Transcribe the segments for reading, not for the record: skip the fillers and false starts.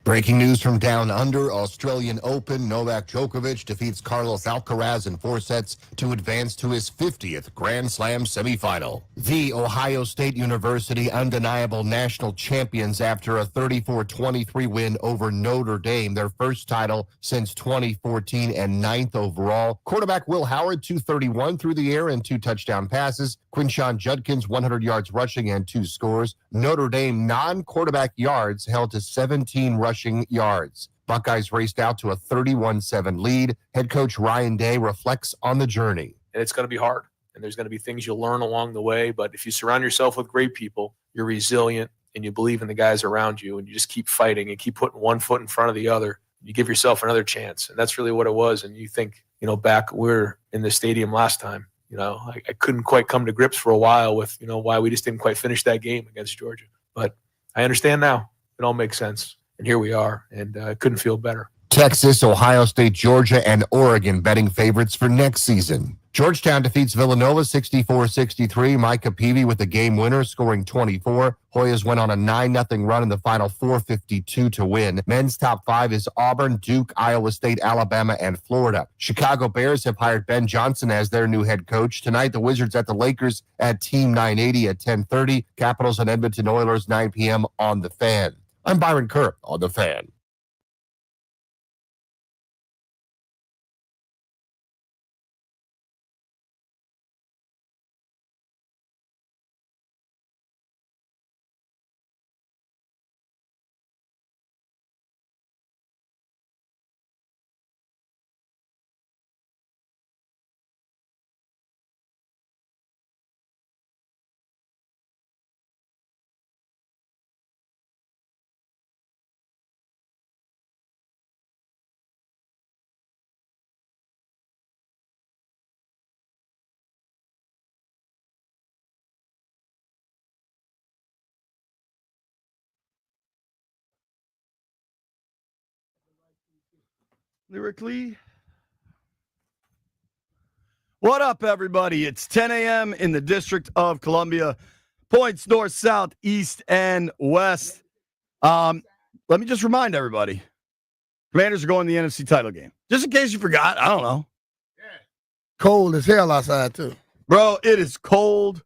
Breaking news from down under, Australian Open, Novak Djokovic defeats Carlos Alcaraz in 4 sets to advance to his 50th Grand Slam semifinal. The Ohio State University undeniable national champions after a 34-23 win over Notre Dame, their first title since 2014 and 9th overall. Quarterback Will Howard, 231 through the air and 2 touchdown passes. Quinshon Judkins, 100 yards rushing and 2 scores. Notre Dame non-quarterback yards held to 17 rushing yards. Buckeyes raced out to a 31-7 lead. Head coach Ryan Day reflects on the journey. And it's going to be hard, and there's going to be things you'll learn along the way. But if you surround yourself with great people, you're resilient, and you believe in the guys around you, and you just keep fighting and keep putting one foot in front of the other, you give yourself another chance. And that's really what it was. And you think, back we were in the stadium last time, I couldn't quite come to grips for a while with, why we just didn't quite finish that game against Georgia. But I understand now. It all makes sense. And here we are, and I couldn't feel better. Texas, Ohio State, Georgia, and Oregon betting favorites for next season. Georgetown defeats Villanova 64-63. Micah Peavy with the game winner, scoring 24. Hoyas went on a 9-0 run in the final 4:52 to win. Men's top 5 is Auburn, Duke, Iowa State, Alabama, and Florida. Chicago Bears have hired Ben Johnson as their new head coach. Tonight, the Wizards at the Lakers at Team 980 at 10:30. Capitals and Edmonton Oilers, 9 p.m. on The Fan. I'm Byron Kerr on The Fan. Lyrically. What up, everybody? It's 10 a.m. in the District of Columbia. Points north, south, east, and west. Let me just remind everybody. Commanders are going to the NFC title game. Just in case you forgot, I don't know. Cold as hell outside, too. Bro, it is cold.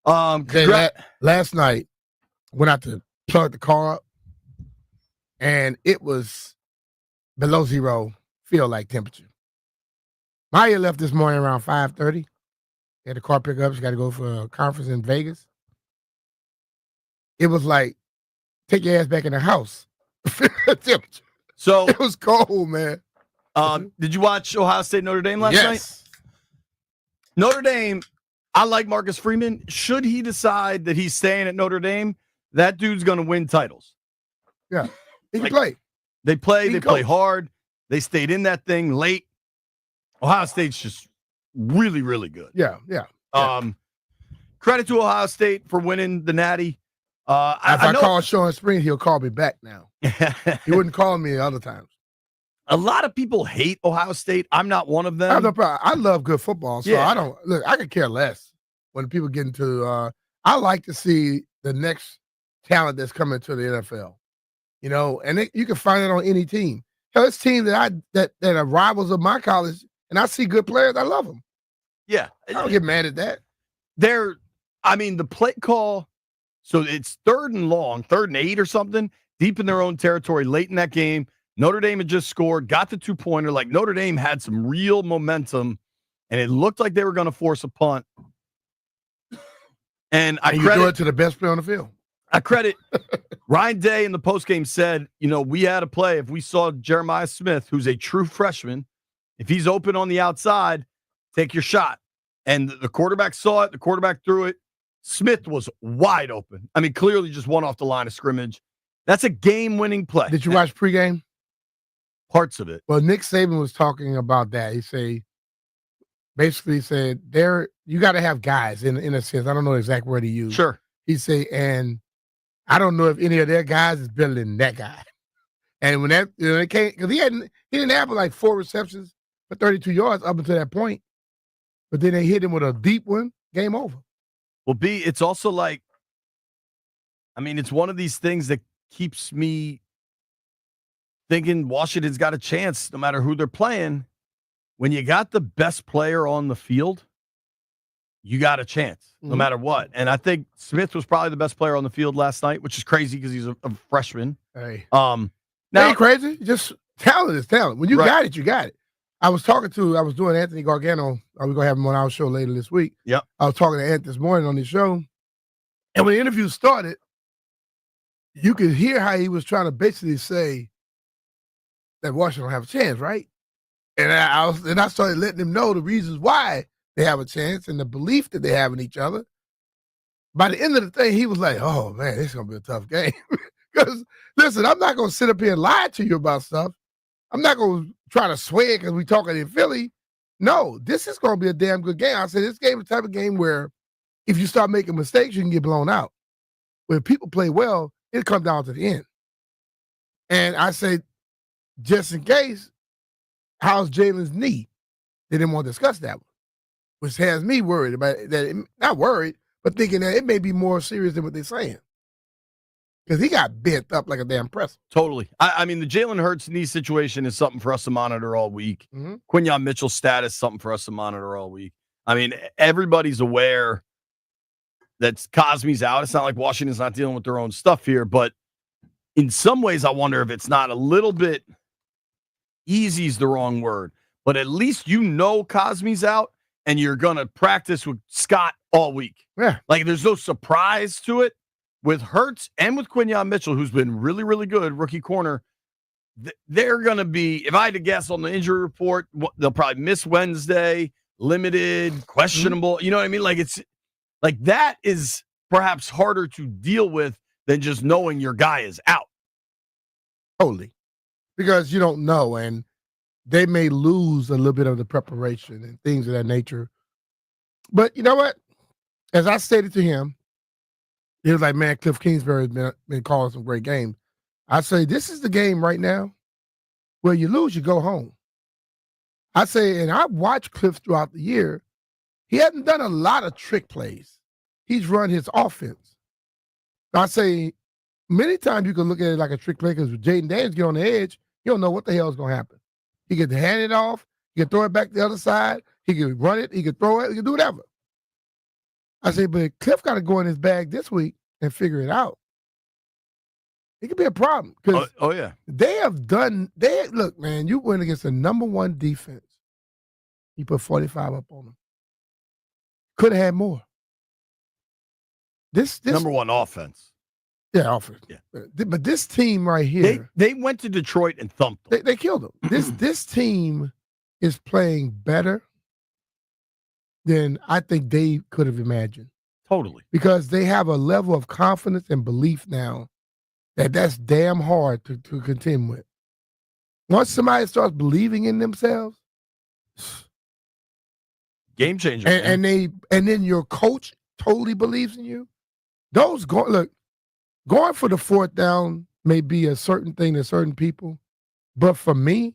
Last night, went out to plug the car up, and it was below zero, feel like temperature. Maya left this morning around 5:30. Had the car pick up. She got to go for a conference in Vegas. It was like, take your ass back in the house. Temperature. So it was cold, man. Did you watch Ohio State Notre Dame last night? Notre Dame, I like Marcus Freeman. Should he decide that he's staying at Notre Dame, that dude's going to win titles. Yeah, he can play. They play hard. They stayed in that thing late. Ohio State's just really, really good. Yeah. Credit to Ohio State for winning the Natty. If I call Sean Spring, he'll call me back now. He wouldn't call me the other times. A lot of people hate Ohio State. I'm not one of them. I have no problem. I love good football, so I could care less when people get into I like to see the next talent that's coming to the NFL. And you can find it on any team. Hell, it's teams that are rivals of my college, and I see good players. I love them. Yeah. I don't get mad at that. The play call, so it's 3rd and long, 3rd and 8 or something, deep in their own territory late in that game. Notre Dame had just scored, got the 2-pointer. Like, Notre Dame had some real momentum, and it looked like they were going to force a punt. And you do it to the best player on the field. I credit Ryan Day in the postgame said, we had a play. If we saw Jeremiah Smith, who's a true freshman, if he's open on the outside, take your shot. And the quarterback saw it. The quarterback threw it. Smith was wide open. Clearly just one off the line of scrimmage. That's a game-winning play. Did you watch pregame? Parts of it. Well, Nick Saban was talking about that. He basically said, you got to have guys in a sense. I don't know the exact word he used. Sure. He said, and I don't know if any of their guys is better than that guy. And when they came, because he didn't have like 4 receptions for 32 yards up until that point. But then they hit him with a deep one, game over. Well, it's also like, it's one of these things that keeps me thinking Washington's got a chance no matter who they're playing. When you got the best player on the field, you got a chance no matter what. And I think Smith was probably the best player on the field last night, which is crazy because he's a freshman. Hey. Now, ain't crazy. Just talent is talent. When you got it, you got it. I was doing Anthony Gargano. We're going to have him on our show later this week. Yep. I was talking to Ant this morning on his show. And when the interview started, you could hear how he was trying to basically say that Washington don't have a chance, right? And I started letting him know the reasons why they have a chance and the belief that they have in each other. By the end of the thing, he was like, oh, man, this is going to be a tough game. Because, listen, I'm not going to sit up here and lie to you about stuff. I'm not going to try to sway it because we're talking in Philly. No, this is going to be a damn good game. I said this game is the type of game where if you start making mistakes, you can get blown out. When people play well, it comes down to the end. And I said, just in case, how's Jalen's knee? They didn't want to discuss that one, which has me worried about that. Not worried, but thinking that it may be more serious than what they're saying. Because he got bent up like a damn pretzel. Totally. I mean, the Jalen Hurts knee situation is something for us to monitor all week. Quinyon Mitchell's status, something for us to monitor all week. I mean, everybody's aware that Cosme's out. It's not like Washington's not dealing with their own stuff here, but in some ways, I wonder if it's not a little bit easy is the wrong word, but at least you know Cosme's out and you're going to practice with Scott all week. Yeah. Like there's no surprise to it. With Hurts and with Quinyon Mitchell, who's been really, really good, rookie corner, they're going to be, if I had to guess on the injury report, they'll probably miss Wednesday, limited, questionable. You know what I mean? Like it's like that is perhaps harder to deal with than just knowing your guy is out. Totally. Because you don't know, and they may lose a little bit of the preparation and things of that nature. But you know what? As I stated to him, he was like, man, Cliff Kingsbury has been calling some great games. I say, this is the game right now where you lose, you go home. I say, and I've watched Cliff throughout the year. He hasn't done a lot of trick plays. He's run his offense. I say, many times you can look at it like a trick play because with Jaden Daniels get on the edge, you don't know what the hell is going to happen. He can hand it off. He can throw it back the other side. He can run it. He can throw it. He can do whatever. I say, but Cliff got to go in his bag this week and figure it out. It could be a problem. Oh, yeah. Look, man, you went against the number one defense. You put 45 up on them. Could have had more. This number one offense. Yeah, offense. Yeah. But this team right here. They went to Detroit and thumped them. They killed them. This team is playing better than I think they could have imagined. Totally. Because they have a level of confidence and belief now that's damn hard to contend with. Once somebody starts believing in themselves, game changer. And then your coach totally believes in you. Going for the fourth down may be a certain thing to certain people, but for me,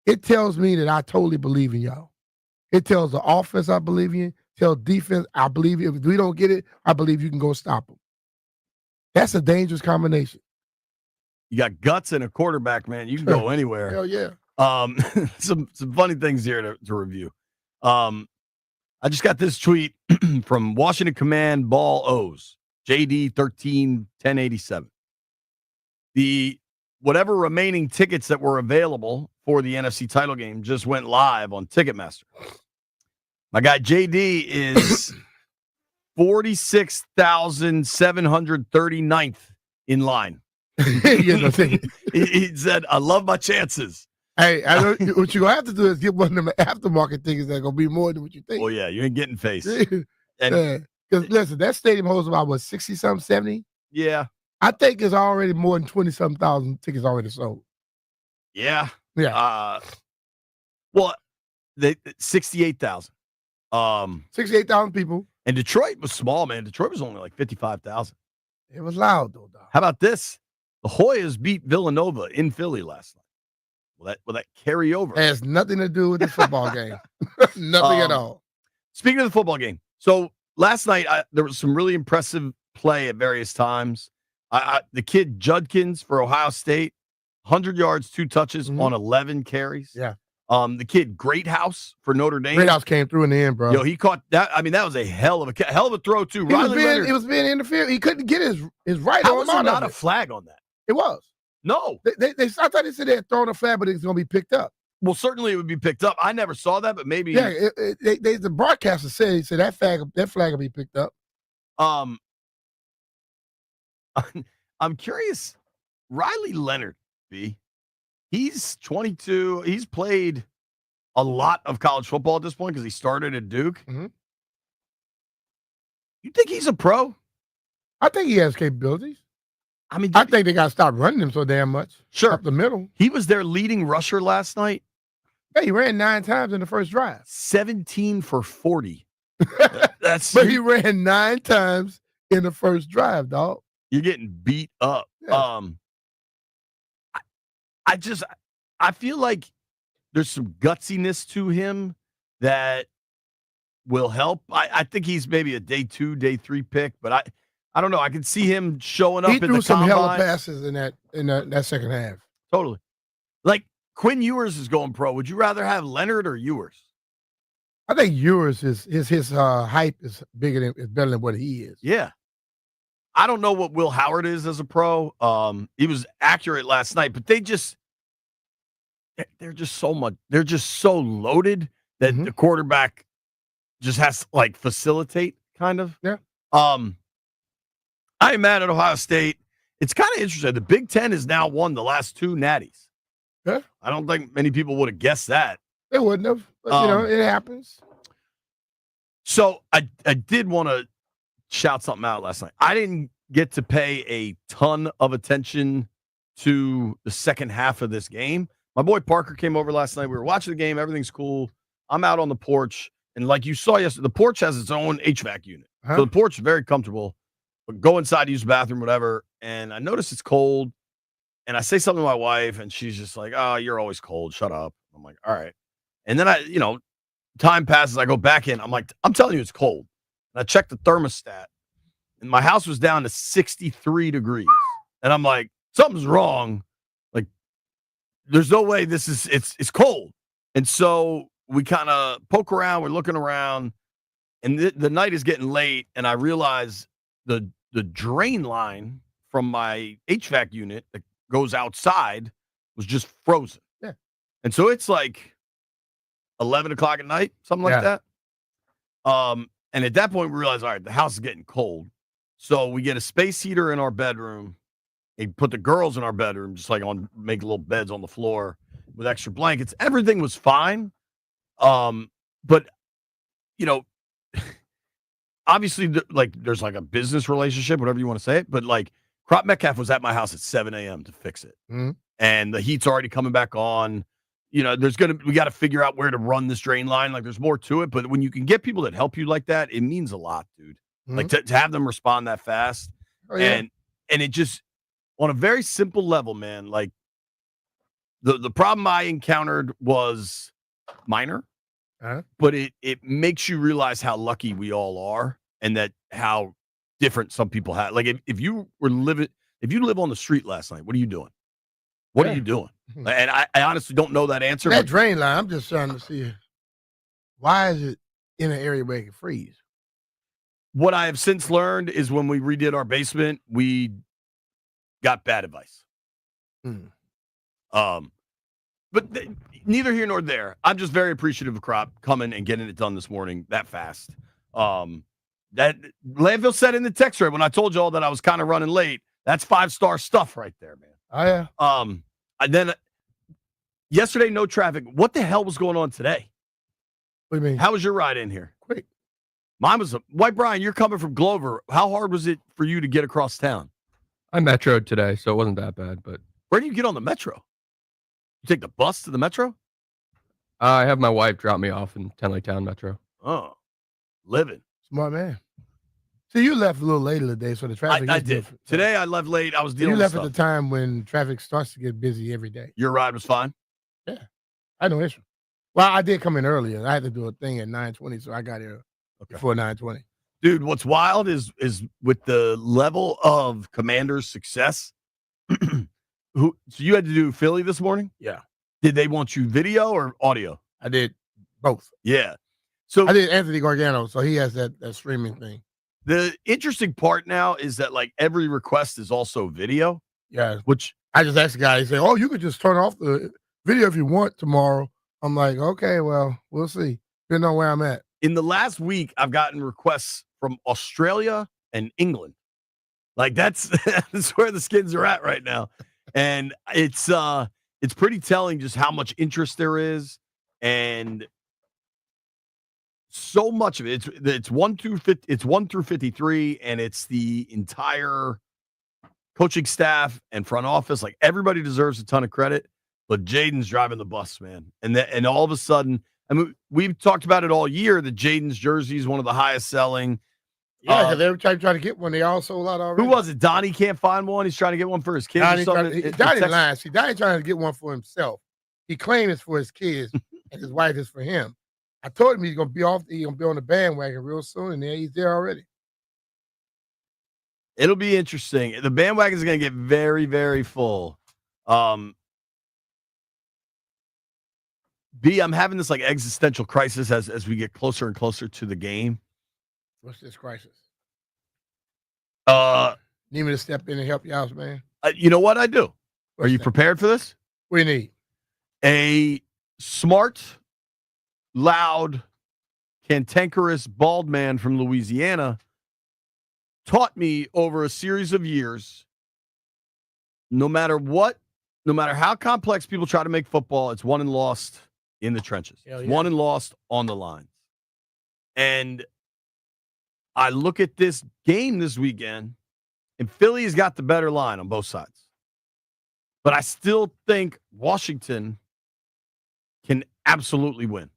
it tells me that I totally believe in y'all. It tells the offense I believe in. Tells defense I believe you. If we don't get it, I believe you can go stop them. That's a dangerous combination. You got guts and a quarterback, man. You can go anywhere. Hell yeah. Some funny things here to review. I just got this tweet from Washington Command Ball O's, JD 13-1087. The whatever remaining tickets that were available for the NFC title game just went live on Ticketmaster. My guy JD is 46,739th in line. He said, I love my chances. Hey, I know what you're going to have to do is get one of them aftermarket tickets that are going to be more than what you think. Oh, yeah, you ain't getting face. Because, listen, that stadium holds about, 60-something, 70? Yeah. I think it's already more than 20-something thousand tickets already sold. Yeah. Yeah. 68,000. 68,000 people. And Detroit was small, man. Detroit was only like 55,000. It was loud, though, dog. How about this? The Hoyas beat Villanova in Philly last night. Will that carry over? It has nothing to do with the football game. Nothing at all. Speaking of the football game, so last night there was some really impressive play at various times. The kid Judkins for Ohio State, 100 yards, 2 touches Mhm. on 11 carries. Yeah. The kid, Greathouse for Notre Dame. Greathouse came through in the end, bro. Yo, he caught that. I mean, that was a hell of a throw too. He Leonard. was being interfered. He couldn't get his right How arm was there out not of a it. flag on that? It was. No. I thought they said they had thrown a flag, but it's going to be picked up. Well, certainly it would be picked up. I never saw that, but maybe. Yeah, the broadcaster said that flag will be picked up. I'm curious. Riley Leonard, B. He's 22. He's played a lot of college football at this point because he started at Duke. Mhm. You think he's a pro? I think he has capabilities. I mean, I think they got to stop running him so damn much. Sure. Up the middle. He was their leading rusher last night. Yeah, he ran 9 times in the first drive. 17 for 40. That's But he ran 9 times in the first drive, dog. You're getting beat up. Yeah. I feel like there's some gutsiness to him that will help. I think he's maybe a day 2, day 3 pick, but I don't know. I can see him showing up He in the threw some hella combine. passes in that second half. Totally. Like Quinn Ewers is going pro. Would you rather have Leonard or Ewers? I think Ewers his hype is better than what he is. Yeah. I don't know what Will Howard is as a pro. He was accurate last night, but they're just so loaded that Mhm. the quarterback just has to like facilitate kind of. Yeah. I am mad at Ohio State. It's kind of interesting. The Big Ten has now won the last 2 natties. Yeah. I don't think many people would have guessed that. They wouldn't have, but it happens. So I did want to shout something out last night. I didn't get to pay a ton of attention to the second half of this game. My boy Parker came over last night. We were watching the game. Everything's cool. I'm out on the porch. And like you saw yesterday, the porch has its own HVAC unit. Uh-huh. So the porch is very comfortable. But go inside, use the bathroom, whatever. And I notice it's cold. And I say something to my wife, and she's just like, "Oh, you're always cold. Shut up." I'm like, "All right." And then time passes. I go back in. I'm like, "I'm telling you, it's cold." And I checked the thermostat, and my house was down to 63 degrees. And I'm like, something's wrong. Like, there's no way it's cold. And so we kind of poke around. We're looking around, and the night is getting late. And I realize the drain line from my HVAC unit that goes outside was just frozen. Yeah. And so it's like 11 o'clock at night, something like that. And at that point, we realize, all right, the house is getting cold. So we get a space heater in our bedroom. They put the girls in our bedroom, just like make little beds on the floor with extra blankets. Everything was fine. But, obviously, there's like a business relationship, whatever you want to say it. But like Crop Metcalf was at my house at 7 a.m. to fix it. Mm-hmm. And the heat's already coming back on. We got to figure out where to run this drain line. Like there's more to it. But when you can get people that help you like that, it means a lot, dude. Mm-hmm. Like to have them respond that fast. Oh, yeah. And it just, on a very simple level, man, like the problem I encountered was minor, but it makes you realize how lucky we all are and that how different some people have. Like if you live on the street last night, what are you doing? What are you doing? And I honestly don't know that answer. That drain line, I'm just trying to see why is it in an area where it can freeze? What I have since learned is when we redid our basement, we got bad advice. But neither here nor there. I'm just very appreciative of Crop coming and getting it done this morning that fast. That Landfill said in the text thread when I told you all that I was kind of running late. That's 5-star stuff right there, man. Oh yeah. And then yesterday, no traffic. What the hell was going on today? What do you mean? How was your ride in here? Quick. Mine was White Brian. You're coming from Glover. How hard was it for you to get across town? I metroed today, so it wasn't that bad. But where do you get on the metro? You take the bus to the metro? I have my wife drop me off in Tenley Town Metro. Oh, living. Smart man. See, you left a little later today, so the traffic. I did. Today I left late. I was dealing You with left stuff. at the time when traffic starts to get busy every day. Your ride was fine? Yeah. I had no issue. Well, I did come in earlier. I had to do a thing at 9:20, so I got here before 9:20. Dude, what's wild is with the level of Commander's success, So you had to do Philly this morning? Yeah. Did they want you video or audio? I did both. Yeah. So I did Anthony Gargano, so he has that streaming thing. the interesting part now is that like every request is also video. Yeah. Which I just asked the guy, he said, "Oh, you could just turn off the video if you want tomorrow." I'm like, okay, well, we'll see. Depending on where I'm at. in the last week, I've gotten requests from Australia and England. Like that's where the Skins are at right now. And it's pretty telling just how much interest there is. And so much of it. It's 1 through 50, it's 1 through 53, and it's the entire coaching staff and front office. Like everybody deserves a ton of credit, but Jaden's driving the bus, man. And all of a sudden, I mean, we've talked about it all year that Jaden's jersey is one of the highest selling. Yeah, because every time you try to get one, they all sold out already. Who was it? Donnie can't find one. He's trying to get one for his kids or something. Donnie lying. See, Donnie trying to get one for himself. He claims it's for his kids, and his wife is for him. I told him he's gonna be on the bandwagon real soon, and he's there already. It'll be interesting. The bandwagon is going to get very, very full. B, I'm having this like existential crisis as we get closer and closer to the game. What's this crisis? Need me to step in and help you out, man? You know what I do? Are you prepared for this? We need a smart, loud, cantankerous, bald man from Louisiana taught me over a series of years, no matter how complex people try to make football, it's won and lost in the trenches. Yeah. Won and lost on the lines. And I look at this game this weekend, and Philly's got the better line on both sides. But I still think Washington can absolutely win.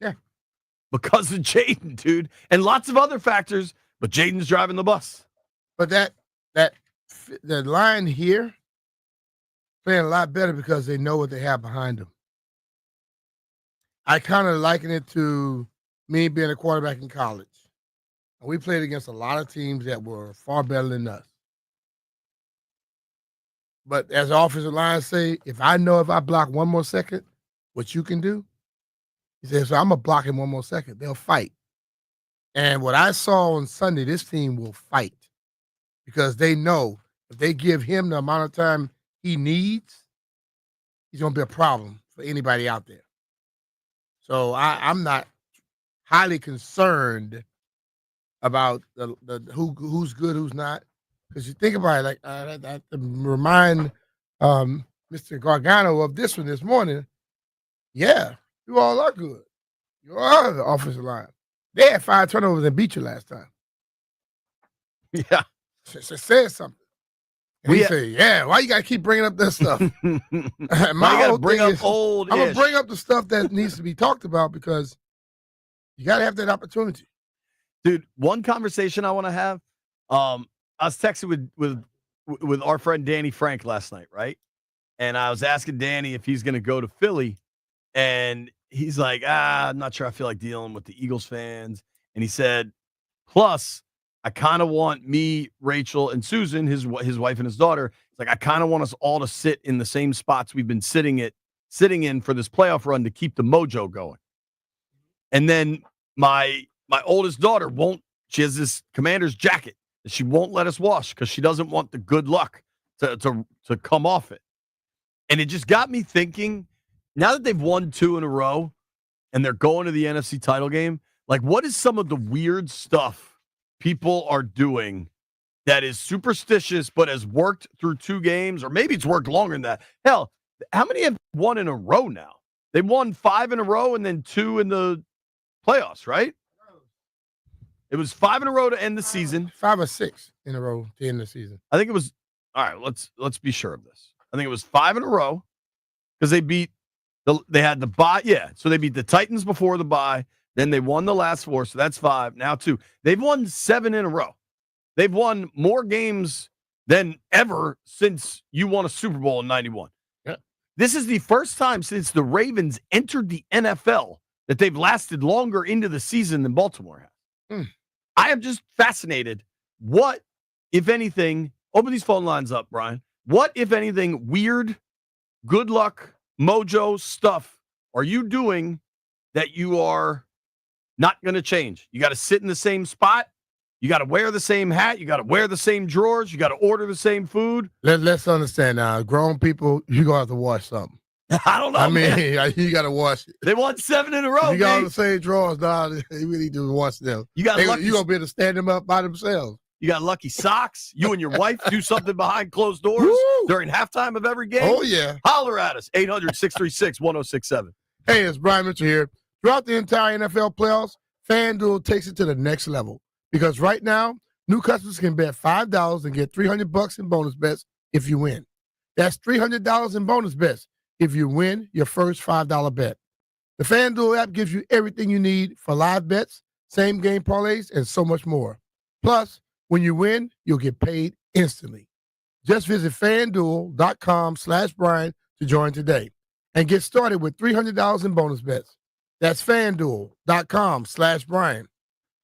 Yeah. Because of Jaden, dude. And lots of other factors, but Jaden's driving the bus. But the line here playing a lot better because they know what they have behind them. I kind of liken it to me being a quarterback in college. We played against a lot of teams that were far better than us. But as the offensive line say, if I block one more second, what you can do, he says, so I'm going to block him one more second. They'll fight. And what I saw on Sunday, this team will fight because they know if they give him the amount of time he needs, he's going to be a problem for anybody out there. So I'm not highly concerned about the who's good, who's not. Because you think about it, like I have to remind Mr. Gargano of this one this morning. Yeah, you all are good. You are the offensive line. They had 5 turnovers and beat you last time. Yeah. Said something. And he said, yeah, why you got to keep bringing up this stuff? I'm going to bring up the stuff that needs to be talked about because you got to have that opportunity. Dude, one conversation I want to have, I was texting with our friend Danny Frank last night, right? And I was asking Danny if he's going to go to Philly. And he's like, I'm not sure I feel like dealing with the Eagles fans. And he said, plus, I kind of want me, Rachel, and Susan, his wife and his daughter, it's like I kind of want us all to sit in the same spots we've been sitting in for this playoff run to keep the mojo going. And then my oldest daughter she has this Commander's jacket that she won't let us wash because she doesn't want the good luck to come off it. And it just got me thinking, now that they've won 2 in a row and they're going to the NFC title game, like what is some of the weird stuff people are doing that is superstitious but has worked through 2 games, or maybe it's worked longer than that? Hell, how many have won in a row now? They won 5 in a row and then 2 in the playoffs, right? It was 5 in a row to end the season. 5 or 6 in a row to end the season. I think it was. All right, let's be sure of this. I think it was 5 in a row because they had the bye. Yeah, so they beat the Titans before the bye. Then they won the last 4, so that's 5. Now 2. They've won 7 in a row. They've won more games than ever since you won a Super Bowl in 91. Yeah. This is the first time since the Ravens entered the NFL that they've lasted longer into the season than Baltimore has. I am just fascinated. What, if anything, open these phone lines up, Brian. What, if anything, weird, good luck, mojo stuff are you doing that you are not going to change? You got to sit in the same spot. You got to wear the same hat. You got to wear the same drawers. You got to order the same food. Let's understand now. Grown people, you gonna have to wash something. I don't know. I mean, man. you got to wash it. They won 7 in a row. You got all man. the same drawers, dog. You really need to wash them. You got lucky. You gonna be able to stand them up by themselves. You got lucky socks. You and your wife do something behind closed doors Woo! during halftime of every game. Oh yeah. Holler at us 800-636-1067. Hey, it's Brian Mitchell here. Throughout the entire NFL playoffs, FanDuel takes it to the next level because right now, new customers can bet $5 and get $300 in bonus bets if you win. That's $300 in bonus bets if you win your first $5 bet. The FanDuel app gives you everything you need for live bets, same game parlays, and so much more. Plus, when you win, you'll get paid instantly. Just visit FanDuel.com/Brian to join today and get started with $300 in bonus bets. That's FanDuel.com/Brian.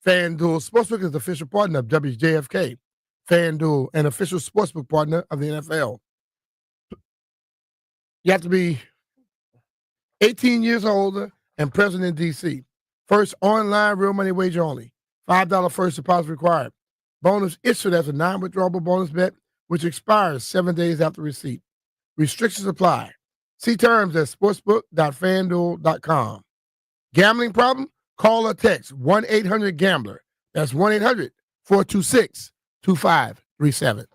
FanDuel Sportsbook is the official partner of WJFK. FanDuel, an official sportsbook partner of the NFL. You have to be 18 years or older and present in D.C. First online real money wager only. $5 first deposit required. Bonus issued as a non-withdrawable bonus bet, which expires 7 days after receipt. Restrictions apply. See terms at sportsbook.fanduel.com. Gambling problem? Call or text 1-800-GAMBLER. That's 1-800-426-2537.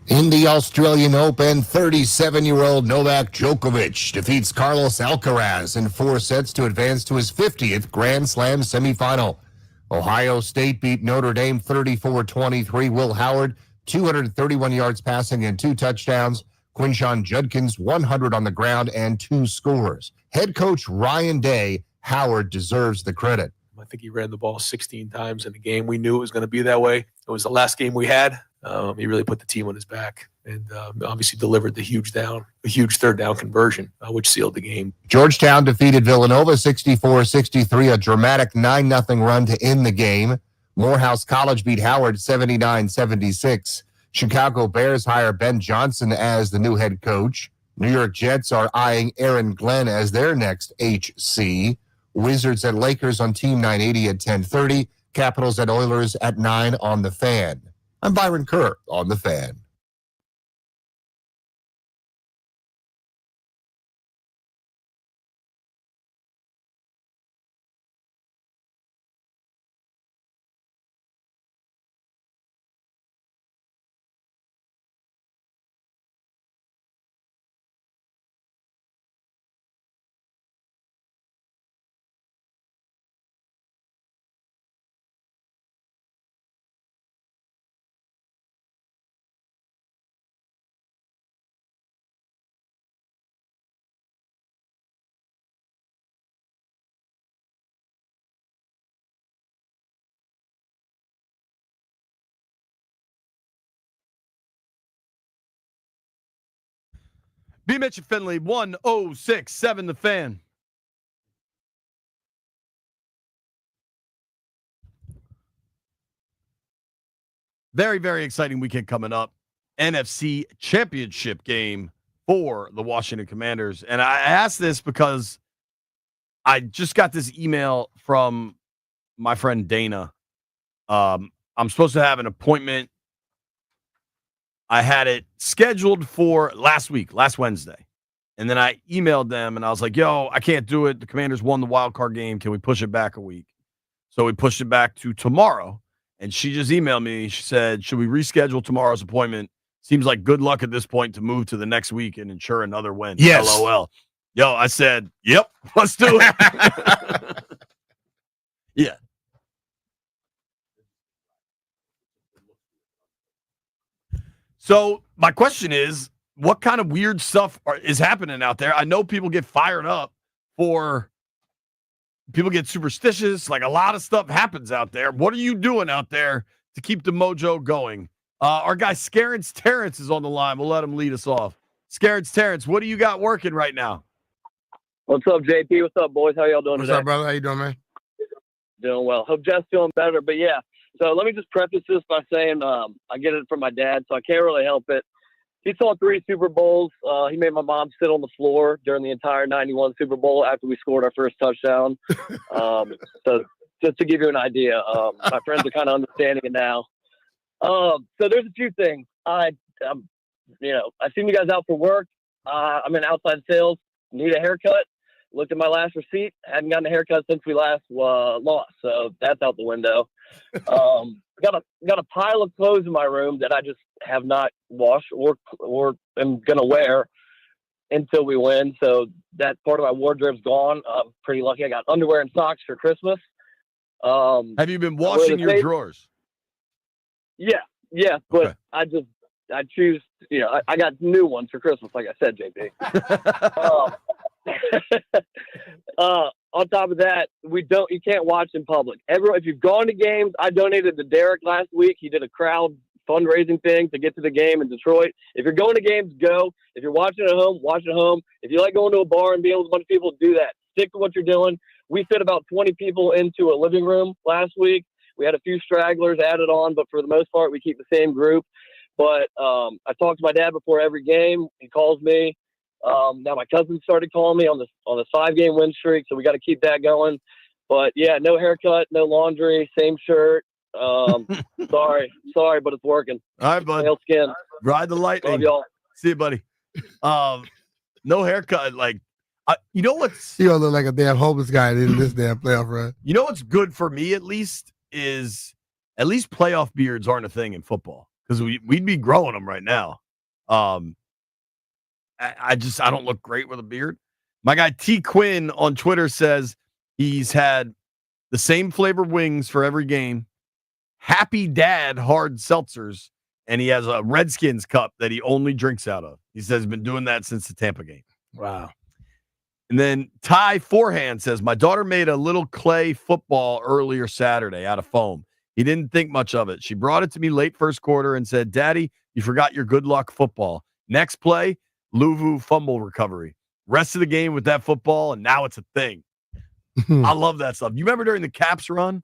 In the Australian Open, 37-year-old Novak Djokovic defeats Carlos Alcaraz in 4 sets to advance to his 50th Grand Slam semifinal. Ohio State beat Notre Dame 34-23. Will Howard, 231 yards passing and 2 touchdowns. Quinshon Judkins, 100 on the ground and 2 scores. Head coach Ryan Day, Howard deserves the credit. I think he ran the ball 16 times in a game. We knew it was going to be that way. It was the last game we had. He really put the team on his back and obviously delivered the huge 3rd down conversion, which sealed the game. Georgetown defeated Villanova 64-63, a dramatic 9-0 run to end the game. Morehouse College beat Howard 79-76. Chicago Bears hire Ben Johnson as the new head coach. New York Jets are eyeing Aaron Glenn as their next HC. Wizards at Lakers on Team 980 at 10:30. Capitals at Oilers at 9 on The Fan. I'm Byron Kerr on The Fan. B. Mitch and Finley, 1067 The Fan. Very, very exciting weekend coming up. NFC Championship game for the Washington Commanders. And I asked this because I just got this email from my friend Dana. I'm supposed to have an appointment. I had it scheduled for last Wednesday. And then I emailed them and I was like, yo, I can't do it. The Commanders won the wild card game. Can we push it back a week? So we pushed it back to tomorrow. And she just emailed me. She said, should we reschedule tomorrow's appointment? Seems like good luck at this point to move to the next week and ensure another win. Yes. LOL. Yo, I said, yep, let's do it. Yeah. So my question is, what kind of weird stuff is happening out there? I know people get fired up people get superstitious. Like a lot of stuff happens out there. What are you doing out there to keep the mojo going? Our guy Scarence Terrence is on the line. We'll let him lead us off. Scarence Terrence, what do you got working right now? What's up, JP? What's up, boys? How y'all doing What's today? up, brother? How you doing, man? Doing well. Hope Jeff's feeling better. But yeah, so let me just preface this by saying I get it from my dad, so I can't really help it. He saw 3 Super Bowls. He made my mom sit on the floor during the entire 91 Super Bowl after we scored our first touchdown. So just to give you an idea, my friends are kind of understanding it now. So there's a few things. I've seen you guys out for work. I'm in outside sales. Need a haircut. Looked at my last receipt. Hadn't gotten a haircut since we last lost. So that's out the window. Got a pile of clothes in my room that I just have not washed or am gonna wear until we win. So that part of my wardrobe's gone. I'm pretty lucky. I got underwear and socks for Christmas. Have you been washing your drawers? Yeah, but Okay. I choose. I got new ones for Christmas, like I said, JP. On top of that, you can't watch in public. If you've gone to games, I donated to Derek last week. He did a crowd fundraising thing to get to the game in Detroit. If you're going to games, go. If you're watching at home, watch at home. If you like going to a bar and being with a bunch of people, do that. Stick to what you're doing. We fit about 20 people into a living room last week. We had a few stragglers added on, but for the most part, we keep the same group. But I talk to my dad before every game. He calls me. Now my cousin started calling me on this 5-game win streak, so we got to keep that going. But yeah, no haircut, no laundry, same shirt. Sorry, but it's working. All right, bud. Pale skin. Ride the lightning. Love y'all. See you, buddy. No haircut. You know what's You don't look like a damn homeless guy in this damn playoff run. You know what's good for me at least is playoff beards aren't a thing in football. because we'd be growing them right now. I don't look great with a beard. My guy T Quinn on Twitter says he's had the same flavor wings for every game, Happy Dad hard seltzers, and he has a Redskins cup that he only drinks out of. He says he's been doing that since the Tampa game. Wow. And then Ty Forehand says, my daughter made a little clay football earlier Saturday out of foam. He didn't think much of it. She brought it to me late first quarter and said, Daddy, you forgot your good luck football. Next play, Luvu fumble recovery. Rest of the game with that football, and now it's a thing. I love that stuff. You remember during the Caps run,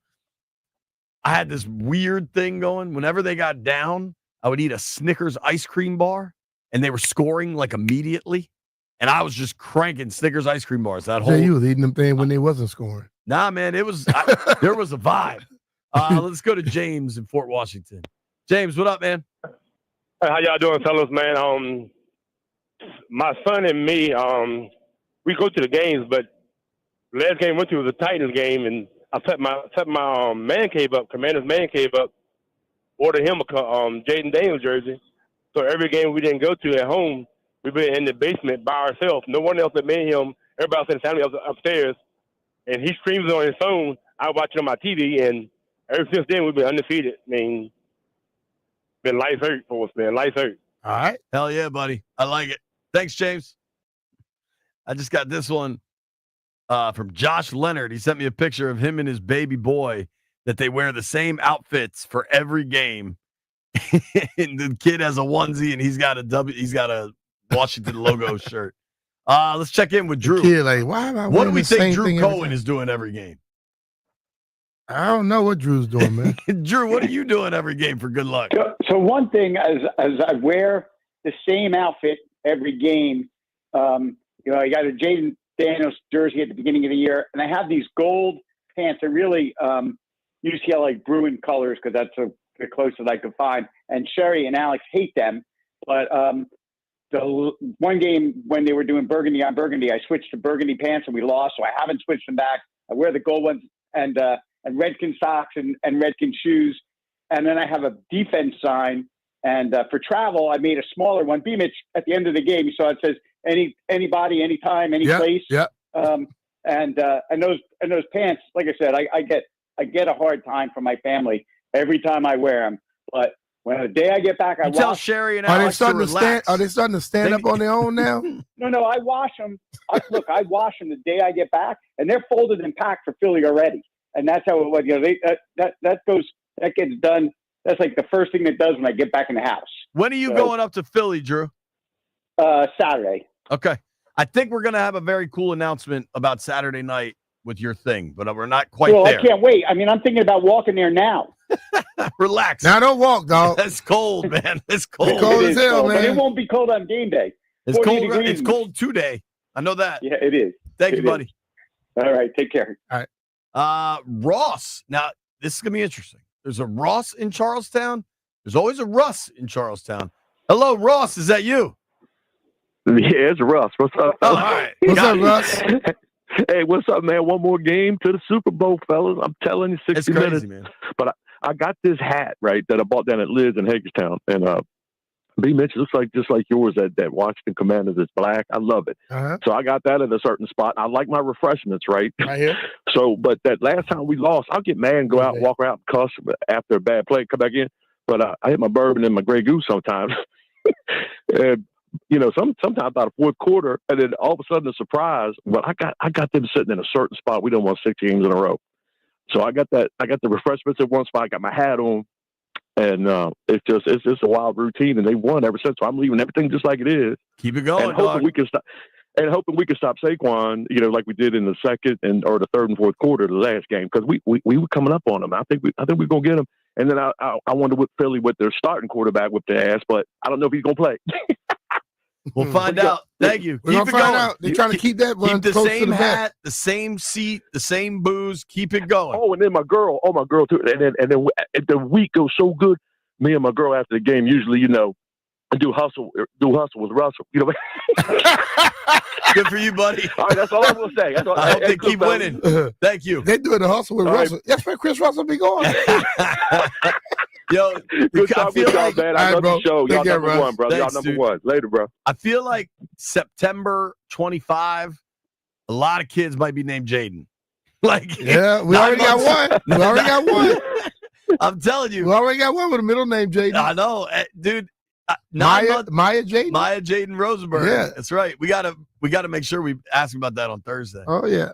I had this weird thing going. Whenever they got down, I would eat a Snickers ice cream bar, and they were scoring like immediately. And I was just cranking Snickers ice cream bars. That whole You was eating them thing when they wasn't scoring. Nah, man, there was a vibe. Let's go to James in Fort Washington. James, what up, man? Hey, how y'all doing, fellas, man? My son and me, we go to the games, but the last game we went to was a Titans game, and I set my man cave up, Commander's man cave up, ordered him a Jaden Daniels jersey. So every game we didn't go to at home, we've been in the basement by ourselves. No one else but me and him. Everybody else in the family else upstairs. And he streams on his phone. I watch it on my TV, and ever since then we've been undefeated. I mean, been life hurt for us, man. Life hurt. All right. Hell yeah, buddy. I like it. Thanks, James. I just got this one from Josh Leonard. He sent me a picture of him and his baby boy that they wear the same outfits for every game. And the kid has a onesie and he's got a Washington logo shirt. Let's check in with Drew. Kid, like, why am I What do wearing we the same think Drew thing every Cohen time? is doing every game? I don't know what Drew's doing, man. Drew, what are you doing every game for good luck? So one thing, as I wear the same outfit every game, I got a Jaden Daniels jersey at the beginning of the year, and I have these gold pants. They're really UCLA Bruin colors because that's the closest I could find. And Sherry and Alex hate them, but the one game when they were doing burgundy on burgundy, I switched to burgundy pants and we lost, so I haven't switched them back. I wear the gold ones and Redkin socks and Redkin shoes. And then I have a defense sign. And for travel, I made a smaller one. B-Mitch, at the end of the game, you saw it says anybody, anytime, any place. Yeah. And those pants, like I said, I get a hard time from my family every time I wear them. But when the day I get back, I tell wash. Sherry and Are they Alex to starting to stand? relax. Are they starting to stand up on their own now? No, I wash them. I wash them the day I get back, and they're folded and packed for Philly already. And that's how it was. That gets done. That's like the first thing that does when I get back in the house. When are you going up to Philly, Drew? Saturday. Okay. I think we're going to have a very cool announcement about Saturday night with your thing, but we're not quite there. I can't wait. I mean, I'm thinking about walking there now. Relax. Now don't walk, dog. It's cold, man. It's cold. It's cold It as is hell, cold, but man. it won't be cold on game day. It's 40 cold. degrees. It's cold today. I know that. Yeah, it is. Thank you, It buddy. All right, take care. Ross. Now, this is going to be interesting. There's a Ross in Charlestown. There's always a Russ in Charlestown. Hello, Ross. Is that you? Yeah, it's Russ. What's up? Oh, all right. What's Got up, it. Russ? Hey, what's up, man? One more game to the Super Bowl, fellas. I'm telling you, 60 It's crazy, minutes. man. But I got this hat, right, that I bought down at Liz in Hagerstown. And B. Mitch, looks like just like yours, that Washington Commanders is black. I love it. Uh-huh. So I got that at a certain spot. I like my refreshments, right? Right here. So, but that last time we lost, I'll get mad and go out and walk around and cuss after a bad play, come back in. But I hit my bourbon and my Grey Goose sometimes. And, sometimes about the fourth quarter, and then all of a sudden a surprise. Well, I got them sitting in a certain spot. We don't want 6 games in a row. So I got the refreshments at one spot. I got my hat on, and it's just a wild routine. And they won ever since. So I'm leaving everything just like it is. Keep it going, and hoping dog. we can stop. And hoping we can stop Saquon, like we did in the second or the third and fourth quarter of the last game, because we were coming up on them. I think we're gonna get them. And then I wonder what Philly with their starting quarterback whipped their ass, but I don't know if he's gonna play. We'll find out. Thank you. We're Keep gonna it find going. out. They're trying to keep that one Keep the close same to the hat, back. the same seat, the same booze. Keep it going. Oh, and then my girl too. And then the week goes so good. Me and my girl after the game usually, do hustle with Russell. Good for you, buddy. All right, that's all I'm gonna say. I hope they keep winning. Thank you. They doing the hustle with All right. Russell. That's where Chris Russell be going. Yo, Good I talk feel with y'all, like man. All I right, love bro. the show. Take Y'all care, number Russ. one, bro. Y'all Thanks, number dude. one. Later, bro. I feel like September 25, a lot of kids might be named Jaden. Like, Yeah, we 9 already got months- one. We already got one. I'm telling We you, already got one with a middle name, Jaden. I know, dude. 9 months. Maya Jaden. Maya Jaden Rosenberg. Yeah. That's right. We gotta make sure we ask about that on Thursday. Oh yeah.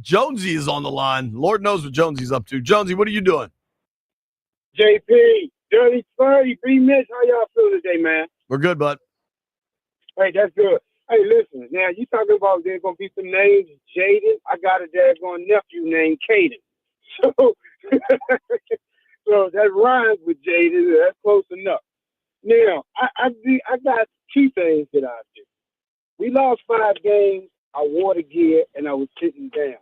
Jonesy is on the line. Lord knows what Jonesy's up to. Jonesy, what are you doing? JP, Dirty 30, B-Mitch, how y'all feeling today, man? We're good, bud. Hey, that's good. Hey, listen, now you talking about there's going to be some names, Jaden. I got a daggone nephew named Caden. So, so that rhymes with Jaden. That's close enough. Now, I got two things that I do. We lost 5 games. I wore the gear, and I was sitting down.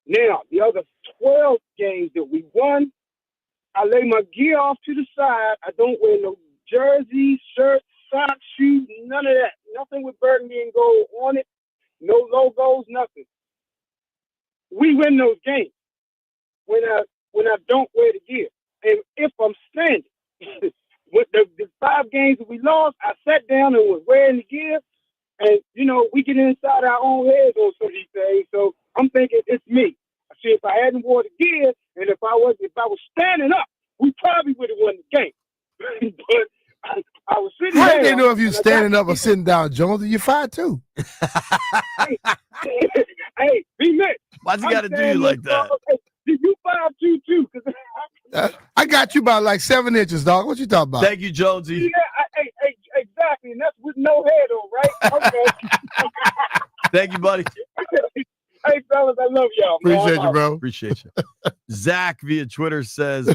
Now, the other 12 games that we won, I lay my gear off to the side. I don't wear no jersey, shirt, socks, shoes, none of that. Nothing with burgundy and gold on it. No logos, nothing. We win those games when I don't wear the gear. And if I'm standing, with the 5 games that we lost, I sat down and was wearing the gear. And, you know, we get inside our own heads on some of these things. So I'm thinking it's me. I see if I hadn't wore the gear and if I was standing up, we probably would have won the game. But I was sitting How down. do they know if you're standing up or sitting down, Jones? You're 5'2". Hey, B-Mitch. Why's he got to do you like that? Hey, you 5'2" too? I got you by like 7 inches, dog. What you talking about? Thank you, Jonesy. Yeah, exactly. And that's with no head on, right? Okay. Thank you, buddy. Hey, fellas, I love y'all. Man. Appreciate you, bro. Appreciate you. Zach via Twitter says,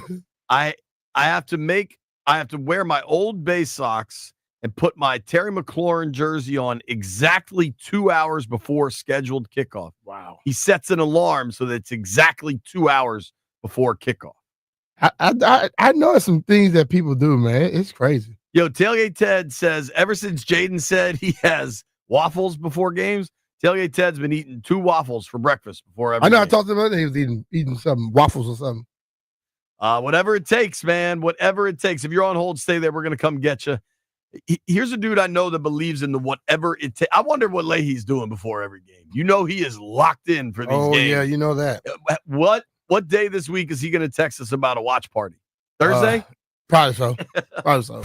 I have to wear my Old Bay socks and put my Terry McLaurin jersey on exactly 2 hours before scheduled kickoff. Wow. He sets an alarm so that it's exactly 2 hours before kickoff. I know some things that people do, man. It's crazy. Yo, Tailgate Ted says, ever since Jaden said he has waffles before games, Tailgate Ted's been eating 2 waffles for breakfast before every I know. game. I talked about it. He was eating something, waffles or something. Whatever it takes, man. Whatever it takes. If you're on hold, stay there. We're going to come get you. Here's a dude I know that believes in the whatever it takes. I wonder what Leahy's doing before every game. You know he is locked in for these games. Oh, yeah, you know that. What day this week is he going to text us about a watch party? Thursday? Probably so. Probably so.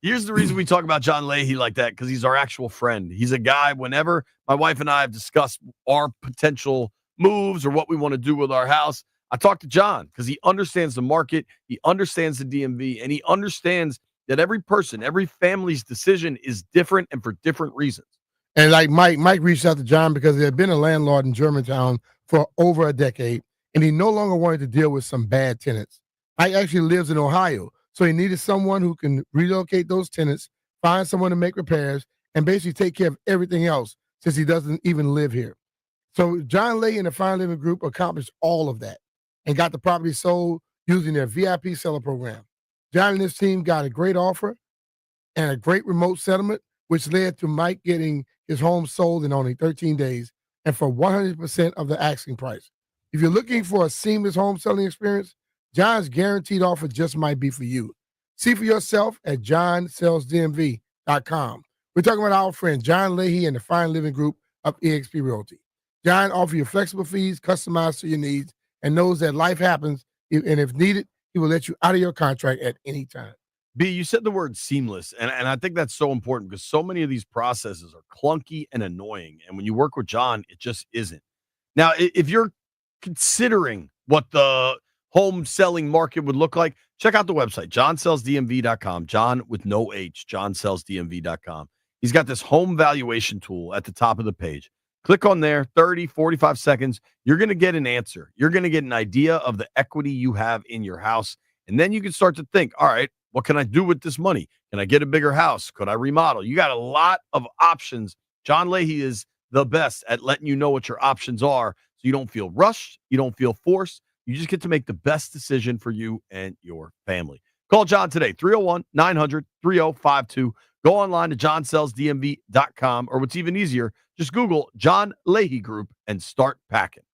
Here's the reason we talk about John Leahy like that, because he's our actual friend. He's a guy, whenever my wife and I have discussed our potential moves or what we want to do with our house, I talk to John because he understands the market, he understands the DMV, and he understands that every person, every family's decision is different and for different reasons. And like Mike reached out to John because he had been a landlord in Germantown for over a decade, and he no longer wanted to deal with some bad tenants. Mike actually lives in Ohio, so he needed someone who can relocate those tenants, find someone to make repairs, and basically take care of everything else since he doesn't even live here. So John Leahy and the Fine Living Group accomplished all of that and got the property sold using their VIP seller program. John and his team got a great offer and a great remote settlement, which led to Mike getting his home sold in only 13 days and for 100% of the asking price. If you're looking for a seamless home selling experience, John's guaranteed offer just might be for you. See for yourself at johnsellsdmv.com. We're talking about our friend John Leahy and the Fine Living Group of eXp Realty. John offers you flexible fees customized to your needs and knows that life happens, and if needed, he will let you out of your contract at any time. B, you said the word seamless, and I think that's so important because so many of these processes are clunky and annoying, and when you work with John, it just isn't. Now, if you're considering what the home selling market would look like, check out the website, johnsellsdmv.com, John with no H, johnsellsdmv.com. He's got this home valuation tool at the top of the page. Click on there, 30, 45 seconds. You're going to get an answer. You're going to get an idea of the equity you have in your house. And then you can start to think, all right, what can I do with this money? Can I get a bigger house? Could I remodel? You got a lot of options. John Leahy is the best at letting you know what your options are so you don't feel rushed. You don't feel forced. You just get to make the best decision for you and your family. Call John today, 301-900-3052. Go online to johnsellsdmv.com, or what's even easier, just Google John Leahy Group and start packing.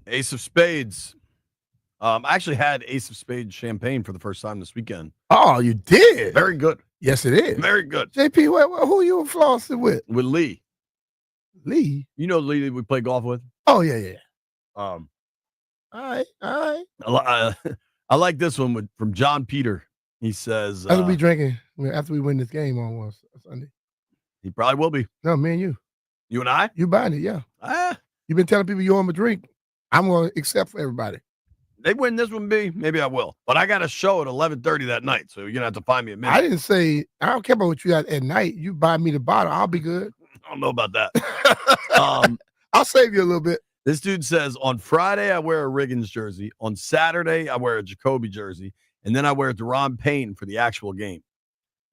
Ace of Spades. I actually had Ace of Spades champagne for the first time this weekend. Oh, you did? Very good. Yes, it is. Very good. JP, who you flossing with? With Lee. Lee? You know Lee that we play golf with? Oh, yeah. All right. I like this one from John Peter. He says... That's what we drinking after we win this game on Sunday. He probably will be. No, me and you. You and I? You buying it, yeah. You've been telling people you want them a drink. I'm going to accept for everybody. They win this one, B. Maybe I will. But I got a show at 11:30 that night, so you're going to have to find me a minute. I didn't say, I don't care about what you got at night. You buy me the bottle, I'll be good. I don't know about that. I'll save you a little bit. This dude says, on Friday, I wear a Riggins jersey. On Saturday, I wear a Jacoby jersey. And then I wear Deron Payne for the actual game.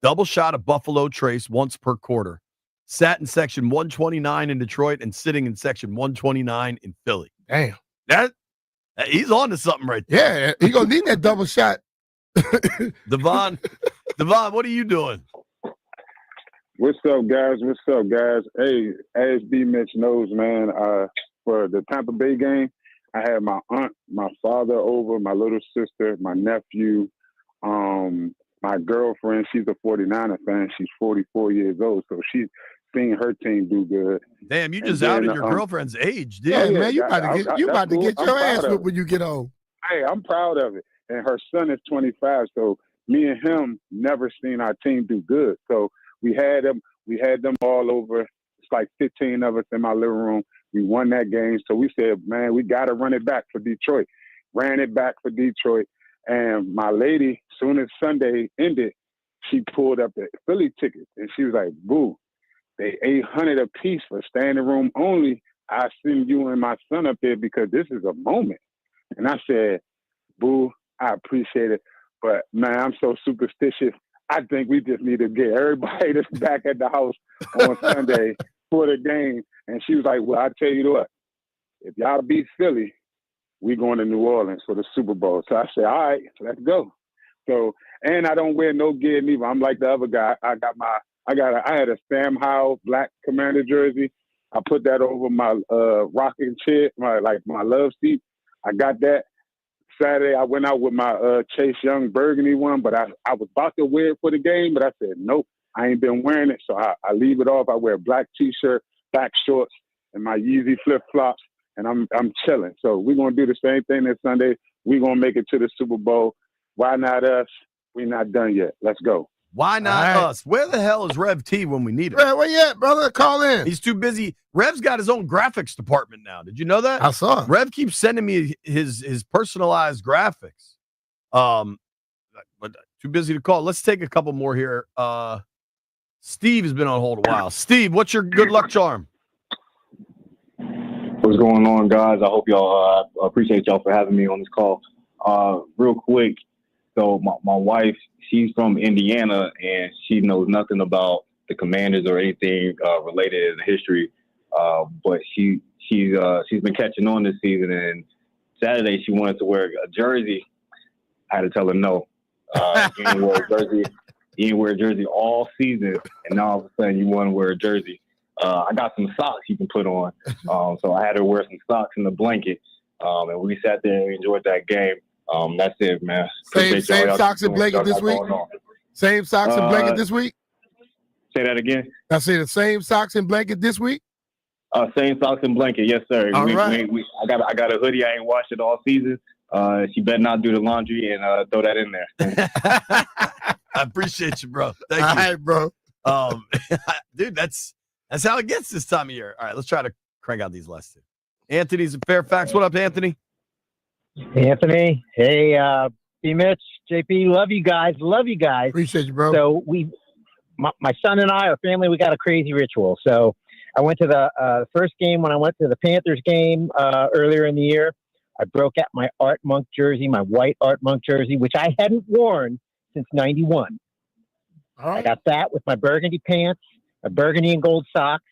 Double shot of Buffalo Trace once per quarter. Sat in section 129 in Detroit and sitting in section 129 in Philly. Damn. He's on to something right there. Yeah, he's going to need that double shot. Devon, what are you doing? What's up, guys? Hey, as B Mitch knows, man, for the Tampa Bay game, I had my aunt, my father over, my little sister, my nephew, my girlfriend. She's a 49er fan. She's 44 years old, so she's seen her team do good. Damn, you just outed your girlfriend's age, dude. Yeah, man, you about to get your ass whipped when you get old. Hey, I'm proud of it. And her son is 25, so me and him never seen our team do good. So we had them all over. It's like 15 of us in my living room. We won that game. So we said, man, we got to run it back for Detroit. Ran it back for Detroit. And my lady, soon as Sunday ended, she pulled up the Philly tickets. And she was like, boo, they $800 a piece for standing room only. I send you and my son up there because this is a moment. And I said, boo, I appreciate it. But, man, I'm so superstitious. I think we just need to get everybody that's back at the house on Sunday for the game. And she was like, well, I tell you what, if y'all beat Philly, we going to New Orleans for the Super Bowl. So I said, all right, let's go. So, and I don't wear no gear neither. I'm like the other guy. I had a Sam Howell black Commander jersey. I put that over my rocking chair, my love seat. I got that. Saturday, I went out with my Chase Young burgundy one, but I was about to wear it for the game, but I said, nope, I ain't been wearing it. So I leave it off. I wear a black T-shirt, black shorts, and my Yeezy flip-flops, and I'm chilling. So we're going to do the same thing this Sunday. We're going to make it to the Super Bowl. Why not us? We're not done yet. Let's go. Why not us? Where the hell is Rev T when we need him? Where you at, brother? Call in. He's too busy. Rev's got his own graphics department now. Did you know that? I saw it. Rev keeps sending me his personalized graphics. But too busy to call. Let's take a couple more here. Steve has been on hold a while. Steve, what's your good luck charm? What's going on, guys? I hope y'all appreciate y'all for having me on this call. Real quick, so my wife, she's from Indiana, and she knows nothing about the Commanders or anything related to the history. But she's been catching on this season, and Saturday she wanted to wear a jersey. I had to tell her no. You ain't wear a jersey all season, and now all of a sudden you want to wear a jersey. I got some socks you can put on. So I had her wear some socks and a blanket. And we sat there and enjoyed that game. That's it, man. Same socks and blanket this week? Same socks and blanket this week? Say that again? I say the same socks and blanket this week? Same socks and blanket, yes, sir. All right. I got a hoodie. I ain't washed it all season. She better not do the laundry and throw that in there. I appreciate you, bro. Thank you. All right, bro. Dude, that's how it gets this time of year. All right, let's try to crank out these last two. Anthony's in Fairfax. What up, Anthony? Anthony. Hey, B. Mitch, JP, love you guys. Appreciate you, bro. So my son and I, our family, we got a crazy ritual. So I went to the first game when I went to the Panthers game earlier in the year. I broke out my Art Monk jersey, my white Art Monk jersey, which I hadn't worn since 91. All right. I got that with my burgundy pants, my burgundy and gold socks,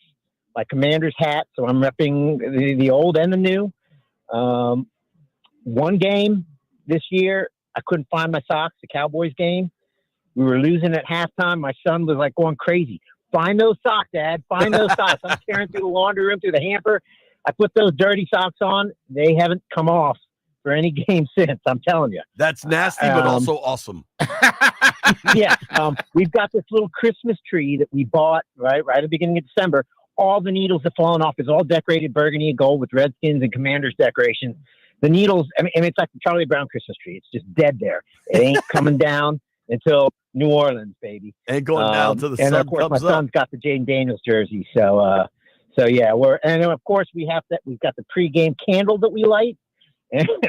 my Commander's hat. So I'm repping the old and the new. One game this year, I couldn't find my socks, the Cowboys game. We were losing at halftime. My son was like going crazy. Find those socks, Dad. Find those socks. I'm tearing through the laundry room, through the hamper. I put those dirty socks on. They haven't come off for any game since. I'm telling you. That's nasty, but also awesome. Yeah. We've got this little Christmas tree that we bought right at the beginning of December. All the needles have fallen off. It's all decorated burgundy and gold with Redskins and Commanders decorations. The needles, I mean, it's like the Charlie Brown Christmas tree. It's just dead there. It ain't coming down until New Orleans, baby. Ain't going down till the and sun of course, my comes up. son's got the Jaden Daniels jersey. So yeah, and then of course we've got the pregame candle that we light,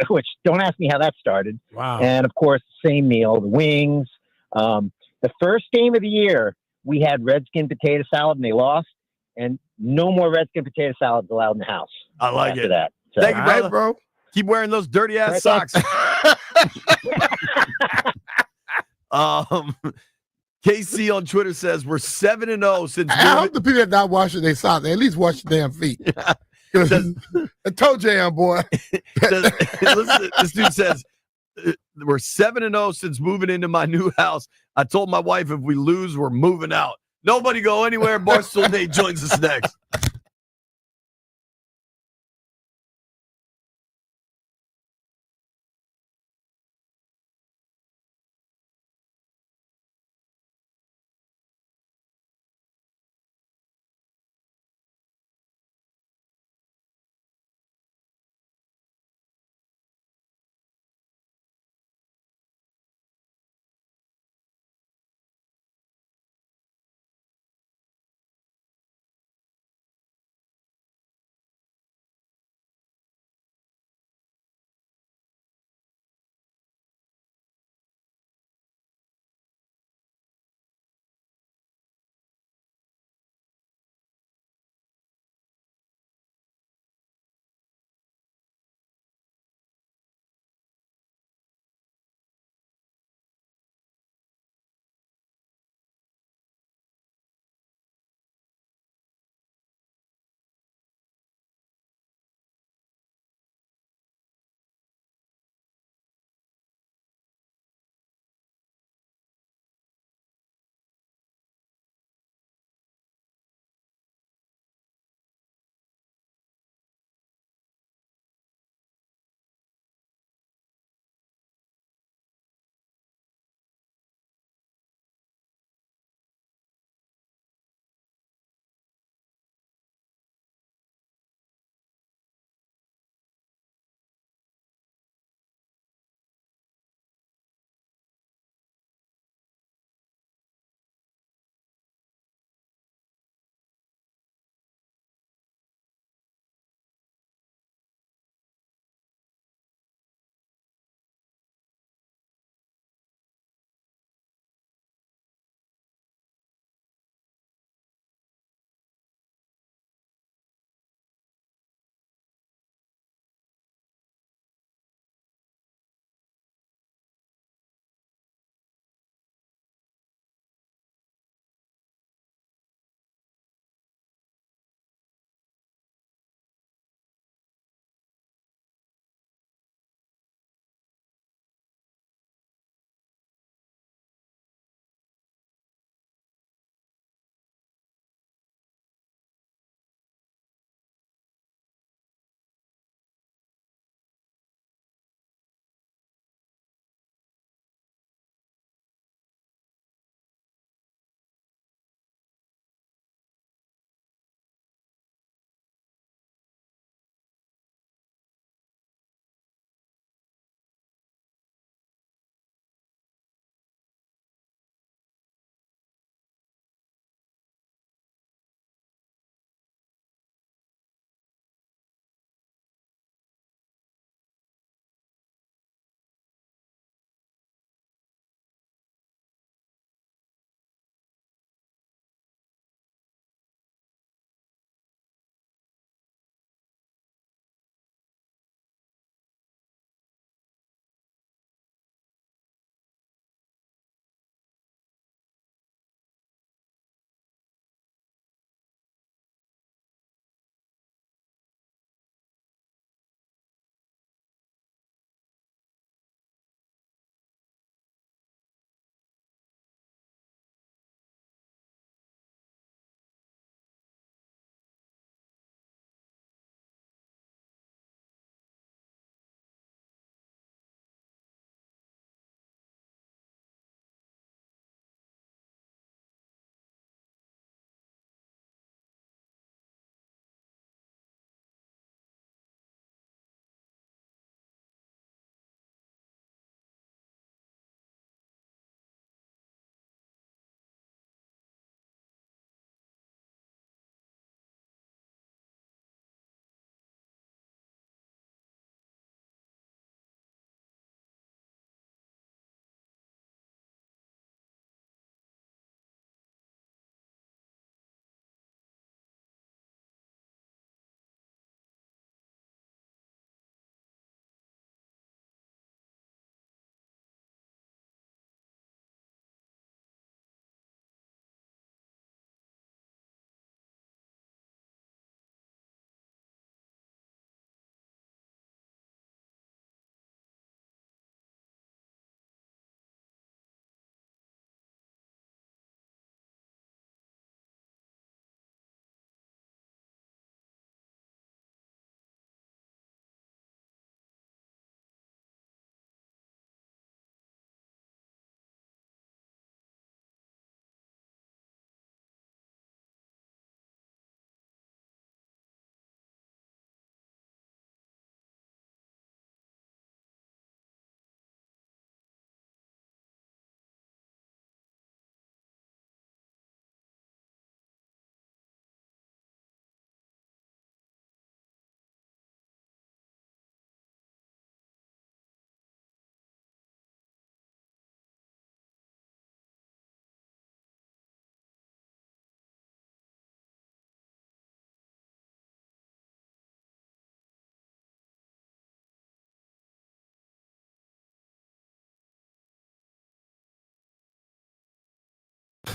which don't ask me how that started. Wow. And of course, same meal, the wings. The first game of the year, we had Redskin potato salad and they lost, and no more Redskin potato salads allowed in the house. I like after it. that. So, Thank you, All right, brother. bro. Keep wearing those dirty ass Right, socks. KC on Twitter says we're 7-0 since I hope the people that not washing their socks, they at least wash their damn feet. A toe jam, boy. Listen, this dude says we're 7-0 since moving into my new house. I told my wife if we lose, we're moving out. Nobody go anywhere. Barstool Nate joins us next.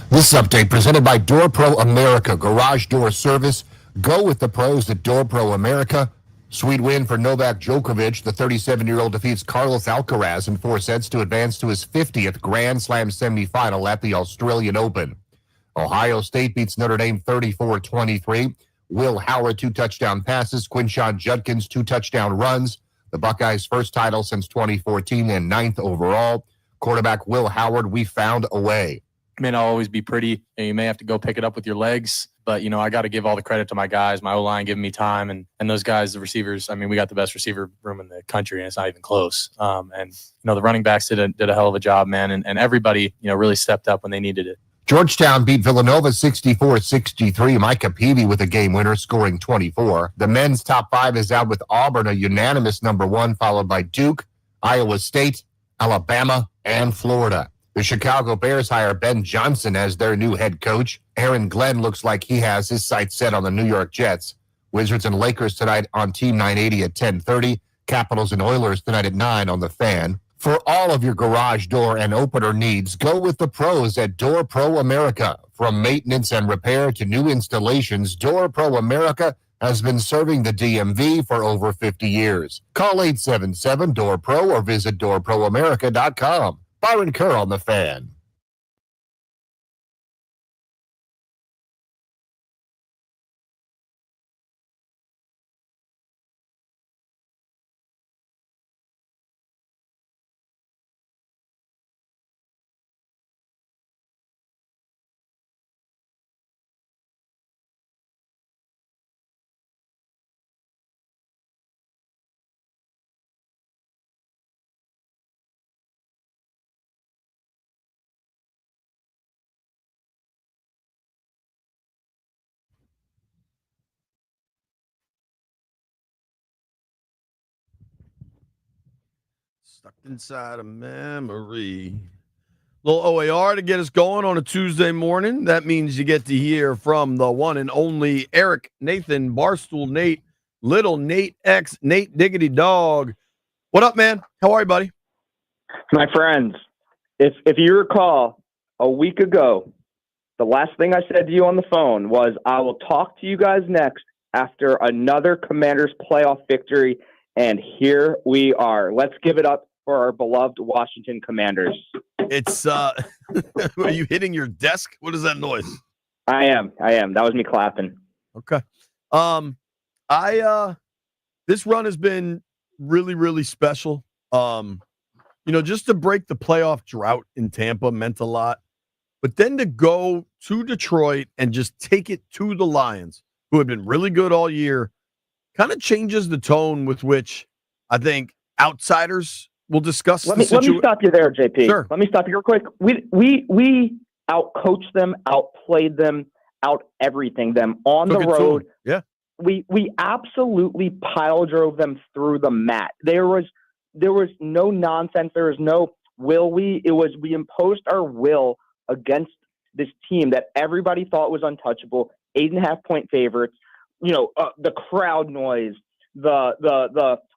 This update presented by Door Pro America, garage door service. Go with the pros at Door Pro America. Sweet win for Novak Djokovic. The 37-year-old defeats Carlos Alcaraz in 4 sets to advance to his 50th Grand Slam semifinal at the Australian Open. Ohio State beats Notre Dame 34-23. Will Howard 2 touchdown passes. Quinshon Judkins 2 touchdown runs. The Buckeyes' first title since 2014 and 9th overall. Quarterback Will Howard, we found a way. May not always be pretty, and you may have to go pick it up with your legs. But, I got to give all the credit to my guys, my O-line giving me time, and those guys, the receivers. I mean, we got the best receiver room in the country, and it's not even close. The running backs did a hell of a job, man, and everybody, really stepped up when they needed it. Georgetown beat Villanova 64-63. Micah Peavy with a game winner, scoring 24. The men's top 5 is out with Auburn, a unanimous number 1, followed by Duke, Iowa State, Alabama, and Florida. The Chicago Bears hire Ben Johnson as their new head coach. Aaron Glenn looks like he has his sights set on the New York Jets. Wizards and Lakers tonight on Team 980 at 10:30. Capitals and Oilers tonight at 9 on The Fan. For all of your garage door and opener needs, go with the pros at Door Pro America. From maintenance and repair to new installations, Door Pro America has been serving the DMV for over 50 years. Call 877-DOOR-PRO or visit doorproamerica.com. Byron Kerr on The Fan. Stuck inside a memory. Little OAR to get us going on a Tuesday morning. That means you get to hear from the one and only Eric Nathan Barstool Nate, Little Nate X, Nate Diggity Dog. What up, man? How are you, buddy? My friends, if you recall, a week ago, the last thing I said to you on the phone was, I will talk to you guys next after another Commanders playoff victory, and here we are. Let's give it up for our beloved Washington Commanders. It's, are you hitting your desk? What is that noise? I am. That was me clapping. Okay. This run has been really, really special. Just to break the playoff drought in Tampa meant a lot. But then to go to Detroit and just take it to the Lions, who have been really good all year, kind of changes the tone with which I think outsiders will discuss Let me stop you there, JP. Sure. Let me stop you real quick. We outcoached them, outplayed them, out everything them on the road. Yeah. We absolutely pile drove them through the mat. There was no nonsense. There was no will we. It was we imposed our will against this team that everybody thought was untouchable. 8.5-point favorites. The crowd noise.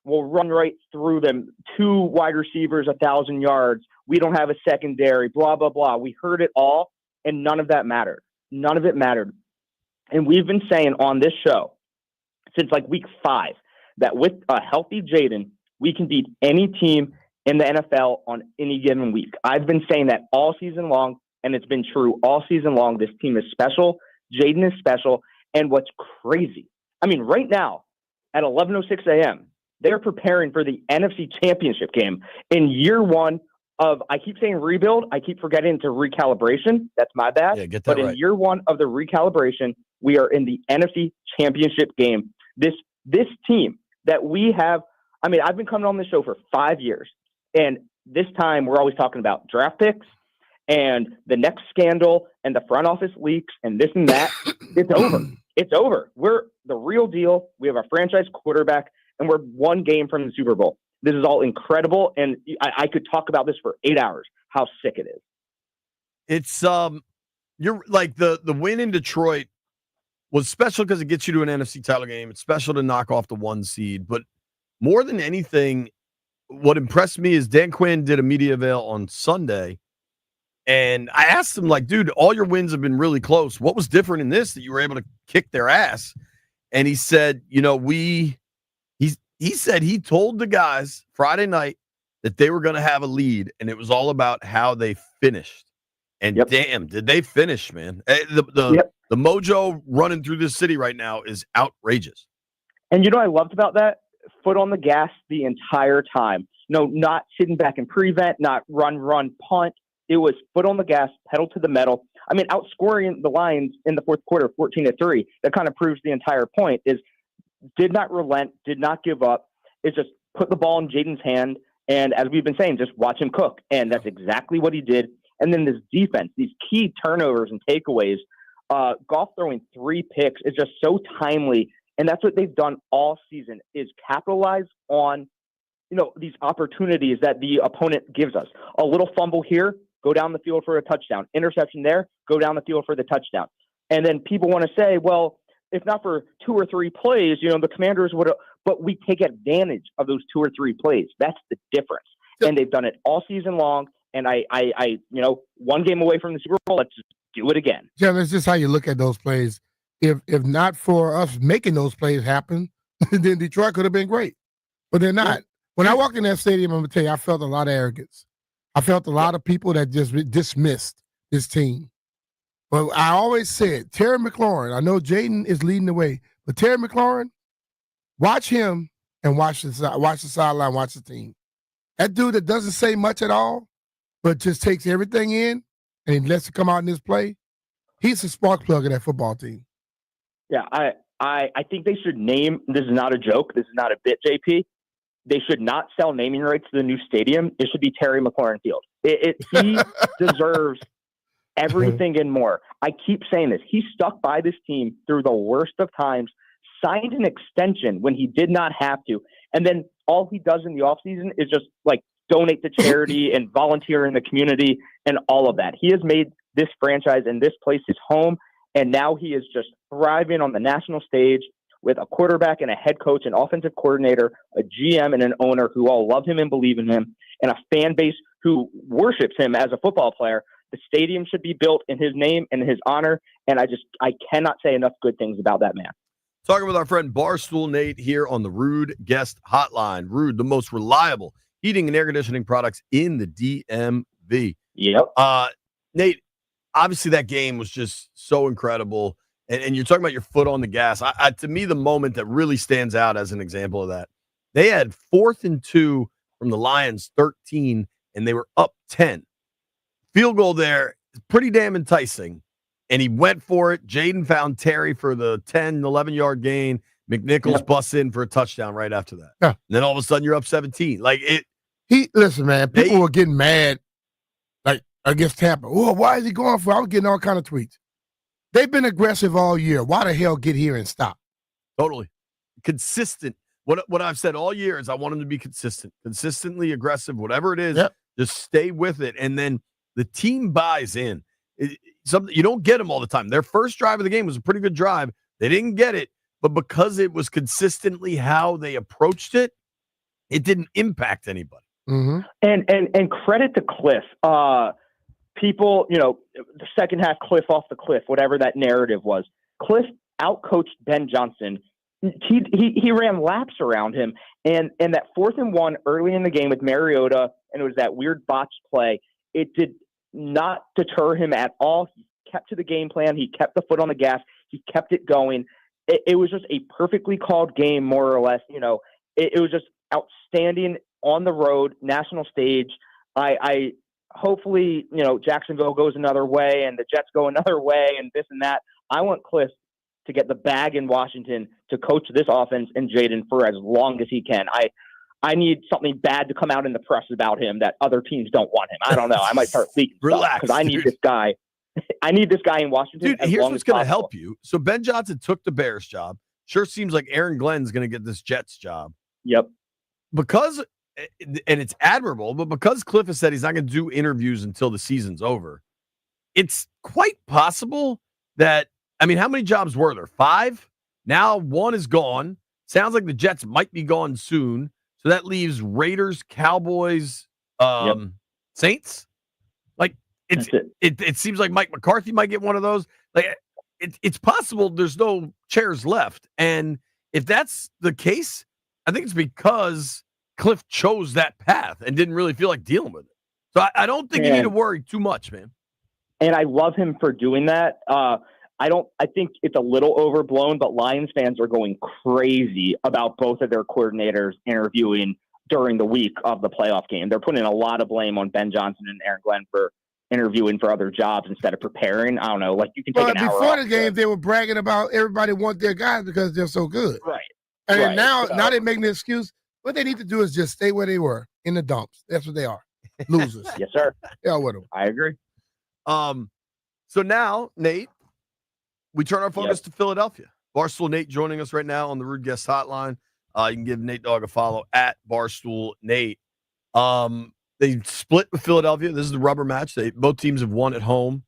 We'll run right through them. 2 wide receivers, 1,000 yards. We don't have a secondary. Blah blah blah. We heard it all, and none of that mattered. None of it mattered. And we've been saying on this show since like week 5 that with a healthy Jaden, we can beat any team in the NFL on any given week. I've been saying that all season long, and it's been true all season long. This team is special. Jaden is special. And what's crazy, right now at 11:06 a.m., they're preparing for the NFC Championship game in year 1 of, I keep saying rebuild. I keep forgetting to recalibration. That's my bad. Yeah, get that but right. In year 1 of the recalibration, we are in the NFC Championship game. This team that we have, I've been coming on this show for 5 years, and this time we're always talking about draft picks and the next scandal and the front office leaks and this and that. It's over. It's over. We're the real deal. We have a franchise quarterback, and we're 1 game from the Super Bowl. This is all incredible, and I could talk about this for 8 hours, how sick it is. It's you're like the win in Detroit was special because it gets you to an NFC title game. It's special to knock off the 1 seed, but more than anything, what impressed me is Dan Quinn did a media avail on Sunday, And I asked him, like, dude, all your wins have been really close. What was different in this that you were able to kick their ass? And he said, he said he told the guys Friday night that they were going to have a lead, and it was all about how they finished. And damn, did they finish, man? The mojo running through this city right now is outrageous. And you know what I loved about that? Foot on the gas the entire time. No, not sitting back and prevent, not run, punt. It was foot on the gas, pedal to the metal. I mean, outscoring the Lions in the fourth quarter 14-3. That kind of proves the entire point is did not relent, did not give up. It just put the ball in Jaden's hand. And as we've been saying, just watch him cook. And that's exactly what he did. And then this defense, these key turnovers and takeaways, Goff throwing 3 picks is just so timely. And that's what they've done all season is capitalize on, these opportunities that the opponent gives us. A little fumble here, go down the field for a touchdown. Interception there, go down the field for the touchdown. And then people want to say, well, if not for 2 or 3 plays, the Commanders would have, but we take advantage of those 2 or 3 plays. That's the difference. And they've done it all season long. And I, one game away from the Super Bowl, let's just do it again. Yeah, that's just how you look at those plays. If not for us making those plays happen, then Detroit could have been great. But they're not. When I walked in that stadium, I'm going to tell you, I felt a lot of arrogance. I felt a lot of people that just dismissed this team. But I always said, Terry McLaurin, I know Jaden is leading the way, but Terry McLaurin, watch him and watch the sideline, watch the team. That dude that doesn't say much at all, but just takes everything in and he lets it come out in this play, he's a spark plug of that football team. Yeah, I think they should name, this is not a joke, this is not a bit, JP. They should not sell naming rights to the new stadium. It should be Terry McLaurin Field. He deserves everything and more. I keep saying this. He stuck by this team through the worst of times, signed an extension when he did not have to, and then all he does in the offseason is just donate to charity and volunteer in the community and all of that. He has made this franchise and this place his home, and now he is just thriving on the national stage with a quarterback and a head coach, an offensive coordinator, a GM, and an owner who all love him and believe in him, and a fan base who worships him as a football player. The stadium should be built in his name and his honor, and I cannot say enough good things about that man. Talking with our friend Barstool Nate here on the Rude Guest Hotline. Rude, the most reliable heating and air conditioning products in the DMV. Yep. Nate, obviously that game was just so incredible. And you're talking about your foot on the gas. To me, the moment that really stands out as an example of that, they had 4th and 2 from the Lions 13, and they were up 10. Field goal there, pretty damn enticing. And he went for it. Jaden found Terry for the 10, 11-yard gain. McNichols busts in for a touchdown right after that. Yeah. And then all of a sudden you're up 17. Listen, man, people were getting mad against Tampa. Oh, why is he going for it? I was getting all kind of tweets. They've been aggressive all year. Why the hell get here and stop? Totally. Consistent. What I've said all year is I want them to be consistent, consistently aggressive, whatever it is, just stay with it. And then the team buys in. You don't get them all the time. Their first drive of the game was a pretty good drive. They didn't get it, but because it was consistently how they approached it, it didn't impact anybody. Mm-hmm. And credit to Cliff. People, the second half, Cliff off the cliff, whatever that narrative was. Cliff outcoached Ben Johnson. He ran laps around him, and that 4th and 1 early in the game with Mariota, and it was that weird botched play. It did not deter him at all. He kept to the game plan. He kept the foot on the gas. He kept it going. It was just a perfectly called game, more or less. It was just outstanding on the road, national stage. I hopefully, Jacksonville goes another way and the Jets go another way and this and that. I want Cliff to get the bag in Washington to coach this offense and Jaden for as long as he can. I need something bad to come out in the press about him that other teams don't want him. I don't know. I might start leaking stuff because I need this guy. I need this guy in Washington. Dude, here's what's going to help you. So Ben Johnson took the Bears job. Sure seems like Aaron Glenn's going to get this Jets job. Yep. Because, and it's admirable, but because Cliff has said he's not going to do interviews until the season's over, it's quite possible that, how many jobs were there? 5? Now 1 is gone. Sounds like the Jets might be gone soon. So that leaves Raiders, Cowboys, Saints. it seems like Mike McCarthy might get one of those. Like it's possible there's no chairs left, and if that's the case, I think it's because Cliff chose that path and didn't really feel like dealing with it. So I don't think you need to worry too much, man. And I love him for doing that. I think it's a little overblown, but Lions fans are going crazy about both of their coordinators interviewing during the week of the playoff game. They're putting a lot of blame on Ben Johnson and Aaron Glenn for interviewing for other jobs instead of preparing. I don't know. Like you can take an hour before off the game, they were bragging about everybody want their guys because they're so good. Right. And right. now they're making the excuse. What they need to do is just stay where they were in the dumps. That's what they are. Losers. Yes, sir. Yeah, with them. I agree. So now, Nate, we turn our focus to Philadelphia. Barstool Nate joining us right now on the Rude Guest Hotline. You can give Nate Dogg a follow at Barstool Nate. They split with Philadelphia. This is the rubber match. Both teams have won at home.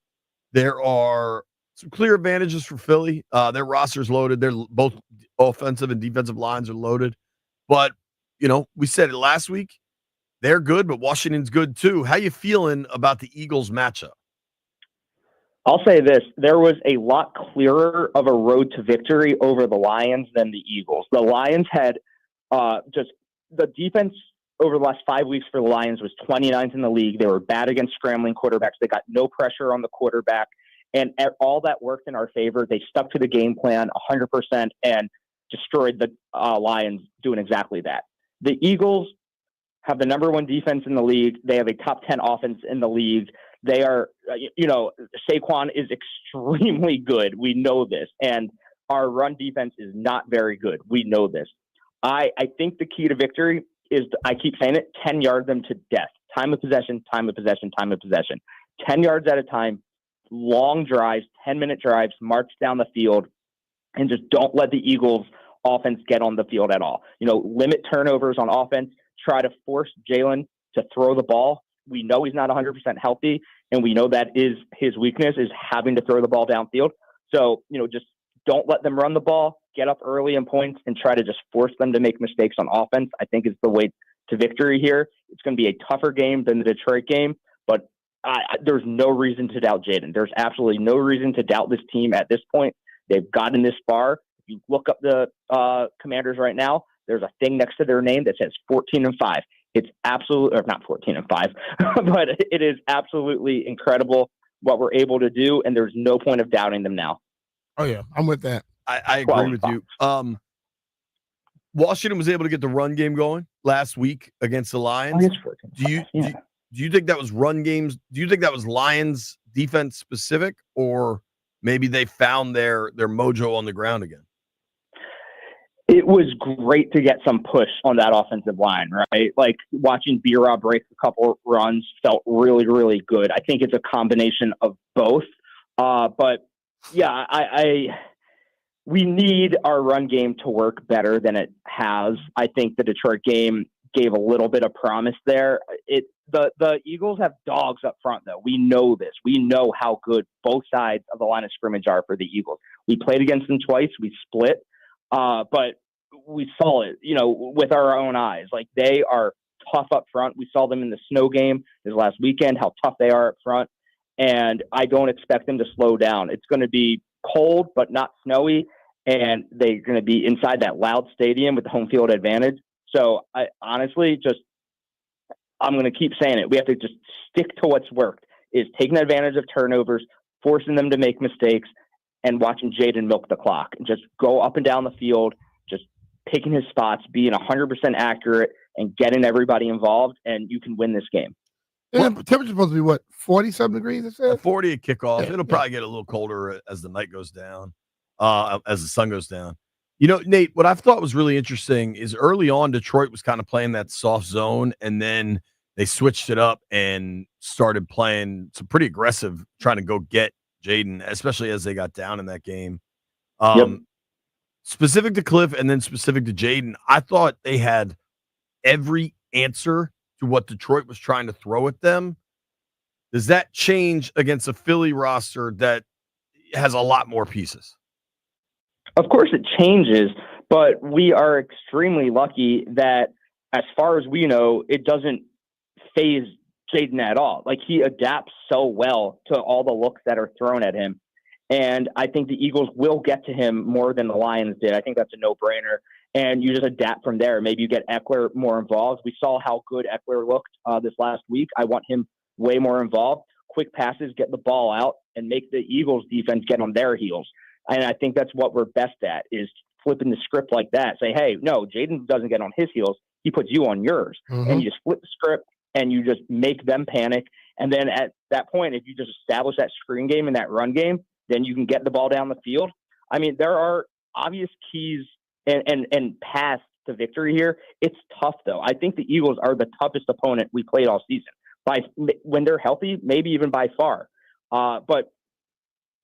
There are some clear advantages for Philly. Their roster's loaded. They're both offensive and defensive lines are loaded. But, we said it last week. They're good, but Washington's good too. How you feeling about the Eagles matchup? I'll say this. There was a lot clearer of a road to victory over the Lions than the Eagles. The Lions had just the defense over the last 5 weeks for the Lions was 29th in the league. They were bad against scrambling quarterbacks. They got no pressure on the quarterback, and all that worked in our favor. They stuck to the game plan 100% and destroyed the Lions doing exactly that. The Eagles have the number one defense in the league. They have a top 10 offense in the league. They are, Saquon is extremely good. We know this. And our run defense is not very good. We know this. I think the key to victory is, I keep saying it, 10-yard them to death. Time of possession, time of possession, time of possession. 10 yards at a time, long drives, 10-minute drives, march down the field, and just don't let the Eagles offense get on the field at all. Limit turnovers on offense, try to force Jalen to throw the ball. We know he's not 100% healthy, and we know that is his weakness, is having to throw the ball downfield. So, just don't let them run the ball, get up early in points, and try to just force them to make mistakes on offense, I think is the way to victory here. It's going to be a tougher game than the Detroit game, but there's no reason to doubt Jaden. There's absolutely no reason to doubt this team at this point. They've gotten this far. If you look up the Commanders right now, there's a thing next to their name that says 14-5. It's absolutely, or not 14-5, but it is absolutely incredible what we're able to do, and there's no point of doubting them now. Oh yeah, I'm with that. I agree with you. Washington was able to get the run game going last week against the Lions. Do you think that was run games? Do you think that was Lions defense specific, or maybe they found their mojo on the ground again? It was great to get some push on that offensive line, right? Like watching B-Rob break a couple runs felt really, really good. I think it's a combination of both. But yeah, we need our run game to work better than it has. I think the Detroit game gave a little bit of promise there. The Eagles have dogs up front, though. We know this. We know how good both sides of the line of scrimmage are for the Eagles. We played against them twice. We split. But we saw it, with our own eyes. Like, they are tough up front. We saw them in the snow game this last weekend, how tough they are up front. And I don't expect them to slow down. It's going to be cold, but not snowy. And they're going to be inside that loud stadium with the home field advantage. So I honestly I'm going to keep saying it. We have to just stick to what's worked, is taking advantage of turnovers, forcing them to make mistakes, and watching Jaden milk the clock. Just go up and down the field, just picking his spots, being 100% accurate, and getting everybody involved, and you can win this game. And the temperature's supposed to be, what, 40-something degrees, it says? 40 at kickoff. It'll probably get a little colder as the night goes down, as the sun goes down. Nate, what I thought was really interesting is early on, Detroit was kind of playing that soft zone, and then they switched it up and started playing some pretty aggressive, trying to go get Jaden, especially as they got down in that game. Specific to Cliff and then specific to Jaden, I thought they had every answer to what Detroit was trying to throw at them. Does that change against a Philly roster that has a lot more pieces? Of course it changes, but we are extremely lucky that, as far as we know, it doesn't phase Jaden at all. Like, he adapts so well to all the looks that are thrown at him. And I think the Eagles will get to him more than the Lions did. I think that's a no-brainer. And you just adapt from there. Maybe you get Eckler more involved. We saw how good Eckler looked this last week. I want him way more involved. Quick passes, get the ball out, and make the Eagles defense get on their heels. And I think that's what we're best at, is flipping the script like that. Say, hey, no, Jaden doesn't get on his heels. He puts you on yours. And you just flip the script and you just make them panic. And then at that point, if you just establish that screen game and that run game, then you can get the ball down the field. I mean, there are obvious keys and paths to victory here. It's tough, though. I think the Eagles are the toughest opponent we played all season. When they're healthy, maybe even by far. But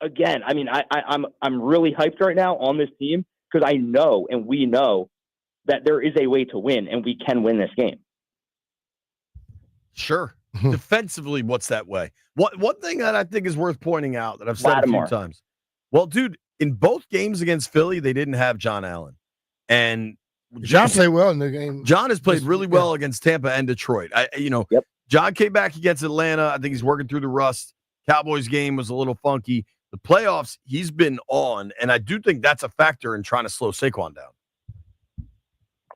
again, I mean, I'm really hyped right now on this team because I know, and we know, that there is a way to win, and we can win this game. Sure. Defensively, what's that way? One thing that I think is worth pointing out that I've said a few times. Well, dude, in both games against Philly, they didn't have John Allen. And John played well in the game. John has played really well against Tampa and Detroit. John came back against Atlanta. I think he's working through the rust. Cowboys game was a little funky. The playoffs, he's been on, and I do think that's a factor in trying to slow Saquon down.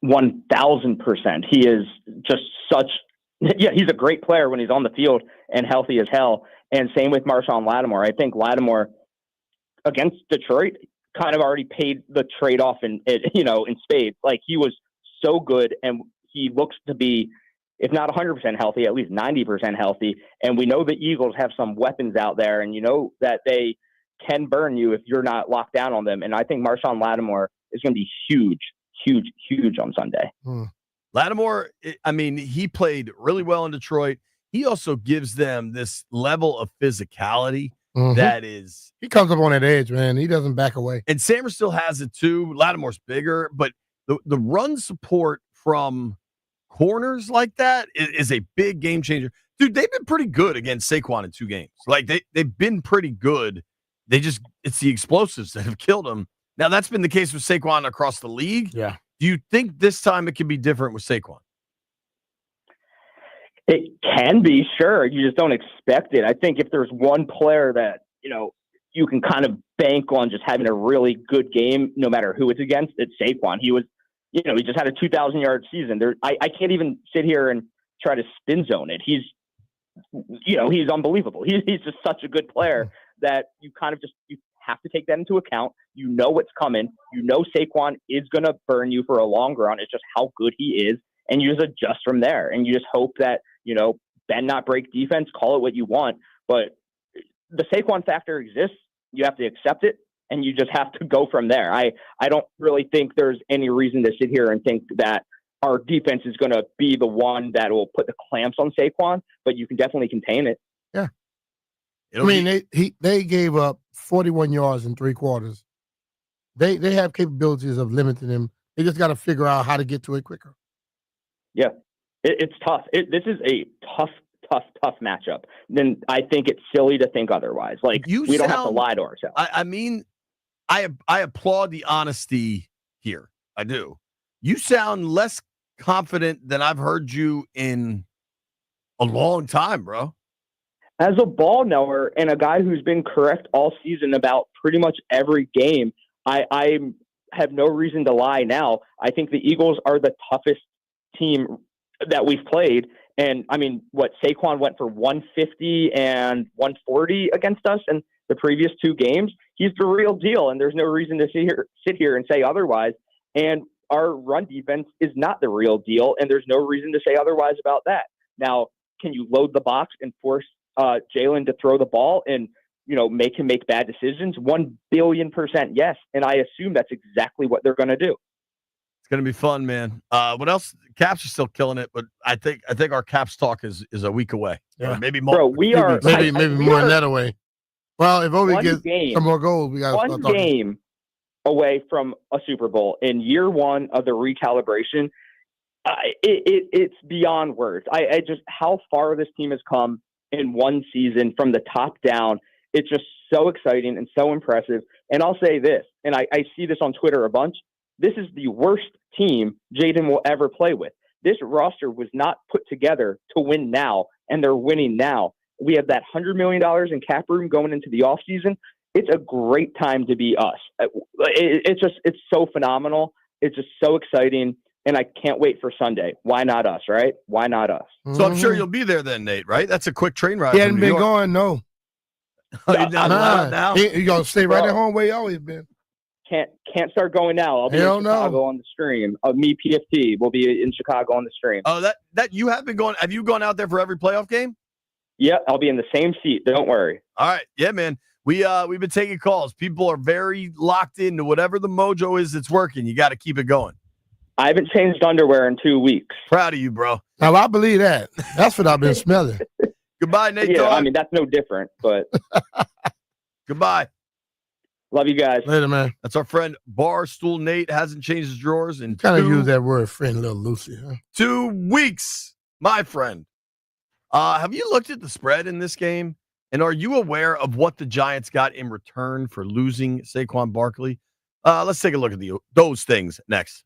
1,000%. He is just such – yeah, he's a great player when he's on the field and healthy as hell. And same with Marshawn Lattimore. I think Lattimore against Detroit kind of already paid the trade-off in spades. Like, he was so good, and he looks to be, if not 100% healthy, at least 90% healthy. And we know the Eagles have some weapons out there, and you know that they can burn you if you're not locked down on them. And I think Marshawn Lattimore is going to be huge on Sunday. Lattimore, I mean, he played really well in Detroit. He also gives them this level of physicality that is... He comes up on that edge, man. He doesn't back away. And Sammer still has it too. Lattimore's bigger, but the run support from corners like that is a big game changer. Dude, they've been pretty good against Saquon in 2 games. Like, they've been pretty good. It's the explosives that have killed them. Now, that's been the case with Saquon across the league. Yeah. Do you think this time it can be different with Saquon? It can be, sure. You just don't expect it. I think if there's one player that, you can kind of bank on just having a really good game, no matter who it's against, it's Saquon. He was, he just had a 2,000-yard season. I can't even sit here and try to spin zone it. He's unbelievable. He's just such a good player that you kind of you have to take that into account. You know what's coming. You know Saquon is going to burn you for a long run. It's just how good he is, and you just adjust from there. And you just hope that, bend not break defense, call it what you want. But the Saquon factor exists. You have to accept it, and you just have to go from there. I don't really think there's any reason to sit here and think that our defense is going to be the one that will put the clamps on Saquon, but you can definitely contain it. Yeah. They gave up 41 yards in 3 quarters. They have capabilities of limiting him. They just got to figure out how to get to it quicker. Yeah, it's tough. This is a tough matchup. Then I think it's silly to think otherwise. Like, we don't have to lie to ourselves. I applaud the honesty here. I do. You sound less confident than I've heard you in a long time, bro. As a ball knower and a guy who's been correct all season about pretty much every game, I have no reason to lie now. I think the Eagles are the toughest team that we've played. And I mean, Saquon went for 150 and 140 against us in the previous 2 games. He's the real deal, and there's no reason to sit here and say otherwise. And our run defense is not the real deal, and there's no reason to say otherwise about that. Now, can you load the box and force Jalen to throw the ball and, make him make bad decisions? 1,000,000,000% yes. And I assume that's exactly what they're going to do. It's going to be fun, man. What else? Caps are still killing it, but I think our Caps talk is a week away. Yeah. Maybe more. Bro, we are maybe more than that away. Well, if Obi gets some more goals, we got to start talking. Game away from a Super Bowl in year 1 of the recalibration. It's beyond words. I just, how far this team has come in one season from the top down. It's just so exciting and so impressive. And I'll say this, and I see this on Twitter a bunch. This is the worst team Jaden will ever play with. This roster was not put together to win now. and they're winning now. We have that $100 million in cap room going into the offseason. It's a great time to be us. It's so phenomenal. It's just so exciting, and I can't wait for Sunday. Why not us, right? Why not us? So I'm sure you'll be there then, Nate, right? That's a quick train ride. He from hadn't New been York. going, no. You're not allowed now? He gonna stay right at home where he always been. Can't start going now. I'll be Hell in no. Chicago on the stream. Me, PFT, will be in Chicago on the stream. Oh, that you have been going. Have you gone out there for every playoff game? Yeah, I'll be in the same seat. Don't worry. All right. Yeah, man. We've been taking calls. People are very locked into whatever the mojo is that's working. You got to keep it going. I haven't changed underwear in 2 weeks. Proud of you, bro. Now, I believe that. That's what I've been smelling. Goodbye, Nate. Yeah, Dogg. I mean, that's no different, but Goodbye. love you guys. Later, man. That's our friend Barstool Nate. Hasn't changed his drawers in Kind of use that word friend a little loosely, huh? 2 weeks, my friend. Have you looked at the spread in this game? And are you aware of what the Giants got in return for losing Saquon Barkley? Let's take a look at those things next.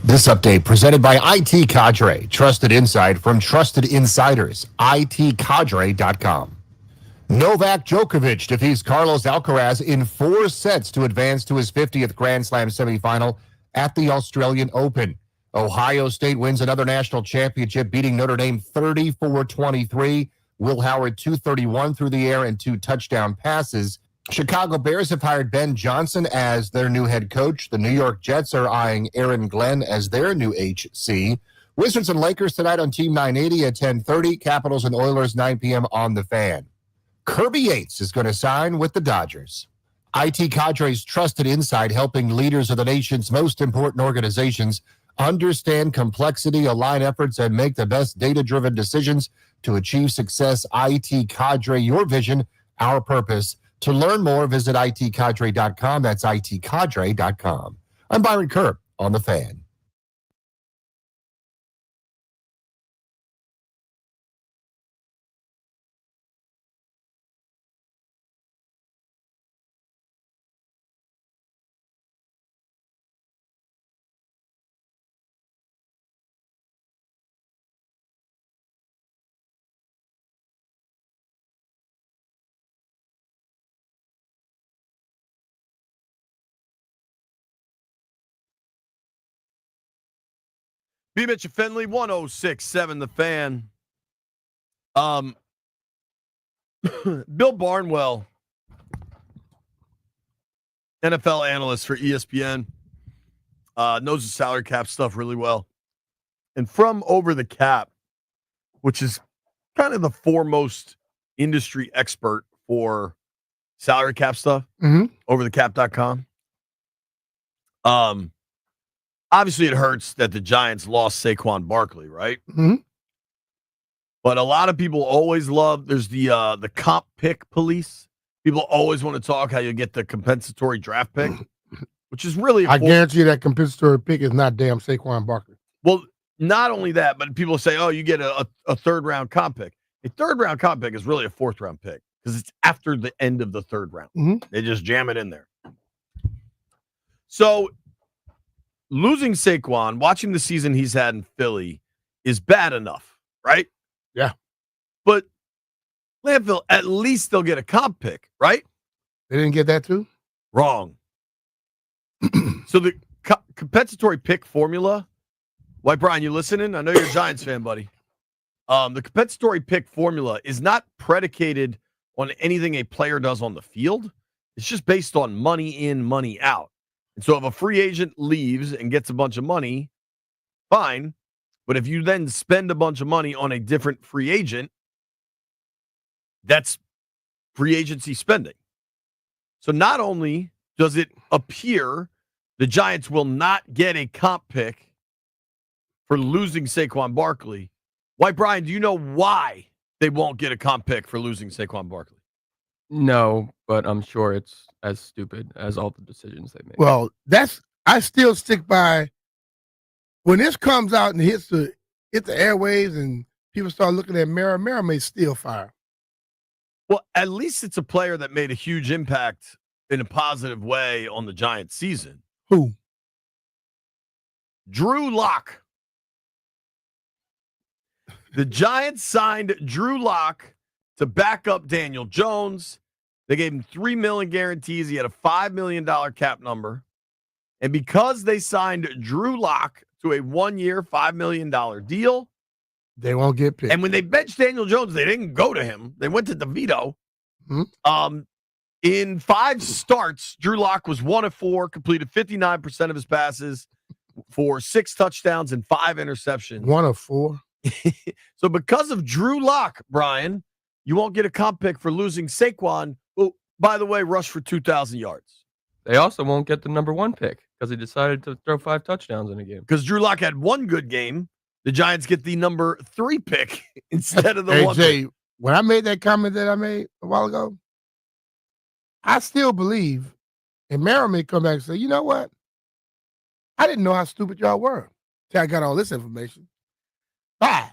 This update presented by IT Cadre, trusted insight from trusted insiders, itcadre.com. Novak Djokovic defeats Carlos Alcaraz in 4 sets to advance to his 50th Grand Slam semifinal at the Australian Open. Ohio State wins another national championship, beating Notre Dame 34-23. Will Howard 231 through the air and 2 touchdown passes. Chicago Bears have hired Ben Johnson as their new head coach. The New York Jets are eyeing Aaron Glenn as their new HC. Wizards and Lakers tonight on Team 980 at 10:30. Capitals and Oilers 9 p.m. on The Fan. Kirby Yates is going to sign with the Dodgers. IT Cadre's trusted insight, helping leaders of the nation's most important organizations understand complexity, align efforts, and make the best data-driven decisions to achieve success. IT Cadre, your vision, our purpose. To learn more, visit itcadre.com. That's itcadre.com. I'm Byron Kerr on The Fan. B. Mitch Fenley, 106.7 The Fan. Bill Barnwell, NFL analyst for ESPN, knows the salary cap stuff really well. And from Over the Cap, which is kind of the foremost industry expert for salary cap stuff, overthecap.com. Obviously, it hurts that the Giants lost Saquon Barkley, right? Mm-hmm. But a lot of people always love, there's the comp pick police. People always want to talk how you get the compensatory draft pick, which is really I guarantee you that compensatory pick is not damn Saquon Barkley. Well, not only that, but people say, oh, you get a third-round comp pick. A third-round comp pick is really a fourth-round pick because it's after the end of the third round. Mm-hmm. They just jam it in there. So losing Saquon, watching the season he's had in Philly is bad enough, right? Yeah. But Landfill, at least they'll get a comp pick, right? They didn't get that too? Wrong. So the compensatory pick formula, White Brian, you listening? I know you're a Giants fan, buddy. The compensatory pick formula is not predicated on anything a player does on the field. It's just based on money in, money out. And so if a free agent leaves and gets a bunch of money, fine. But if you then spend a bunch of money on a different free agent, that's free agency spending. So not only does it appear the Giants will not get a comp pick for losing Saquon Barkley, White Brian, do you know why they won't get a comp pick for losing Saquon Barkley? No, but I'm sure it's as stupid as all the decisions they make. Well, I still stick by when this comes out and hits the airwaves and people start looking at Mara may steal fire. Well, at least it's a player that made a huge impact in a positive way on the Giants season. Who? Drew Lock. The Giants signed Drew Lock to back up Daniel Jones. They gave him $3 million guarantees. He had a $5 million cap number. And because they signed Drew Lock to a 1-year, $5 million deal, they won't get picked. And when they benched Daniel Jones, they didn't go to him. They went to DeVito. Mm-hmm. In 5 starts, Drew Lock was 1 of 4, completed 59% of his passes for 6 touchdowns and 5 interceptions. 1 of 4. So because of Drew Lock, Brian, you won't get a comp pick for losing Saquon, who, by the way, rushed for 2,000 yards. They also won't get the number 1 pick because he decided to throw 5 touchdowns in a game. Because Drew Lock had 1 good game. The Giants get the number 3 pick instead of the hey, 1 Jay, pick. When I made that comment that I made a while ago, I still believe, and Mara may come back and say, you know what? I didn't know how stupid y'all were till I got all this information. Why?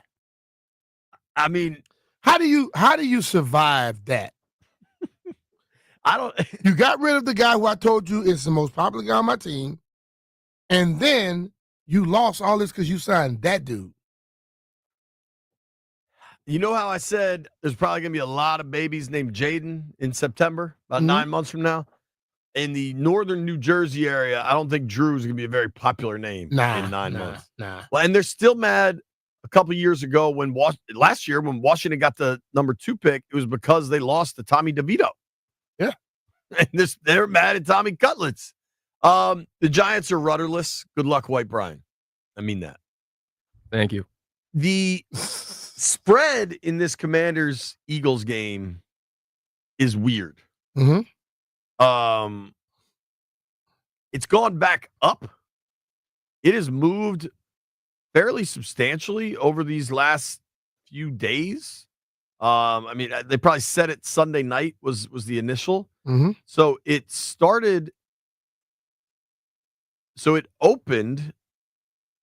I mean, how do you survive that? I don't. You got rid of the guy who I told you is the most popular guy on my team, and then you lost all this because you signed that dude. You know how I said there's probably going to be a lot of babies named Jaden in September, about 9 months from now? In the northern New Jersey area, I don't think Drew is going to be a very popular name in 9 months. Nah. Well, and they're still mad a couple years ago last year when Washington got the number 2 pick, it was because they lost to Tommy DeVito. Yeah. And they're mad at Tommy Cutlets. The Giants are rudderless. Good luck, White Brian. I mean that. Thank you. The spread in this Commanders-Eagles game is weird. Mm-hmm. It's gone back up. It has moved fairly substantially over these last few days. I mean, they probably said it Sunday night was the initial. Mm-hmm. So it started. So it opened.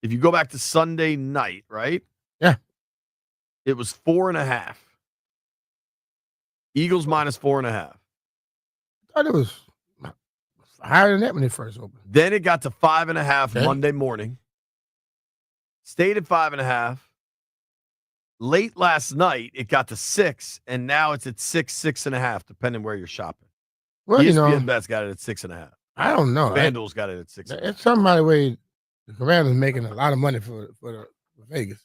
If you go back to Sunday night, right? Yeah. It was 4.5. Eagles minus 4.5. I thought it was higher than that when it first opened. Then it got to 5.5 Monday morning. Stayed at 5.5. Late last night, it got to 6, and now it's at 6.5, depending where you're shopping. Well, ESPN Bet's got it at 6.5. I don't know. FanDuel's got it at 6. It's some by the way the Commanders making a lot of money for Vegas.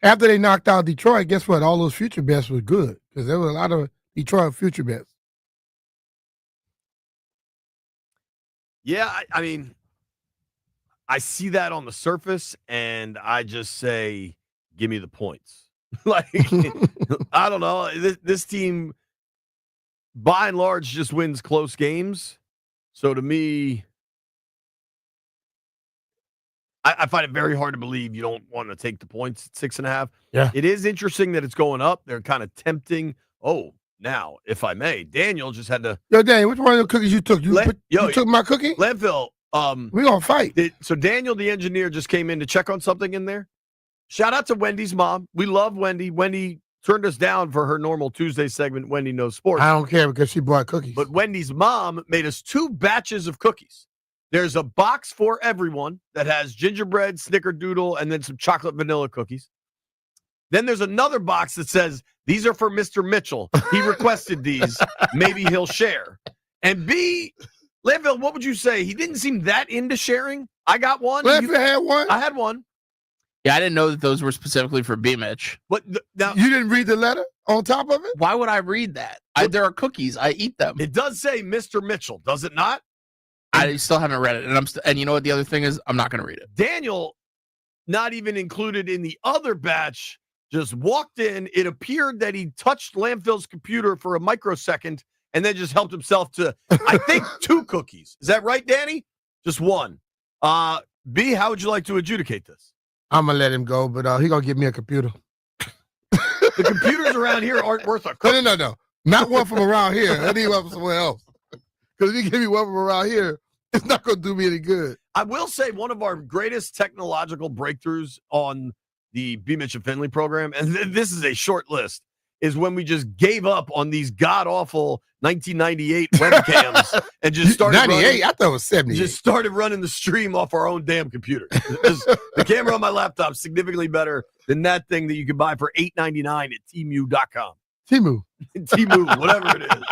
After they knocked out Detroit, guess what? All those future bets were good because there were a lot of Detroit future bets. Yeah, I mean, I see that on the surface, and I just say, give me the points. Like, I don't know. This team, by and large, just wins close games. So to me, I find it very hard to believe you don't want to take the points at 6.5. Yeah. It is interesting that it's going up. They're kind of tempting. Oh, now, if I may, Daniel just had to. Yo, Daniel, which one of the cookies you took? You took my cookie? Landfill. We're going to fight. So Daniel, the engineer, just came in to check on something in there. Shout out to Wendy's mom. We love Wendy. Wendy turned us down for her normal Tuesday segment, Wendy Knows Sports. I don't care because she bought cookies. But Wendy's mom made us 2 batches of cookies. There's a box for everyone that has gingerbread, snickerdoodle, and then some chocolate vanilla cookies. Then there's another box that says, these are for Mr. Mitchell. He requested these. Maybe he'll share. And B, Landville, what would you say? He didn't seem that into sharing. I got one. Landville had one? I had one. Yeah, I didn't know that those were specifically for B. Mitch. But now, you didn't read the letter on top of it? Why would I read that? There are cookies. I eat them. It does say Mr. Mitchell, does it not? I still haven't read it, and you know what the other thing is? I'm not going to read it. Daniel, not even included in the other batch, just walked in. It appeared that he touched Landfill's computer for a microsecond and then just helped himself to, I think, 2 cookies. Is that right, Danny? Just one. B, how would you like to adjudicate this? I'm going to let him go, but he going to give me a computer. The computers around here aren't worth a cookie. No. Not one from around here. I need one from somewhere else. Because if you give me one from around here, it's not going to do me any good. I will say one of our greatest technological breakthroughs on the B. Mitch and Finley program, and this is a short list, is when we just gave up on these god-awful 1998 webcams and just started 98? I thought it was 78. Just started running the stream off our own damn computer. The camera on my laptop is significantly better than that thing that you can buy for $8.99 at temu.com. Temu, whatever it is.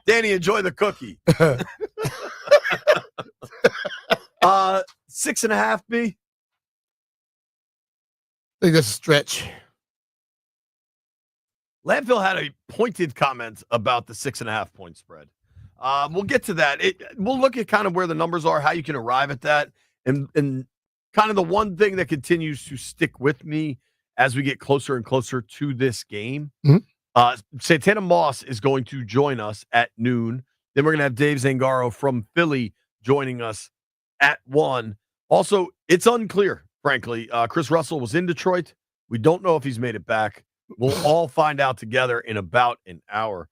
Danny, enjoy the cookie. 6.5, B? I think that's a stretch. Landfill had a pointed comment about the 6.5 point spread. We'll get to that. We'll look at kind of where the numbers are, how you can arrive at that, and kind of the one thing that continues to stick with me as we get closer and closer to this game. Mm-hmm. Santana Moss is going to join us at noon. Then we're going to have Dave Zangaro from Philly joining us at 1. Also, it's unclear, frankly. Chris Russell was in Detroit. We don't know if he's made it back. We'll all find out together in about an hour.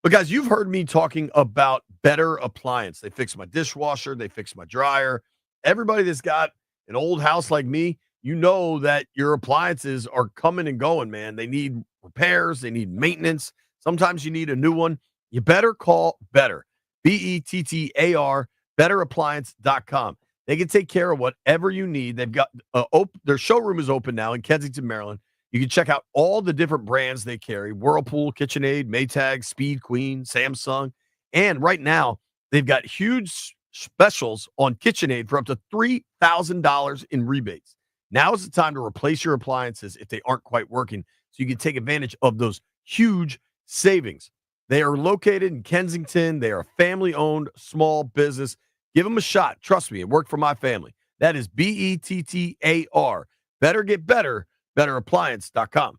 But, guys, you've heard me talking about Better Appliance. They fix my dishwasher. They fix my dryer. Everybody that's got an old house like me, you know that your appliances are coming and going, man. They need repairs. They need maintenance. Sometimes you need a new one. You better call Better, Bettar, betterappliance.com. They can take care of whatever you need. They've got their showroom is open now in Kensington, Maryland. You can check out all the different brands they carry: Whirlpool, KitchenAid, Maytag, Speed Queen, Samsung. And right now, they've got huge specials on KitchenAid for up to $3,000 in rebates. Now is the time to replace your appliances if they aren't quite working, so you can take advantage of those huge savings. They are located in Kensington. They are a family-owned small business. Give them a shot. Trust me, it worked for my family. That is BETTAR. Better get better. BetterAppliance.com.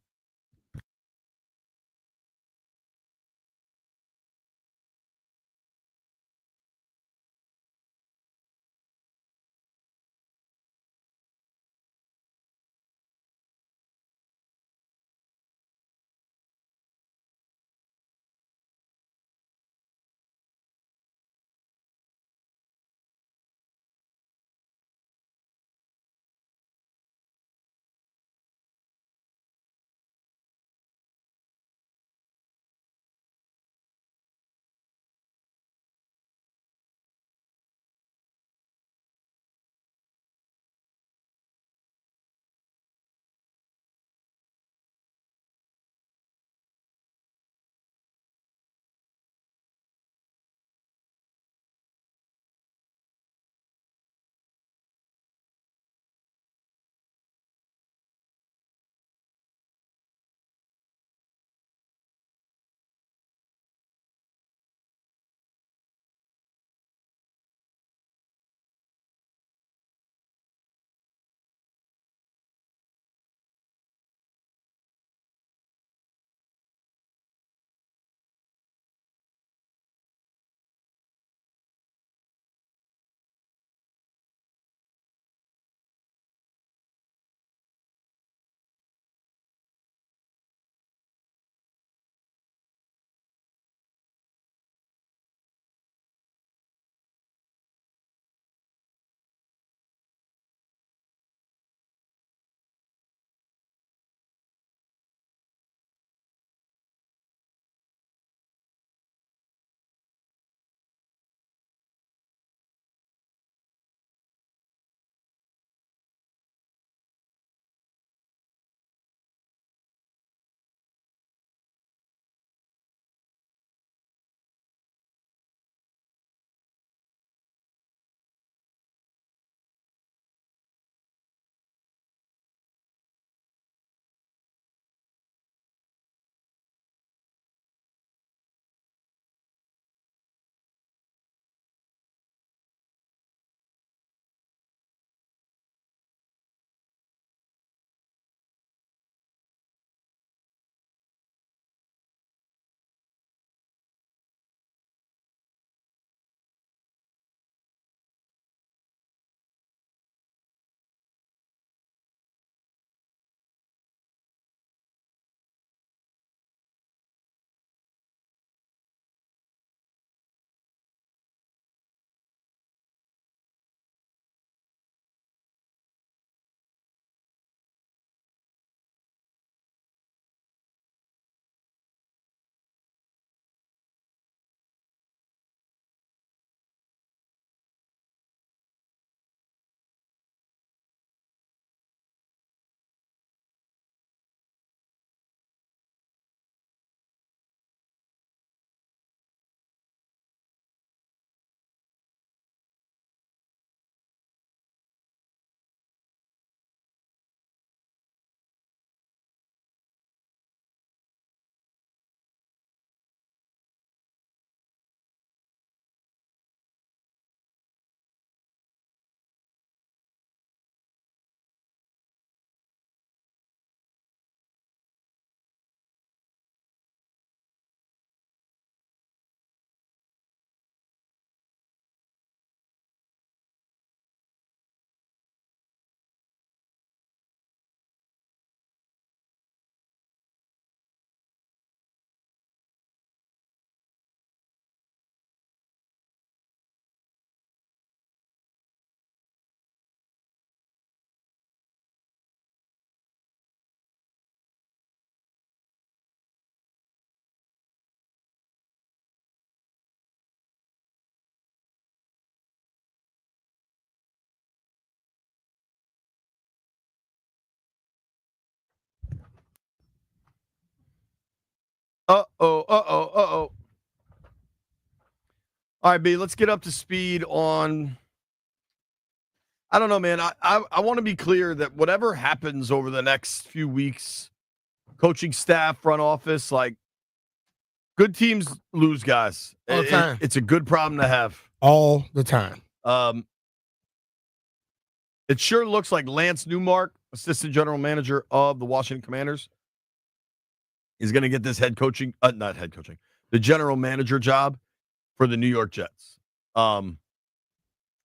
Uh-oh. All right, B, let's get up to speed on. I don't know, man. I want to be clear that whatever happens over the next few weeks, coaching staff, front office, like good teams lose guys. All the time. It's a good problem to have. All the time. It sure looks like Lance Newmark, assistant general manager of the Washington Commanders, is going to get this the general manager job for the New York Jets.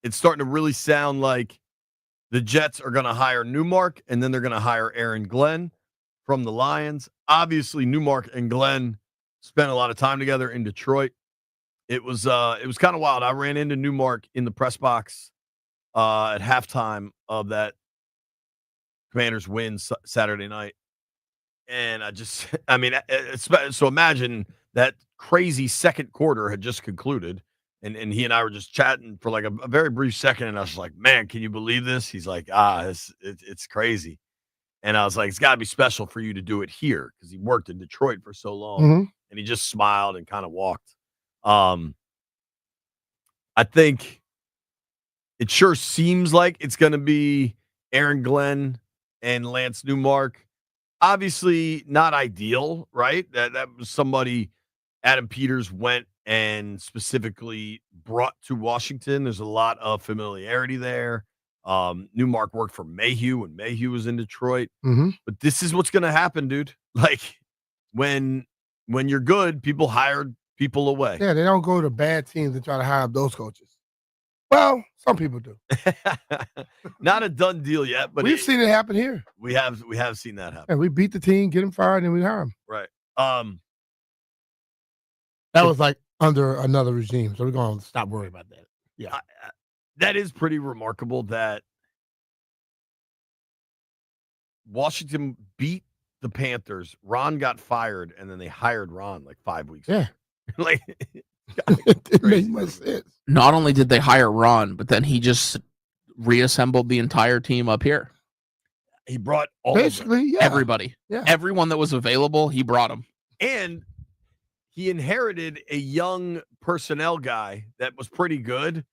It's starting to really sound like the Jets are going to hire Newmark, and then they're going to hire Aaron Glenn from the Lions. Obviously, Newmark and Glenn spent a lot of time together in Detroit. It was kind of wild. I ran into Newmark in the press box at halftime of that Commanders win Saturday night. And so imagine that crazy second quarter had just concluded, and he and I were just chatting for like a very brief second, and I was like, man, can you believe this? He's like, it's crazy. And I was like, it's got to be special for you to do it here, because he worked in Detroit for so long. Mm-hmm. And he just smiled and kind of walked. I think it sure seems like it's going to be Aaron Glenn and Lance Newmark. Obviously not ideal, right? That was somebody Adam Peters went and specifically brought to Washington. There's a lot of familiarity there. Newmark worked for Mayhew when Mayhew was in Detroit. Mm-hmm. But this is what's going to happen, dude. Like when you're good, people hire people away. Yeah, they don't go to bad teams and try to hire up those coaches. Well, some people do. Not a done deal yet, but we've seen it happen here. We have seen that happen. And we beat the team, get them fired, and we hire them. Right. That was like under another regime, so we're going to stop worrying about that. Yeah. That is pretty remarkable that Washington beat the Panthers. Ron got fired, and then they hired Ron like 5 weeks ago. Like, it makes much sense. Not only did they hire Ron, but then he just reassembled the entire team up here. He brought everybody. Yeah. Everyone that was available, he brought them. And he inherited a young personnel guy that was pretty good.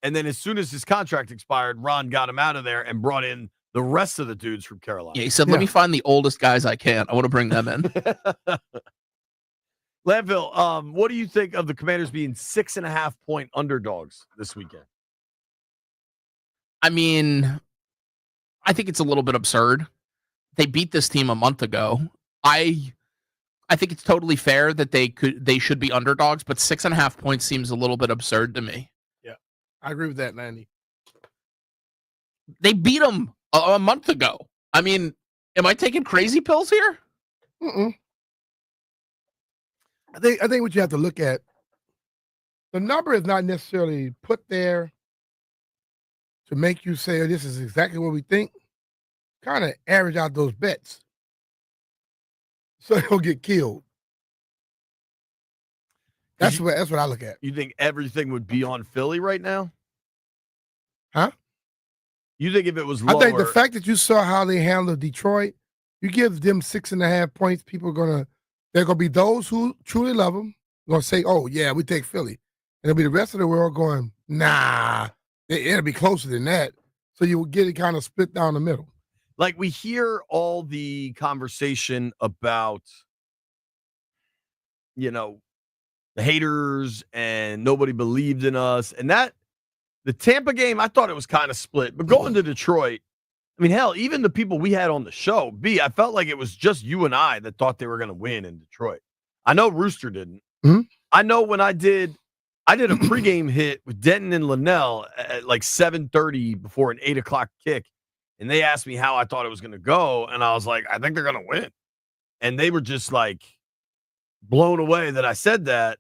And then as soon as his contract expired, Ron got him out of there and brought in the rest of the dudes from Carolina. Yeah, he said, let me find the oldest guys I can. I want to bring them in. Landville, what do you think of the Commanders being 6.5-point underdogs this weekend? I mean, I think it's a little bit absurd. They beat this team a month ago. I think it's totally fair that they should be underdogs, but 6.5 points seems a little bit absurd to me. Yeah, I agree with that, Landy. They beat them a month ago. I mean, am I taking crazy pills here? Mm-mm. I think what you have to look at, the number is not necessarily put there to make you say, oh, this is exactly what we think. Kind of average out those bets so they don't get killed. That's what I look at. You think everything would be on Philly right now? Huh? You think if it was lower? I think the fact that you saw how they handled Detroit, you give them 6.5 points, they're going to be those who truly love them, going to say, oh, yeah, we take Philly. And it'll be the rest of the world going, nah, it'll be closer than that. So you will get it kind of split down the middle. Like we hear all the conversation about, the haters and nobody believed in us. And that, the Tampa game, I thought it was kind of split. But going to Detroit, I mean, hell, even the people we had on the show, I felt like it was just you and I that thought they were going to win in Detroit. I know Rooster didn't. Mm-hmm. I know when I did a pregame hit with Denton and Linnell at like 7:30 before an 8 o'clock kick. And they asked me how I thought it was going to go. And I was like, I think they're going to win. And they were just like blown away that I said that.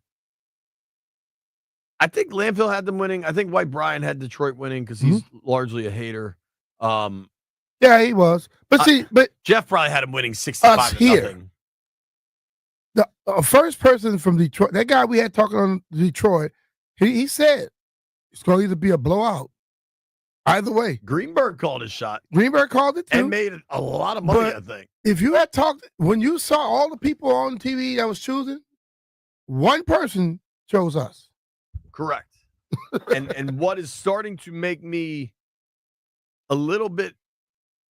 I think Landfill had them winning. I think White Brian had Detroit winning because he's largely a hater. Yeah, he was. But Jeff probably had him winning 65-0. The first person from Detroit, that guy we had talking on Detroit, he said it's going to either be a blowout Either way. Greenberg called his shot. Greenberg called it too. And made a lot of money, But I think. if you had talked, when you saw all the people on TV that was choosing, one person chose us. Correct. and what is starting to make me a little bit,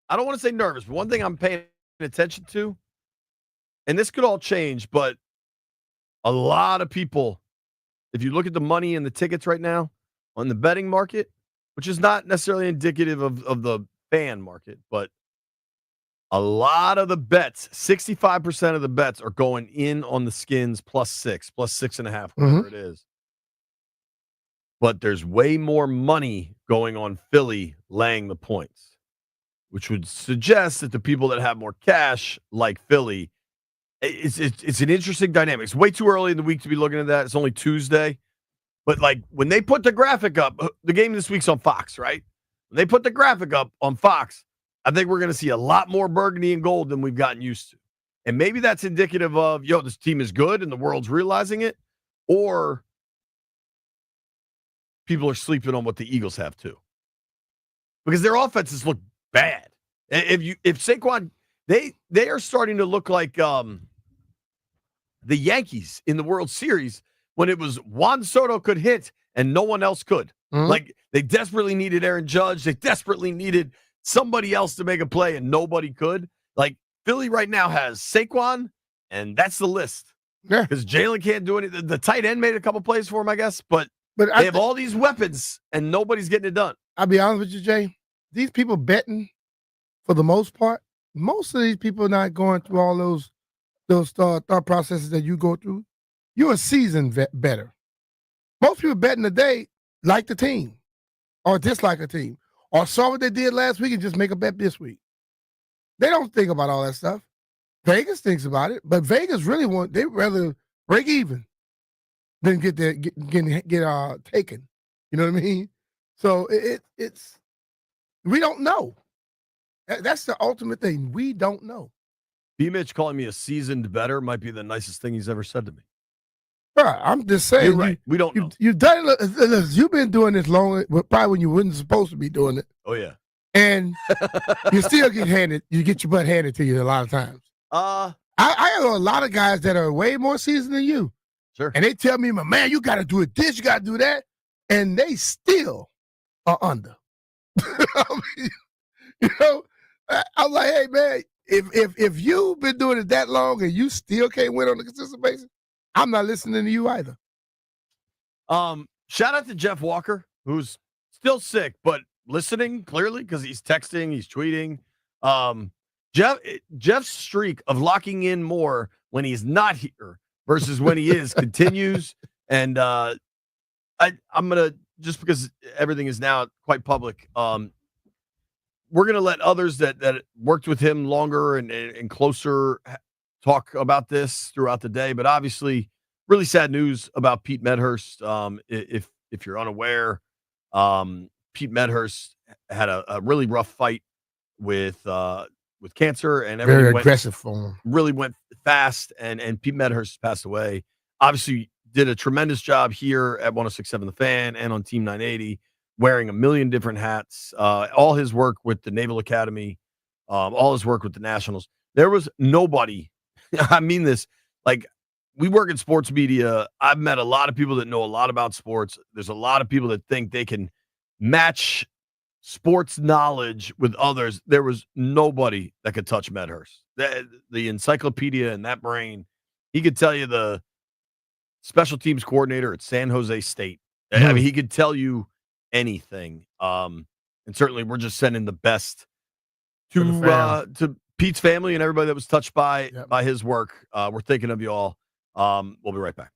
I don't want to say nervous, but one thing I'm paying attention to, and this could all change, but a lot of people, if you look at the money and the tickets right now on the betting market, which is not necessarily indicative of the fan market, but a lot of the bets, 65% of the bets are going in on the Skins +6, +6.5, whatever it is. But there's way more money going on Philly laying the points, which would suggest that the people that have more cash, like Philly, it's an interesting dynamic. It's way too early in the week to be looking at that. It's only Tuesday. But, like, when they put the graphic up, the game this week's on Fox, right? When they put the graphic up on Fox, I think we're going to see a lot more burgundy and gold than we've gotten used to. And maybe that's indicative of, this team is good and the world's realizing it, or people are sleeping on what the Eagles have too. Because their offenses look bad. If Saquon, they are starting to look like the Yankees in the World Series when it was Juan Soto could hit and no one else could. Like, they desperately needed Aaron Judge. They desperately needed somebody else to make a play and nobody could. Like, Philly right now has Saquon, and that's the list. Yeah. Because Jalen can't do anything. The tight end made a couple plays for him, I guess, but they have all these weapons and nobody's getting it done. I'll be honest with you, Jay. These people betting, for the most part, most of these people are not going through all those thought processes that you go through. You're a seasoned better. Most people betting today like the team or dislike a team or saw what they did last week and just make a bet this week. They don't think about all that stuff. Vegas thinks about it, but Vegas really they'd rather break even than get taken. You know what I mean? So it's we don't know. That's the ultimate thing. We don't know. B. Mitch calling me a seasoned better might be the nicest thing he's ever said to me. Right, I'm just saying. You're right. We don't know. You've done it. You've been doing this long, probably when you weren't supposed to be doing it. Oh yeah. And you still get your butt handed to you a lot of times. I know a lot of guys that are way more seasoned than you. Sure. And they tell me, man, you got to do it this, you got to do that. And they still are under. I mean, I'm like, hey, man, if you've been doing it that long and you still can't win on a consistent basis, I'm not listening to you either. Shout out to Jeff Walker, who's still sick, but listening clearly because he's texting, he's tweeting. Jeff's streak of locking in more when he's not here versus when he is continues. And I'm gonna, just because everything is now quite public, we're gonna let others that worked with him longer and closer talk about this throughout the day. But obviously, really sad news about Pete Medhurst. If you're unaware, Pete Medhurst had a really rough fight with cancer, and everything very aggressive for him. Really went fast, and Pete Medhurst passed away. Obviously, did a tremendous job here at 106.7 The Fan and on Team 980, wearing a million different hats. All his work with the Naval Academy, all his work with the Nationals. There was nobody. I mean this, like, we work in sports media. I've met a lot of people that know a lot about sports. There's a lot of people that think they can match sports knowledge with others. There was nobody that could touch Medhurst. The encyclopedia in that brain. He could tell you the special teams coordinator at San Jose State. I mean, he could tell you anything. And certainly we're just sending the best to Pete's family and everybody that was touched by his work. We're thinking of you all. We'll be right back.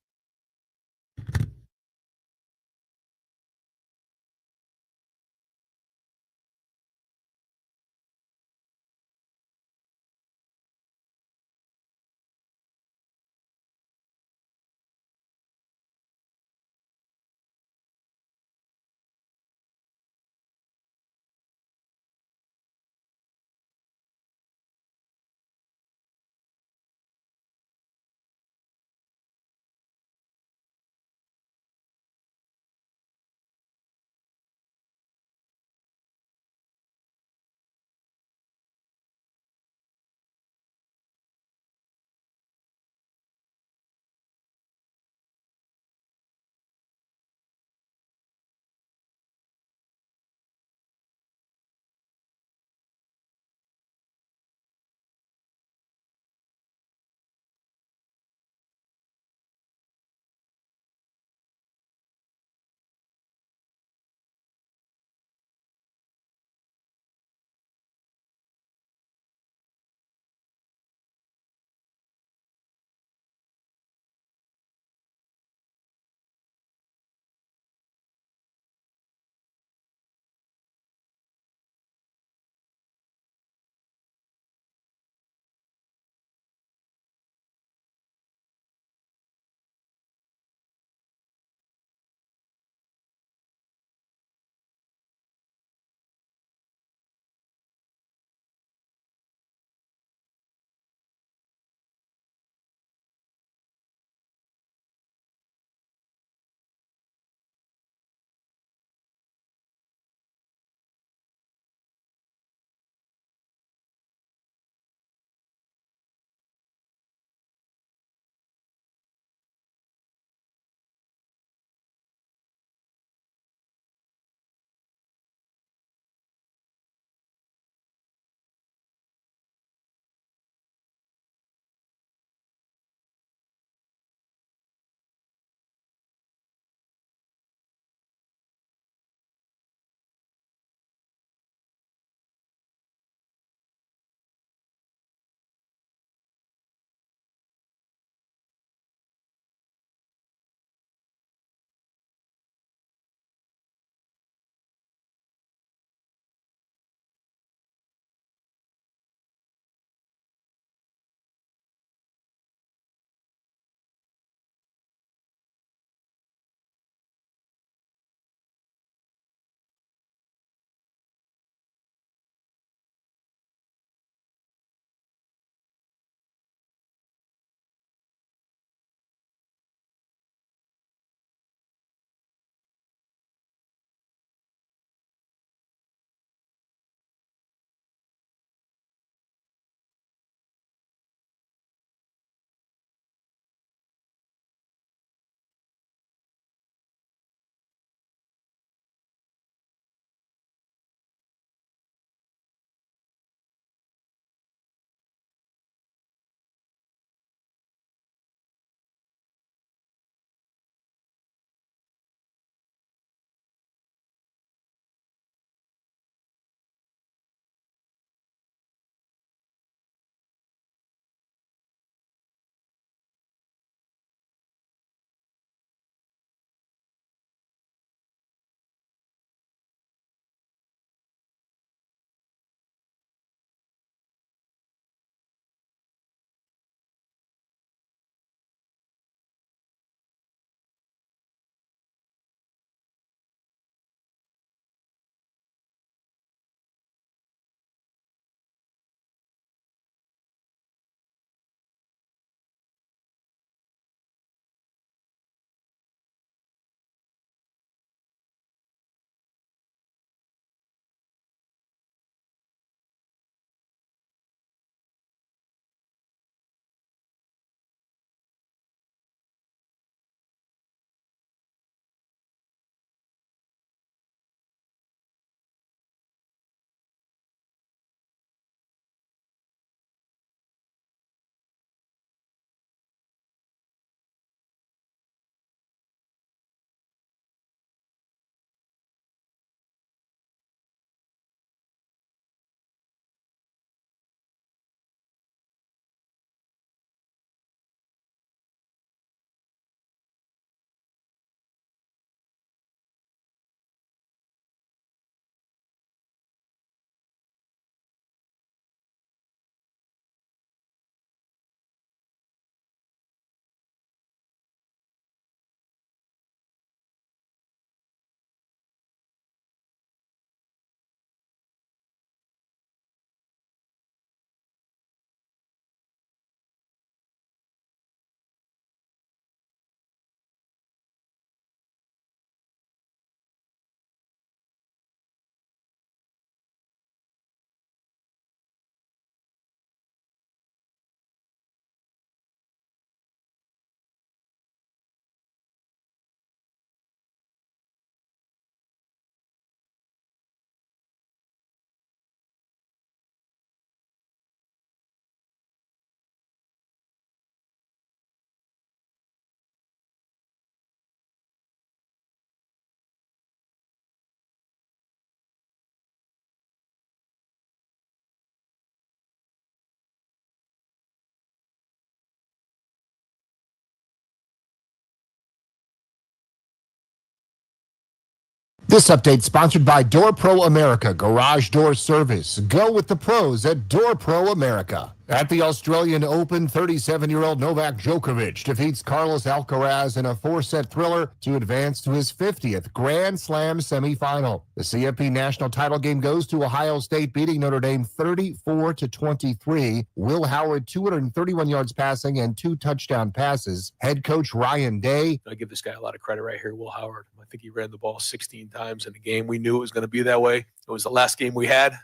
This update sponsored by Door Pro America Garage Door Service. Go with the pros at Door Pro America. At the Australian Open, 37-year-old Novak Djokovic defeats Carlos Alcaraz in a 4-set thriller to advance to his 50th Grand Slam semifinal. The CFP national title game goes to Ohio State, beating Notre Dame 34-23. Will Howard, 231 yards passing and 2 touchdown passes. Head coach Ryan Day. I give this guy a lot of credit right here, Will Howard. I think he ran the ball 16 times in the game. We knew it was going to be that way. It was the last game we had.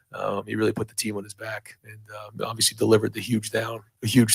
He really put the team on his back and obviously delivered the huge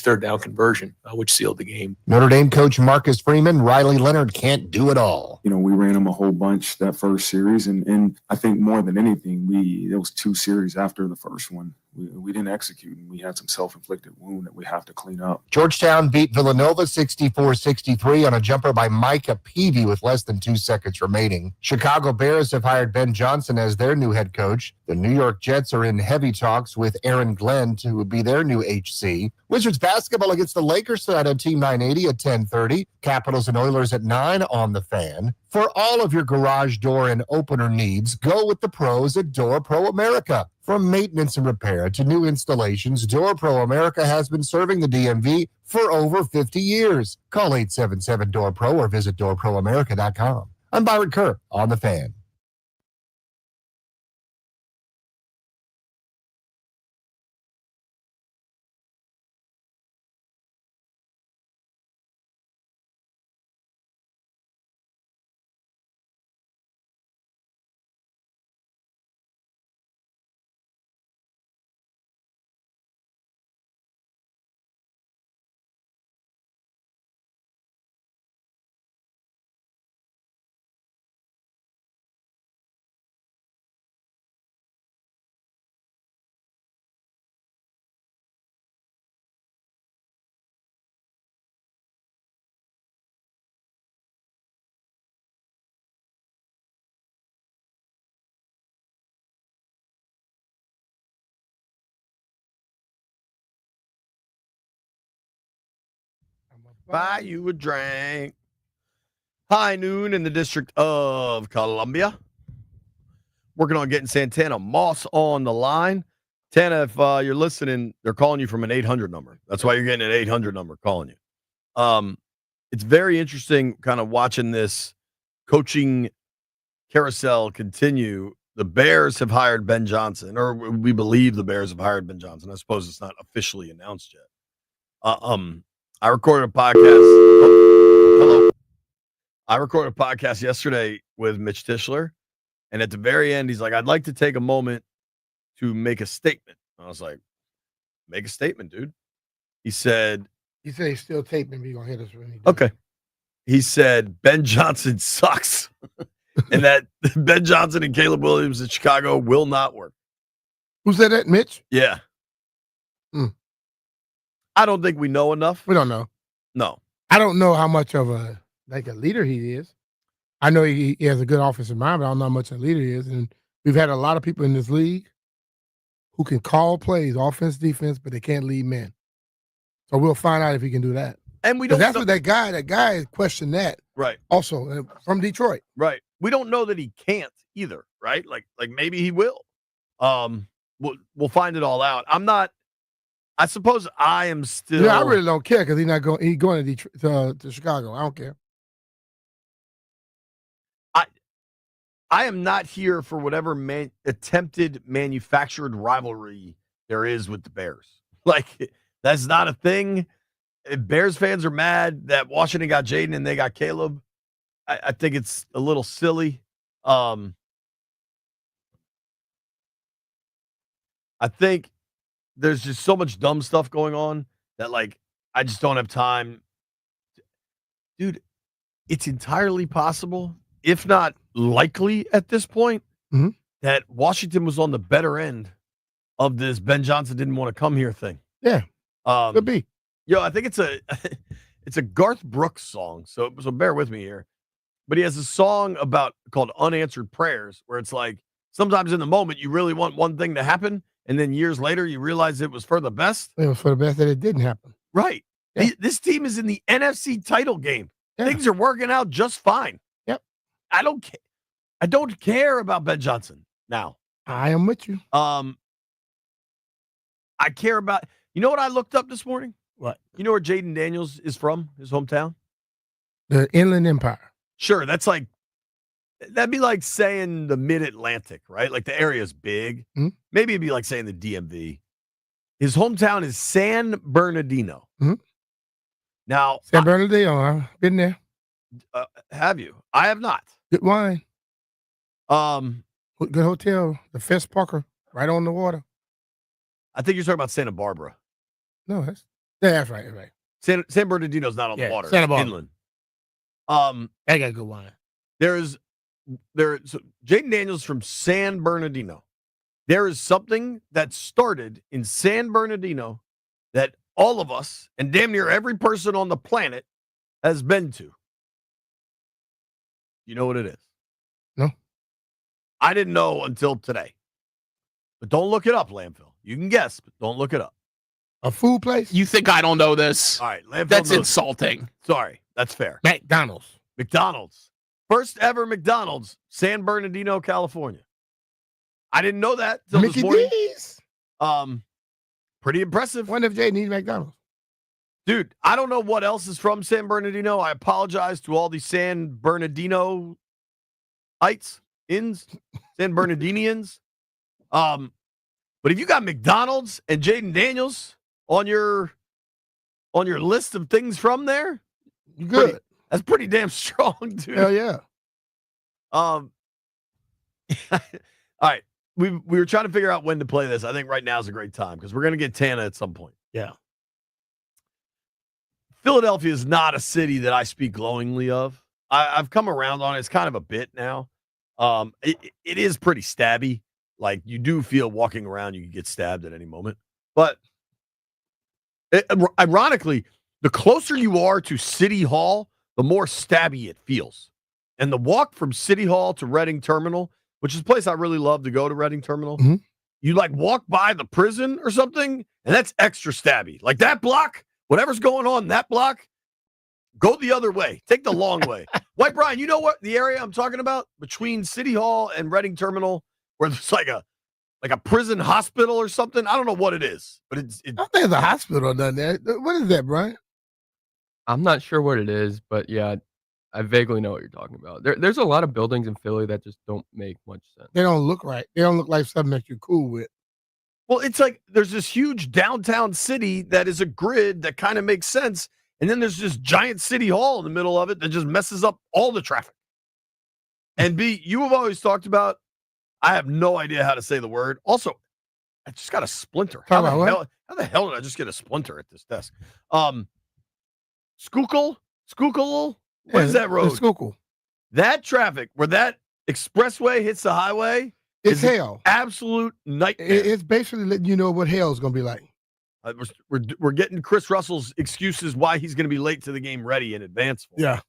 third down conversion, which sealed the game. Notre Dame coach Marcus Freeman, Riley Leonard can't do it all. You know, we ran them a whole bunch that first series, and I think more than anything, there was 2 series after the first one. We didn't execute, and we had some self-inflicted wound that we have to clean up. Georgetown beat Villanova 64-63 on a jumper by Micah Peavy with less than 2 seconds remaining. Chicago Bears have hired Ben Johnson as their new head coach. The New York Jets are in heavy talks with Aaron Glenn to be their new HC. Wizards basketball against the Lakers tonight on Team 980 at 10:30. Capitals and Oilers at 9 on the Fan. For all of your garage door and opener needs, go with the pros at Door Pro America. From maintenance and repair to new installations, Door Pro America has been serving the DMV for over 50 years. Call 877-DOOR-PRO or visit doorproamerica.com. I'm Byron Kerr on the Fan. Buy you a drink. High noon in the District of Columbia. Working on getting Santana Moss on the line. Tana, if you're listening, they're calling you from an 800 number. That's why you're getting an 800 number calling you. It's very interesting kind of watching this coaching carousel continue. The Bears have hired Ben Johnson, or we believe the Bears have hired Ben Johnson. I suppose it's not officially announced yet. I recorded a podcast. Hello. I recorded a podcast yesterday with Mitch Tischler, and at the very end, he's like, "I'd like to take a moment to make a statement." I was like, "Make a statement, dude." He said he's still taping, but he's gonna hit us when he does. Okay. He said Ben Johnson sucks, and that Ben Johnson and Caleb Williams in Chicago will not work. Who said that, Mitch? Yeah. I don't think we know enough. We don't know. No. I don't know how much of a leader he is. I know he has a good offensive mind, but I don't know how much a leader he is. And we've had a lot of people in this league who can call plays, offense, defense, but they can't lead men. So we'll find out if he can do that. And we don't. That's what that guy questioned that. Right. Also from Detroit. Right. We don't know that he can't either. Right. Like maybe he will. We'll find it all out. I suppose I am still. Yeah, I really don't care because he's not going. He's going to Detroit, to Chicago. I don't care. I am not here for whatever attempted manufactured rivalry there is with the Bears. Like, that's not a thing. Bears fans are mad that Washington got Jaden and they got Caleb. I think it's a little silly. I think there's just so much dumb stuff going on that, like, I just don't have time. Dude, it's entirely possible, if not likely at this point, that Washington was on the better end of this Ben Johnson didn't want to come here thing. Yeah. Could be. Yo, I think it's a Garth Brooks song, so bear with me here. But he has a song called Unanswered Prayers, where it's like sometimes in the moment you really want one thing to happen, and then years later you realize it was for the best. It was for the best that it didn't happen. Right. Yeah. This team is in the NFC title game. Yeah. Things are working out just fine. Yep. I don't care. I don't care about Ben Johnson now. I am with you. I care about. You know what I looked up this morning? What? You know where Jaden Daniels is from? His hometown? The Inland Empire. Sure, that'd be like saying the Mid-Atlantic, right? Like the area's big. Mm-hmm. Maybe it'd be like saying the DMV. His hometown is San Bernardino. Mm-hmm. Now, San Bernardino, I've been there. Have you? I have not. Good wine. Good hotel. The Fest Parker, right on the water. I think you're talking about Santa Barbara. No, that's right. Right. San Bernardino's not on the water. Santa Barbara. Inland. I got good wine. So Jaden Daniels from San Bernardino. There is something that started in San Bernardino that all of us and damn near every person on the planet has been to. You know what it is? No. I didn't know until today. But don't look it up, Landfill. You can guess, but don't look it up. A food place? You think I don't know this? All right, Landfill That's knows. insulting. Sorry, that's fair. McDonald's. First ever McDonald's, San Bernardino, California. I didn't know that till Mickey this morning. D's. Pretty impressive. Wonder if Jay needs McDonald's. Dude, I don't know what else is from San Bernardino. I apologize to all these San Bernardinoites, San Bernardinians. But if you got McDonald's and Jaden Daniels on your list of things from there, good. That's pretty damn strong, dude. Hell yeah. All right. We were trying to figure out when to play this. I think right now is a great time because we're going to get Tana at some point. Yeah. Philadelphia is not a city that I speak glowingly of. I've come around on it. It's kind of a bit now. It is pretty stabby. Like you do feel walking around, you can get stabbed at any moment. But ironically, the closer you are to City Hall, the more stabby it feels. And the walk from City Hall to Reading Terminal, which is a place I really love to go to, Reading Terminal, you like walk by the prison or something, and that's extra stabby. Like that block, whatever's going on in that block, go the other way. Take the long way. White Brian, you know what the area I'm talking about? Between City Hall and Reading Terminal, where there's like a prison hospital or something. I don't know what it is, but it's I don't think there's a hospital down there. What is that, Brian? I'm not sure what it is, but yeah, I vaguely know what you're talking about. There's a lot of buildings in Philly that just don't make much sense. They don't look right. They don't look like something that you're cool with. Well, it's like there's this huge downtown city that is a grid that kind of makes sense. And then there's this giant city hall in the middle of it that just messes up all the traffic. And B, you have always talked about, I have no idea how to say the word. Also, I just got a splinter. How the hell did I just get a splinter at this desk? Schuylkill? What is that road? Schuylkill. That traffic where that expressway hits the highway It's is hell. Absolute nightmare. It's basically letting you know what hell's going to be like. We're getting Chris Russell's excuses why he's going to be late to the game ready in advance. Yeah.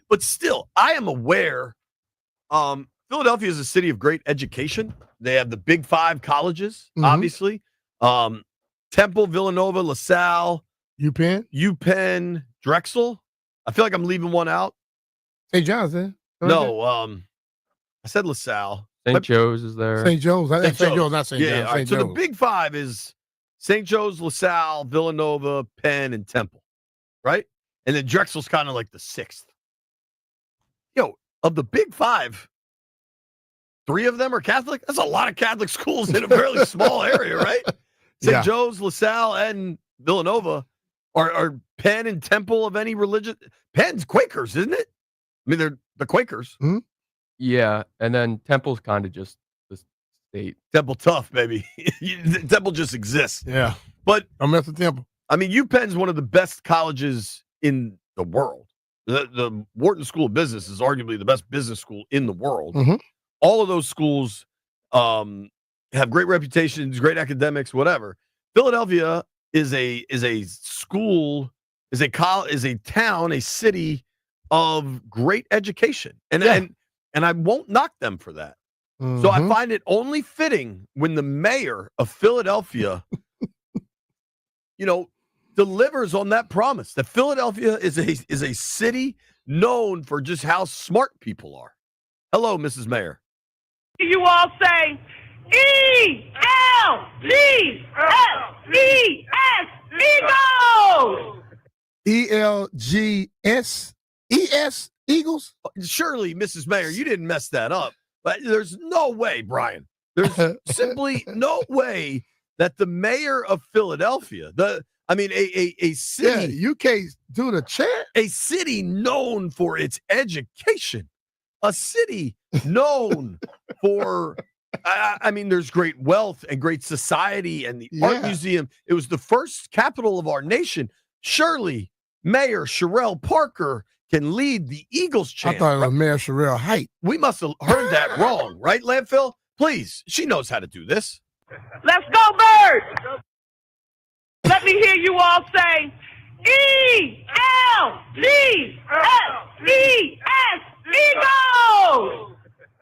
But still, I am aware Philadelphia is a city of great education. They have the big five colleges, obviously. Temple, Villanova, LaSalle. UPenn, Drexel. I feel like I'm leaving one out. St. John's, eh? No, I said LaSalle. St. Joe's is there. St. Joe's. St. Joe's, not St. Yeah, John's. all right, St. so the Joe's. big five is St. Joe's, LaSalle, Villanova, Penn, and Temple, right? And then Drexel's kind of like the sixth. Yo, of the big five, 3 of them are Catholic? That's a lot of Catholic schools in a fairly small area, right? St. Joe's, LaSalle, and Villanova are Penn and Temple of any religion. Penn's Quakers, isn't it? I mean, they're the Quakers. Yeah, and then Temple's kind of just the state. Temple tough, baby. Temple just exists. Yeah. But I'm mess with Temple. I mean, UPenn's one of the best colleges in the world. The Wharton School of Business is arguably the best business school in the world. All of those schools have great reputations, great academics, whatever. Philadelphia is a school, is a town, a city of great education. And I won't knock them for that. So I find it only fitting when the mayor of Philadelphia, delivers on that promise that Philadelphia is a city known for just how smart people are. Hello, Mrs. Mayor. You all say E-L-G-S-E-S, Eagles! E-L-G-S-E-S, Eagles? Surely, Mrs. Mayor, you didn't mess that up. But there's no way, Brian. There's simply no way that the mayor of Philadelphia, a city. Yeah, you can't do the chant. A city known for its education. A city known for, there's great wealth and great society and the art museum. It was the first capital of our nation. Surely, Mayor Sherelle Parker can lead the Eagles chant. I thought it was Mayor Sherelle Height. We must have heard that wrong, right, Landfill? Please, she knows how to do this. Let's go, Birds! Let me hear you all say E-L-G-S-E-S, Eagles!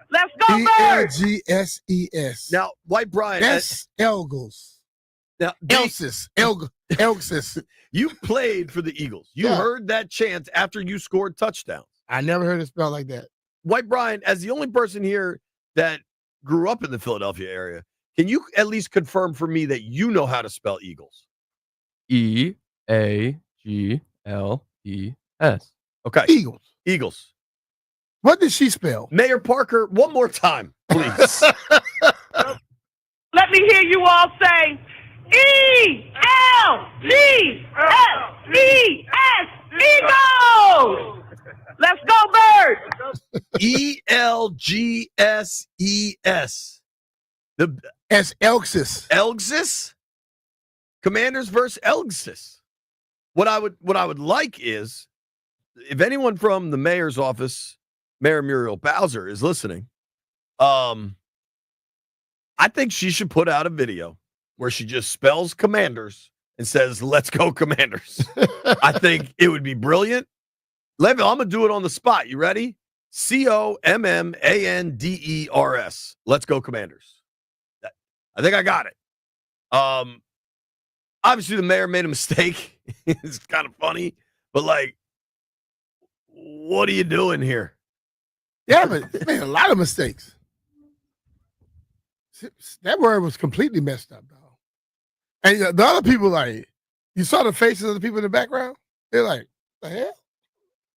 Let's go, Birds! E-L-G-S-E-S. Now, White Brian. That's Elgos. Now, Elsis. You played for the Eagles. You heard that chant after you scored touchdowns. I never heard it spelled like that. White Brian, as the only person here that grew up in the Philadelphia area, can you at least confirm for me that you know how to spell Eagles? E-A-G-L-E-S. Okay. Eagles. What did she spell? Mayor Parker, one more time, please. Let me hear you all say E-L-G-S-E-S, Eagles! Let's go, Birds! E-L-G-S-E-S. That's Elgsis. Elgsis? Commanders versus Elgsis. What I would like is, if anyone from the mayor's office, Mayor Muriel Bowser, is listening, I think she should put out a video where she just spells Commanders and says, "Let's go, Commanders." I think it would be brilliant. Level, I'm going to do it on the spot. You ready? C-O-M-M-A-N-D-E-R-S. Let's go, Commanders. I think I got it. Obviously, the mayor made a mistake. It's kind of funny, but what are you doing here? Yeah, but it made a lot of mistakes. That word was completely messed up, though. And the other people, you saw the faces of the people in the background? They're like, the hell?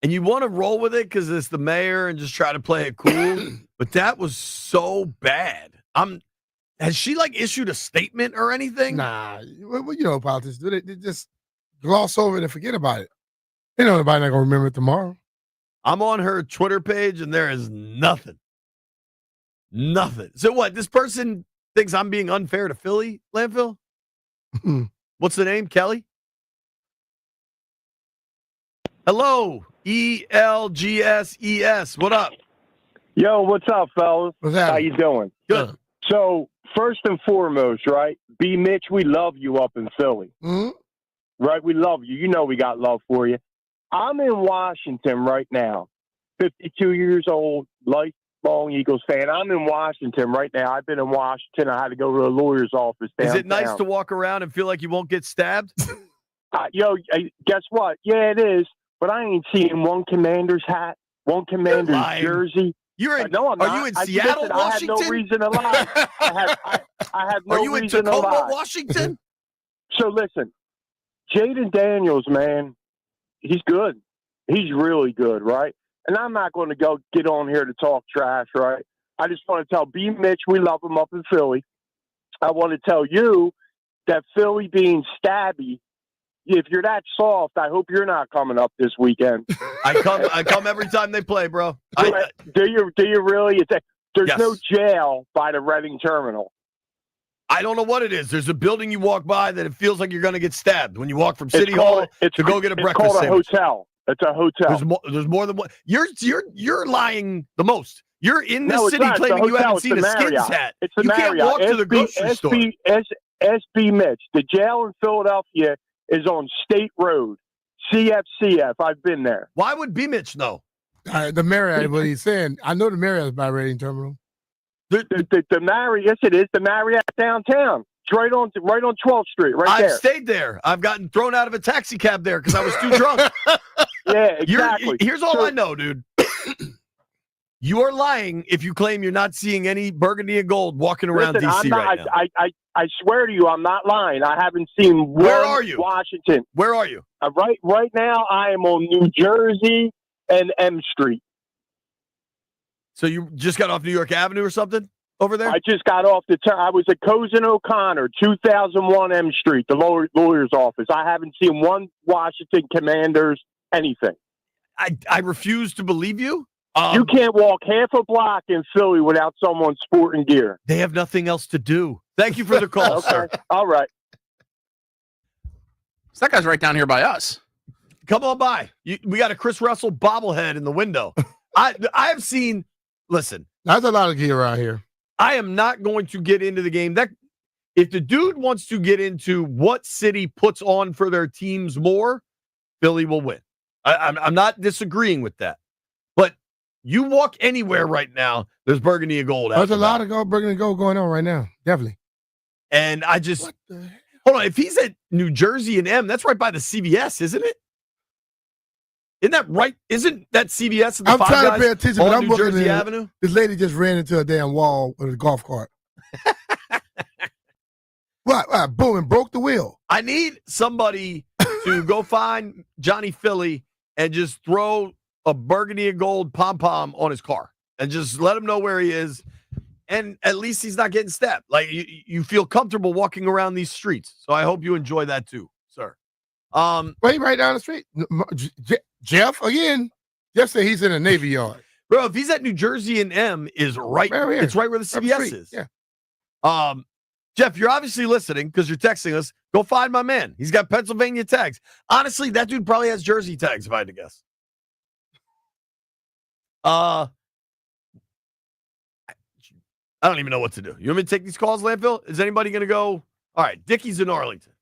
And you want to roll with it because it's the mayor and just try to play it cool. But that was so bad. Has she issued a statement or anything? Nah, you know politicians do. They just gloss over it and forget about it. They know nobody's not gonna remember it tomorrow. I'm on her Twitter page and there is nothing. Nothing. So what? This person thinks I'm being unfair to Philly, Landfill? What's the name? Kelly? Hello. E-L-G-S-E-S. What up? Yo, what's up, fellas? What's happening? How you doing? Good. So, first and foremost, right? B. Mitch, we love you up in Philly. Mm-hmm. Right? We love you. You know we got love for you. I'm in Washington right now. 52 years old, lifelong Eagles fan. I'm in Washington right now. I've been in Washington. I had to go to a lawyer's office downtown. Is it nice to walk around and feel like you won't get stabbed? Guess what? Yeah, it is. But I ain't seeing one Commander's hat, one Commander's jersey. You're in, no, I'm not. Are you in Seattle, Washington? I had no reason to lie. I had no Are you in reason to Tacoma, lie. Washington? So listen, Jaden Daniels, man, he's good. He's really good, right? And I'm not going to go get on here to talk trash, right? I just want to tell B. Mitch we love him up in Philly. I want to tell you that Philly being stabby, if you're that soft, I hope you're not coming up this weekend. I come every time they play, bro. Do you really? There's Yes. no jail by the Reading Terminal. I don't know what it is. There's a building you walk by that it feels like you're going to get stabbed when you walk from City Hall to go get a breakfast It's called sandwich. a hotel. It's a hotel. There's more than one. You're lying the most. You're in the No, it's city not. It's a claiming you hotel. haven't It's seen the a Skins Marriott. hat. It's the You can't Marriott. walk to the grocery store. SB Mitch. The jail in Philadelphia is on State Road. CFCF. I've been there. Why would B. Mitch know? The Marriott, what he's saying. I know the Marriott is by Reading Terminal. The Marriott, yes, it is. The Marriott downtown. It's right on 12th Street, right there. I've stayed there. I've gotten thrown out of a taxi cab there because I was too drunk. Yeah, exactly. Here's all I know, dude. You are lying if you claim you're not seeing any burgundy and gold walking around Listen, D.C. I'm not, right now. I swear to you, I'm not lying. I haven't seen Where one are you? Washington. Where are you? Right now, I am on New Jersey and M Street. So you just got off New York Avenue or something over there? I just got off the I was at Cozen O'Connor, 2001 M Street, the lawyer's office. I haven't seen one Washington Commanders anything. I refuse to believe you. You can't walk half a block in Philly without someone sporting gear. They have nothing else to do. Thank you for the call, Okay. sir. All right. So that guy's right down here by us. Come on by. We got a Chris Russell bobblehead in the window. I have seen. Listen, there's a lot of gear around here. I am not going to get into the game. That if the dude wants to get into what city puts on for their teams more, Philly will win. I'm not disagreeing with that. But you walk anywhere right now, there's burgundy and gold. There's a lot of burgundy and gold going on right now. Definitely. And I just hold on. If he's at New Jersey and M, that's right by the CVS, isn't it? Isn't that right? Isn't that CVS? And the I'm Five trying Guys to pay attention, on but I'm New looking Jersey at Avenue. This lady just ran into a damn wall with a golf cart. What? Boom, and broke the wheel. I need somebody to go find Johnny Philly and just throw a burgundy and gold pom-pom on his car and just let him know where he is. And at least he's not getting stabbed. Like you feel comfortable walking around these streets. So I hope you enjoy that too, sir. Right down the street. Jeff, again. Jeff said he's in a Navy yard. Bro, if he's at New Jersey and M is right. It's right where the CVS is. Yeah. Jeff, you're obviously listening because you're texting us. Go find my man. He's got Pennsylvania tags. Honestly, that dude probably has Jersey tags, if I had to guess. I don't even know what to do. You want me to take these calls, Landfill? Is anybody going to go? All right, Dickie's in Arlington.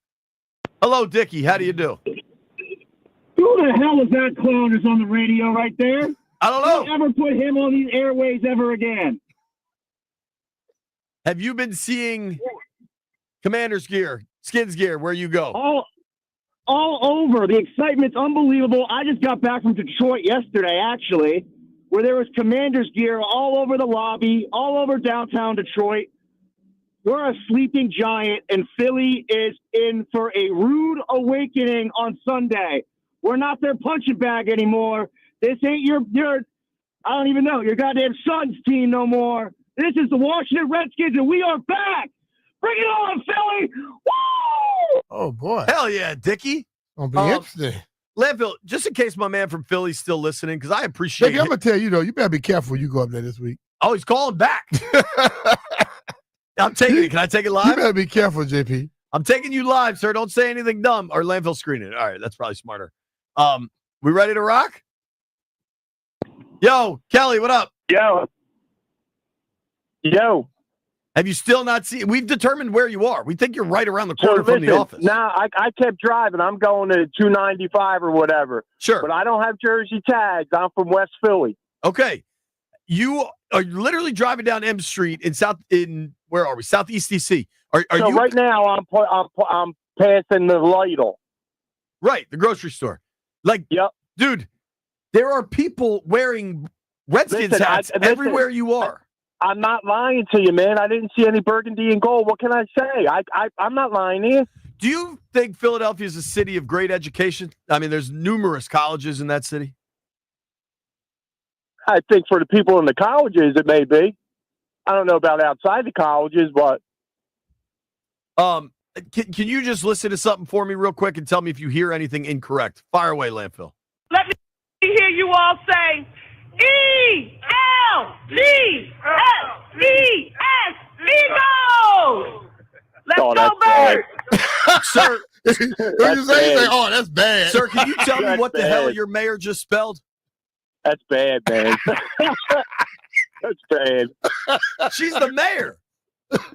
Hello, Dickie. How do you do? Who the hell is that clown that's on the radio right there? I don't know. Don't ever put him on these airways ever again. Have you been seeing Commander's gear, Skins gear, where you go? All over. The excitement's unbelievable. I just got back from Detroit yesterday, actually, where there was Commander's gear all over the lobby, all over downtown Detroit. We're a sleeping giant, and Philly is in for a rude awakening on Sunday. We're not their punching bag anymore. This ain't your I don't even know, your goddamn Suns team no more. This is the Washington Redskins, and we are back. Bring it on, Philly! Woo! Oh, boy. Hell yeah, Dickie. Gonna be interesting. Landfill, just in case my man from Philly's still listening, because I appreciate Dickie, I'm going to tell you, though, you better be careful when you go up there this week. Oh, he's calling back. I'm taking it. Can I take it live? You better be careful, JP. I'm taking you live, sir. Don't say anything dumb. Or Landfill screen it. All right, that's probably smarter. We ready to rock? Yo, Kelly, what up? Yo. Have you still not seen? We've determined where you are. We think you're right around the corner from the office. Nah, I kept driving. I'm going to 295 or whatever. Sure. But I don't have Jersey tags. I'm from West Philly. Okay. You are literally driving down M Street in where are we? Southeast DC. Are so you right now? I'm passing the Lidl. Right, the grocery store. Like, dude, there are people wearing Redskins hats everywhere you are. I'm not lying to you, man. I didn't see any burgundy and gold. What can I say? I'm not lying to you. Do you think Philadelphia is a city of great education? I mean, there's numerous colleges in that city. I think for the people in the colleges, it may be. I don't know about outside the colleges, but can you just listen to something for me real quick and tell me if you hear anything incorrect? Fire away, Landfill. Let me hear you all say E-L-G-S-E-S, Eagles! Let's go, Birds! Sir, what you say? You say, oh, that's bad. Sir, can you tell me That's what the hell bad. your mayor just spelled? That's bad, man. That's bad. She's the mayor.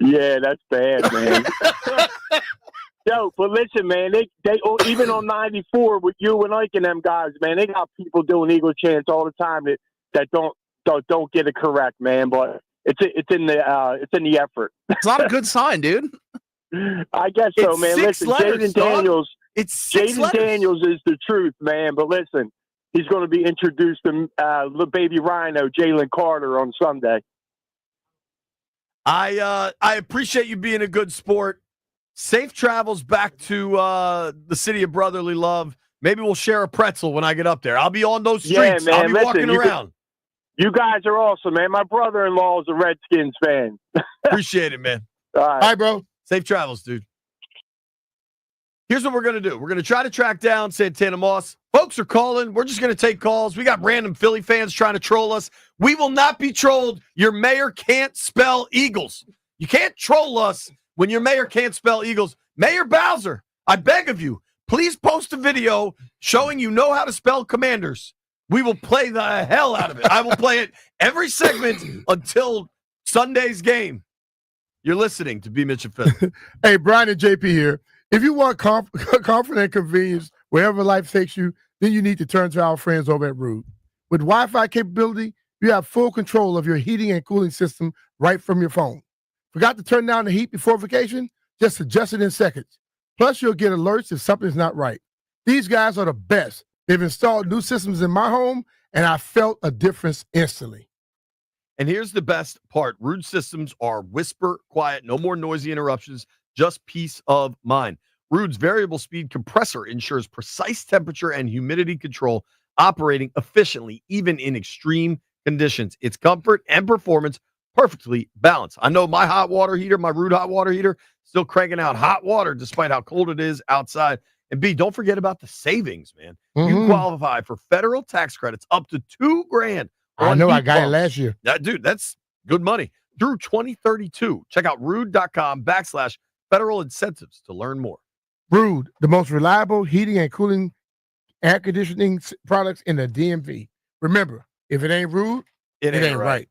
Yeah, that's bad, man. Yo, but listen, man, they even on 94 with you and Ike and them guys, man, they got people doing Eagle chants all the time that don't get it correct, man. But it's in the effort. It's not a good sign, dude. I guess so, It's man. 6 Listen, letters, Jaden dog. Daniels. It's 6 Jaden letters. Daniels is the truth, man. But listen, he's going to be introduced to little baby Rhino, Jalen Carter, on Sunday. I appreciate you being a good sport. Safe travels back to the city of brotherly love. Maybe we'll share a pretzel when I get up there. I'll be on those streets. Yeah, man. I'll be walking around. You guys are awesome, man. My brother-in-law is a Redskins fan. Appreciate it, man. All right. All right, bro. Safe travels, dude. Here's what we're going to do. We're going to try to track down Santana Moss. Folks are calling. We're just going to take calls. We got random Philly fans trying to troll us. We will not be trolled. Your mayor can't spell Eagles. You can't troll us when your mayor can't spell Eagles. Mayor Bowser, I beg of you, please post a video showing you know how to spell Commanders. We will play the hell out of it. I will play it every segment until Sunday's game. You're listening to B. Mitch and Philly. Hey, Brian and JP here. If you want comfort and convenience wherever life takes you, then you need to turn to our friends over at Rude. With Wi-Fi capability, you have full control of your heating and cooling system right from your phone. Forgot to turn down the heat before vacation? Just adjust it in seconds. Plus, you'll get alerts if something's not right. These guys are the best. They've installed new systems in my home, and I felt a difference instantly. And here's the best part. Rude systems are whisper quiet, no more noisy interruptions, just peace of mind. Rude's variable speed compressor ensures precise temperature and humidity control, operating efficiently even in extreme conditions. Its comfort and performance perfectly balanced. I know my hot water heater, my Rude hot water heater, still cranking out hot water despite how cold it is outside. And B, don't forget about the savings, man. You qualify for federal tax credits up to $2,000. I know, I got it last year. Dude, that's good money. Through 2032. Check out rude.com/federal incentives to learn more. Rude, the most reliable heating and cooling air conditioning products in the DMV. Remember, if it ain't Rude, it ain't right.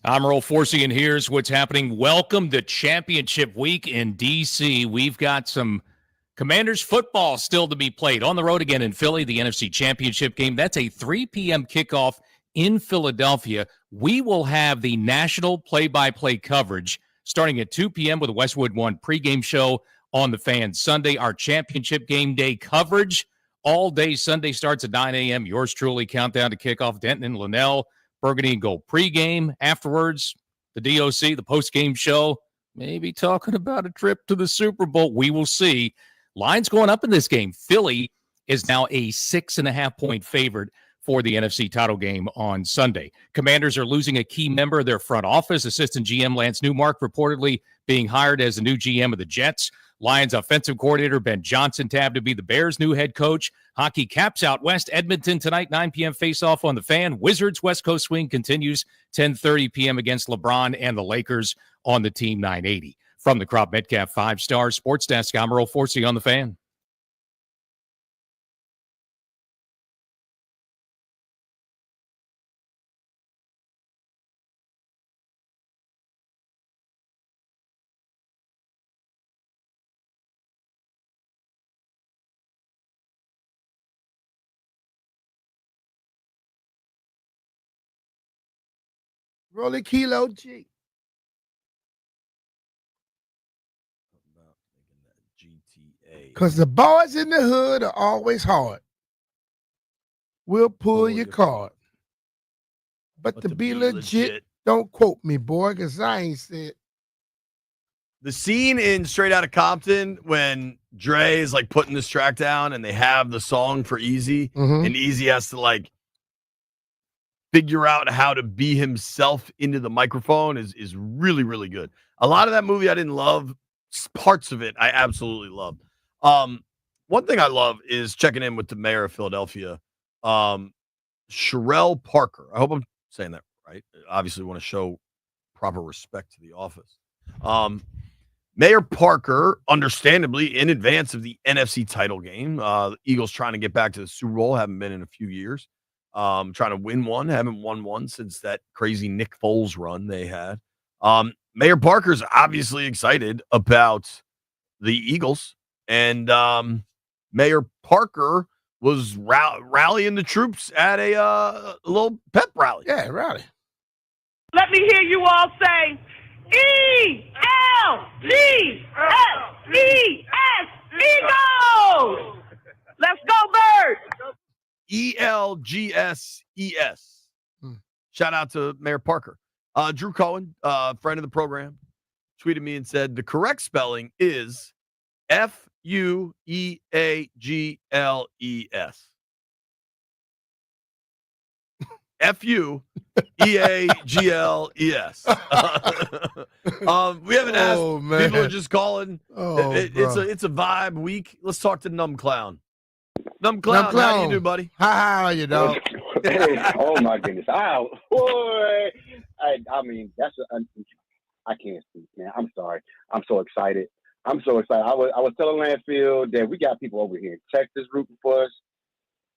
I'm Earl Forsey, and here's what's happening. Welcome to Championship Week in D.C. We've got some Commanders football still to be played on the road again in Philly, the NFC Championship game. That's a 3 p.m. kickoff in Philadelphia. We will have the national play-by-play coverage starting at 2 p.m. with the Westwood One pregame show on the Fan. Sunday, our championship game day coverage all day. Sunday starts at 9 a.m. Yours truly, countdown to kickoff. Denton and Linnell, Burgundy and Gold pregame. Afterwards, the DOC, the postgame show, maybe talking about a trip to the Super Bowl. We will see. Line's going up in this game. Philly is now a 6.5-point favorite for the NFC title game on Sunday. Commanders are losing a key member of their front office. Assistant GM Lance Newmark reportedly being hired as the new GM of the Jets. Lions offensive coordinator Ben Johnson tabbed to be the Bears' new head coach. Hockey caps out west. Edmonton tonight, 9 p.m. face-off on the Fan. Wizards West Coast swing continues 10:30 p.m. against LeBron and the Lakers on the Team 980. From the Crop Metcalf 5-Star Sports Desk, I'm Earl Forsey on the Fan. Rolling Kilo G. Because the boys in the hood are always hard. We'll pull your card. But to be legit, don't quote me, boy, because I ain't said. The scene in Straight Outta Compton when Dre is like putting this track down and they have the song for Easy, and Easy has to like figure out how to be himself into the microphone is really, really good. A lot of that movie I didn't love. Parts of it I absolutely loved. One thing I love is checking in with the mayor of Philadelphia, Sherelle Parker. I hope I'm saying that right. Obviously, want to show proper respect to the office. Mayor Parker, understandably, in advance of the NFC title game, the Eagles trying to get back to the Super Bowl, haven't been in a few years. Trying to win one, haven't won one since that crazy Nick Foles run they had. Mayor Parker's obviously excited about the Eagles, and Mayor Parker was rallying the troops at a little pep rally. Yeah, rally. Let me hear you all say, E-L-G-S-E-S, Eagles! Let's go, Birds! ELGSES. Shout out to Mayor Parker. Drew Cohen, friend of the program, tweeted me and said the correct spelling is F-U-E-A-G-L-E-S. F-U-E-A-G-L-E-S. We haven't asked. People are just calling. It's a vibe week. Let's talk to Numb Clown. Numb Clown, how do you do, buddy? How are you, dog? Hey, oh my goodness! Boy, I mean that's I can't speak, man. I'm sorry. I'm so excited. I was telling Landfield that we got people over here in Texas rooting for us.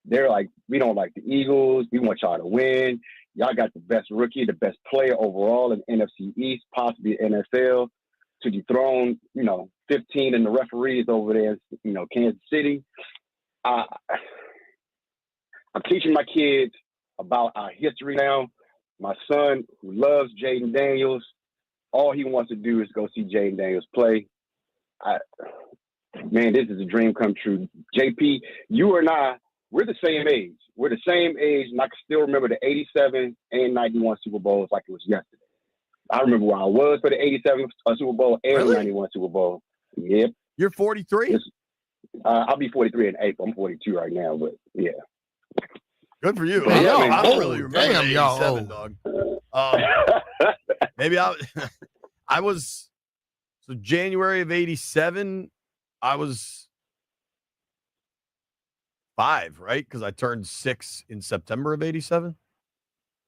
They're like, we don't like the Eagles. We want y'all to win. Y'all got the best rookie, the best player overall in NFC East, possibly NFL, to dethrone 15 and the referees over there, Kansas City. I'm teaching my kids about our history now. My son, who loves Jaden Daniels, all he wants to do is go see Jaden Daniels play. Man, this is a dream come true. JP, you and I, we're the same age. We're the same age, and I can still remember the 87 and 91 Super Bowls like it was yesterday. I remember where I was for the 87 Super Bowl and the 91 Super Bowl. Yep. You're 43? I'll be 43 in April. I'm 42 right now, but yeah. Good for you. Man, I don't really remember damn, y'all 87, dog. Maybe I was, so January of 87, I was 5, right? Because I turned 6 in September of 87.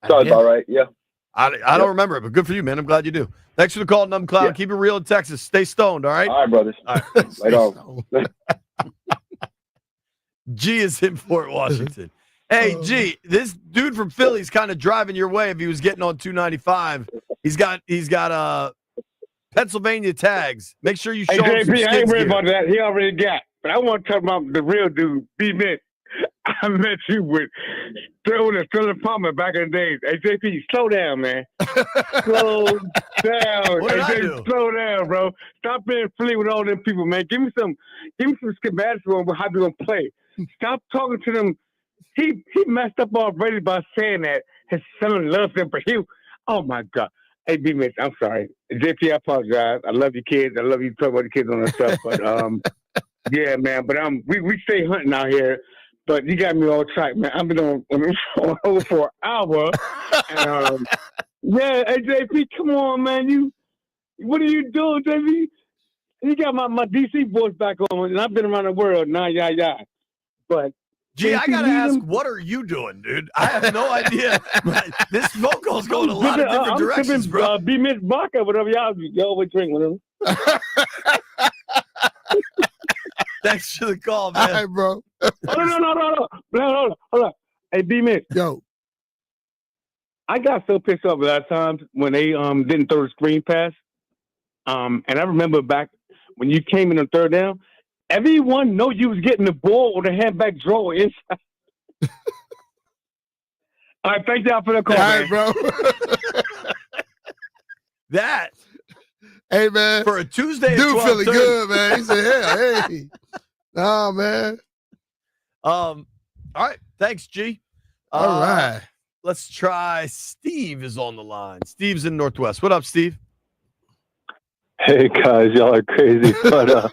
Sounds about right, yeah. I don't remember it, but good for you, man. I'm glad you do. Thanks for the call, Numb Cloud. Yeah. Keep it real in Texas. Stay stoned, all right? All right, brothers. All right. Right on. G is in Fort Washington. Hey, G, this dude from Philly's kind of driving your way if he was getting on 295 He's got Pennsylvania tags. Make sure you Hey, show him some JP, I ain't skids worried gear. about that. He already got. But I want to talk about the real dude, B-Mitch. I met you with Sterling Palmer back in the days. Hey, JP, slow down, man. Slow down. What did I Hey, do? slow down, bro. Stop being free with all them people, man. Give me some schematics on how they gonna play. Stop talking to them. He messed up already by saying that his son loves him, but oh my God. Hey, B-Mitch, I'm sorry. JP, I apologize. I love you kids. I love you talking about the kids on that stuff, but yeah, man. But we stay hunting out here. But you got me all track, man. I've been on hold for an hour. And, yeah, hey, JP, come on, man. What are you doing, JP? You got my DC voice back on, and I've been around the world. Yeah. But Gee, I gotta ask, them, what are you doing, dude? I have no idea. This phone call's going a lot of different directions, bro. B-Mitch vodka, whatever y'all always drink, whatever. Thanks for the call, man. All right, bro. Oh, no. Hold on. Hey, B-Mitch. Yo. I got so pissed off last time when they didn't throw the screen pass. And I remember back when you came in on third down, everyone know you was getting the ball or the handback draw inside. All right, thank y'all for the call, All man. right, bro. That. Hey, man. For a Tuesday at Dude feeling 12:30. good, man. He said, yeah, hey. Nah, man. All right. Thanks, G. All right. Let's try Steve is on the line. Steve's in Northwest. What up, Steve? Hey, guys. Y'all are crazy. But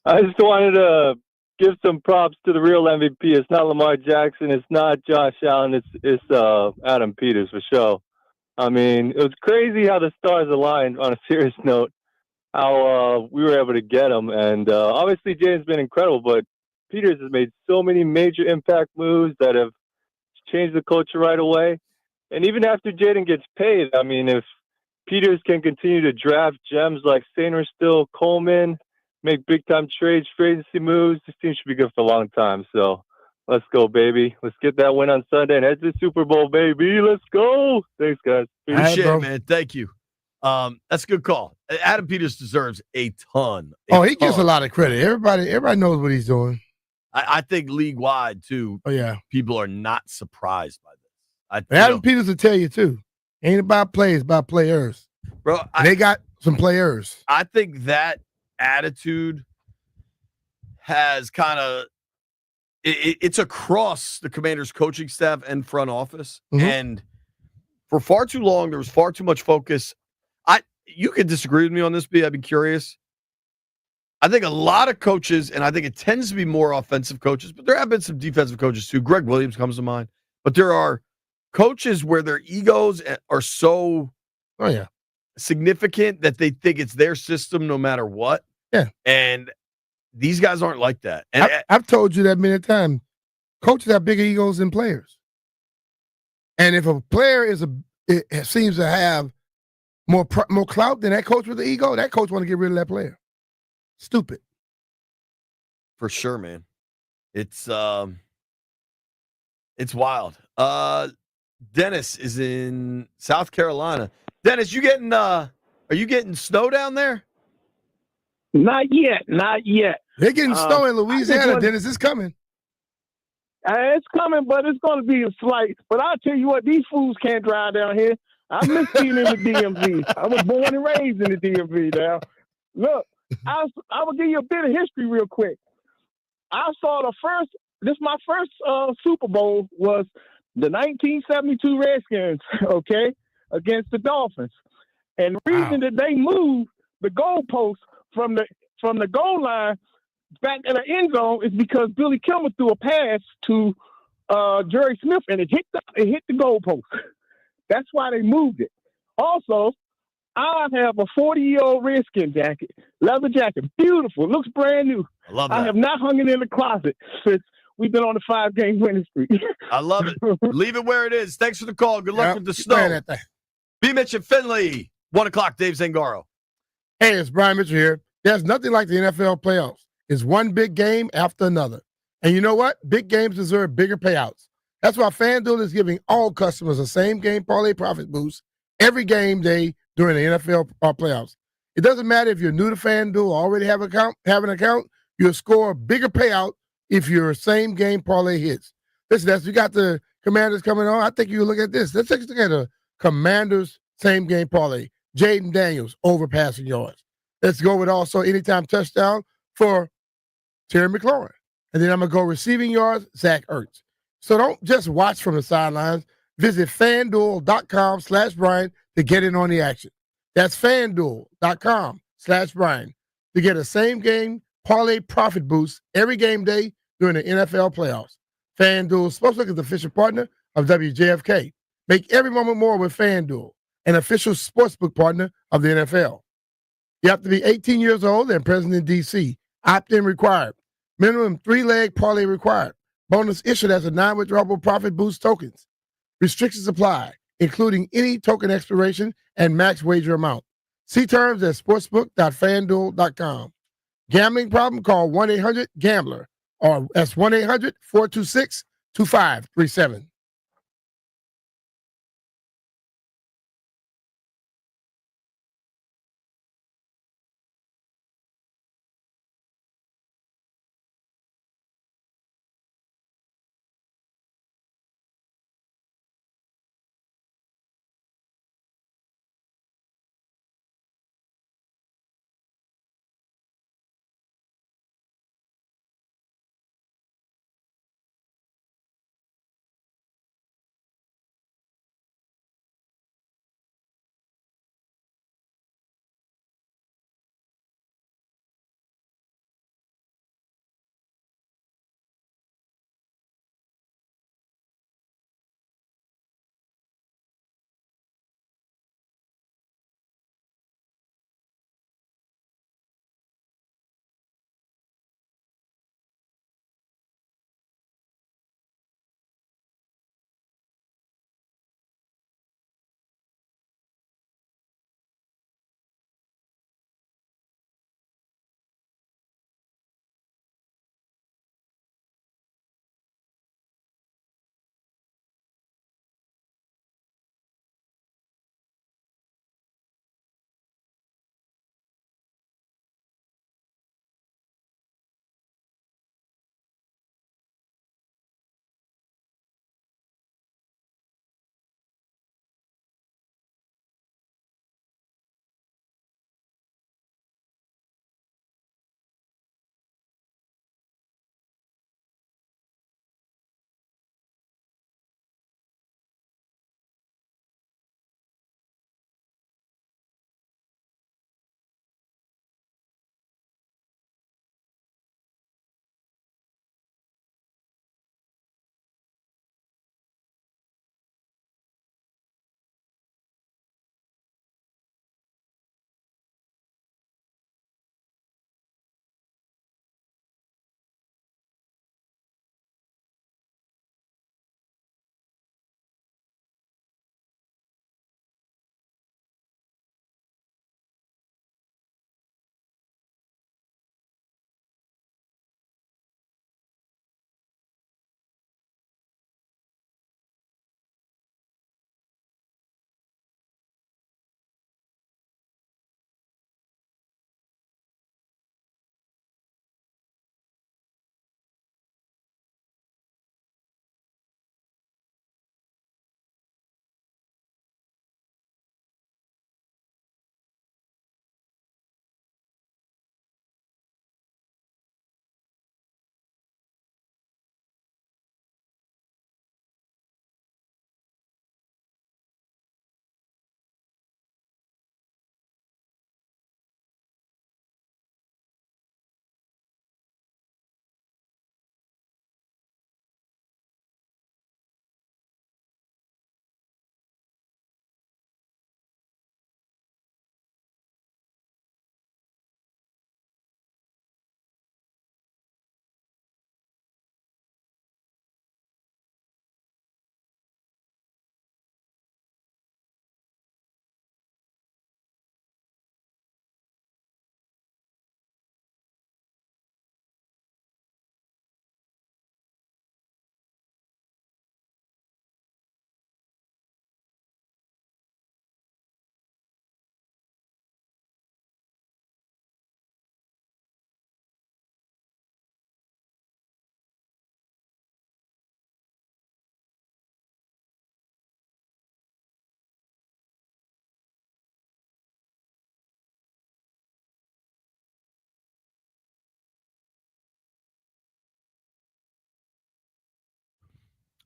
I just wanted to give some props to the real MVP. It's not Lamar Jackson. It's not Josh Allen. It's Adam Peters for sure. I mean, it was crazy how the stars aligned on a serious note, how we were able to get him. And obviously, Jaden's been incredible, but Peters has made so many major impact moves that have changed the culture right away. And even after Jaden gets paid, I mean, if Peters can continue to draft gems like Sainer Still, Coleman, make big-time trades, free agency moves, this team should be good for a long time. So let's go, baby. Let's get that win on Sunday and head to the Super Bowl, baby. Let's go. Thanks, guys. Appreciate it, man. Thank you. That's a good call. Adam Peters deserves a ton. He gets a lot of credit. Everybody knows what he's doing. I think league-wide, too, people are not surprised by this. Adam Peters will tell you, too. Ain't about plays, about players. Bro, they got some players. I think that attitude has kind of it's across the Commanders coaching staff and front office. And for far too long, there was far too much focus. You could disagree with me on this, B. I'd be curious. I think a lot of coaches, and I think it tends to be more offensive coaches, but there have been some defensive coaches too. Greg Williams comes to mind. But there are coaches where their egos are so significant that they think it's their system no matter what. Yeah. And these guys aren't like that. And I've told you that many times. Coaches have bigger egos than players. And if a player it seems to have more clout than that coach with the ego, that coach want to get rid of that player. Stupid. For sure, man. It's wild. Dennis is in South Carolina. Dennis, are you getting snow down there? Not yet. They're getting snow in Louisiana, Dennis. It's coming. It's coming, but it's going to be a slight. But I'll tell you what, these fools can't drive down here. I miss being in the DMV. I was born and raised in the DMV now. Look, I will give you a bit of history real quick. I saw my first Super Bowl was the 1972 Redskins, okay, against the Dolphins. And the reason that they moved the goalpost from the goal line back in the end zone is because Billy Kilmer threw a pass to Jerry Smith, and it hit the goalpost. That's why they moved it. Also, I have a 40-year-old Redskin jacket, leather jacket, beautiful, looks brand new. I love that. I have not hung it in the closet since we've been on the 5-game winning streak. I love it. Leave it where it is. Thanks for the call. Good luck with the snow. B. Mitch and Finley, 1 o'clock, Dave Zangaro. Hey, it's Brian Mitchell here. There's nothing like the NFL playoffs. It's one big game after another. And you know what? Big games deserve bigger payouts. That's why FanDuel is giving all customers a same-game parlay profit boost every game day during the NFL playoffs. It doesn't matter if you're new to FanDuel or already have an account, you'll score a bigger payout if your same game parlay hits. Listen, you got the Commanders coming on. I think you look at this. Let's take a look at the Commanders same game parlay. Jaden Daniels over passing yards. Let's go with also anytime touchdown for Terry McLaurin. And then I'm going to go receiving yards, Zach Ertz. So don't just watch from the sidelines. Visit FanDuel.com/Brian to get in on the action. That's FanDuel.com/Brian to get a same game parlay profit boost every game day during the NFL playoffs. FanDuel Sportsbook is the official partner of WJFK. Make every moment more with FanDuel, an official sportsbook partner of the NFL. You have to be 18 years old and present in D.C. Opt-in required. Minimum 3-leg parlay required. Bonus issued as a non-withdrawable profit boost tokens. Restrictions apply, including any token expiration and max wager amount. See terms at sportsbook.fanduel.com. Gambling problem? Call 1-800-GAMBLER or that's 1-800-426-2537.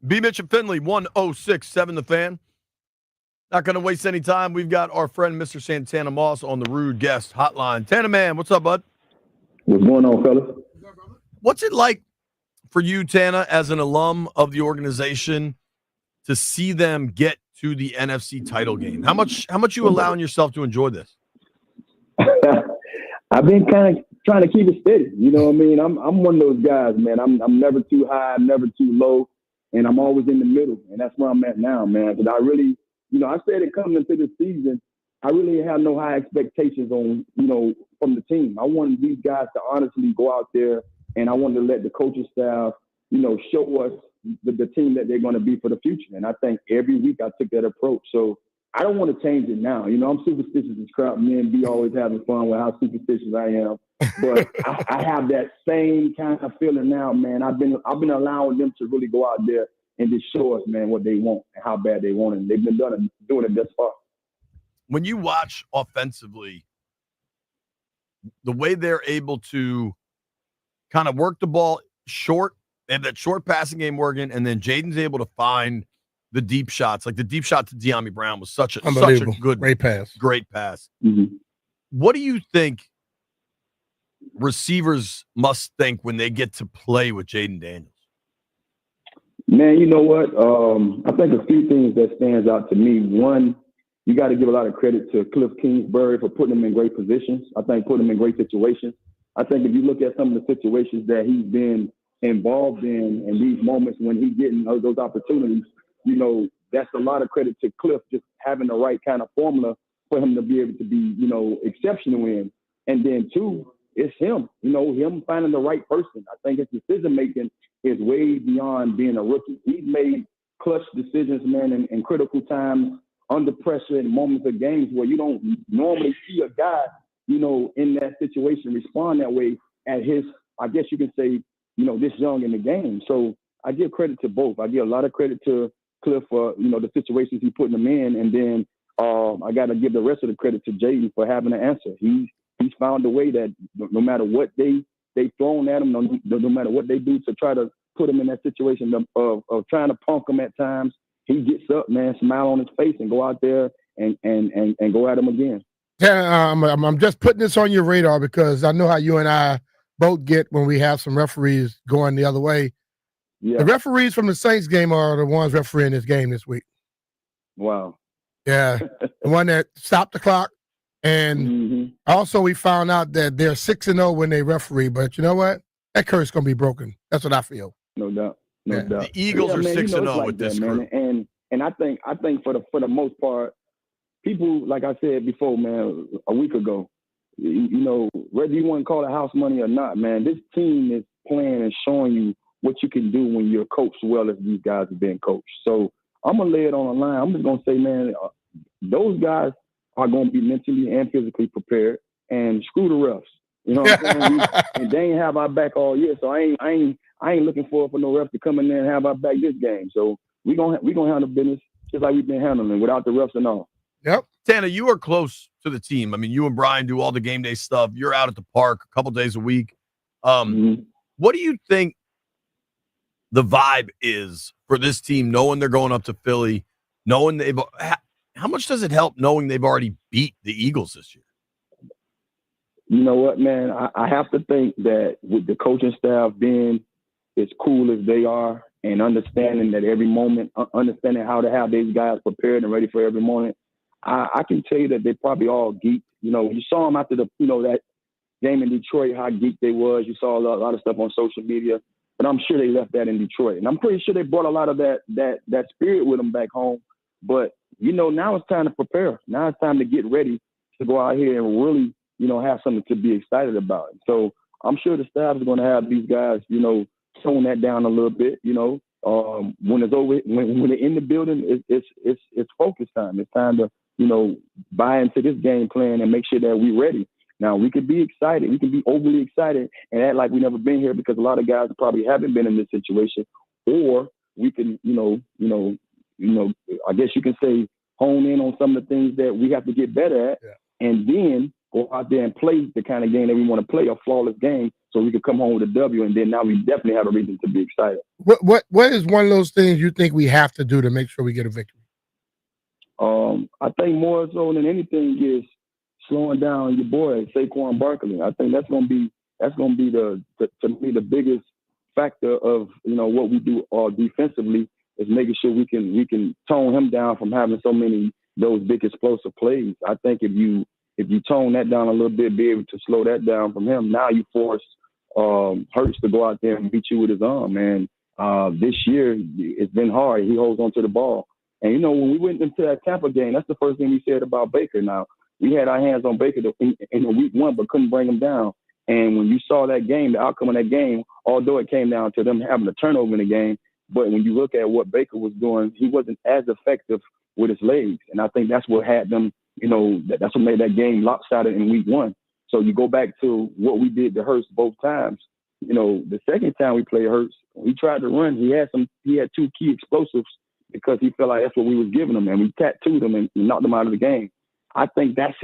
B. Mitch and Finley, 106.7 The Fan. Not going to waste any time. We've got our friend Mr. Santana Moss on the Rude Guest Hotline. Tana Man, what's up, bud? What's going on, fellas? What's it like for you, Tana, as an alum of the organization, to see them get to the NFC title game? How much you allowing yourself to enjoy this? I've been kind of trying to keep it steady. You know what I mean? I'm one of those guys, man. I'm never too high, I'm never too low, and I'm always in the middle. And that's where I'm at now, man. Because I really, I said it coming into the season, I really have no high expectations on, from the team. I wanted these guys to honestly go out there, and I wanted to let the coaching staff, show us the team that they're going to be for the future. And I think every week I took that approach. So I don't want to change it now. I'm superstitious as crap. Me and B always having fun with how superstitious I am. But I have that same kind of feeling now, man. I've been allowing them to really go out there and just show us, man, what they want and how bad they want it. And they've been doing it thus far. When you watch offensively, the way they're able to kind of work the ball short, they have that short passing game working, and then Jaden's able to find the deep shots. Like the deep shot to De'Ami Brown was such a good, great pass. Great pass. Mm-hmm. What do you think receivers must think when they get to play with Jaden Daniels? Man, you know what? I think a few things that stands out to me. One, you got to give a lot of credit to Cliff Kingsbury for putting him in great positions. I think putting him in great situations. I think if you look at some of the situations that he's been involved in and these moments when he's getting those opportunities, that's a lot of credit to Cliff just having the right kind of formula for him to be able to be, exceptional in. And then two, it's him, him finding the right person. I think his decision making is way beyond being a rookie. He's made clutch decisions, man, in critical times, under pressure in moments of games where you don't normally see a guy, in that situation respond that way at his, I guess you can say, this young in the game. So I give credit to both. I give a lot of credit to Cliff for, the situations he's putting them in. And then I got to give the rest of the credit to Jaden for having an answer. He's found a way that no matter what they thrown at him, no matter what they do to try to put him in that situation of trying to punk him at times, he gets up, man, smile on his face, and go out there and go at him again. Yeah, I'm just putting this on your radar because I know how you and I both get when we have some referees going the other way. Yeah. The referees from the Saints game are the ones refereeing this game this week. Wow. Yeah, the one that stopped the clock. And also we found out that they're 6-0 when they referee. But you know what? That curse is going to be broken. That's what I feel. No doubt. No doubt. The Eagles are 6-0 with this group. And I think for the most part, people, like I said before, man, a week ago, whether you want to call it house money or not, man, this team is playing and showing you what you can do when you're coached well as these guys have been coached. So I'm going to lay it on the line. I'm just going to say, man, those guys are going to be mentally and physically prepared, and screw the refs. You know what I'm saying? And they ain't have our back all year, so I ain't looking for no refs to come in there and have our back this game. So we gonna handle business just like we've been handling without the refs and all. Yep. Tana, you are close to the team. I mean, you and Brian do all the game day stuff. You're out at the park a couple days a week. What do you think the vibe is for this team, knowing they're going up to Philly, knowing how much does it help knowing they've already beat the Eagles this year? You know what, man? I have to think that with the coaching staff being as cool as they are and understanding that every moment, understanding how to have these guys prepared and ready for every moment, I can tell you that they probably all geeked. You saw them after that game in Detroit, how geeked they was. You saw a lot of stuff on social media, but I'm sure they left that in Detroit. And I'm pretty sure they brought a lot of that spirit with them back home. But, now it's time to prepare. Now it's time to get ready to go out here and really, have something to be excited about. So I'm sure the staff is going to have these guys, tone that down a little bit, when it's over, when they're in the building, it's focus time. It's time to, buy into this game plan and make sure that we're ready. Now, we could be excited. We can be overly excited and act like we've never been here because a lot of guys probably haven't been in this situation. Or we can, I guess you can say hone in on some of the things that we have to get better at. Yeah. And then go out there and play the kind of game that we want to play, a flawless game, so we could come home with a W, and then now we definitely have a reason to be excited. What is one of those things you think we have to do to make sure we get a victory? I think more so than anything is slowing down your boy Saquon Barkley. I think that's gonna be the to me the biggest factor of what we do defensively is making sure we can tone him down from having so many those big explosive plays. I think if you tone that down a little bit, be able to slow that down from him, now you force Hurts to go out there and beat you with his arm. And this year it's been hard. He holds on to the ball. And when we went into that Tampa game, that's the first thing we said about Baker. Now, we had our hands on Baker in week one, but couldn't bring him down. And when you saw that game, the outcome of that game, although it came down to them having a turnover in the game, but when you look at what Baker was doing, he wasn't as effective with his legs. And I think that's what had them, that's what made that game lopsided in week one. So you go back to what we did to Hurts both times. The second time we played Hurts, he tried to run. He had two key explosives because he felt like that's what we was giving him, and we tattooed him and knocked him out of the game. I think that's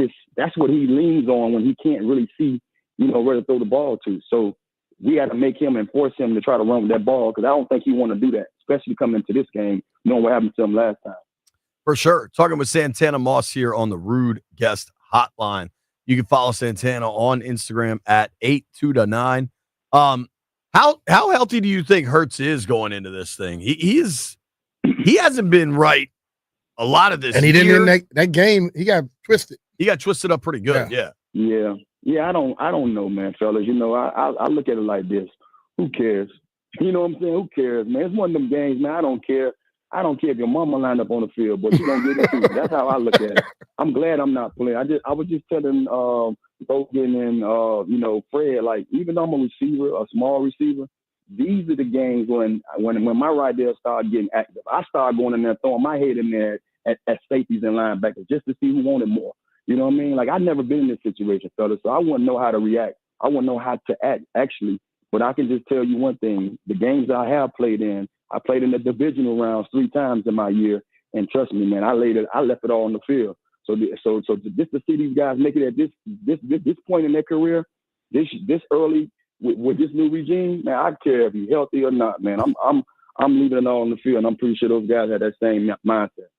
what he leans on when he can't really see, where to throw the ball to. So we had to make him and force him to try to run with that ball because I don't think he want to do that, especially coming into this game, knowing what happened to him last time. For sure. Talking with Santana Moss here on the Rude Guest Hotline. You can follow Santana on Instagram at 82-9. How healthy do you think Hurts is going into this thing? He hasn't been right a lot of this and he year. didn't in that game. He got twisted. He got twisted up pretty good. Yeah. I don't know, man, fellas. I look at it like this. Who cares? You know what I'm saying? Who cares, man? It's one of them games, man. I don't care. I don't care if your mama lined up on the field, but you gonna get it too. That's how I look at it. I'm glad I'm not playing. I was just telling Logan and Fred, like, even though I'm a receiver, a small receiver, these are the games when my right there started getting active. I started going in there, throwing my head in there at safeties and linebackers just to see who wanted more. You know what I mean? Like, I've never been in this situation, fellas, so I wouldn't know how to react. I wouldn't know how to act, actually. But I can just tell you one thing. The games I have played in, I played in the divisional rounds 3 times in my year, and trust me, man, I left it all on the field. So just to see these guys make it at this point in their career, this early with this new regime, man, I care if you're healthy or not, man. I'm leaving it all on the field, and I'm pretty sure those guys had that same mindset.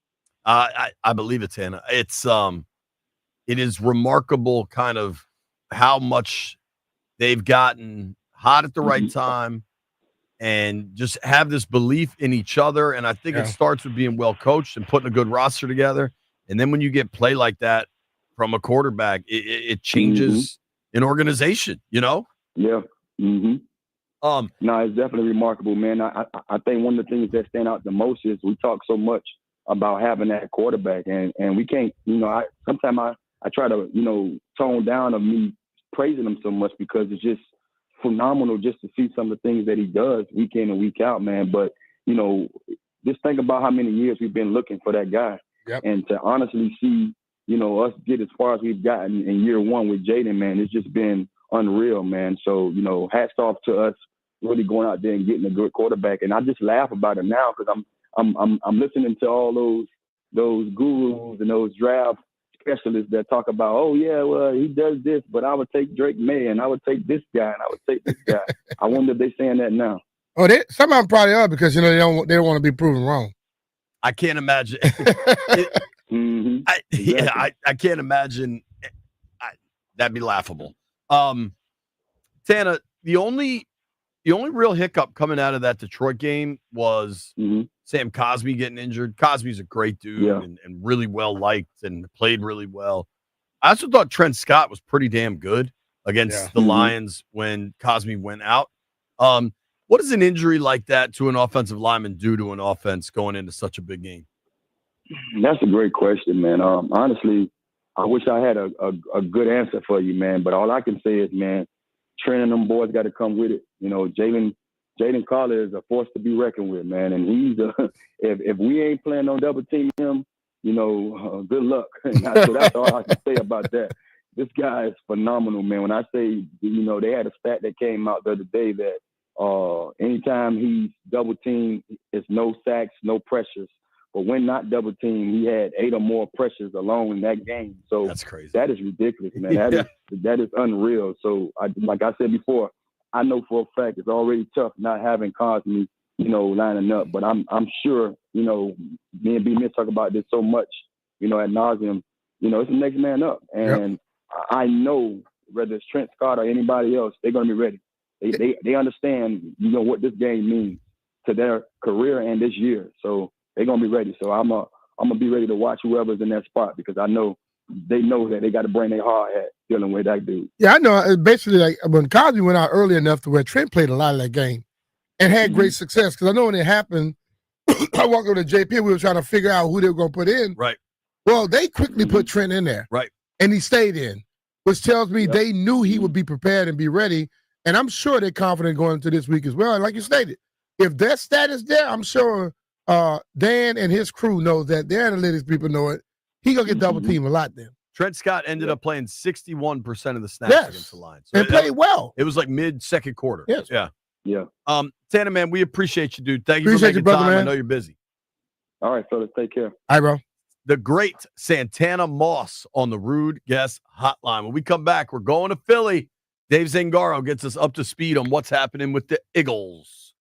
I believe it, Tana. It is remarkable kind of how much they've gotten hot at the right time and just have this belief in each other. And I think it starts with being well coached and putting a good roster together. And then when you get play like that from a quarterback, it changes an organization, Yeah. Mm-hmm. No, it's definitely remarkable, man. I think one of the things that stand out the most is we talk so much about having that quarterback, and we can't, sometimes I try to, tone down of me praising him so much because it's just phenomenal just to see some of the things that he does week in and week out, man. But, just think about how many years we've been looking for that guy. Yep. And to honestly see, us get as far as we've gotten in year one with Jaden, man, it's just been unreal, man. So, hats off to us really going out there and getting a good quarterback. And I just laugh about it now because I'm listening to all those gurus and those draft specialists that talk about, oh yeah, well, he does this, but I would take Drake May and I would take this guy and I would take this guy. I wonder if they're saying that now. Oh, some of them probably are because they don't want to be proven wrong. I can't imagine. Exactly. I can't imagine. That'd be laughable. Tana, the only real hiccup coming out of that Detroit game was Sam Cosmi getting injured. Cosmi's a great dude and really well liked and played really well. I also thought Trent Scott was pretty damn good against the Lions when Cosmi went out. What does an injury like that to an offensive lineman do to an offense going into such a big game? That's a great question, man. Honestly, I wish I had a good answer for you, man. But all I can say is, man, Trent and them boys got to come with it. Jaden Collier is a force to be reckoned with, man. And he's if we ain't planning on double teaming him, good luck. So that's all I can say about that. This guy is phenomenal, man. When I say, they had a stat that came out the other day that anytime he's double teamed, it's no sacks, no pressures. But when not double teamed, he had 8 or more pressures alone in that game. So that's crazy. That is ridiculous, man. That is unreal. So like I said before, I know for a fact it's already tough not having Cosme, lining up. But I'm sure, me and B-Miss talk about this so much, ad nauseum. It's the next man up. And I know whether it's Trent Scott or anybody else, they're going to be ready. They understand, what this game means to their career and this year. So they're going to be ready. So I'm going to be ready to watch whoever's in that spot because I know they know that they got to bring their hard hat dealing with that dude. Yeah, I know. Basically, like when Cosby went out early enough to where Trent played a lot of that game and had great success. Because I know when it happened, I walked over to JP. We were trying to figure out who they were going to put in. Right. Well, they quickly put Trent in there. Right. And he stayed in, which tells me they knew he would be prepared and be ready. And I'm sure they're confident going into this week as well. And like you stated, if that status there, I'm sure Dan and his crew know that their analytics people know it. He going to get double teamed a lot then. Trent Scott ended up playing 61% of the snaps against the Lions. So and played well. It was like mid-second quarter. Yes. Yeah. Yeah. Santa, man, we appreciate you, dude. Thank you Appreciate for making you, brother, time. man. I know you're busy. All right, fellas. Take care. All right, bro. The great Santana Moss on the Rude Guest Hotline. When we come back, we're going to Philly. Dave Zangaro gets us up to speed on what's happening with the Eagles.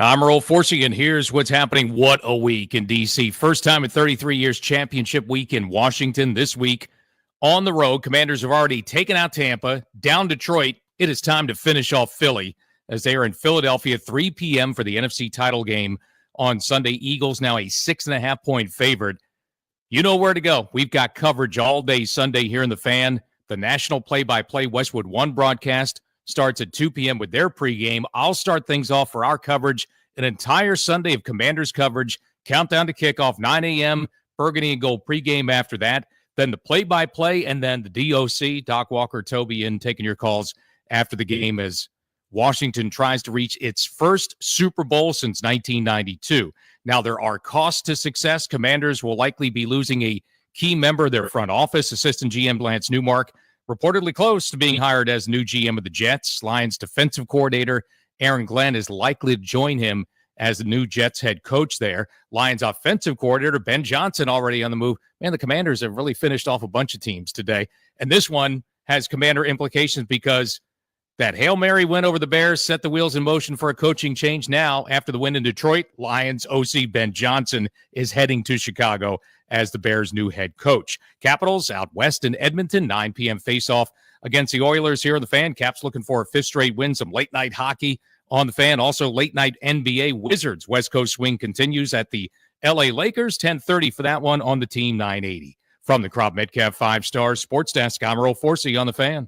I'm Earl Forsey, and here's what's happening. What a week in D.C. First time in 33 years, championship week in Washington this week. On the road, Commanders have already taken out Tampa, down Detroit. It is time to finish off Philly as they are in Philadelphia, 3 p.m. for the NFC title game on Sunday. Eagles now a 6.5-point favorite. You know where to go. We've got coverage all day Sunday here in the Fan. The national play-by-play Westwood One broadcast starts at 2 p.m. with their pregame. I'll start things off for our coverage, an entire Sunday of Commanders coverage, countdown to kickoff, 9 a.m., Burgundy and Gold pregame after that, then the play-by-play, and then the DOC, Doc Walker, Toby, in taking your calls after the game as Washington tries to reach its first Super Bowl since 1992. Now, there are costs to success. Commanders will likely be losing a key member of their front office. Assistant GM Lance Newmark reportedly close to being hired as new GM of the Jets. Lions defensive coordinator Aaron Glenn is likely to join him as the new Jets head coach there. Lions offensive coordinator Ben Johnson already on the move. Man, the Commanders have really finished off a bunch of teams today. And this one has Commander implications because that Hail Mary win over the Bears set the wheels in motion for a coaching change. Now, after the win in Detroit, Lions OC Ben Johnson is heading to Chicago as the Bears' new head coach. Capitals out west in Edmonton, 9 p.m. face-off against the Oilers here in the Fan. Caps looking for a fifth straight win, some late-night hockey on the Fan. Also, late-night NBA Wizards. West Coast swing continues at the L.A. Lakers, 10:30 for that one on the Team 980. From the Crop Metcalf 5 Stars Sports Desk, I'm Earl Forsey on the Fan.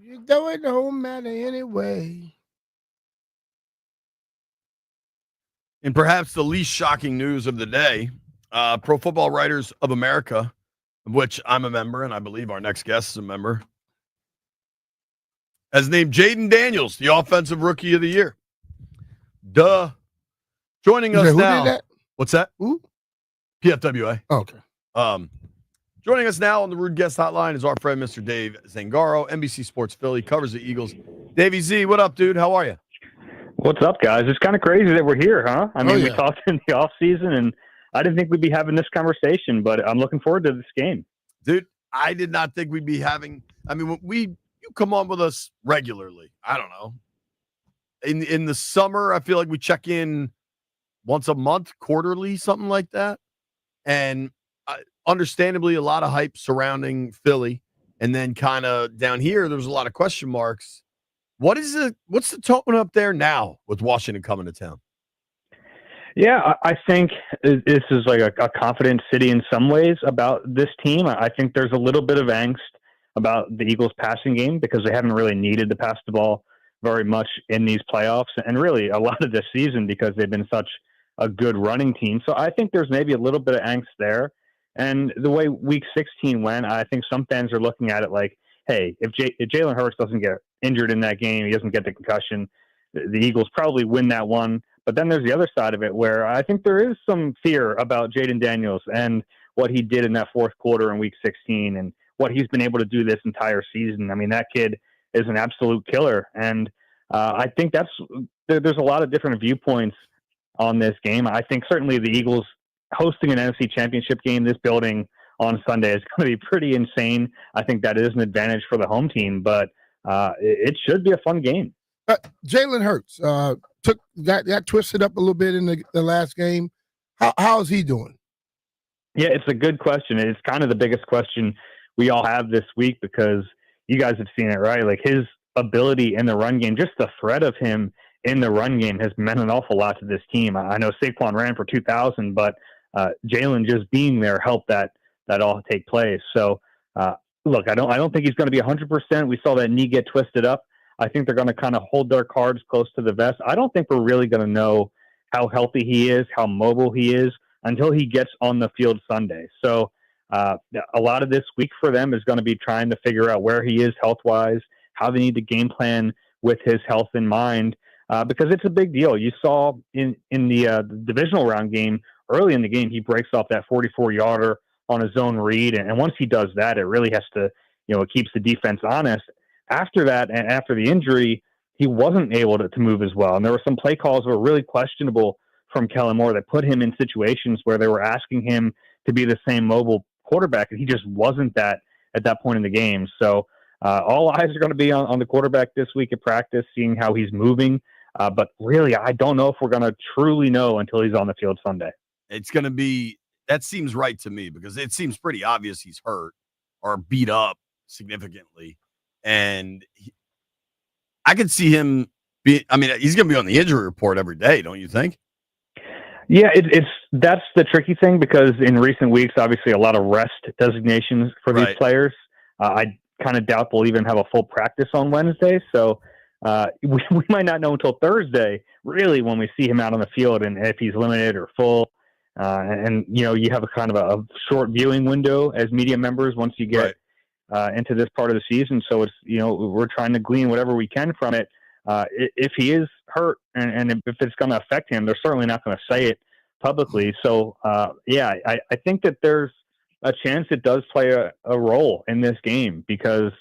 You do it don't matter anyway. And perhaps the least shocking news of the day, Pro Football Writers of America, of which I'm a member, and I believe our next guest is a member, has named Jaden Daniels the Offensive Rookie of the Year. Duh. Joining us Who now. did that? What's that? Who? PFWA. Oh, okay. Joining us now on the Rude Guest Hotline is our friend, Mr. Dave Zangaro, NBC Sports Philly, covers the Eagles. Davey Z, what up, dude? How are you? What's up, guys? It's kind of crazy that we're here, huh? I mean, yeah. we talked in the off season, and I didn't think we'd be having this conversation, but I'm looking forward to this game. Dude, I did not think we'd be having. I mean, you come on with us regularly. I don't know. In the summer, I feel like we check in once a month, quarterly, something like that. And understandably, a lot of hype surrounding Philly, and then kind of down here, there's a lot of question marks. What's the tone up there now with Washington coming to town? Yeah, I think this is like a confident city in some ways about this team. I think there's a little bit of angst about the Eagles passing game because they haven't really needed to pass the ball very much in these playoffs and really a lot of this season because they've been such a good running team. So I think there's maybe a little bit of angst there. And the way Week 16 went, I think some fans are looking at it like, hey, if Jalen Hurts doesn't get injured in that game, he doesn't get the concussion, the Eagles probably win that one. But then there's the other side of it where I think there is some fear about Jaden Daniels and what he did in that fourth quarter in Week 16 and what he's been able to do this entire season. I mean, that kid is an absolute killer. And I think there's a lot of different viewpoints on this game. I think certainly the Eagles hosting an NFC Championship game, this building on Sunday is going to be pretty insane. I think that is an advantage for the home team, but it should be a fun game. Jalen Hurts got twisted up a little bit in the last game. How is he doing? Yeah, it's a good question. It's kind of the biggest question we all have this week because you guys have seen it, right? Like his ability in the run game, just the threat of him in the run game has meant an awful lot to this team. I know Saquon ran for 2,000, but Jalen just being there helped that all take place. So, look, I don't think he's going to be 100%. We saw that knee get twisted up. I think they're going to kind of hold their cards close to the vest. I don't think we're really going to know how healthy he is, how mobile he is until he gets on the field Sunday. So a lot of this week for them is going to be trying to figure out where he is health-wise, how they need to game plan with his health in mind, because it's a big deal. You saw in the divisional round game, early in the game, he breaks off that 44-yarder on a zone read. And once he does that, it really has to, it keeps the defense honest. After that, and after the injury, he wasn't able to move as well. And there were some play calls that were really questionable from Kellen Moore that put him in situations where they were asking him to be the same mobile quarterback, and he just wasn't that at that point in the game. So all eyes are going to be on the quarterback this week at practice, seeing how he's moving. But really, I don't know if we're going to truly know until he's on the field Sunday. It's going to be – that seems right to me because it seems pretty obvious he's hurt or beat up significantly. And I could see him he's going to be on the injury report every day, don't you think? Yeah, that's the tricky thing because in recent weeks, obviously a lot of rest designations for these players. I kind of doubt they'll even have a full practice on Wednesday. So we might not know until Thursday, really, when we see him out on the field and if he's limited or full. And you have a kind of a short viewing window as media members once you get into this part of the season. So it's, we're trying to glean whatever we can from it. If he is hurt and if it's going to affect him, they're certainly not going to say it publicly. So, I think that there's a chance it does play a role in this game because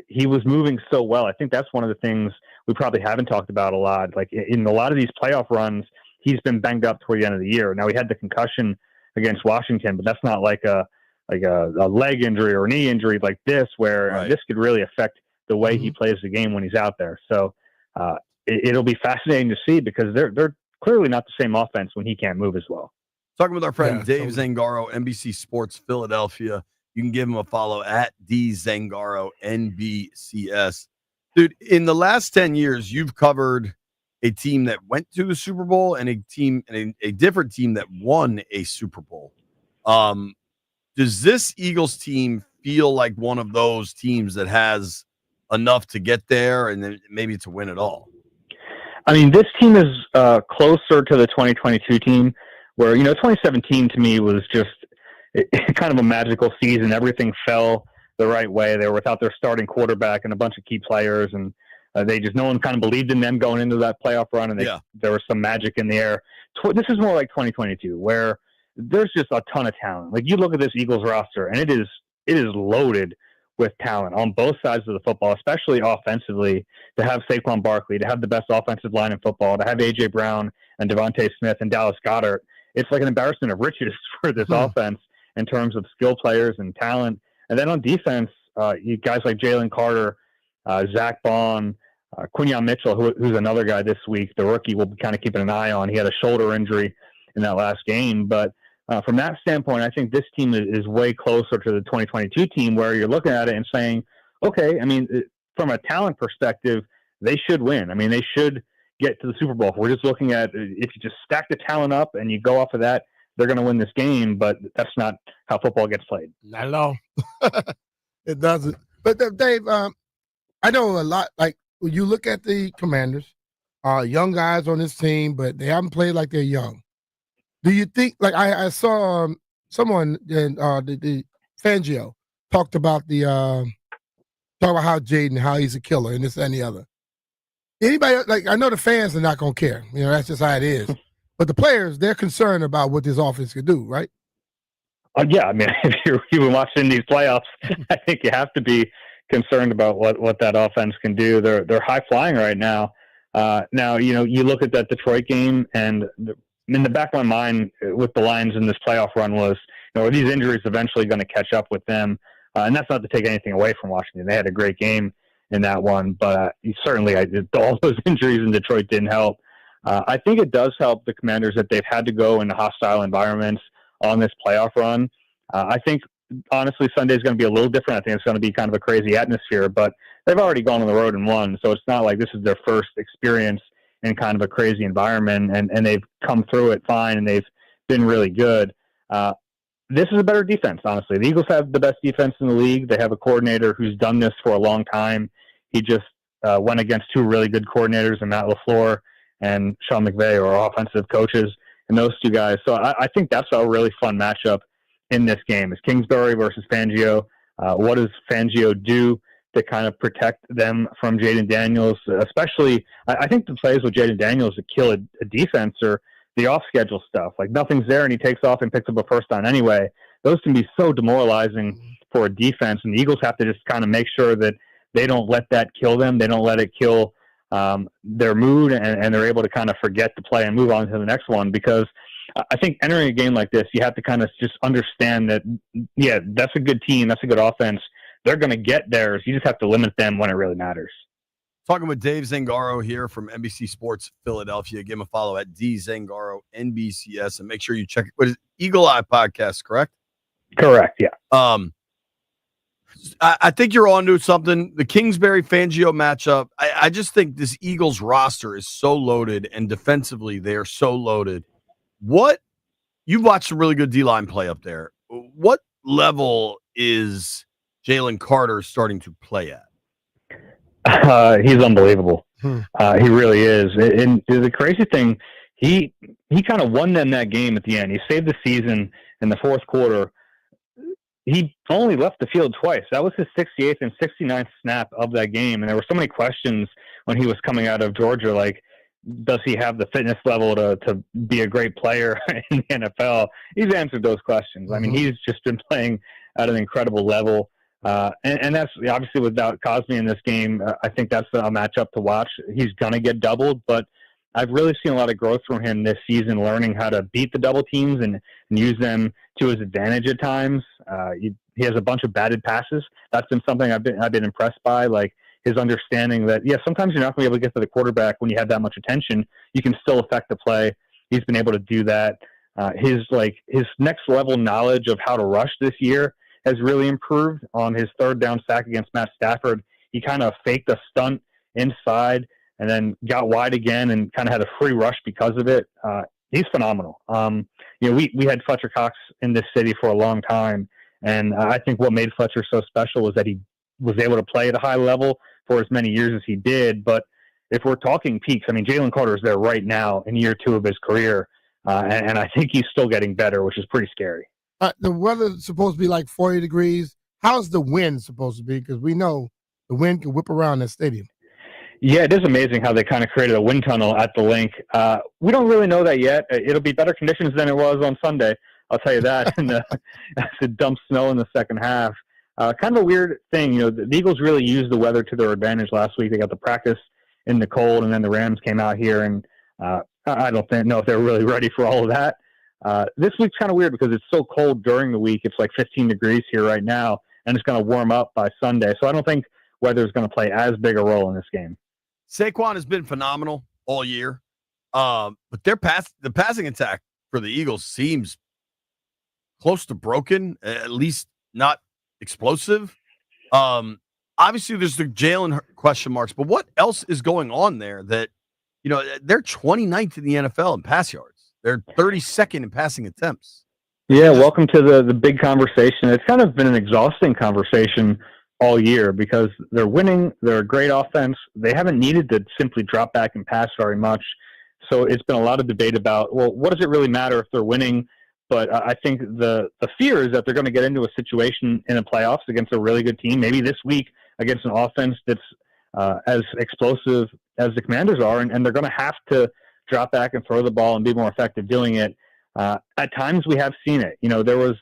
he was moving so well. I think that's one of the things we probably haven't talked about a lot. Like in a lot of these playoff runs, he's been banged up toward the end of the year. Now he had the concussion against Washington, but that's not like a leg injury or a knee injury like this, where this could really affect the way he plays the game when he's out there. So it'll be fascinating to see because they're clearly not the same offense when he can't move as well. Talking with our friend Dave Zangaro, NBC Sports Philadelphia. You can give him a follow at DZangaro NBCS. Dude, in the last 10 years, you've covered a team that went to the Super Bowl and a different team that won a Super Bowl. Does this Eagles team feel like one of those teams that has enough to get there and then maybe to win it all? I mean, this team is closer to the 2022 team where, 2017 to me was just kind of a magical season. Everything fell the right way. They were without their starting quarterback and a bunch of key players, and no one kind of believed in them going into that playoff run, and there was some magic in the air. This is more like 2022 where there's just a ton of talent. Like you look at this Eagles roster, and it is loaded with talent on both sides of the football, especially offensively, to have Saquon Barkley, to have the best offensive line in football, to have A.J. Brown and Devontae Smith and Dallas Goedert. It's like an embarrassment of riches for this offense in terms of skill players and talent. And then on defense, you guys like Jalen Carter, Zach Bond, Quinyon Mitchell, who's another guy this week, the rookie we'll be kind of keeping an eye on. He had a shoulder injury in that last game. But from that standpoint, I think this team is way closer to the 2022 team where you're looking at it and saying, okay, I mean, from a talent perspective, they should win. I mean, they should get to the Super Bowl. If we're just looking at if you just stack the talent up and you go off of that, they're going to win this game. But that's not how football gets played. Not at all. It doesn't. But Dave, I know a lot. Like when you look at the Commanders, young guys on this team, but they haven't played like they're young. Do you think? Like I saw someone in the Fangio talked about how Jaden, how he's a killer, and this and the other. Anybody like I know the fans are not gonna care. That's just how it is. But the players, they're concerned about what this offense could do, right? Yeah, I mean, if you've been watching these playoffs, I think you have to be concerned about what that offense can do. They're high flying right now. Now, you look at that Detroit game, and in the back of my mind with the Lions in this playoff run was, are these injuries eventually going to catch up with them? And that's not to take anything away from Washington. They had a great game in that one, but certainly all those injuries in Detroit didn't help. I think it does help the Commanders that they've had to go into hostile environments on this playoff run. I think, honestly, Sunday's going to be a little different. I think it's going to be kind of a crazy atmosphere, but they've already gone on the road and won, so it's not like this is their first experience in kind of a crazy environment, and they've come through it fine, and they've been really good. This is a better defense, honestly. The Eagles have the best defense in the league. They have a coordinator who's done this for a long time. He just went against two really good coordinators, and Matt LaFleur and Sean McVay are offensive coaches, and those two guys. So I think that's a really fun matchup in this game. Is Kingsbury versus Fangio. What does Fangio do to kind of protect them from Jaden Daniels? Especially, I think the plays with Jaden Daniels that kill a defense are the off-schedule stuff. Like nothing's there, and he takes off and picks up a first down anyway. Those can be so demoralizing for a defense, and the Eagles have to just kind of make sure that they don't let that kill them. They don't let it kill their mood, and they're able to kind of forget the play and move on to the next one. Because I think entering a game like this, you have to kind of just understand that, yeah, that's a good team, that's a good offense. They're going to get theirs. You just have to limit them when it really matters. Talking with Dave Zangaro here from NBC Sports Philadelphia. Give him a follow at DZangaro NBCS, and make sure you check it. What is Eagle Eye Podcast, correct? Correct, yeah. I think you're on to something. The Kingsbury-Fangio matchup, I just think this Eagles roster is so loaded, and defensively they are so loaded. You've watched some really good D-line play up there. What level is Jalen Carter starting to play at? He's unbelievable. He really is. And the crazy thing, he kind of won them that game at the end. He saved the season in the fourth quarter. He only left the field twice. That was his 68th and 69th snap of that game. And there were so many questions when he was coming out of Georgia, like, does he have the fitness level to be a great player in the NFL? He's answered those questions. I mean, he's just been playing at an incredible level. And that's obviously without Cosme in this game. I think that's a matchup to watch. He's going to get doubled, but I've really seen a lot of growth from him this season, learning how to beat the double teams and use them to his advantage at times. He has a bunch of batted passes. That's been something I've been impressed by, like his understanding that, yeah, sometimes you're not going to be able to get to the quarterback when you have that much attention. You can still affect the play. He's been able to do that. His next level knowledge of how to rush this year has really improved. On his third down sack against Matt Stafford, he kind of faked a stunt inside and then got wide again and kind of had a free rush because of it. He's phenomenal. We had Fletcher Cox in this city for a long time, and I think what made Fletcher so special was that he was able to play at a high level for as many years as he did. But if we're talking peaks, I mean, Jalen Carter is there right now in year 2 of his career, and I think he's still getting better, which is pretty scary. The weather's supposed to be like 40 degrees. How's the wind supposed to be? Because we know the wind can whip around that stadium. Yeah, it is amazing how they kind of created a wind tunnel at the link. We don't really know that yet. It'll be better conditions than it was on Sunday, I'll tell you that, as it dumped snow in the second half. Kind of a weird thing, the Eagles really used the weather to their advantage last week. They got the practice in the cold, and then the Rams came out here, and I don't know if they're really ready for all of that. This week's kind of weird because it's so cold during the week. It's like 15 degrees here right now, and it's going to warm up by Sunday. So I don't think weather is going to play as big a role in this game. Saquon has been phenomenal all year, but the passing attack for the Eagles seems close to broken, at least not explosive. Obviously, there's the Jalen question marks, but what else is going on there that, they're 29th in the NFL in pass yards. They're 32nd in passing attempts. Yeah, welcome to the big conversation. It's kind of been an exhausting conversation all year because they're winning. They're a great offense. They haven't needed to simply drop back and pass very much. So it's been a lot of debate about, well, what does it really matter if they're winning? But I think the fear is that they're going to get into a situation in the playoffs against a really good team, maybe this week against an offense that's as explosive as the Commanders are, and they're going to have to drop back and throw the ball and be more effective doing it. At times we have seen it. There was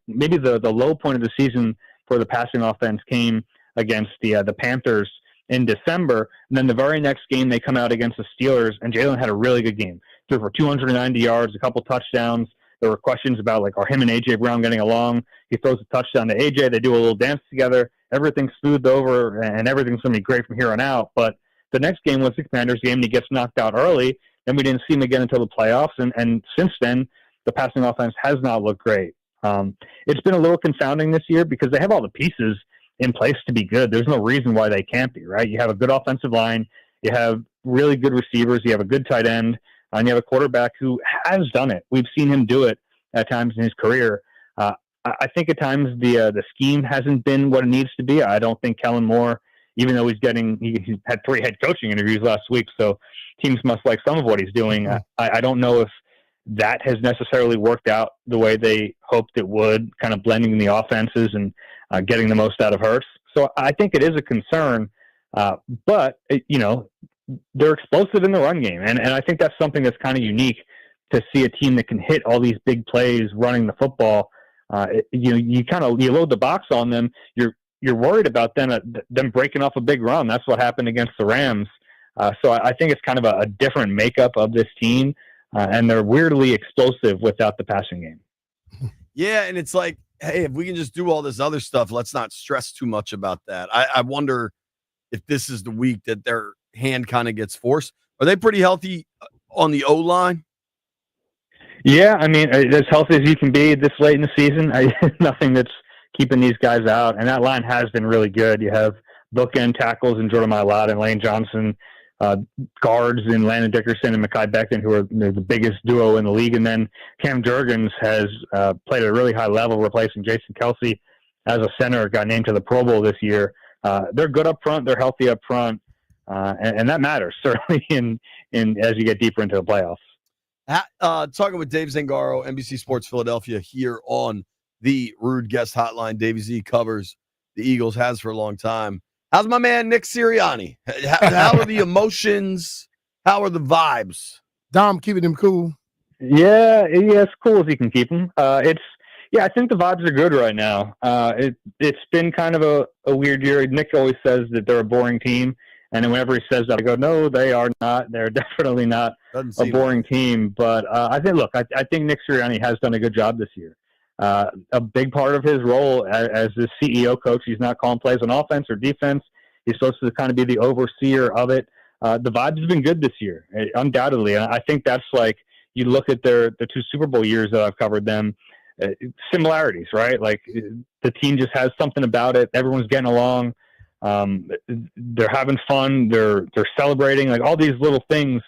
maybe the low point of the season for the passing offense came against the Panthers in December. And then the very next game they come out against the Steelers, and Jalen had a really good game. Threw for 290 yards, a couple touchdowns. There were questions about, like, are him and A.J. Brown getting along? He throws a touchdown to A.J. They do a little dance together. Everything's smoothed over, and everything's going to be great from here on out. But the next game was the Commanders game, and he gets knocked out early. Then we didn't see him again until the playoffs. And since then, the passing offense has not looked great. It's been a little confounding this year because they have all the pieces in place to be good. There's no reason why they can't be, right? You have a good offensive line. You have really good receivers. You have a good tight end. And you have a quarterback who has done it. We've seen him do it at times in his career. I think at times the scheme hasn't been what it needs to be. I don't think Kellen Moore, even though he had 3 head coaching interviews last week, so teams must like some of what he's doing. I don't know if that has necessarily worked out the way they hoped it would, kind of blending the offenses and getting the most out of Hurts. So I think it is a concern, but they're explosive in the run game. And I think that's something that's kind of unique to see a team that can hit all these big plays running the football You load the box on them. You're worried about them breaking off a big run. That's what happened against the Rams. So I think it's kind of a different makeup of this team, and they're weirdly explosive without the passing game. Yeah, and it's like, hey, if we can just do all this other stuff, let's not stress too much about that. I wonder if this is the week that their hand kind of gets forced. Are they pretty healthy on the O-line? Yeah, I mean, as healthy as you can be this late in the season, nothing that's keeping these guys out. And that line has been really good. You have bookend tackles in Jordan Mailata and Lane Johnson, guards in Landon Dickerson and Mekhi Becton, who are the biggest duo in the league. And then Cam Jurgens has played at a really high level, replacing Jason Kelsey as a center, got named to the Pro Bowl this year. They're good up front. They're healthy up front. And that matters, certainly, in as you get deeper into the playoffs. Talking with Dave Zangaro, NBC Sports Philadelphia, here on the Rude Guest Hotline. Davey Z covers the Eagles, has for a long time. How's my man Nick Sirianni? How are the emotions? How are the vibes? Dom keeping him cool. Yeah, as cool as he can keep them. I think the vibes are good right now. It's been kind of a weird year. Nick always says that they're a boring team. And then whenever he says that, I go, no, they are not. They're definitely not a boring team. But I think Nick Sirianni has done a good job this year. A big part of his role as the CEO coach, he's not calling plays on offense or defense. He's supposed to kind of be the overseer of it. The vibes have been good this year, undoubtedly. And I think that's like, you look at the 2 Super Bowl years that I've covered them, similarities, right? Like the team just has something about it. Everyone's getting along. They're having fun. They're celebrating, like all these little things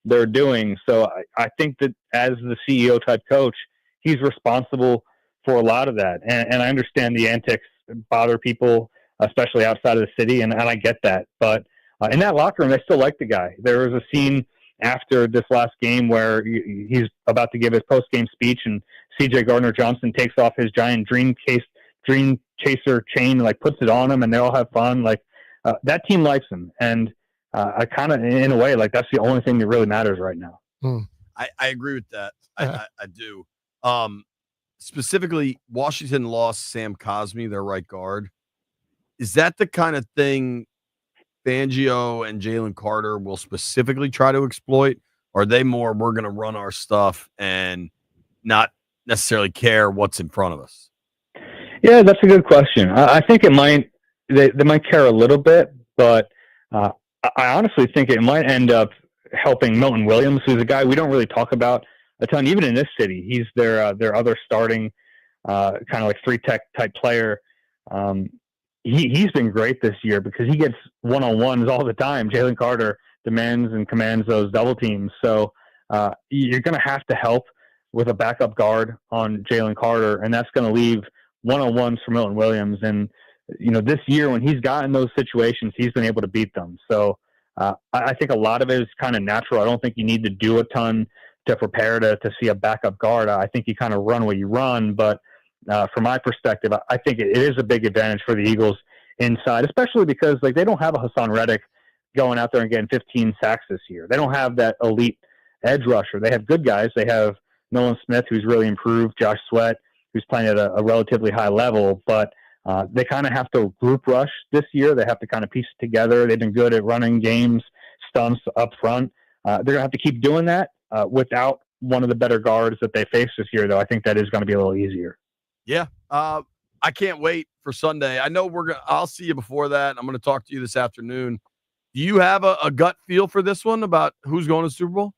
they're doing. So I think that as the CEO type coach, he's responsible for a lot of that. And I understand the antics bother people, especially outside of the city. And I get that, but in that locker room, they still like the guy. There was a scene after this last game where he's about to give his post game speech, and CJ Gardner-Johnson takes off his giant Dream Chaser chain, like puts it on him, and they all have fun. Like that team likes him, and I kind of, in a way, like that's the only thing that really matters right now. I agree with that. I do. Specifically, Washington lost Sam Cosmi, their right guard. Is that the kind of thing Fangio and Jalen Carter will specifically try to exploit? Or are they more, we're going to run our stuff and not necessarily care what's in front of us? Yeah, that's a good question. I think it might, they might care a little bit, but I honestly think it might end up helping Milton Williams, who's a guy we don't really talk about a ton, even in this city. He's their other starting kind of like 3-tech type player. He's been great this year because he gets one-on-ones all the time. Jalen Carter demands and commands those double teams. So you're going to have to help with a backup guard on Jalen Carter, and that's going to leave one-on-ones for Milton Williams. And, this year when he's gotten those situations, he's been able to beat them. So I think a lot of it is kind of natural. I don't think you need to do a ton to prepare to see a backup guard. I think you kind of run what you run, but from my perspective, I think it is a big advantage for the Eagles inside, especially because like they don't have a Hassan Reddick going out there and getting 15 sacks this year. They don't have that elite edge rusher. They have good guys. They have Nolan Smith, who's really improved, Josh Sweat, who's playing at a relatively high level, but they kind of have to group rush this year. They have to kind of piece it together. They've been good at running games, stunts up front. They're going to have to keep doing that without one of the better guards that they face this year, though. I think that is going to be a little easier. Yeah. I can't wait for Sunday. I know I'll see you before that. I'm going to talk to you this afternoon. Do you have a gut feel for this one about who's going to the Super Bowl?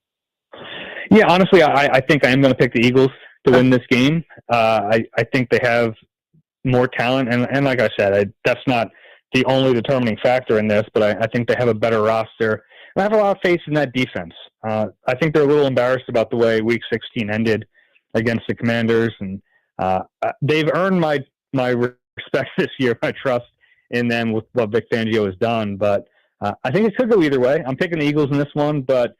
Yeah, honestly, I think I am going to pick the Eagles to win this game. I think they have more talent, and like I said, that's not the only determining factor in this, but I think they have a better roster. And I have a lot of faith in that defense. I think they're a little embarrassed about the way Week 16 ended against the Commanders, and they've earned my respect this year, my trust in them with what Vic Fangio has done. But I think it could go either way. I'm picking the Eagles in this one, but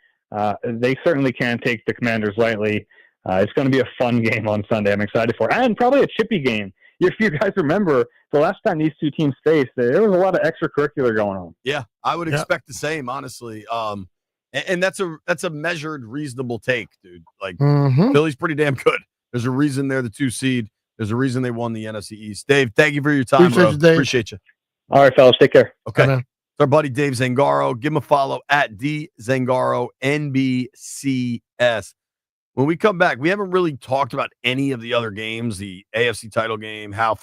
they certainly can't take the Commanders lightly. It's going to be a fun game on Sunday. I'm excited for it. And probably a chippy game. If you guys remember, the last time these two teams faced, there was a lot of extracurricular going on. Yeah, I would expect the same, honestly. And that's a measured, reasonable take, dude. Like Philly's pretty damn good. There's a reason they're the 2 seed. There's a reason they won the NFC East. Dave, thank you for your time, Appreciate bro. you, Dave. Appreciate you. All right, fellas, take care. Okay. man. It's our buddy Dave Zangaro. Give him a follow at DZangaro NBCS. When we come back, we haven't really talked about any of the other games, the AFC title game, how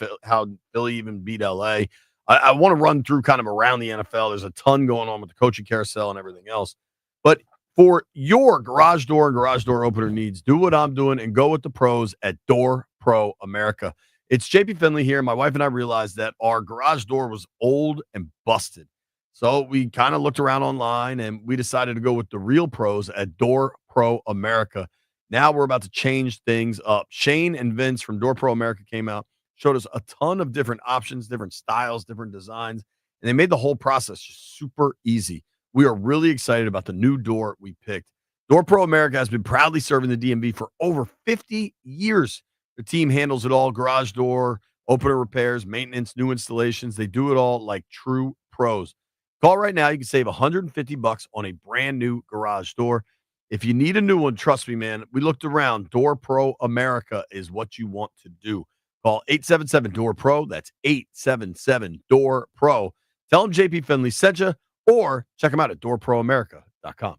Philly even beat LA. I want to run through kind of around the NFL. There's a ton going on with the coaching carousel and everything else. But for your garage door and garage door opener needs, do what I'm doing and go with the pros at Door Pro America. It's JP Finley here. My wife and I realized that our garage door was old and busted. So we kind of looked around online and we decided to go with the real pros at Door Pro America. Now we're about to change things up. Shane and Vince from Door Pro America came out, showed us a ton of different options, different styles, different designs, and they made the whole process just super easy. We are really excited about the new door we picked. Door Pro America has been proudly serving the DMV for over 50 years. The team handles it all: garage door, opener repairs, maintenance, new installations. They do it all like true pros. Call right now. You can save $150 on a brand new garage door. If you need a new one, trust me, man, we looked around. Door Pro America is what you want to do. Call 877-DOOR-PRO. That's 877-DOOR-PRO. Tell them JP Finley sent you, or check them out at doorproamerica.com.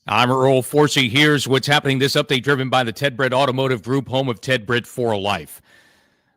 I'm Earl Forsey. Here's what's happening. This update driven by the Ted Britt Automotive Group, home of Ted Britt for life.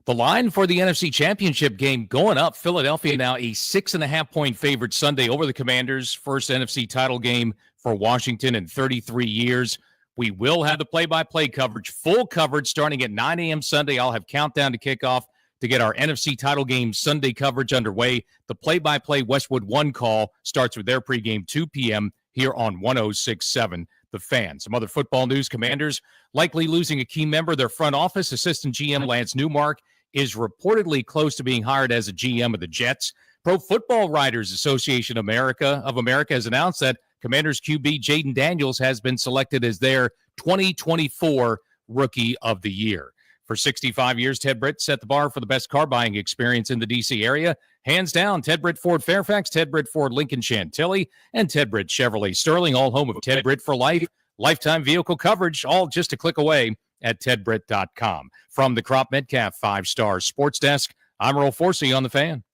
The line for the NFC Championship game going up. Philadelphia now a 6.5-point favorite Sunday over the Commanders. First NFC title game for Washington in 33 years. We will have the play-by-play coverage, full coverage starting at 9 a.m. Sunday. I'll have countdown to kickoff to get our NFC title game Sunday coverage underway. The play-by-play Westwood One call starts with their pregame 2 p.m. here on 106.7 The Fan. Some other football news. Commanders likely losing a key member of their front office. Assistant GM Lance Newmark is reportedly close to being hired as a GM of the Jets. Pro Football Writers Association of America has announced that Commanders QB Jaden Daniels has been selected as their 2024 Rookie of the Year. For 65 years, Ted Britt set the bar for the best car buying experience in the D.C. area. Hands down, Ted Britt Ford Fairfax, Ted Britt Ford Lincoln Chantilly, and Ted Britt Chevrolet Sterling, all home of Ted Britt for life. Lifetime vehicle coverage, all just a click away at tedbritt.com. From the Crop Metcalf 5-Star Sports Desk, I'm Earl Forsey on The Fan.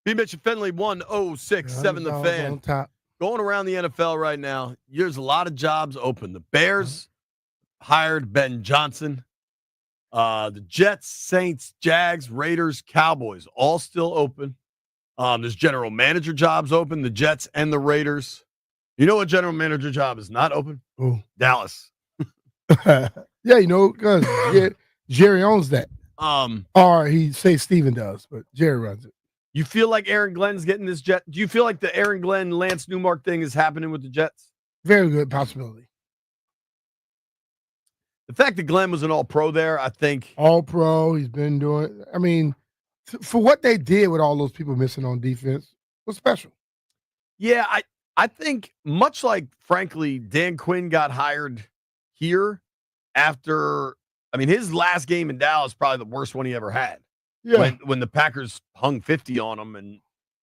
B. Mitch and Finley, 106.7 The Fan. On top. Going around the NFL right now, there's a lot of jobs open. The Bears hired Ben Johnson. The Jets, Saints, Jags, Raiders, Cowboys, all still open. There's general manager jobs open, the Jets and the Raiders. You know what general manager job is not open? Ooh. Dallas. Yeah, you know, because Jerry owns that. Or he say Steven does, but Jerry runs it. You feel like Aaron Glenn's getting this Jet? Do you feel like the Aaron Glenn, Lance Newmark thing is happening with the Jets? Very good possibility. The fact that Glenn was an all-pro there, I think. All-pro, he's been doing. I mean, for what they did with all those people missing on defense was special. Yeah, I think much like, frankly, Dan Quinn got hired here after, I mean, his last game in Dallas probably the worst one he ever had. Yeah. When the Packers hung 50 on them, and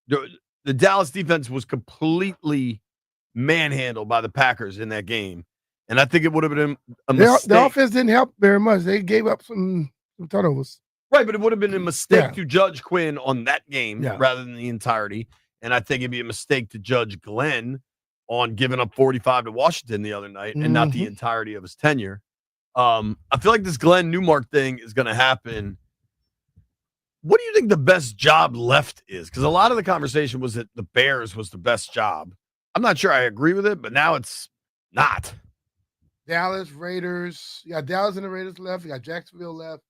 the Dallas defense was completely manhandled by the Packers in that game. And I think it would have been a mistake. The offense didn't help very much. They gave up some turnovers. Right, but it would have been a mistake to judge Quinn on that game rather than the entirety. And I think it'd be a mistake to judge Glenn on giving up 45 to Washington the other night and not the entirety of his tenure. I feel like this Glenn Newmark thing is going to happen. What do you think the best job left is? Because a lot of the conversation was that the Bears was the best job. I'm not sure I agree with it, but now it's not. Dallas, Raiders. You got Dallas and the Raiders left. You got Jacksonville left.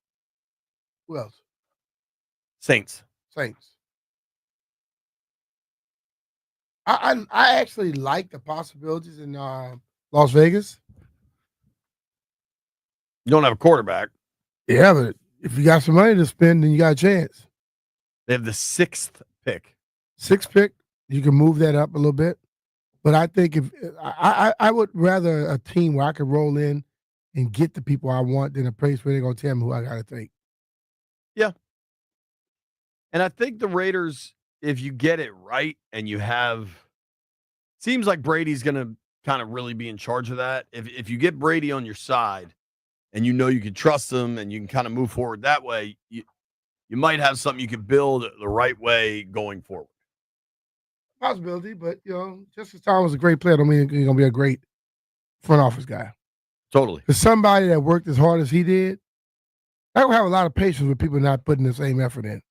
Who else? Saints. I actually like the possibilities in Las Vegas. You don't have a quarterback. Yeah, but if you got some money to spend, then you got a chance. They have the 6th pick. 6th pick. You can move that up a little bit. But I think if I would rather a team where I could roll in and get the people I want than a place where they're going to tell me who I got to take. Yeah. And I think the Raiders, if you get it right and you have, seems like Brady's going to kind of really be in charge of that. If you get Brady on your side and you know you can trust him and you can kind of move forward that way, you might have something you can build the right way going forward. Possibility, but just because Tom was a great player, don't mean he's gonna be a great front office guy. Totally. For somebody that worked as hard as he did, I don't have a lot of patience with people not putting the same effort in.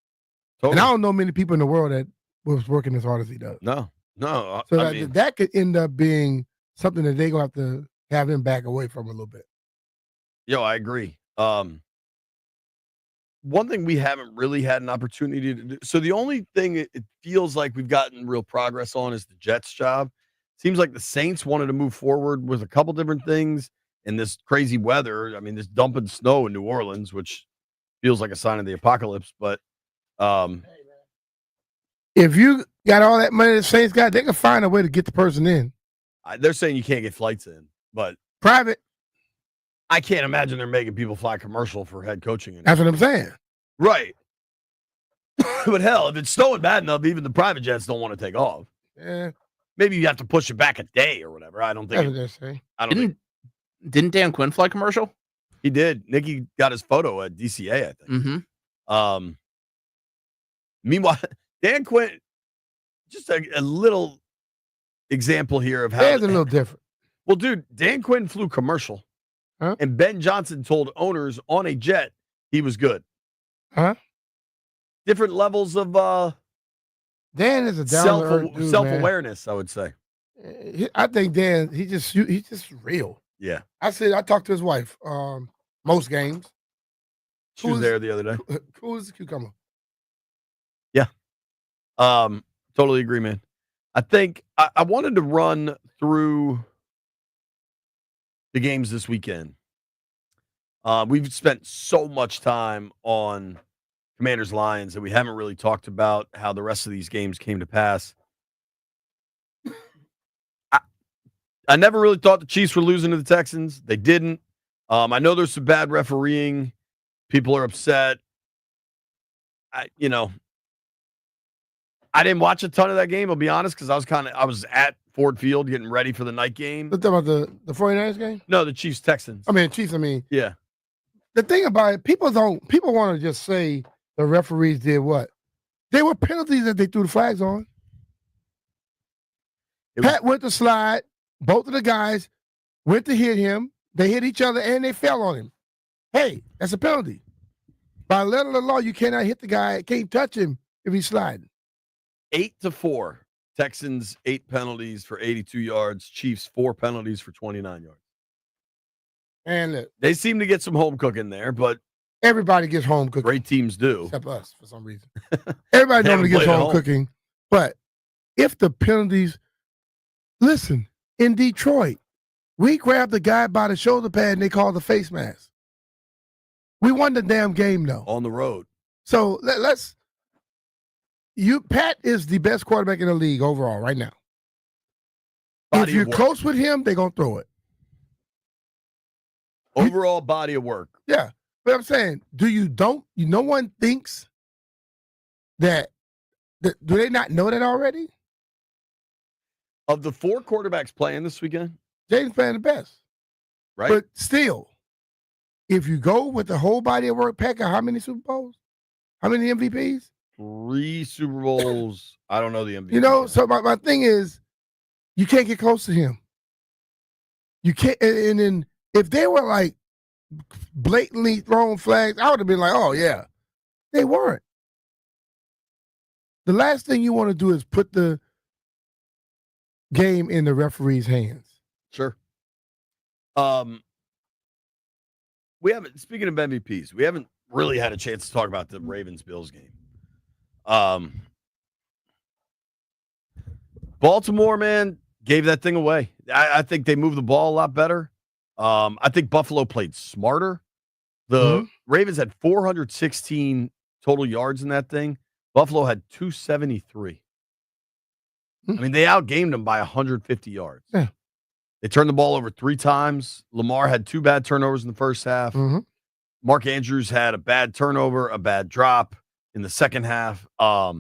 Totally. And I don't know many people in the world that was working as hard as he does. No. So that could end up being something that they're gonna have to have him back away from a little bit. I agree. One thing we haven't really had an opportunity to do. So the only thing it feels like we've gotten real progress on is the Jets job. seems like the Saints wanted to move forward with a couple different things in this crazy weather. I mean, this dumping snow in New Orleans, which feels like a sign of the apocalypse. But if you got all that money the Saints got, they can find a way to get the person in. They're saying you can't get flights in, but private. I can't imagine they're making people fly commercial for head coaching. That's what I'm saying. Right. But hell, if it's snowing bad enough, even the private jets don't want to take off. Yeah. Maybe you have to push it back a day or whatever. I don't think. That's what they're saying. I don't think. Didn't Dan Quinn fly commercial? He did. Nicky got his photo at DCA, I think. Mm-hmm. Meanwhile, Dan Quinn, just a little example here of how Dan's a little different. Well, dude, Dan Quinn flew commercial, and Ben Johnson told owners on a jet he was good. Huh? Different levels of Dan is a down-to-earth dude, self-awareness, I would say. I think Dan, he's just real. Yeah. I talked to his wife most games. She was there the other day. Cool as a cucumber. Yeah. Totally agree, man. I think I wanted to run through the games this weekend. We've spent so much time on Commanders Lions that we haven't really talked about how the rest of these games came to pass. I never really thought the Chiefs were losing to the Texans. They didn't. I know there's some bad refereeing. People are upset. I didn't watch a ton of that game, I'll be honest, because I was at Ford Field getting ready for the night game. Let's talk about the 49ers game? No, the Chiefs-Texans. Yeah. Yeah. The thing about it, people want to just say the referees did what? They were penalties that they threw the flags on. Pat went to slide. Both of the guys went to hit him. They hit each other and they fell on him. Hey, that's a penalty. By letter of the law, you cannot hit the guy, can't touch him if he's sliding. 8-4. Texans 8 penalties for 82 yards. Chiefs 4 penalties for 29 yards. And look, they seem to get some home cooking there, but everybody gets home cooking. Great teams do, except us for some reason. Everybody normally gets home cooking, but if the penalties, listen, in Detroit, we grabbed the guy by the shoulder pad and they called the face mask. We won the damn game though on the road. So Pat is the best quarterback in the league overall right now. If you're close with him, they're gonna throw it. Overall body of work. Yeah. But I'm saying, no one thinks that do they not know that already? Of the 4 quarterbacks playing this weekend, Jaden's playing the best. Right. But still, if you go with the whole body of work, Packer, how many Super Bowls? How many MVPs? 3 Super Bowls. I don't know the MVP. So my thing is, you can't get close to him. You can't, and then if they were like blatantly throwing flags, I would have been like, oh yeah. They weren't. The last thing you want to do is put the game in the referee's hands. Sure. We haven't, speaking of MVPs, we haven't really had a chance to talk about the Ravens-Bills game. Baltimore, man, gave that thing away. I think they moved the ball a lot better. I think Buffalo played smarter. The Ravens had 416 total yards in that thing. Buffalo had 273. I mean, they outgamed them by 150 yards. Yeah. They turned the ball over 3 times. Lamar had 2 bad turnovers in the first half. Mark Andrews had a bad turnover, a bad drop in the second half. I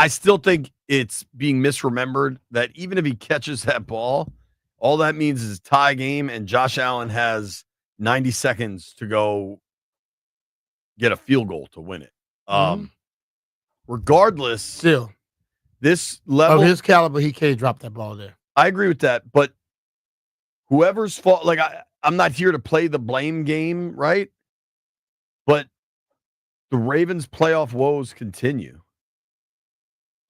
still think it's being misremembered that even if he catches that ball, all that means is tie game, and Josh Allen has 90 seconds to go get a field goal to win it. Regardless, still, this level of his caliber, he can't drop that ball there. I agree with that, but whoever's fault, like I'm not here to play the blame game, right? But the Ravens' playoff woes continue.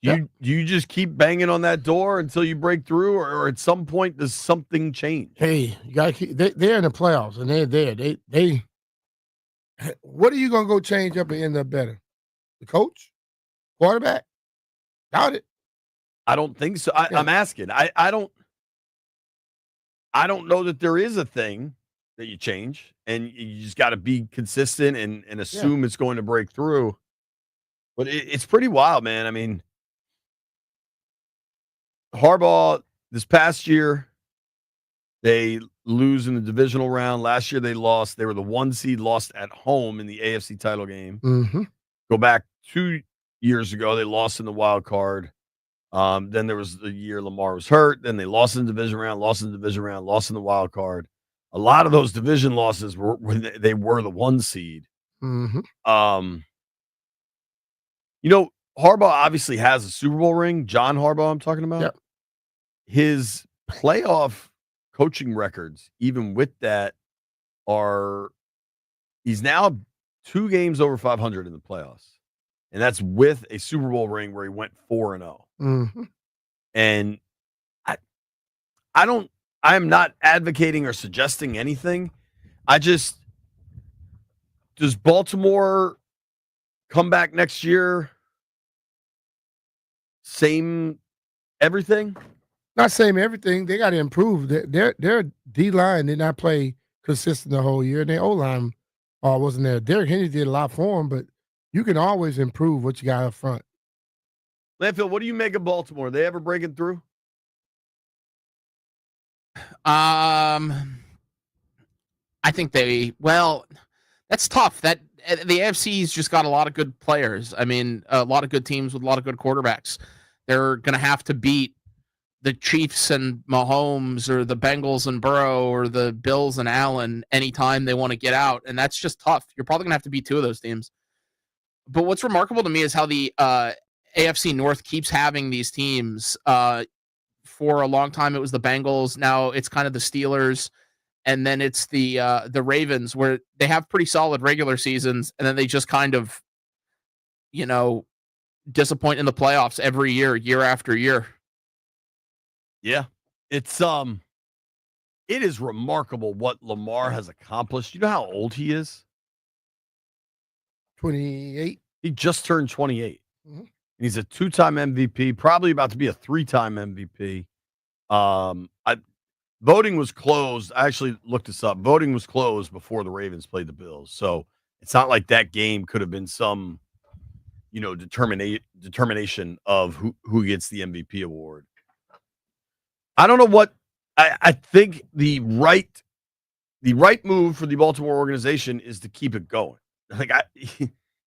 Do you just keep banging on that door until you break through, or at some point does something change? Hey, you gotta keep. They're in the playoffs and they're there. They. What are you gonna go change up and end up better? The coach, quarterback, doubt it. I don't think so. I'm asking. I don't know that there is a thing that you change, and you just got to be consistent and assume it's going to break through. But it's pretty wild, man. I mean, Harbaugh this past year, they lose in the divisional round. Last year they lost. They were the 1 seed, lost at home in the AFC title game. Mm-hmm. Go back 2 years ago, they lost in the wild card. Then there was the year Lamar was hurt. Then they lost in the division round, lost in the division round, lost in the wild card. A lot of those division losses were when they were the 1 seed. Mm-hmm. Harbaugh obviously has a Super Bowl ring. John Harbaugh, I'm talking about. Yep. His playoff coaching records, even with that, he's now 2 games over 500 in the playoffs. And that's with a Super Bowl ring where he went 4-0. Mm-hmm. And I am not advocating or suggesting anything. Does Baltimore come back next year? Same everything? Not same everything. They got to improve. Their D-line did not play consistent the whole year. And their O-line wasn't there. Derrick Henry did a lot for them, but you can always improve what you got up front. Landfill, what do you make of Baltimore? Are they ever breaking through? I think that's tough. That the AFC's just got a lot of good players. I mean, a lot of good teams with a lot of good quarterbacks. They're going to have to beat the Chiefs and Mahomes or the Bengals and Burrow or the Bills and Allen anytime they want to get out. And that's just tough. You're probably going to have to beat 2 of those teams. But what's remarkable to me is how the AFC North keeps having these teams. For a long time, it was the Bengals. Now it's kind of the Steelers. And then it's the Ravens, where they have pretty solid regular seasons. And then they just kind of, disappoint in the playoffs every year after year. Yeah. It is remarkable what Lamar has accomplished. You know how old he is? 28. He just turned 28. Mm-hmm. He's a 2-time MVP, probably about to be a 3-time MVP. Voting was closed. I actually looked this up. Voting was closed before the Ravens played the Bills. So it's not like that game could have been some, determination of who gets the MVP award. I don't know what I think the right move for the Baltimore organization is to keep it going.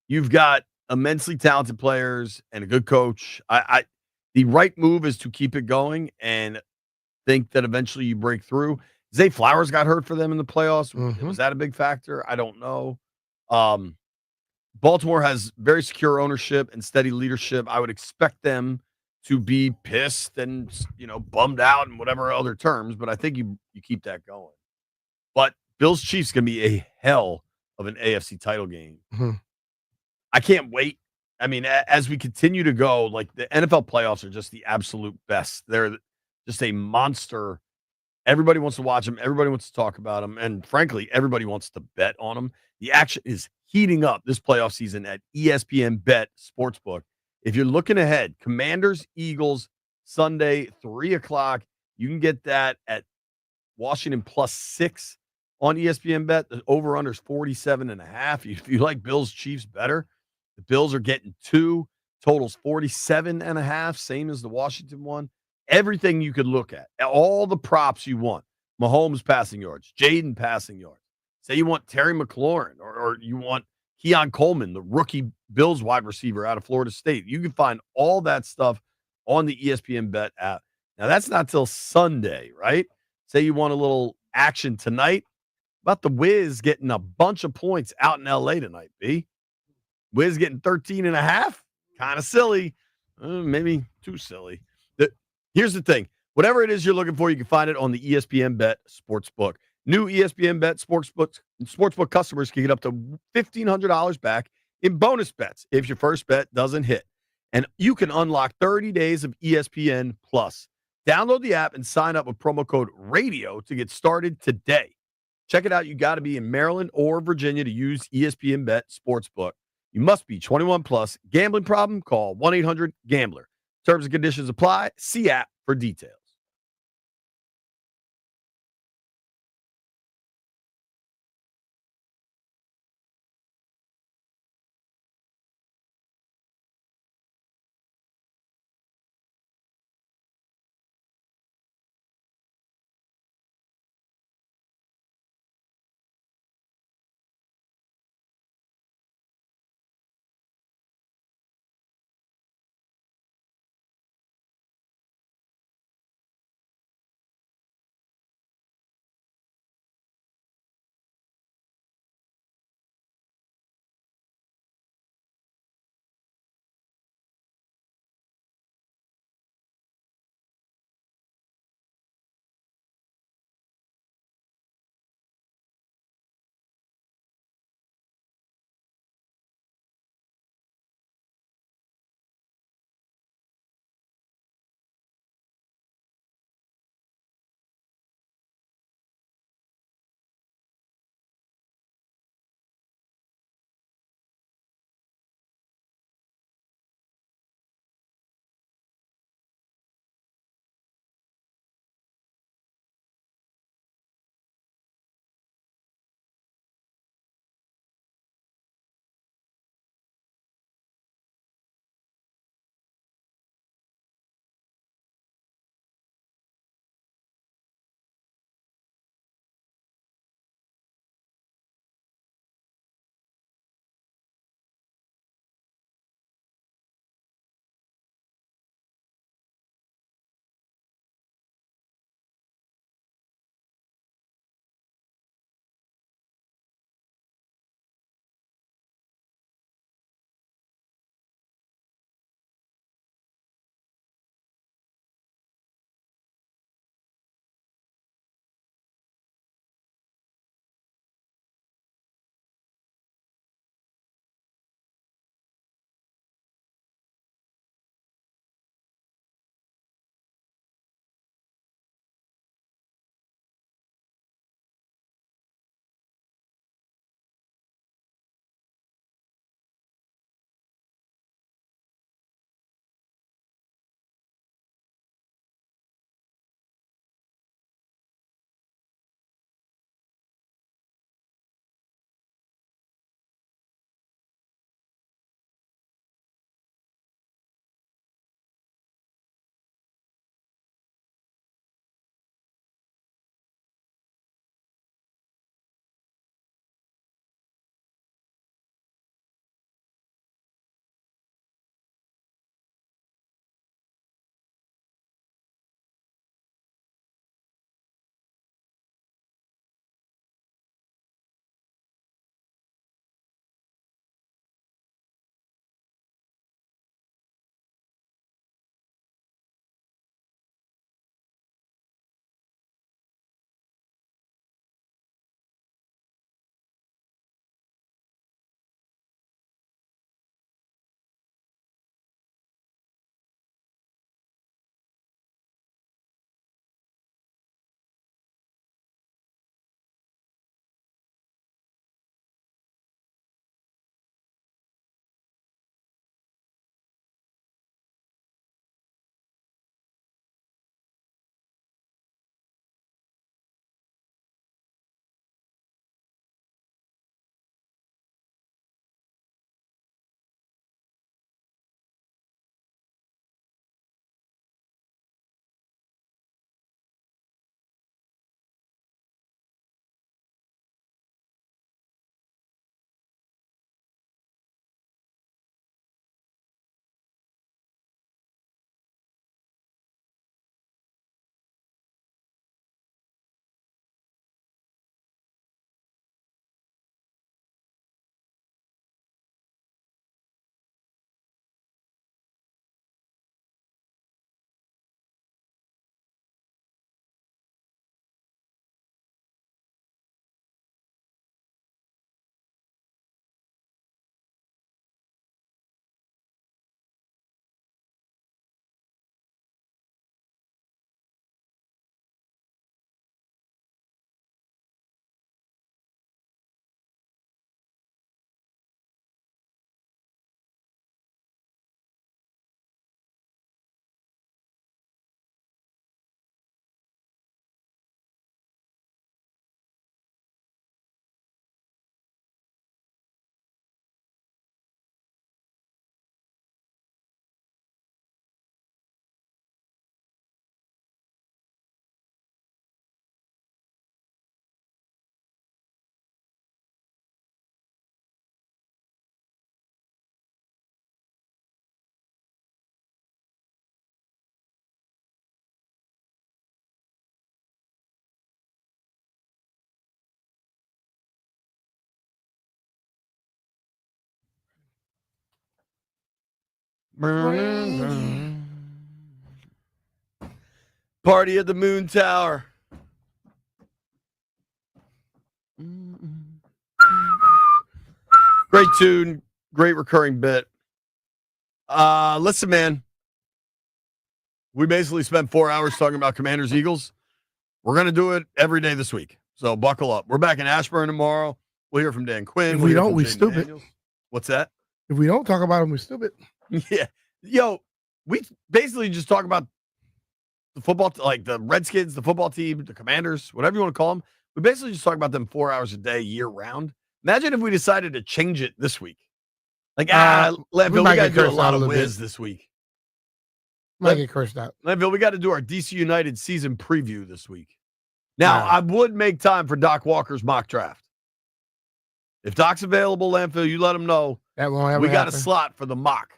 You've got immensely talented players and a good coach. The right move is to keep it going and think that eventually you break through. Zay Flowers got hurt for them in the playoffs. Mm-hmm. Was that a big factor? I don't know. Baltimore has very secure ownership and steady leadership. I would expect them to be pissed and, bummed out and whatever other terms, but I think you keep that going. But Bills Chiefs can be a hell of an AFC title game. Mm-hmm. I can't wait. I mean, as we continue to go, like the NFL playoffs are just the absolute best. They're just a monster. Everybody wants to watch them. Everybody wants to talk about them. And frankly, everybody wants to bet on them. The action is heating up this playoff season at ESPN Bet Sportsbook. If you're looking ahead, Commanders, Eagles, Sunday, 3:00. You can get that at Washington +6 on ESPN Bet. The over-under is 47.5. If you like Bills, Chiefs better, the Bills are getting 2. Totals 47.5, same as the Washington one. Everything you could look at, all the props you want. Mahomes passing yards, Jaden passing yards. Say you want Terry McLaurin or you want Keon Coleman, the rookie Bills wide receiver out of Florida State. You can find all that stuff on the ESPN Bet app. Now, that's not till Sunday, right? Say you want a little action tonight. About the Wiz getting a bunch of points out in L.A. tonight, B. Wiz getting 13.5. Kind of silly. Maybe too silly. Here's the thing. Whatever it is you're looking for, you can find it on the ESPN Bet Sportsbook. New ESPN Bet Sportsbook customers can get up to $1,500 back in bonus bets if your first bet doesn't hit. And you can unlock 30 days of ESPN Plus. Download the app and sign up with promo code RADIO to get started today. Check it out. You got to be in Maryland or Virginia to use ESPN Bet Sportsbook. You must be 21 plus. Gambling problem? Call 1-800-GAMBLER. Terms and conditions apply. See app for details. Party at the Moon Tower. Great tune, great recurring bit. Listen, man. We basically spent 4 hours talking about Commanders Eagles. We're going to do it every day this week. So buckle up. We're back in Ashburn tomorrow. We'll hear from Dan Quinn. If We'll we hear don't, from we Jaden stupid. Daniels. What's that? If we don't talk about them, we're stupid. Yeah. Yo, we basically just talk about the football, like the Redskins, the football team, the Commanders, whatever you want to call them. We basically just talk about them 4 hours a day, year round. Imagine if we decided to change it this week. Like, Landville, we might got to get do a cursed lot out a of little whiz bit. this week. Might get cursed out. Landville, we got to do our DC United season preview this week. Now, I would make time for Doc Walker's mock draft. If Doc's available, Landville, you let him know. That won't ever We got a happen. slot for the mock.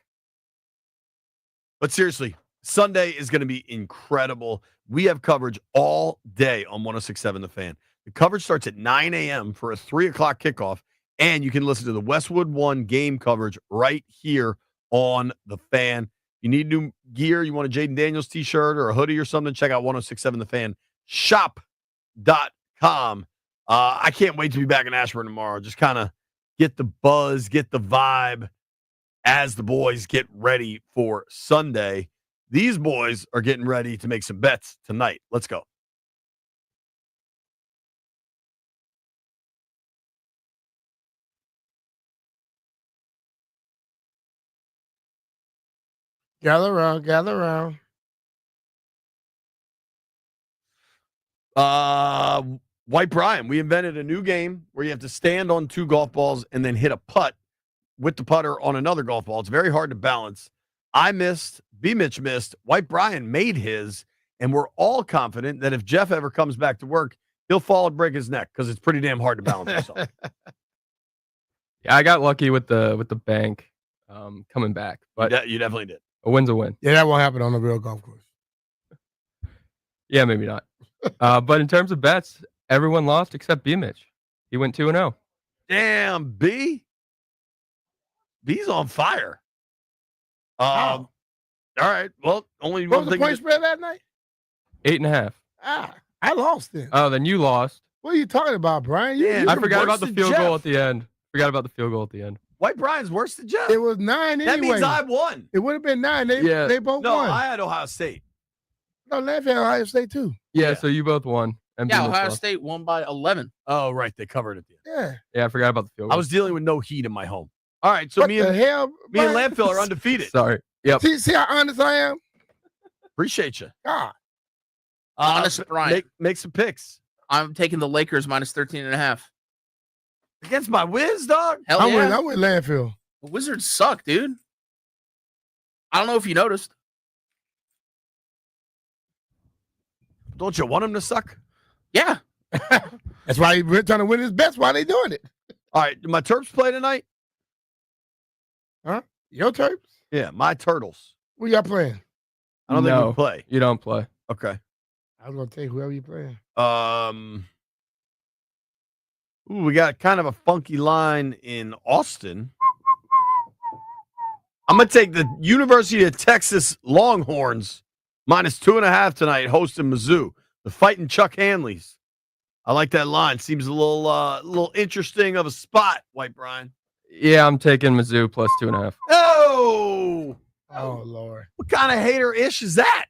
But seriously, Sunday is going to be incredible. We have coverage all day on 106.7 The Fan. The coverage starts at 9 a.m. for a 3 o'clock kickoff, and you can listen to the Westwood One game coverage right here on The Fan. You need new gear, you want a Jaden Daniels t-shirt or a hoodie or something, check out 106.7 The Fan. Shop.com. I can't wait to be back in Ashburn tomorrow. Just kind of get the buzz, get the vibe as the boys get ready for Sunday. These boys are getting ready to make some bets tonight. Let's go. Gather around, gather around. White Brian, we invented a new game where you have to stand on 2 golf balls and then hit a putt with the putter on another golf ball. It's very hard to balance. I missed, B-Mitch missed, White Brian made his, and we're all confident that if Jeff ever comes back to work, he'll fall and break his neck because it's pretty damn hard to balance yourself. Yeah, I got lucky with the bank coming back, but You definitely did. a win's a win. Yeah, that won't happen on a real golf course. Yeah, maybe not. But in terms of bets, everyone lost except B-Mitch. He went 2-0. Damn, B. B's on fire. All right. Well, only What one was the thing. point spread that night? 8.5. I lost then. Oh, then you lost. What are you talking about, Brian? Damn, I you're forgot worse about the than field Jeff. goal at the end. Forgot about the field goal at the end. White Brian's worse than Jeff. It was 9 anyway. That means I won. It would have been 9. They both No, won. I had Ohio State. No, Lance had Ohio State too. Yeah, so you both won. And Yeah, B-Mitch Ohio lost. State won by 11. Oh, right. They covered it. Yeah. Yeah, I forgot about the field goal. I was dealing with no heat in my home. All right. So What me the and hell, me and Brian? Landfill are undefeated. Sorry. Yep. See how honest I am? Appreciate you. God. Honest, Brian. Make some picks. I'm taking the Lakers minus 13.5. Against my Wiz, dog? Hell I'm yeah. with landfill. The Wizards suck, dude. I don't know if you noticed. Don't you want him to suck? Yeah. That's why we're trying to win his bets while they doing it. All right. Do my Terps play tonight? Huh? Your Terps? Yeah, my Turtles. Who y'all playing? I don't think No, we play. You don't play. Okay. I was gonna take whoever you playing. We got kind of a funky line in Austin. I'm gonna take the University of Texas Longhorns minus 2.5 tonight, hosting Mizzou. The fighting Chuck Hanleys. I like that line. Seems a little interesting of a spot, White Brian. Yeah, I'm taking Mizzou plus 2.5. Oh, Oh Lord. what kind of hater-ish is that?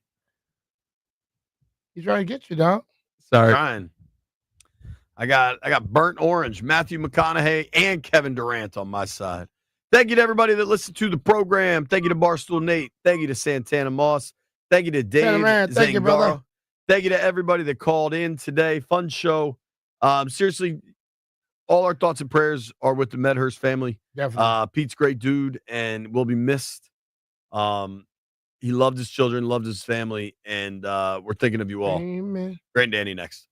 He's trying to get you, dog. Sorry. Brian. I got burnt orange, Matthew McConaughey, and Kevin Durant on my side. Thank you to everybody that listened to the program. Thank you to Barstool Nate. Thank you to Santana Moss. Thank you to Dave man, thank you, brother. Zangaro. Thank you to everybody that called in today. Fun show. Seriously, all our thoughts and prayers are with the Medhurst family. Definitely. Pete's a great dude and will be missed. He loved his children, loved his family, and we're thinking of you all. Amen. Great Danny next.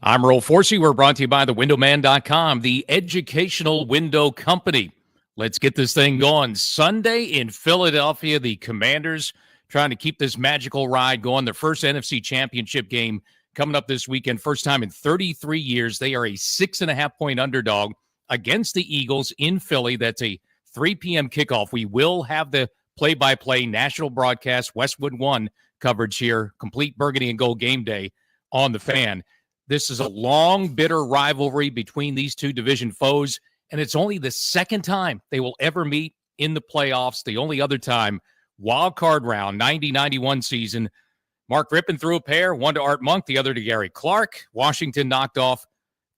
I'm Earl Forsey. We're brought to you by thewindowman.com, the educational window company. Let's get this thing going. Sunday in Philadelphia, the Commanders trying to keep this magical ride going. Their first NFC Championship game coming up this weekend. First time in 33 years. They are a 6.5-point underdog against the Eagles in Philly. That's a 3 p.m. kickoff. We will have the play-by-play national broadcast, Westwood One coverage here, complete burgundy and gold game day on the Fan. This is a long, bitter rivalry between these two division foes, and it's only the second time they will ever meet in the playoffs. The only other time, wild card round, 90-91 season. Mark Rippon threw a pair, one to Art Monk, the other to Gary Clark. Washington knocked off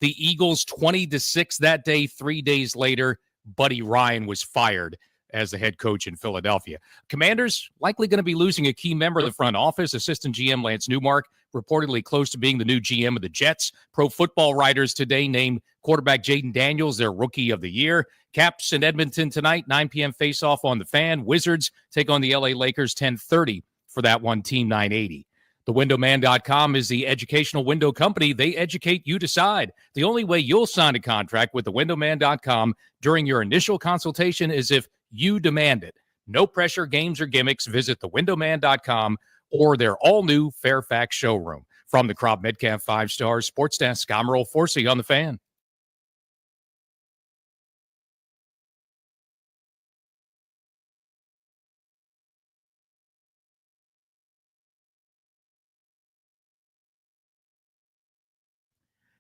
the Eagles 20-6 that day. 3 days later, Buddy Ryan was fired as the head coach in Philadelphia. Commanders likely going to be losing a key member of the front office. Assistant GM Lance Newmark reportedly close to being the new GM of the Jets. Pro Football Writers today named quarterback Jaden Daniels their Rookie of the Year. Caps in Edmonton tonight, 9 p.m. face-off on the Fan. Wizards take on the LA Lakers, 10:30 for that one, Team 980. TheWindowman.com is the educational window company. They educate, you decide. The only way you'll sign a contract with TheWindowman.com during your initial consultation is if you demand it. No pressure, games, or gimmicks. Visit TheWindowman.com or their all-new Fairfax showroom. From the Crop Metcalf 5-Star Sports Desk, I'm Earl Forsey on the Fan.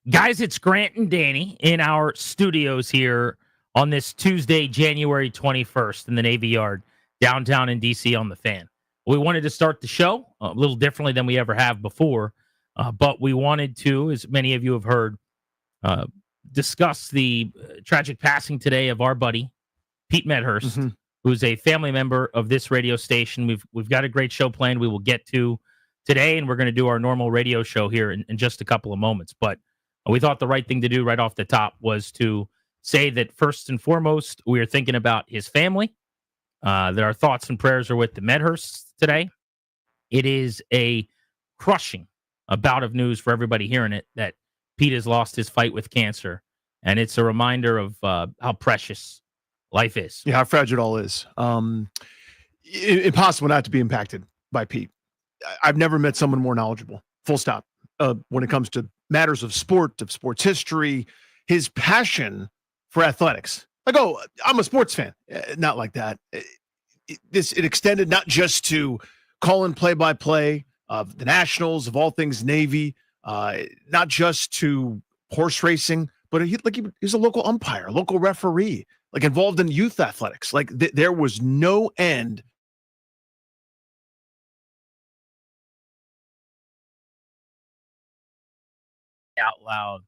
Guys, it's Grant and Danny in our studios here on this Tuesday, January 21st in the Navy Yard, downtown in D.C. on the Fan. We wanted to start the show a little differently than we ever have before, but we wanted to, as many of you have heard, discuss the tragic passing today of our buddy, Pete Medhurst, who's a family member of this radio station. We've got a great show planned we will get to today, and we're going to do our normal radio show here in just a couple of moments. But we thought the right thing to do right off the top was to say that first and foremost, we are thinking about his family. That our thoughts and prayers are with the Medhursts today. It is a crushing bout of news for everybody hearing it that Pete has lost his fight with cancer. And it's a reminder of how precious life is. Yeah, how fragile it all is. Impossible not to be impacted by Pete. I've never met someone more knowledgeable, full stop, when it comes to matters of sport, of sports history, his passion for athletics. Like, oh, I'm a sports fan. Not like that. It extended not just to calling play-by-play of the Nationals, of all things Navy, not just to horse racing, but he was a local umpire, a local referee, like involved in youth athletics. Like there was no end. Out loud.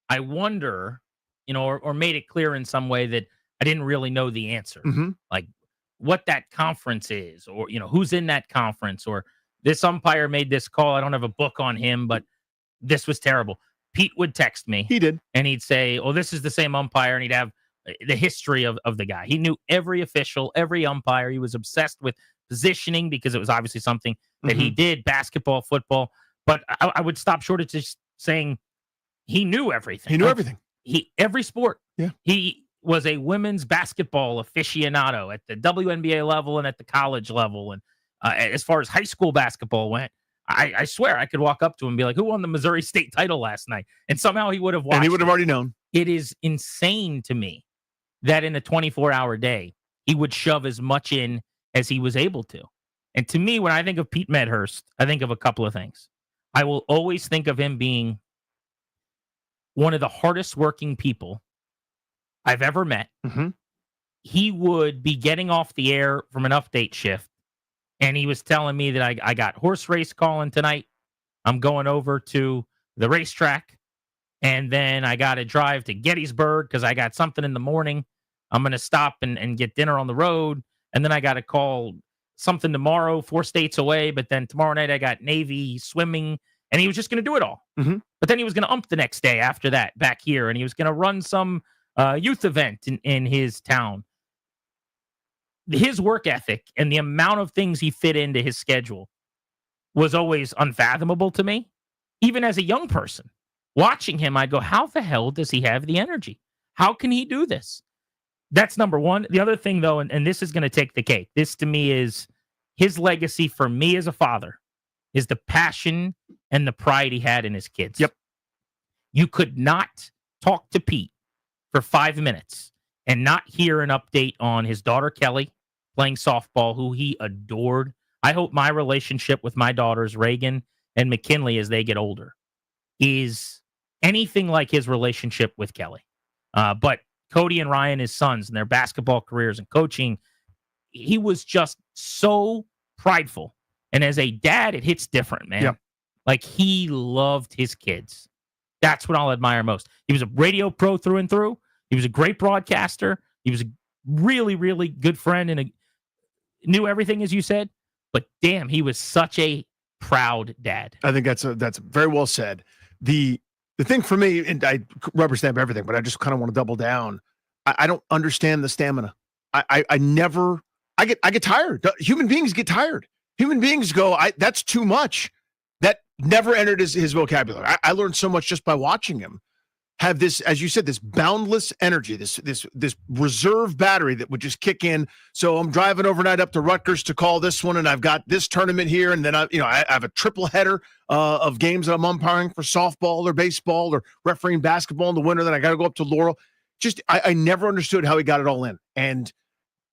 I wonder, or made it clear in some way that I didn't really know the answer. Like what that conference is, or, who's in that conference, or this umpire made this call. I don't have a book on him, but this was terrible. Pete would text me. He did. And he'd say, oh, this is the same umpire. And he'd have the history of the guy. He knew every official, every umpire. He was obsessed with positioning because it was obviously something that he did, basketball, football. But I would stop short of just saying he knew everything. He knew everything. Every sport. Yeah. He was a women's basketball aficionado at the WNBA level and at the college level. And as far as high school basketball went, I swear I could walk up to him and be like, who won the Missouri State title last night? And somehow he would have watched. And he would have already known. It is insane to me that in a 24-hour day, he would shove as much in as he was able to. And to me, when I think of Pete Medhurst, I think of a couple of things. I will always think of him being one of the hardest working people I've ever met. He would be getting off the air from an update shift, and he was telling me that I got horse race calling tonight. I'm going over to the racetrack, and then I got to drive to Gettysburg because I got something in the morning. I'm going to stop and get dinner on the road, and then I got to call something tomorrow, 4 states away, but then tomorrow night I got Navy swimming, and he was just going to do it all. But then he was going to ump the next day after that back here, and he was going to run some youth event in his town. His work ethic and the amount of things he fit into his schedule was always unfathomable to me, even as a young person. watching him, I go, how the hell does he have the energy? How can he do this? That's number one. The other thing, though, and this is going to take the cake. This, to me, is his legacy for me as a father, is the passion and the pride he had in his kids. Yep. You could not talk to Pete for 5 minutes and not hear an update on his daughter, Kelly, playing softball, who he adored. I hope my relationship with my daughters, Reagan and McKinley, as they get older, is anything like his relationship with Kelly. But Cody and Ryan, his sons, and their basketball careers and coaching, he was just so prideful. And as a dad, it hits different, man. Yep. Like, he loved his kids. That's what I'll admire most. He was a radio pro through and through. He was a great broadcaster. He was a really, really good friend and knew everything, as you said. But damn, he was such a proud dad. I think that's very well said. The thing for me, and I rubber stamp everything, but I just kind of want to double down. I don't understand the stamina. I get tired. Human beings get tired. Human beings go, that's too much. That never entered his vocabulary. I learned so much just by watching him have this, as you said, this boundless energy, this reserve battery that would just kick in. So I'm driving overnight up to Rutgers to call this one, and I've got this tournament here, and then I have a triple header of games that I'm umpiring for softball or baseball or refereeing basketball in the winter. Then I got to go up to Laurel. Just I never understood how he got it all in, and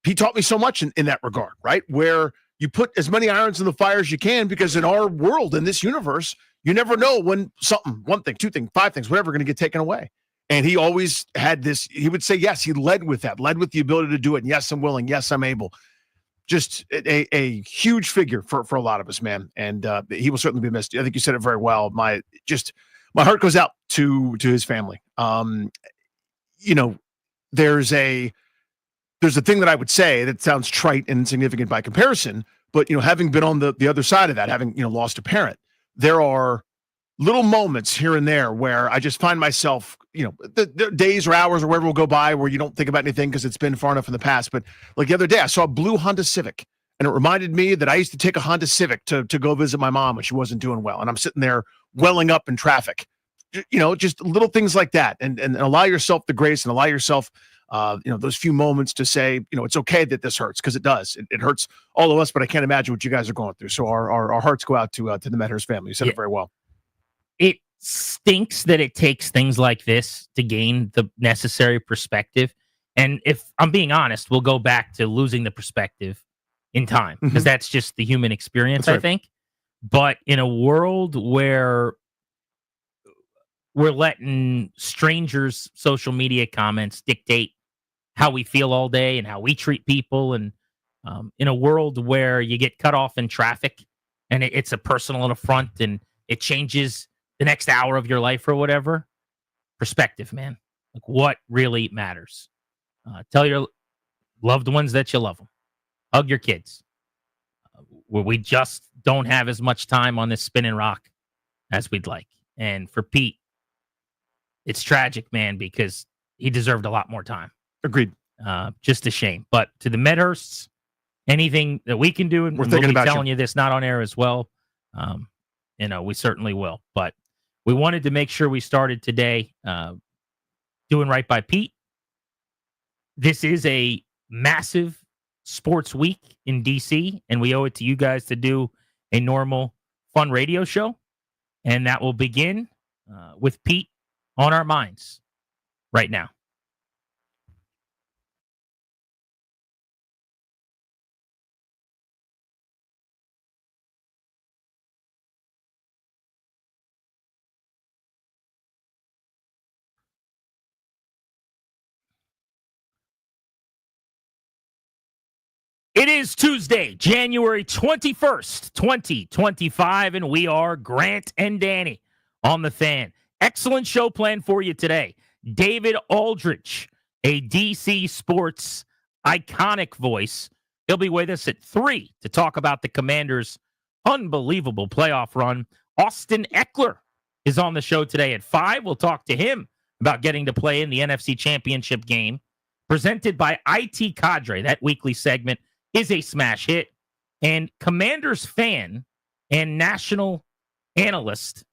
he taught me so much in that regard, right? Where you put as many irons in the fire as you can, because in our world, in this universe, you never know when something, one thing, two things, five things, whatever, going to get taken away. And he always had this, he would say, yes, he led with that, led with the ability to do it. And yes, I'm willing. Yes, I'm able. Just a huge figure for a lot of us, man. And he will certainly be missed. I think you said it very well. My heart goes out to his family. There's a thing that I would say that sounds trite and insignificant by comparison, but having been on the other side of that, having lost a parent, there are little moments here and there where I just find myself, the days or hours or wherever will go by where you don't think about anything because it's been far enough in the past. But like the other day, I saw a blue Honda Civic, and it reminded me that I used to take a Honda Civic to go visit my mom when she wasn't doing well, and I'm sitting there welling up in traffic. Just little things like that, and allow yourself the grace and allow yourself those few moments to say, it's okay that this hurts, because it does. It hurts all of us, but I can't imagine what you guys are going through. So our hearts go out to the Medhurst family. You said it very well. It stinks that it takes things like this to gain the necessary perspective. And if I'm being honest, we'll go back to losing the perspective in time, because that's just the human experience, That's right. I think. But in a world where we're letting strangers' social media comments dictate how we feel all day and how we treat people, and in a world where you get cut off in traffic and it's a personal affront and it changes the next hour of your life or whatever, perspective, man. Like, what really matters? Tell your loved ones that you love them. Hug your kids. Where we just don't have as much time on this spinning rock as we'd like. And for Pete, it's tragic, man, because he deserved a lot more time. Agreed. Just a shame. But to the Medhursts, anything that we can do, and We're we'll thinking be about telling you this not on air as well, we certainly will. But we wanted to make sure we started today doing right by Pete. This is a massive sports week in DC, and we owe it to you guys to do a normal, fun radio show. And that will begin with Pete on our minds right now. It is Tuesday, January 21st, 2025, and we are Grant and Danny on the Fan. Excellent show planned for you today. David Aldrich, a DC sports iconic voice. He'll be with us at 3 to talk about the Commanders' unbelievable playoff run. Austin Eckler is on the show today at 5. We'll talk to him about getting to play in the NFC Championship game. Presented by IT Cadre. That weekly segment is a smash hit. And Commanders fan and national analyst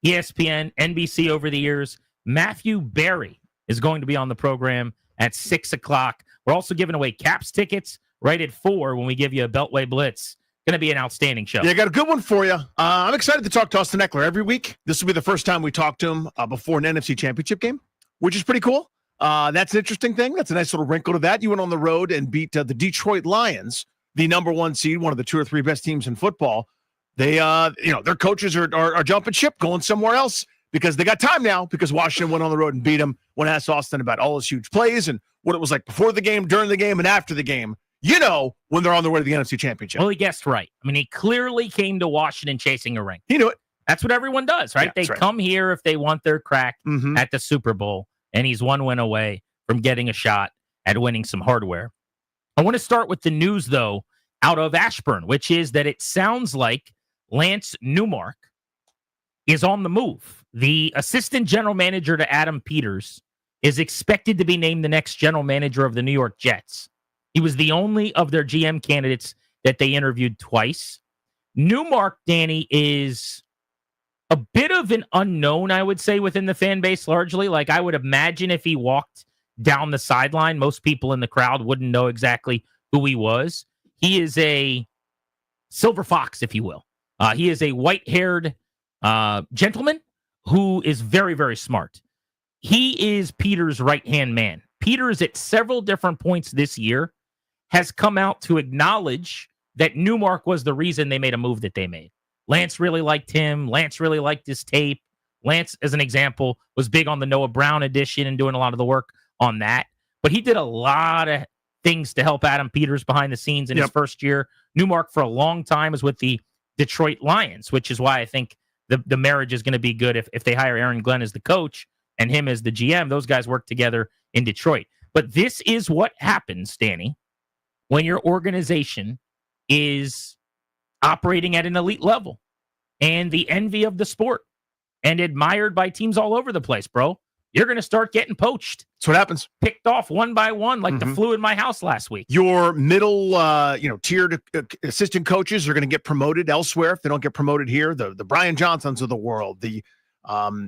ESPN, NBC over the years. Matthew Berry is going to be on the program at 6 o'clock. We're also giving away Caps tickets right at 4 when we give you a Beltway Blitz. Going to be an outstanding show. Yeah, I got a good one for you. I'm excited to talk to Austin Eckler every week. This will be the first time we talk to him before an NFC Championship game, which is pretty cool. That's an interesting thing. That's a nice little wrinkle to that. You went on the road and beat the Detroit Lions, the number 1 seed, one of the 2 or 3 best teams in football. They, their coaches are jumping ship, going somewhere else because they got time now because Washington went on the road and beat them. When I asked Austin about all his huge plays and what it was like before the game, during the game, and after the game, when they're on their way to the NFC Championship. Well, he guessed right. I mean, he clearly came to Washington chasing a ring. He knew it. That's what everyone does, right? Yeah, they come here if they want their crack at the Super Bowl, and he's 1 win away from getting a shot at winning some hardware. I want to start with the news, though, out of Ashburn, which is that it sounds like Lance Newmark is on the move. The assistant general manager to Adam Peters is expected to be named the next general manager of the New York Jets. He was the only of their GM candidates that they interviewed twice. Newmark, Danny, is a bit of an unknown, I would say, within the fan base largely. Like, I would imagine if he walked down the sideline, most people in the crowd wouldn't know exactly who he was. He is a silver fox, if you will. He is a white-haired gentleman who is very, very smart. He is Peters' right-hand man. Peters, at several different points this year, has come out to acknowledge that Newmark was the reason they made a move that they made. Lance really liked him. Lance really liked his tape. Lance, as an example, was big on the Noah Brown edition and doing a lot of the work on that. But he did a lot of things to help Adam Peters behind the scenes in his first year. Newmark, for a long time, was with the Detroit Lions, which is why I think the marriage is going to be good if they hire Aaron Glenn as the coach and him as the GM. Those guys work together in Detroit. But this is what happens, Danny, when your organization is operating at an elite level and the envy of the sport and admired by teams all over the place, bro. You're going to start getting poached. That's what happens. Picked off one by one like the flu in my house last week. Your middle, tiered assistant coaches are going to get promoted elsewhere if they don't get promoted here. The Brian Johnsons of the world, the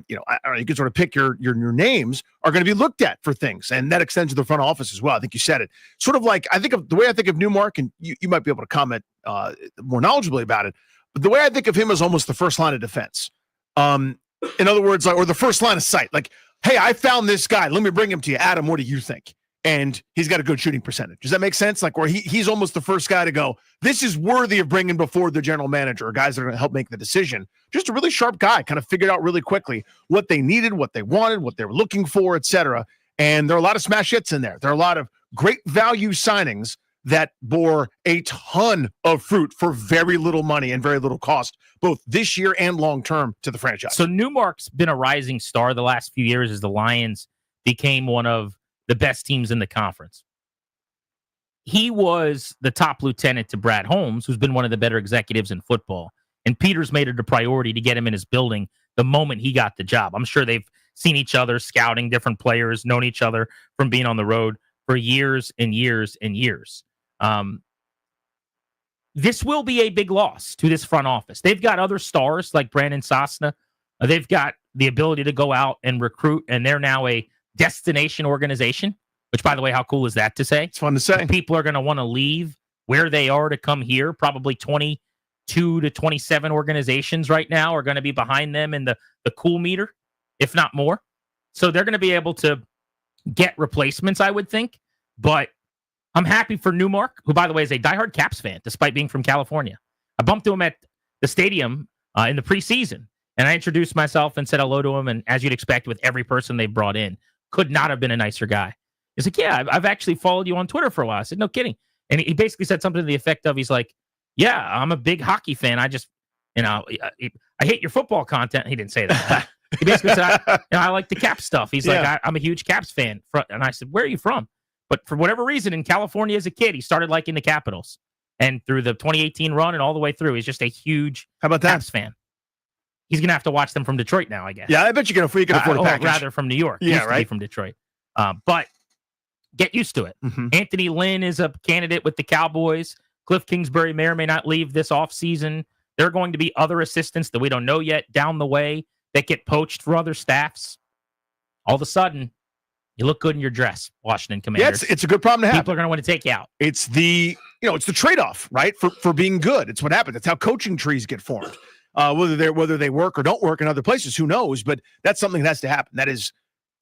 you can sort of pick your names are going to be looked at for things, and that extends to the front office as well. I think you said it. Sort of like the way I think of Newmark, and you might be able to comment more knowledgeably about it. But the way I think of him is almost the first line of defense. In other words, or the first line of sight. Like, hey, I found this guy. Let me bring him to you, Adam. What do you think? And he's got a good shooting percentage. Does that make sense? Like, where he's almost the first guy to go, this is worthy of bringing before the general manager, or guys that are going to help make the decision. Just a really sharp guy, kind of figured out really quickly what they needed, what they wanted, what they were looking for, etc. And there are a lot of smash hits in there. There are a lot of great value signings that bore a ton of fruit for very little money and very little cost, both this year and long-term to the franchise. So Newmark's been a rising star the last few years as the Lions became one of the best teams in the conference. He was the top lieutenant to Brad Holmes, who's been one of the better executives in football. And Peters made it a priority to get him in his building the moment he got the job. I'm sure they've seen each other, scouting different players, known each other from being on the road for years and years and years. This will be a big loss to this front office. They've got other stars like Brandon Sosna. They've got the ability to go out and recruit, and they're now a destination organization, which, by the way, how cool is that to say? It's fun to say. People are going to want to leave where they are to come here. Probably 22 to 27 organizations right now are going to be behind them in the cool meter, if not more. So they're going to be able to get replacements, I would think. But I'm happy for Newmark, who, by the way, is a diehard Caps fan, despite being from California. I bumped into him at the stadium in the preseason, and I introduced myself and said hello to him. And as you'd expect with every person they brought in, could not have been a nicer guy. He's like, yeah, I've actually followed you on Twitter for a while. I said, no kidding. And he basically said something to the effect of, he's like, yeah, I'm a big hockey fan. I just, I hate your football content. He didn't say that. He basically said, I like the Caps stuff. He's like, I'm a huge Caps fan. And I said, where are you from? But for whatever reason, in California as a kid, he started liking the Capitals. And through the 2018 run and all the way through, he's just a huge Caps fan. He's going to have to watch them from Detroit now, I guess. Yeah, I bet you can afford a package. Rather from New York. Yeah, right. From Detroit. But get used to it. Mm-hmm. Anthony Lynn is a candidate with the Cowboys. Cliff Kingsbury may or may not leave this offseason. There are going to be other assistants that we don't know yet down the way that get poached for other staffs, all of a sudden, you look good in your dress, Washington Commanders. Yeah, it's a good problem to have. People are going to want to take you out. It's the trade-off, right? For being good. It's what happens. That's how coaching trees get formed. Whether they work or don't work in other places, who knows? But that's something that has to happen. That is,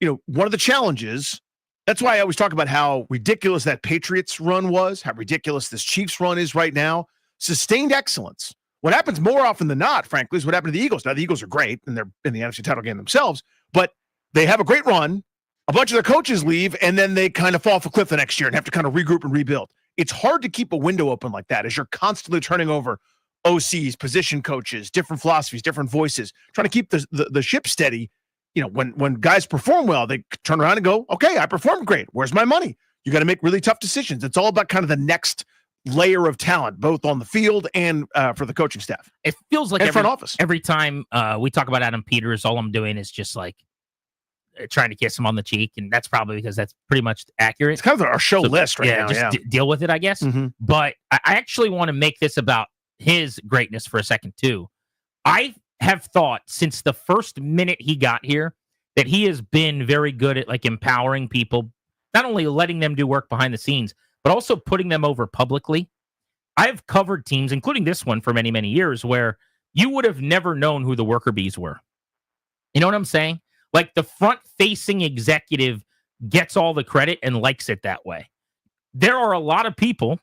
one of the challenges. That's why I always talk about how ridiculous that Patriots run was, how ridiculous this Chiefs run is right now. Sustained excellence. What happens more often than not, frankly, is what happened to the Eagles. Now, the Eagles are great, and they're in the NFC title game themselves, but they have a great run. A bunch of their coaches leave, and then they kind of fall off a cliff the next year and have to kind of regroup and rebuild. It's hard to keep a window open like that as you're constantly turning over OCs, position coaches, different philosophies, different voices, trying to keep the ship steady. When guys perform well, they turn around and go, okay, I performed great. Where's my money? You got to make really tough decisions. It's all about kind of the next layer of talent, both on the field and for the coaching staff. It feels like front office. Every time we talk about Adam Peters, all I'm doing is just like trying to kiss him on the cheek, and that's probably because that's pretty much accurate. It's kind of our show list right now. Just deal with it, I guess. Mm-hmm. But I actually want to make this about his greatness for a second, too. I have thought since the first minute he got here that he has been very good at like empowering people, not only letting them do work behind the scenes, but also putting them over publicly. I've covered teams, including this one, for many, many years, where you would have never known who the worker bees were. You know what I'm saying? Like the front-facing executive gets all the credit and likes it that way. There are a lot of people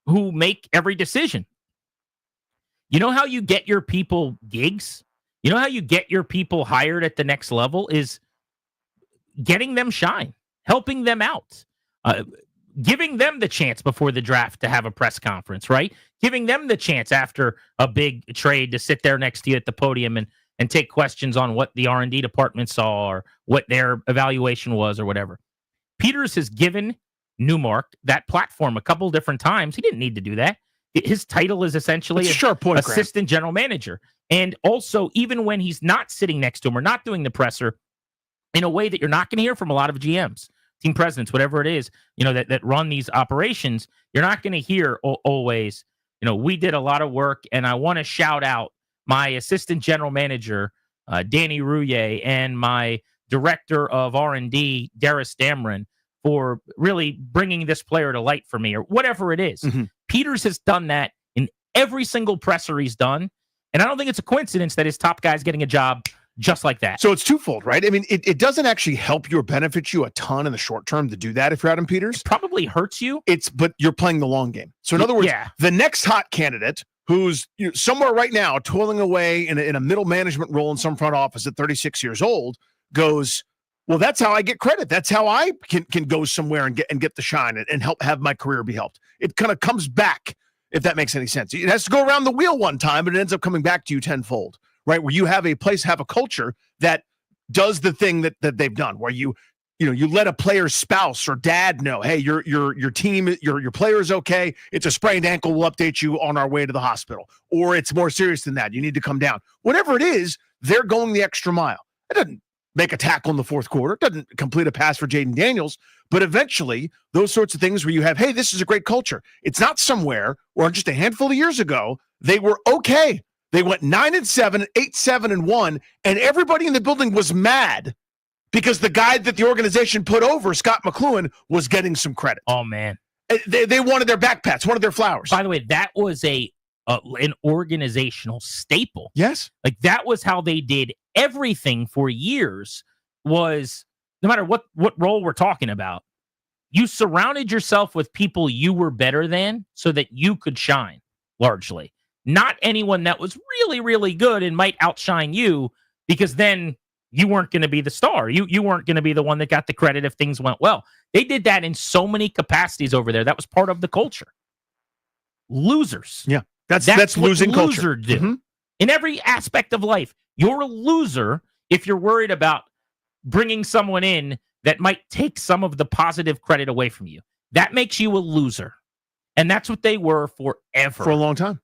who make every decision. You know how you get your people gigs? You know how you get your people hired at the next level is getting them shine, helping them out, giving them the chance before the draft to have a press conference, right? Giving them the chance after a big trade to sit there next to you at the podium and take questions on what the R&D department saw or what their evaluation was or whatever. Peters has given Newmark that platform a couple different times. He didn't need to do that. His title is essentially assistant general manager. And also, even when he's not sitting next to him or not doing the presser, in a way that you're not going to hear from a lot of GMs, team presidents, whatever it is, that run these operations, you're not going to hear always, we did a lot of work, and I want to shout out my assistant general manager, Danny Rouillet, and my director of R&D, Darius Dameron, for really bringing this player to light for me, or whatever it is. Mm-hmm. Peters has done that in every single presser he's done, and I don't think it's a coincidence that his top guy's getting a job just like that. So it's twofold, right? I mean, it doesn't actually help you or benefit you a ton in the short term to do that if you're Adam Peters. It probably hurts you. But you're playing the long game. So in other words, the next hot candidate who's somewhere right now toiling away in a middle management role in some front office at 36 years old goes, well, that's how I get credit. That's how I can go somewhere and get the shine and help have my career be helped. It kind of comes back, if that makes any sense. It has to go around the wheel one time, but it ends up coming back to you tenfold, right? Where you have a place, have a culture that does the thing that they've done, where you let a player's spouse or dad know, hey, your team, your player is okay. It's a sprained ankle. We'll update you on our way to the hospital. Or it's more serious than that. You need to come down. Whatever it is, they're going the extra mile. It doesn't make a tackle in the fourth quarter. It doesn't complete a pass for Jaden Daniels. But eventually, those sorts of things where you have, hey, this is a great culture. It's not somewhere where just a handful of years ago, they were okay. They went 9-7, 8-7-1, and everybody in the building was mad because the guy that the organization put over, Scott McLuhan, was getting some credit. Oh, man. They wanted their backpats, wanted their flowers. By the way, that was an organizational staple. Yes. Like, that was how they did everything for years, was no matter what role we're talking about, you surrounded yourself with people you were better than so that you could shine, largely. Not anyone that was really, really good and might outshine you, because then you weren't going to be the star. You weren't going to be the one that got the credit if things went well. They did that in so many capacities over there. That was part of the culture. Losers. Yeah, that's losing culture. Loser do. Mm-hmm. In every aspect of life, you're a loser if you're worried about bringing someone in that might take some of the positive credit away from you. That makes you a loser. And that's what they were forever. For a long time.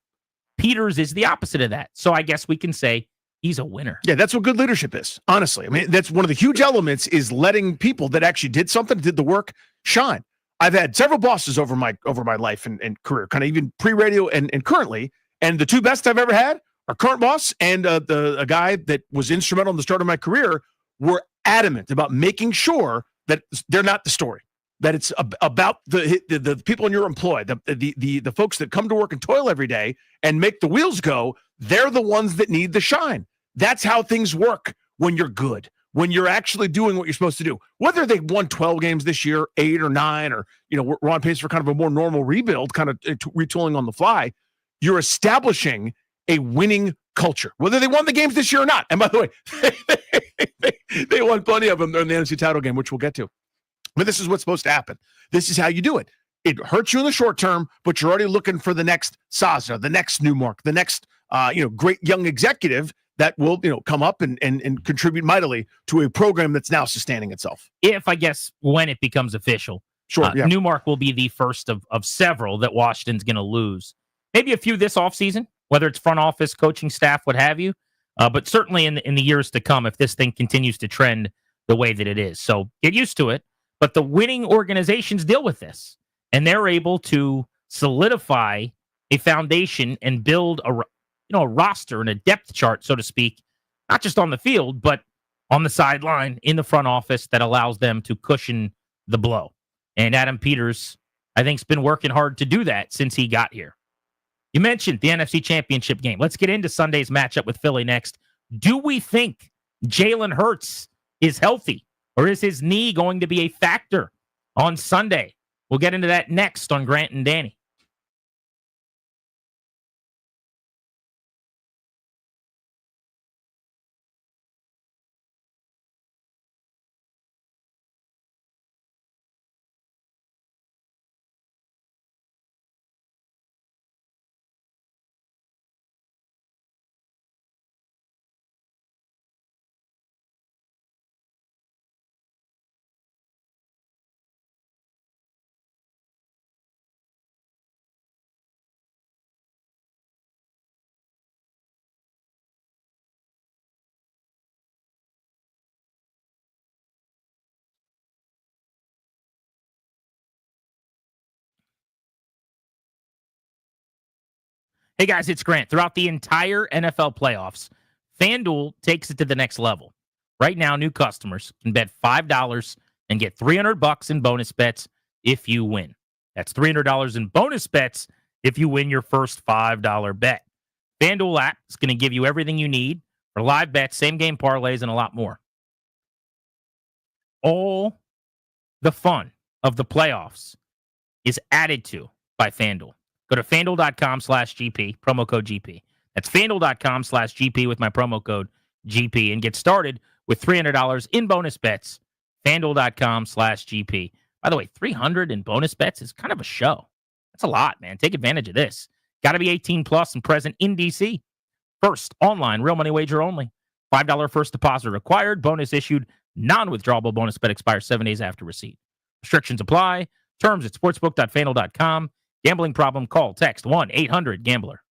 Peters is the opposite of that. So I guess we can say he's a winner. Yeah, that's what good leadership is, honestly. I mean, that's one of the huge elements, is letting people that actually did something, did the work, shine. I've had several bosses over my life and career, kind of even pre-radio and currently, and the two best I've ever had our current boss and a guy that was instrumental in the start of my career were adamant about making sure that they're not the story, that it's about the people in your employ, the folks that come to work and toil every day and make the wheels go. They're the ones that need the shine. That's how things work when you're good, when you're actually doing what you're supposed to do. Whether they won 12 games this year, 8 or 9, or we're on pace for kind of a more normal rebuild, kind of retooling on the fly, you're establishing a winning culture, whether they won the games this year or not. And by the way, they won plenty of them in the NFC title game, which we'll get to. But this is what's supposed to happen. This is how you do it. It hurts you in the short term, but you're already looking for the next Sazna, the next Newmark, the next great young executive that will come up and contribute mightily to a program that's now sustaining itself. If, I guess, when it becomes official. Sure, yeah. Newmark will be the first of several that Washington's going to lose. Maybe a few this offseason, whether it's front office, coaching staff, what have you. But certainly in the years to come, if this thing continues to trend the way that it is. So get used to it. But the winning organizations deal with this. And they're able to solidify a foundation and build a roster and a depth chart, so to speak, not just on the field, but on the sideline in the front office that allows them to cushion the blow. And Adam Peters, I think, has been working hard to do that since he got here. You mentioned the NFC Championship game. Let's get into Sunday's matchup with Philly next. Do we think Jalen Hurts is healthy, or is his knee going to be a factor on Sunday? We'll get into that next on Grant and Danny. Hey, guys, it's Grant. Throughout the entire NFL playoffs, FanDuel takes it to the next level. Right now, new customers can bet $5 and get $300 in bonus bets if you win. That's $300 in bonus bets if you win your first $5 bet. FanDuel app is going to give you everything you need for live bets, same-game parlays, and a lot more. All the fun of the playoffs is added to by FanDuel. Go to FanDuel.com/GP, promo code GP. That's FanDuel.com/GP with my promo code GP and get started with $300 in bonus bets. FanDuel.com/GP. By the way, $300 in bonus bets is kind of a show. That's a lot, man. Take advantage of this. Got to be 18 plus and present in DC. First, online, real money wager only. $5 first deposit required. Bonus issued. Non-withdrawable bonus bet expires 7 days after receipt. Restrictions apply. Terms at sportsbook.fanduel.com. Gambling problem? Call, text 1-800-GAMBLER.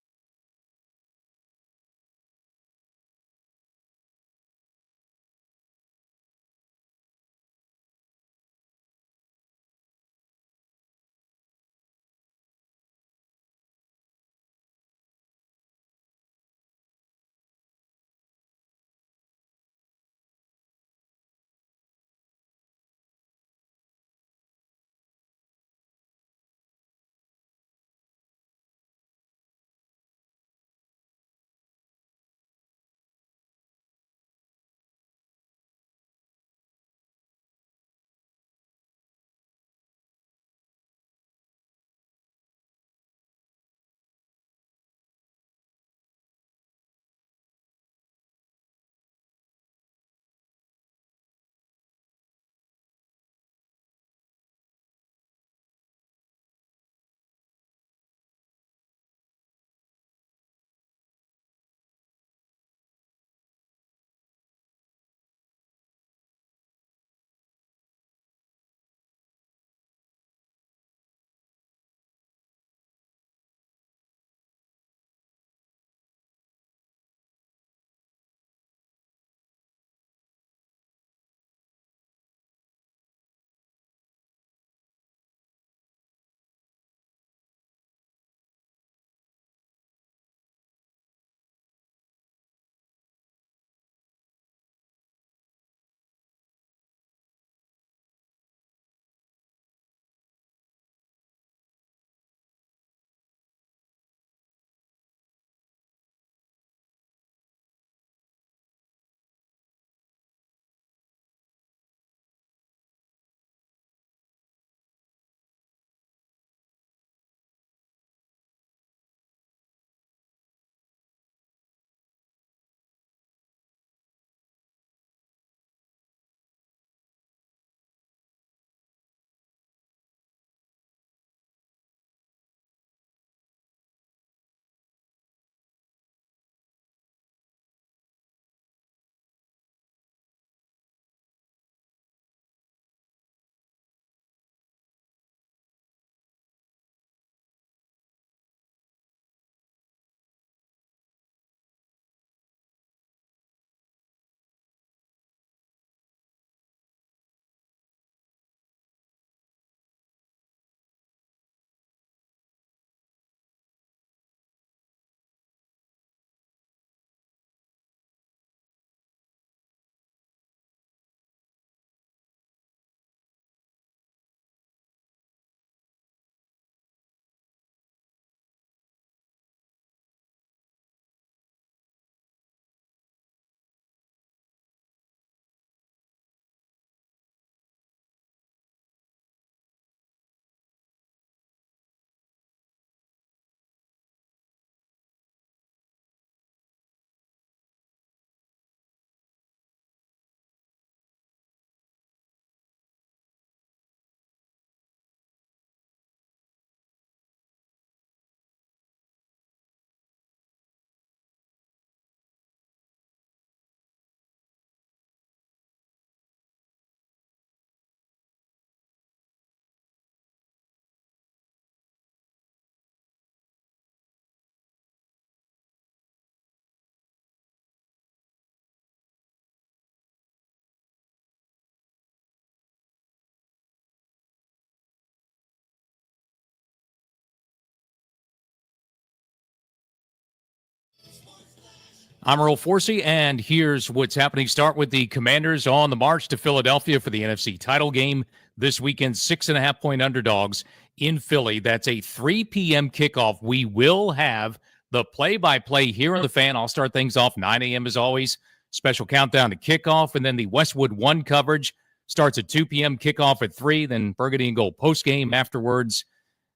I'm Earl Forsey, and here's what's happening. Start with the Commanders on the march to Philadelphia for the NFC title game this weekend. 6.5-point underdogs in Philly. That's a 3 p.m. kickoff. We will have the play-by-play here on the Fan. I'll start things off 9 a.m. as always. Special countdown to kickoff, and then the Westwood 1 coverage starts at 2 p.m. Kickoff at 3. Then Burgundy and Gold postgame afterwards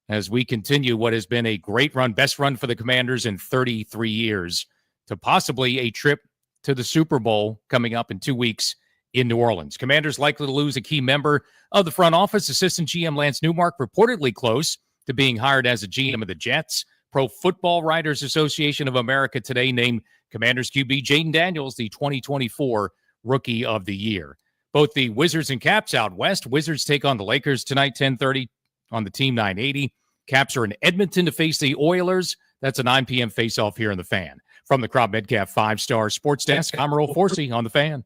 as we continue what has been a great run, best run for the Commanders in 33 years. To possibly a trip to the Super Bowl coming up in 2 weeks in New Orleans. Commanders likely to lose a key member of the front office. Assistant GM Lance Newmark reportedly close to being hired as a GM of the Jets. Pro Football Writers Association of America today named Commanders QB Jaden Daniels the 2024 Rookie of the Year. Both the Wizards and Caps out west. Wizards take on the Lakers tonight, 10:30 on the Team 980. Caps are in Edmonton to face the Oilers. That's a 9 p.m. face-off here in the Fan. From the Crop Metcalf 5-Star Sports Desk, I'm Earl Forsey on the Fan.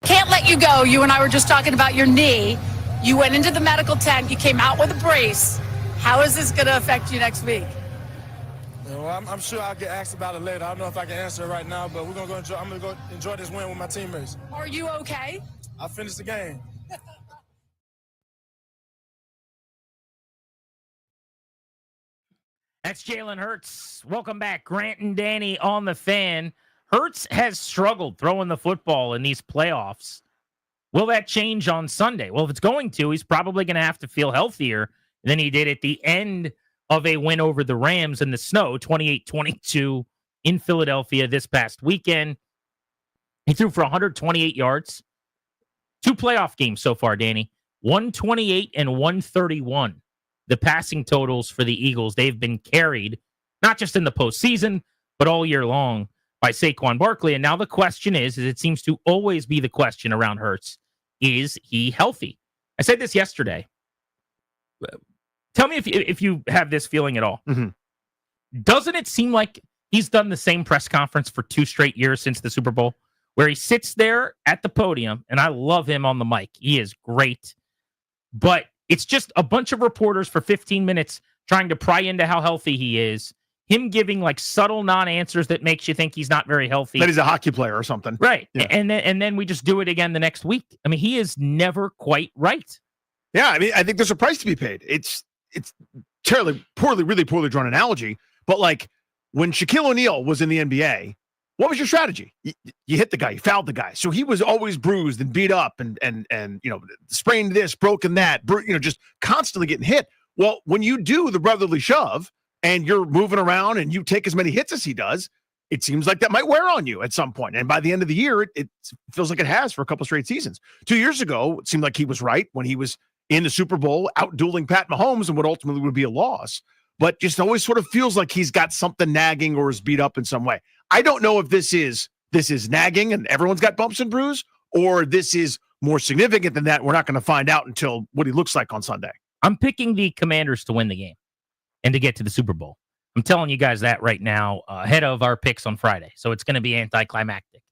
Can't let you go. You and I were just talking about your knee. You went into the medical tent. You came out with a brace. How is this going to affect you next week? Well, I'm sure I'll get asked about it later. I don't know if I can answer it right now, but I'm going to go enjoy this win with my teammates. Are you okay? I finished the game. That's Jalen Hurts. Welcome back, Grant and Danny on the Fan. Hurts has struggled throwing the football in these playoffs. Will that change on Sunday? Well, if it's going to, he's probably going to have to feel healthier than he did at the end of a win over the Rams in the snow, 28-22 in Philadelphia this past weekend. He threw for 128 yards. 2 playoff games so far, Danny. 128 and 131. The passing totals for the Eagles. They've been carried, not just in the postseason, but all year long by Saquon Barkley. And now the question is it seems to always be the question around Hurts, is he healthy? I said this yesterday. Tell me if you have this feeling at all. Mm-hmm. Doesn't it seem like he's done the same press conference for 2 straight years since the Super Bowl, where he sits there at the podium, and I love him on the mic. He is great. But it's just a bunch of reporters for 15 minutes trying to pry into how healthy he is, him giving like subtle non-answers that makes you think he's not very healthy. That he's a hockey player or something. Right. Yeah. And then we just do it again the next week. I mean, he is never quite right. Yeah, I mean, I think there's a price to be paid. It's really poorly drawn analogy, but like when Shaquille O'Neal was in the NBA, what was your strategy? You hit the guy, you fouled the guy. So he was always bruised and beat up and sprained this, broken that, just constantly getting hit. Well, when you do the brotherly shove and you're moving around and you take as many hits as he does, it seems like that might wear on you at some point. And by the end of the year, it feels like it has for a couple straight seasons. 2 years ago, it seemed like he was right when he was in the Super Bowl, out-dueling Pat Mahomes and what ultimately would be a loss. But just always sort of feels like he's got something nagging or is beat up in some way. I don't know if this is nagging and everyone's got bumps and bruises, or this is more significant than that. We're not going to find out until what he looks like on Sunday. I'm picking the Commanders to win the game and to get to the Super Bowl. I'm telling you guys that right now, ahead of our picks on Friday. So it's going to be anticlimactic.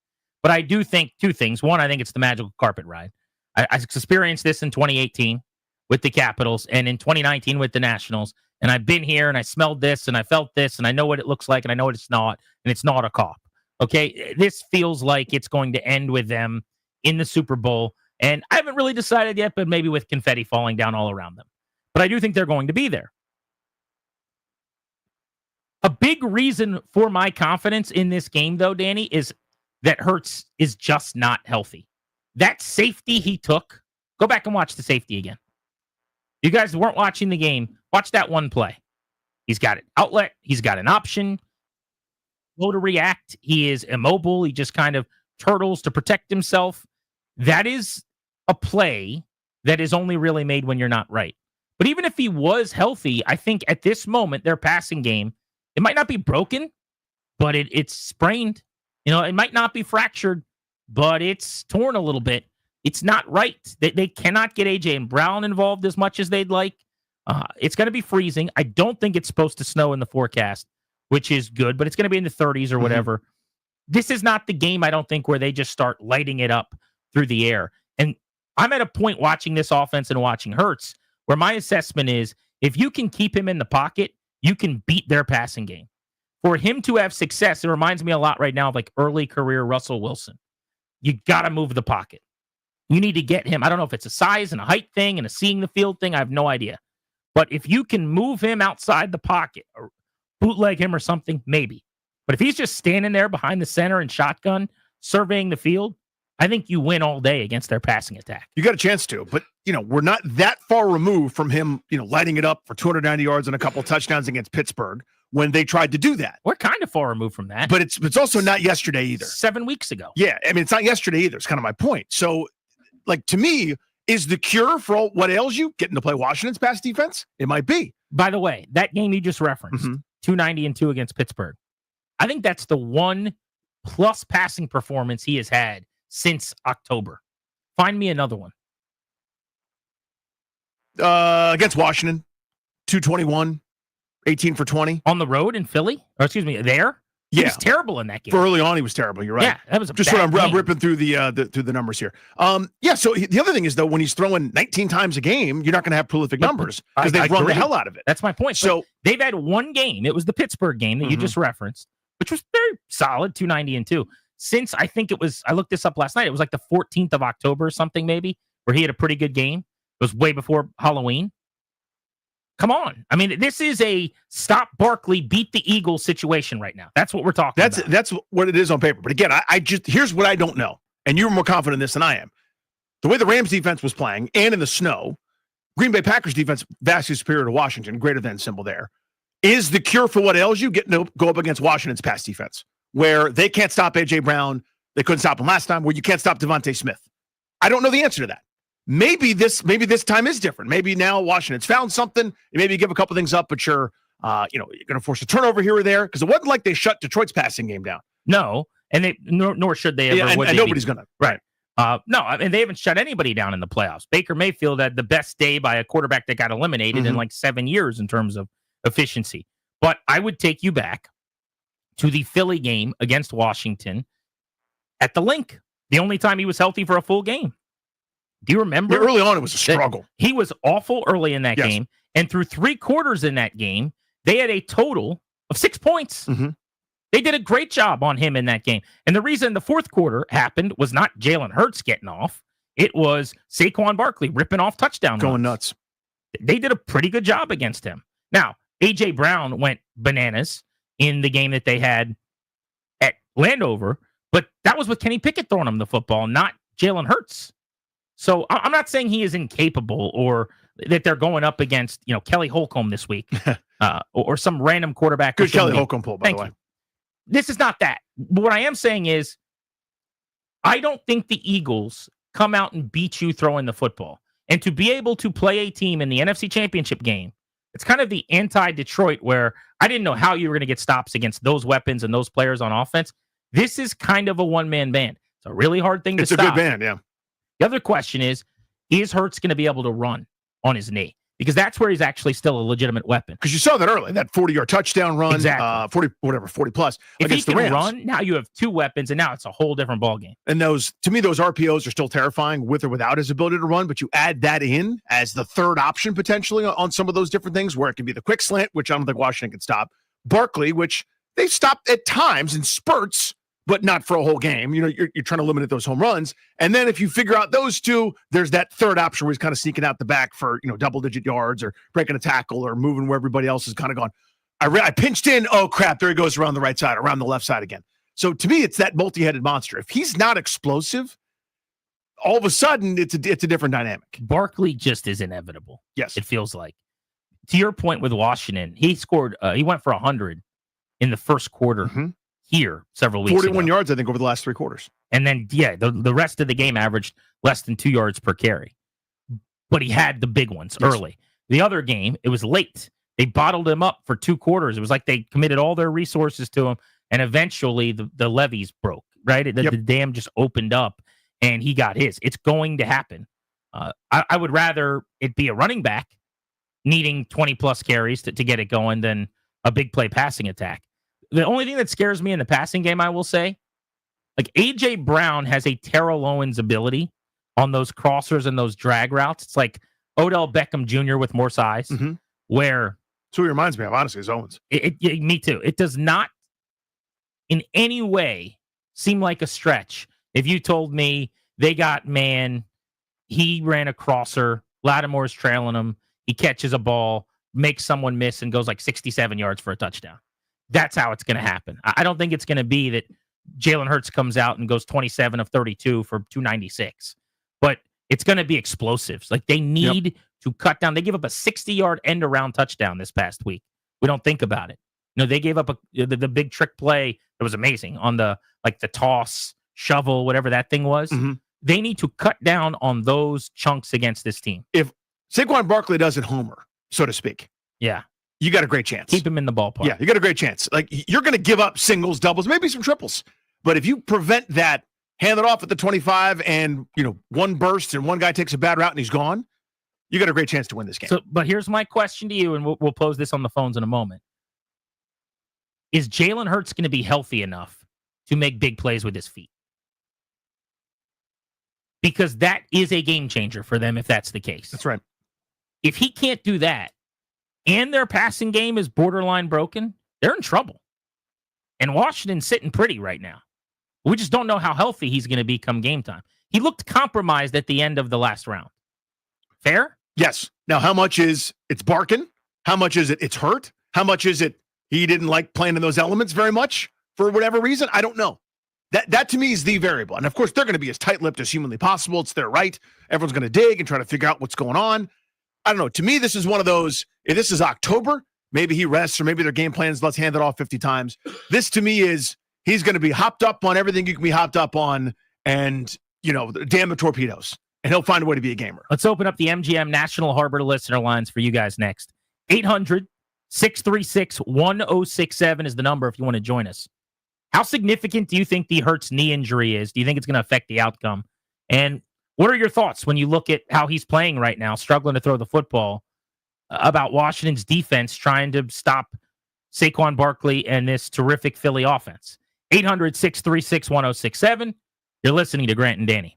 But I do think 2 things. One, I think it's the magical carpet ride. I experienced this in 2018 with the Capitals and in 2019 with the Nationals. And I've been here and I smelled this and I felt this and I know what it looks like and I know what it's not. And it's not a cop. Okay. This feels like it's going to end with them in the Super Bowl. And I haven't really decided yet, but maybe with confetti falling down all around them. But I do think they're going to be there. A big reason for my confidence in this game, though, Danny, is that Hurts is just not healthy. That safety he took, go back and watch the safety again. You guys weren't watching the game. Watch that one play. He's got an outlet. He's got an option. Slow to react. He is immobile. He just kind of turtles to protect himself. That is a play that is only really made when you're not right. But even if he was healthy, I think at this moment, their passing game, it might not be broken, but it's sprained. It might not be fractured, but it's torn a little bit. It's not right. They cannot get A.J. and Brown involved as much as they'd like. It's going to be freezing. I don't think it's supposed to snow in the forecast, which is good, but it's going to be in the 30s or whatever. This is not the game, I don't think, where they just start lighting it up through the air. And I'm at a point watching this offense and watching Hurts where my assessment is if you can keep him in the pocket, you can beat their passing game. For him to have success, it reminds me a lot right now of like early career Russell Wilson. You got to move the pocket. You need to get him. I don't know if it's a size and a height thing and a seeing the field thing. I have no idea. But if you can move him outside the pocket or bootleg him or something, maybe. But if he's just standing there behind the center and shotgun, surveying the field, I think you win all day against their passing attack. You got a chance to, but we're not that far removed from him, lighting it up for 290 yards and a couple touchdowns against Pittsburgh when they tried to do that. We're kind of far removed from that. But it's also not yesterday either. 7 weeks ago. Yeah, I mean, it's not yesterday either. It's kind of my point. So, to me, is the cure for what ails you getting to play Washington's pass defense? It might be. By the way, that game you just referenced, 290-2 against Pittsburgh, I think that's the one plus passing performance he has had since October. Find me another one. Against Washington, 221, 18 for 20. On the road in Philly? Or excuse me, there? He was terrible in that game. For early on, he was terrible. You're right. Yeah, that was a just bad what I'm game. ripping through the numbers here. So the other thing is, though, when he's throwing 19 times a game, you're not going to have prolific numbers because they've run the hell out of it. That's my point. So they've had one game. It was the Pittsburgh game that you just referenced, which was very solid, 290-2. Since I think I looked this up last night, it was like the 14th of October or something maybe, where he had a pretty good game. It was way before Halloween. Come on. I mean, this is a stop Barkley, beat the Eagles situation right now. That's what we're talking about. That's what it is on paper. But again, I just here's what I don't know. And you're more confident in this than I am. The way the Rams defense was playing and in the snow, Green Bay Packers defense vastly superior to Washington, greater than symbol there. Is the cure for what ails you getting to go up against Washington's pass defense, where they can't stop A.J. Brown, they couldn't stop him last time, where you can't stop Devontae Smith? I don't know the answer to that. Maybe this time is different. Maybe now Washington's found something. Maybe you give a couple things up, but you're going to force a turnover here or there because it wasn't like they shut Detroit's passing game down. No, and nor should they ever. Yeah, and nobody's going to. Right. No, I mean, they haven't shut anybody down in the playoffs. Baker Mayfield had the best day by a quarterback that got eliminated in like 7 years in terms of efficiency. But I would take you back to the Philly game against Washington at the Link. The only time he was healthy for a full game. Do you remember? Yeah, early on, it was a struggle. He was awful early in that game. And through 3 quarters in that game, they had a total of 6 points. They did a great job on him in that game. And the reason the fourth quarter happened was not Jalen Hurts getting off. It was Saquon Barkley ripping off touchdown runs. Going nuts. They did a pretty good job against him. Now, A.J. Brown went bananas in the game that they had at Landover, but that was with Kenny Pickett throwing him the football, not Jalen Hurts. So I'm not saying he is incapable or that they're going up against, Kelly Holcomb this week or some random quarterback. Good Kelly Holcomb pull, by the way. This is not that. But what I am saying is I don't think the Eagles come out and beat you throwing the football. And to be able to play a team in the NFC Championship game, it's kind of the anti-Detroit where I didn't know how you were going to get stops against those weapons and those players on offense. This is kind of a one-man band. It's a really hard thing to stop. It's a good band, yeah. The other question is Hurts going to be able to run on his knee? Because that's where he's actually still a legitimate weepon. Because you saw that early, that 40-yard touchdown run, exactly. 40 plus if against he the can Rams. run, now you have 2 weapons, and now it's a whole different ballgame. And to me, those RPOs are still terrifying with or without his ability to run, but you add that in as the third option potentially on some of those different things where it can be the quick slant, which I don't think Washington can stop. Barkley, which they've stopped at times in spurts, but not for a whole game. You're trying to limit those home runs. And then if you figure out those 2, there's that third option where he's kind of sneaking out the back for, double-digit yards or breaking a tackle or moving where everybody else is kind of gone. I pinched in. Oh, crap. There he goes around the right side, around the left side again. So to me, it's that multi-headed monster. If he's not explosive, all of a sudden it's a different dynamic. Barkley just is inevitable. Yes. It feels like. To your point with Washington, he scored, he went for 100 in the first quarter. Here several weeks 41 ago. yards, I think, over the last 3 quarters. And then, the rest of the game averaged less than 2 yards per carry. But he had the big ones early. The other game, it was late. They bottled him up for 2 quarters. It was like they committed all their resources to him, and eventually the levees broke, right? The dam just opened up, and he got his. It's going to happen. I would rather it be a running back needing 20-plus carries to get it going than a big play passing attack. The only thing that scares me in the passing game, I will say, Like A.J. Brown has a Terrell Owens ability on those crossers and those drag routes. It's like Odell Beckham Jr. with more size, where That's who he reminds me of, honestly, is Owens. me too. It does not in any way seem like a stretch. If you told me they got man, he ran a crosser, Lattimore's trailing him, he catches a ball, makes someone miss, and goes like 67 yards for a touchdown. That's how it's going to happen. I don't think it's going to be that Jalen Hurts comes out and goes 27 of 32 for 296. But it's going to be explosives. Like they need to cut down. They gave up a 60-yard end-around touchdown this past week. We don't think about it. They gave up the big trick play that was amazing on the toss, shovel, whatever that thing was. They need to cut down on those chunks against this team. If Saquon Barkley doesn't homer, so to speak, you got a great chance. Keep him in the ballpark. Yeah, you got a great chance. Like you're going to give up singles, doubles, maybe some triples. But if you prevent that, hand it off at the 25 and, one burst and one guy takes a bad route and he's gone, you got a great chance to win this game. So, but here's my question to you, and we'll pose this on the phones in a moment. Is Jalen Hurts going to be healthy enough to make big plays with his feet? Because that is a game changer for them if that's the case. That's right. If he can't do that and their passing game is borderline broken, they're in trouble. And Washington's sitting pretty right now. We just don't know how healthy he's going to be come game time. He looked compromised at the end of the last round. Fair? Yes. Now, how much is it's barking? How much is it's hurt? How much is it he didn't like playing in those elements very much for whatever reason? I don't know. That to me is the variable. And of course, they're going to be as tight-lipped as humanly possible. It's their right. Everyone's going to dig and try to figure out what's going on. I don't know. To me, this is one of those, if this is October, maybe he rests or maybe their game plan is let's hand it off 50 times. This to me is he's going to be hopped up on everything you can be hopped up on and, damn the torpedoes. And he'll find a way to be a gamer. Let's open up the MGM National Harbor listener lines for you guys next. 800-636-1067 is the number if you want to join us. How significant do you think the Hurts knee injury is? Do you think it's going to affect the outcome? And what are your thoughts when you look at how he's playing right now, struggling to throw the football, about Washington's defense trying to stop Saquon Barkley and this terrific Philly offense? 800-636-1067. You're listening to Grant and Danny.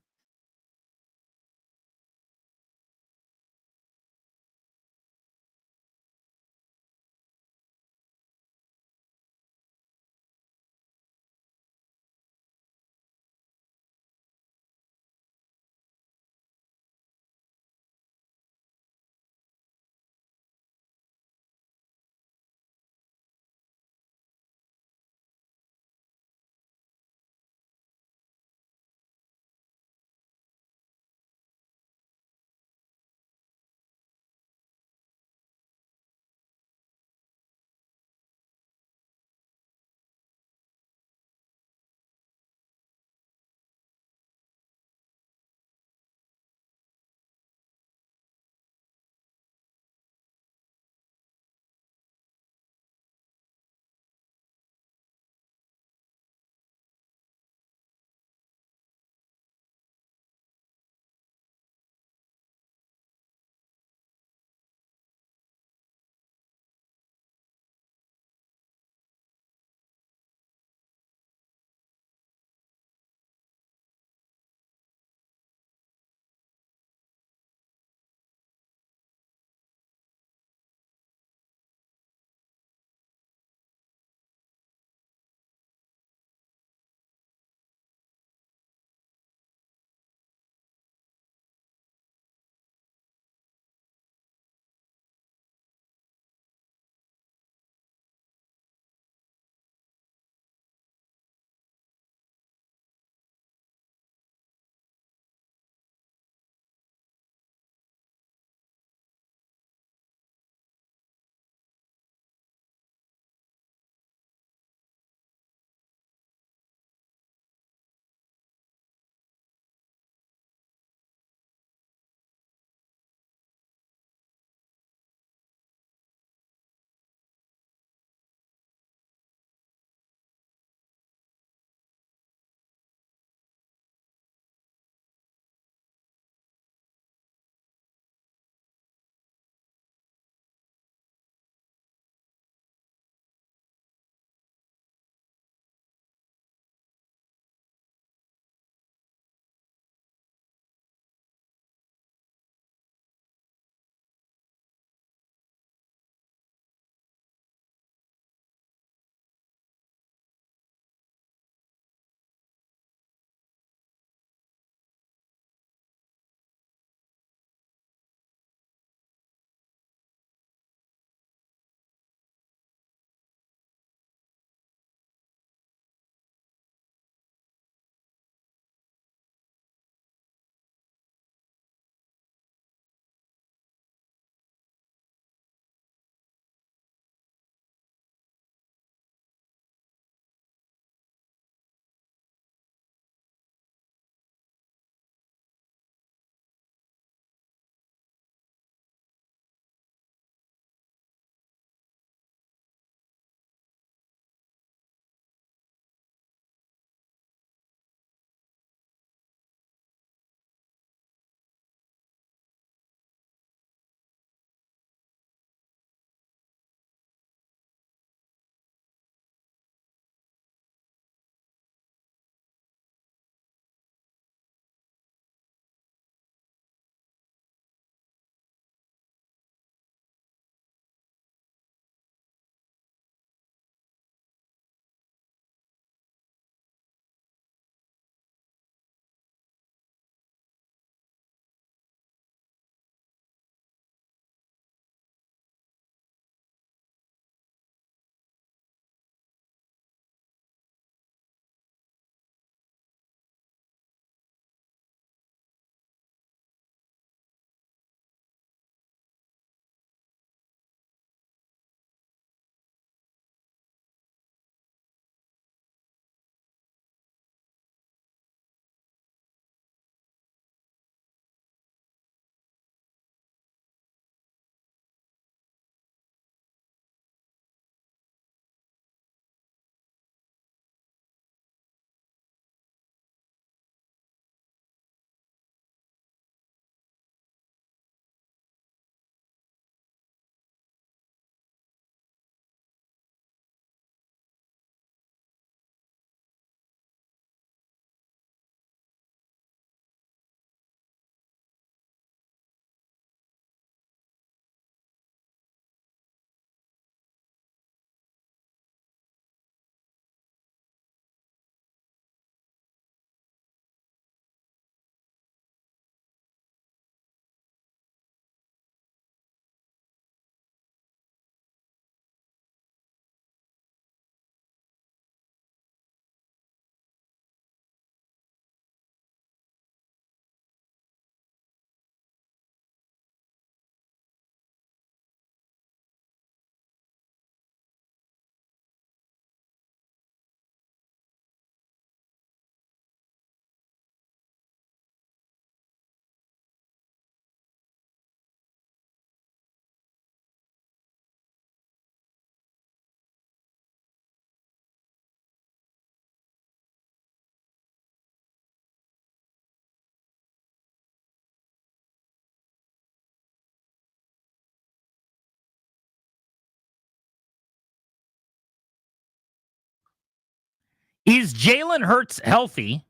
Is Jalen Hurts healthy?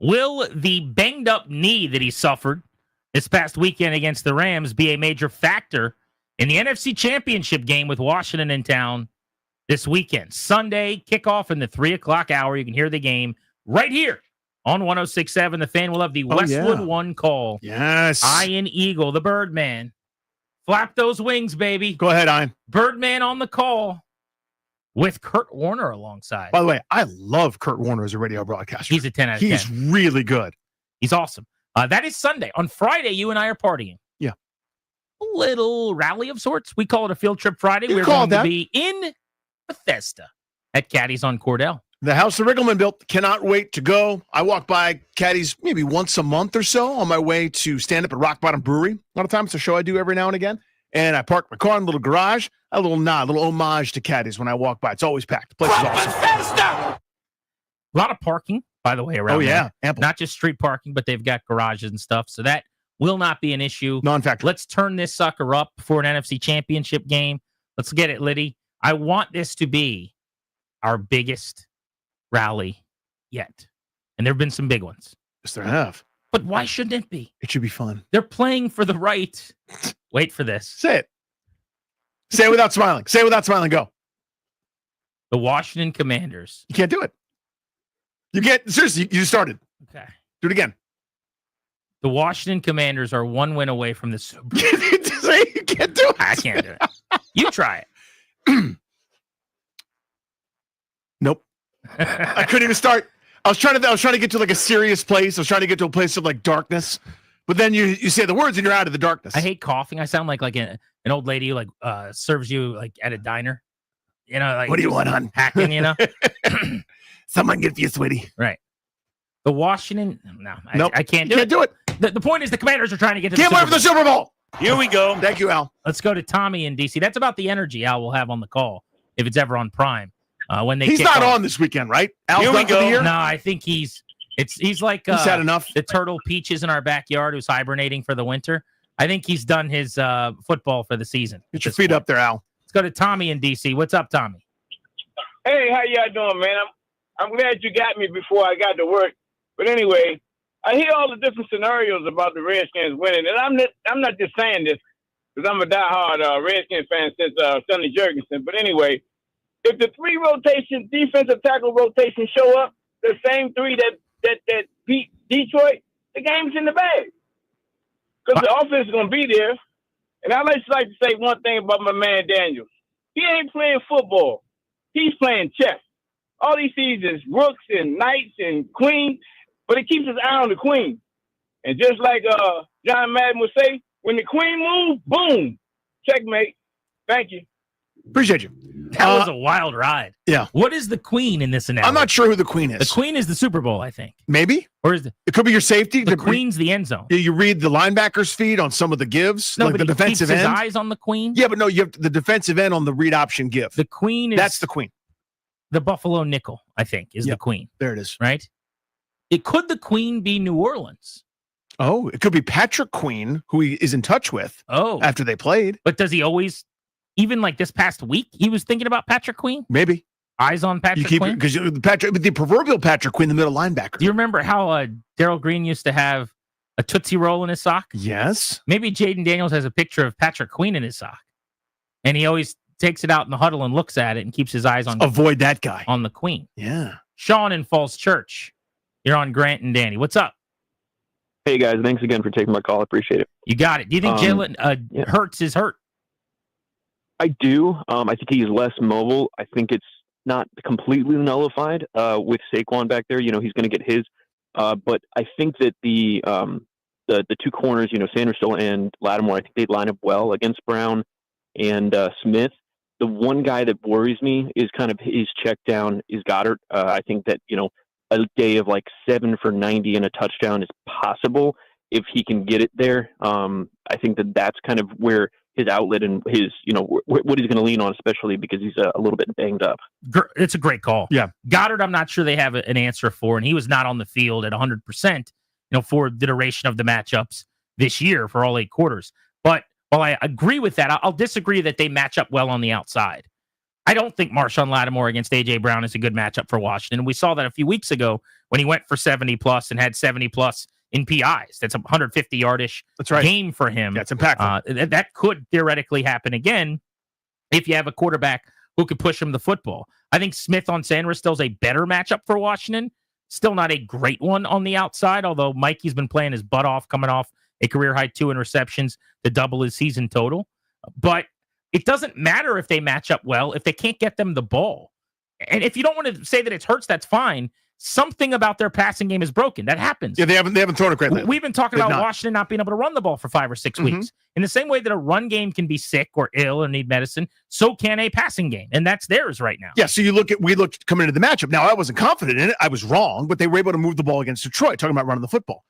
Will the banged up knee that he suffered this past weekend against the Rams be a major factor in the NFC Championship game with Washington in town this weekend? Sunday, kickoff in the 3 o'clock hour. You can hear the game right here on 106.7. The Fan will have the Westwood One call. Yes. Ian Eagle, the Birdman. Flap those wings, baby. Go ahead, Ian. Birdman on the call with Kurt Warner alongside. By the way, I love Kurt Warner as a radio broadcaster. He's a 10 out of 10. He's really good. He's awesome. That is Sunday. On Friday, you and I are partying. Yeah. A little rally of sorts. We call it a field trip Friday. You We're call it going to that. be in Bethesda at Caddy's on Cordell. The house the Riggleman built. Cannot wait to go. I walk by Caddy's maybe once a month or so on my way to stand up at Rock Bottom Brewery. A lot of times it's a show I do every now and again. And I park my car in a little garage, a little nod, a little homage to Caddy's when I walk by. It's always packed. The place is awesome. A lot of parking, by the way, around there. Ample. Not just street parking, but they've got garages and stuff. So that will not be an issue. Non-factor. Let's turn this sucker up for an NFC Championship game. Let's get it, Liddy. I want this to be our biggest rally yet. And there have been some big ones. Yes, there have. But why shouldn't it be? It should be fun. They're playing for the right. Wait for this. Say it. Say it without smiling. Say it without smiling. Go. The Washington Commanders. You can't do it. You can't. Seriously, you started. Okay. Do it again. The Washington Commanders are 1 win away from the Super Bowl. You can't do it. I can't do it. You try it. Nope. I couldn't even start. I was trying to get to like a serious place. I was trying to get to a place of like darkness. But then you say the words and you're out of the darkness. I hate coughing. I sound like an old lady who like serves you like at a diner. You know, like what do you want, hon? Hacking, you know? Someone get you, sweetie. Right. The Washington. No, Nope. I can't do Can't do it. The point is the Commanders are trying to get to Can't the wait Super for the Bowl. Super Bowl. Here we go. Thank you, Al. Let's go to Tommy in DC. That's about the energy Al will have on the call if it's ever on Prime. When they He's kick not off. on this weekend, right? Al's Here we done for the go. year? No, I think he's like He's had enough. the turtle Peaches in our backyard who's hibernating for the winter. I think he's done his football for the season. Get your feet up there, Al. Let's go to Tommy in DC. What's up, Tommy? Hey, how y'all doing, man? I'm glad you got me before I got to work. But anyway, I hear all the different scenarios about the Redskins winning, and I'm not just saying this because I'm a diehard Redskins fan since Sonny Jurgensen. But anyway, if the 3 rotation defensive tackle rotation show up, the same 3 that beat Detroit, the game's in the bag because the offense is going to be there. And I just like to say one thing about my man Daniels. He ain't playing football. He's playing chess. All he sees is rooks and knights and queens, but he keeps his eye on the queen. And just like John Madden would say, when the queen moves, boom, checkmate. Thank you. Appreciate you. That was a wild ride. Yeah. What is the queen in this analogy? I'm not sure who the queen is. The queen is the Super Bowl, I think. Maybe. Or is It could be your safety. the queen's the end zone? You read the linebacker's feed on some of the gives, No, like but the he keeps defensive his end. eyes on the queen. Yeah, but no, you have the defensive end on the read option give. The queen is That's the queen. the Buffalo nickel, I think, is the queen. There it is. Right? Could the queen be New Orleans? Oh, it could be Patrick Queen, who he is in touch with. Oh. After they played. But does he always, even like this past week, he was thinking about Patrick Queen? Maybe. Eyes on Patrick You keep Queen? because the proverbial Patrick Queen, the middle linebacker. Do you remember how Darryl Green used to have a Tootsie Roll in his sock? Yes. Maybe Jaden Daniels has a picture of Patrick Queen in his sock. And he always takes it out in the huddle and looks at it and keeps his eyes on Avoid that guy. On the queen. Yeah. Sean in Falls Church. You're on Grant and Danny. What's up? Hey guys, thanks again for taking my call. I appreciate it. You got it. Do you think Jalen Hurts is hurt? I do. I think he's less mobile. I think it's not completely nullified with Saquon back there. You know, he's going to get his. But I think that the 2 corners, you know, Sanderson and Lattimore, I think they line up well against Brown and Smith. The one guy that worries me is kind of his check down is Goddard. I think that, you know, a day of like 7 for 90 and a touchdown is possible if he can get it there. I think that that's kind of where his outlet and his, you know, what he's going to lean on, especially because he's a little bit banged up. It's a great call. Yeah. Goddard, I'm not sure they have an answer for, and he was not on the field at 100%, you know, for the duration of the matchups this year for all 8 quarters. But while I agree with that, I'll disagree that they match up well on the outside. I don't think Marshawn Lattimore against A.J. Brown is a good matchup for Washington. We saw that a few weeks ago when he went for 70-plus and had 70-plus in PIs. That's a 150-yard-ish game for him. Yeah, it's impactful. That could theoretically happen again if you have a quarterback who could push him the football. I think Smith on Sanders still is a better matchup for Washington. Still not a great one on the outside, although Mikey's been playing his butt off, coming off a career-high 2 interceptions to double his season total. But it doesn't matter if they match up well if they can't get them the ball. And if you don't want to say that it's Hurts, that's fine. Something about their passing game is broken. That happens. Yeah, they haven't thrown it great lately. We've been talking about Washington not being able to run the ball for 5 or 6 weeks. In the same way that a run game can be sick or ill or need medicine, so can a passing game. And that's theirs right now. Yeah, so we looked coming into the matchup. Now, I wasn't confident in it. I was wrong, but they were able to move the ball against Detroit, talking about running the football.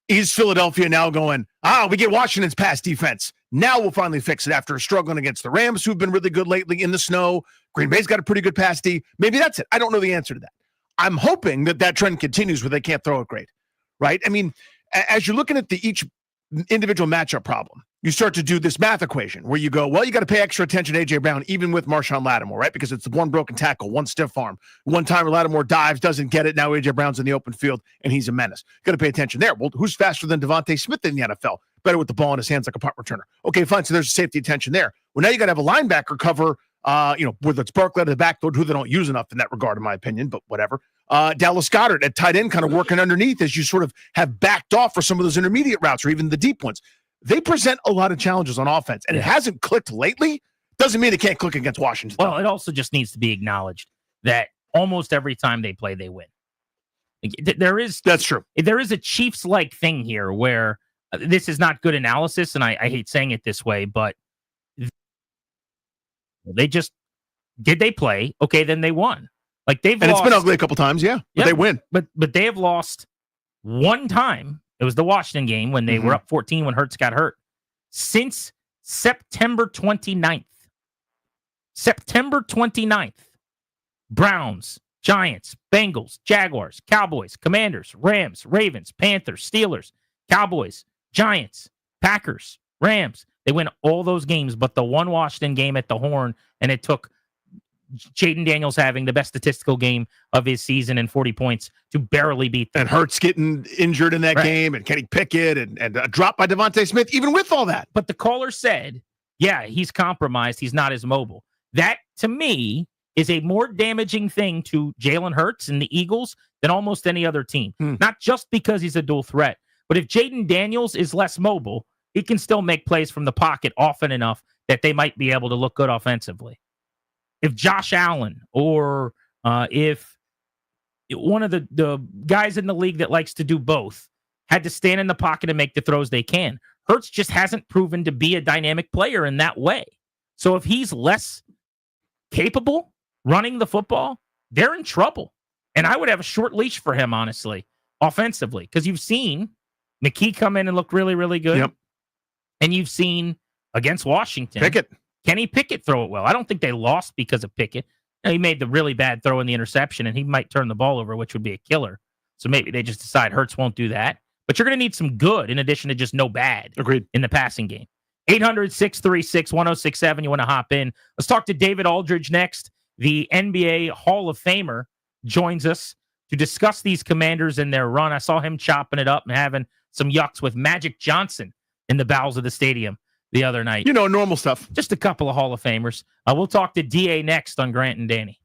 Is Philadelphia now going, we get Washington's pass defense. Now we'll finally fix it after struggling against the Rams, who've been really good lately in the snow. Green Bay's got a pretty good pass D. Maybe that's it. I don't know the answer to that. I'm hoping that trend continues where they can't throw it great, right? I mean, as you're looking at each individual matchup problem, you start to do this math equation where you go, well, you got to pay extra attention to A.J. Brown, even with Marshawn Lattimore, right? Because it's the one broken tackle, one stiff arm. One time Lattimore dives, doesn't get it. Now A.J. Brown's in the open field, and he's a menace. Got to pay attention there. Well, who's faster than Devontae Smith in the NFL? Better with the ball in his hands like a punt returner. Okay, fine. So there's safety attention there. Well, now you got to have a linebacker cover, whether it's Barkley out of the backfield, who they don't use enough in that regard, in my opinion, but whatever. Dallas Goedert at tight end kind of working underneath as you sort of have backed off for some of those intermediate routes or even the deep ones. They present a lot of challenges on offense, and it hasn't clicked lately. Doesn't mean it can't click against Washington. Well, it also just needs to be acknowledged that almost every time they play, they win. That's true. There is a Chiefs-like thing here where this is not good analysis, and I hate saying it this way, but did they play? Okay, then they won. Like they've lost, it's been ugly a couple times, but they win. But they have lost one time. It was the Washington game when they were up 14 when Hurts got hurt. Since September 29th. September 29th. Browns, Giants, Bengals, Jaguars, Cowboys, Commanders, Rams, Ravens, Panthers, Steelers, Cowboys, Giants, Packers, Rams. They win all those games, but the one Washington game at the Horn, and it took Jaden Daniels having the best statistical game of his season and 40 points to barely beat them. And Hurts getting injured in that game, and Kenny Pickett, and a drop by Devontae Smith, even with all that. But the caller said, yeah, he's compromised. He's not as mobile. That, to me, is a more damaging thing to Jalen Hurts and the Eagles than almost any other team. Not just because he's a dual threat, but if Jaden Daniels is less mobile, he can still make plays from the pocket often enough that they might be able to look good offensively. If Josh Allen or if one of the guys in the league that likes to do both had to stand in the pocket and make the throws they can, Hurts just hasn't proven to be a dynamic player in that way. So if he's less capable running the football, they're in trouble. And I would have a short leash for him, honestly, offensively, because you've seen McKee come in and look really, really good. Yep. And you've seen against Washington, Kenny Pickett throw it well. I don't think they lost because of Pickett. Now, he made the really bad throw in the interception, and he might turn the ball over, which would be a killer. So maybe they just decide Hurts won't do that. But you're going to need some good in addition to just no bad. Agreed. In the passing game. 800-636-1067. You want to hop in. Let's talk to David Aldridge next. The NBA Hall of Famer joins us to discuss these Commanders and their run. I saw him chopping it up and having some yucks with Magic Johnson in the bowels of the stadium the other night. Normal stuff. Just a couple of Hall of Famers. We'll talk to DA next on Grant and Danny.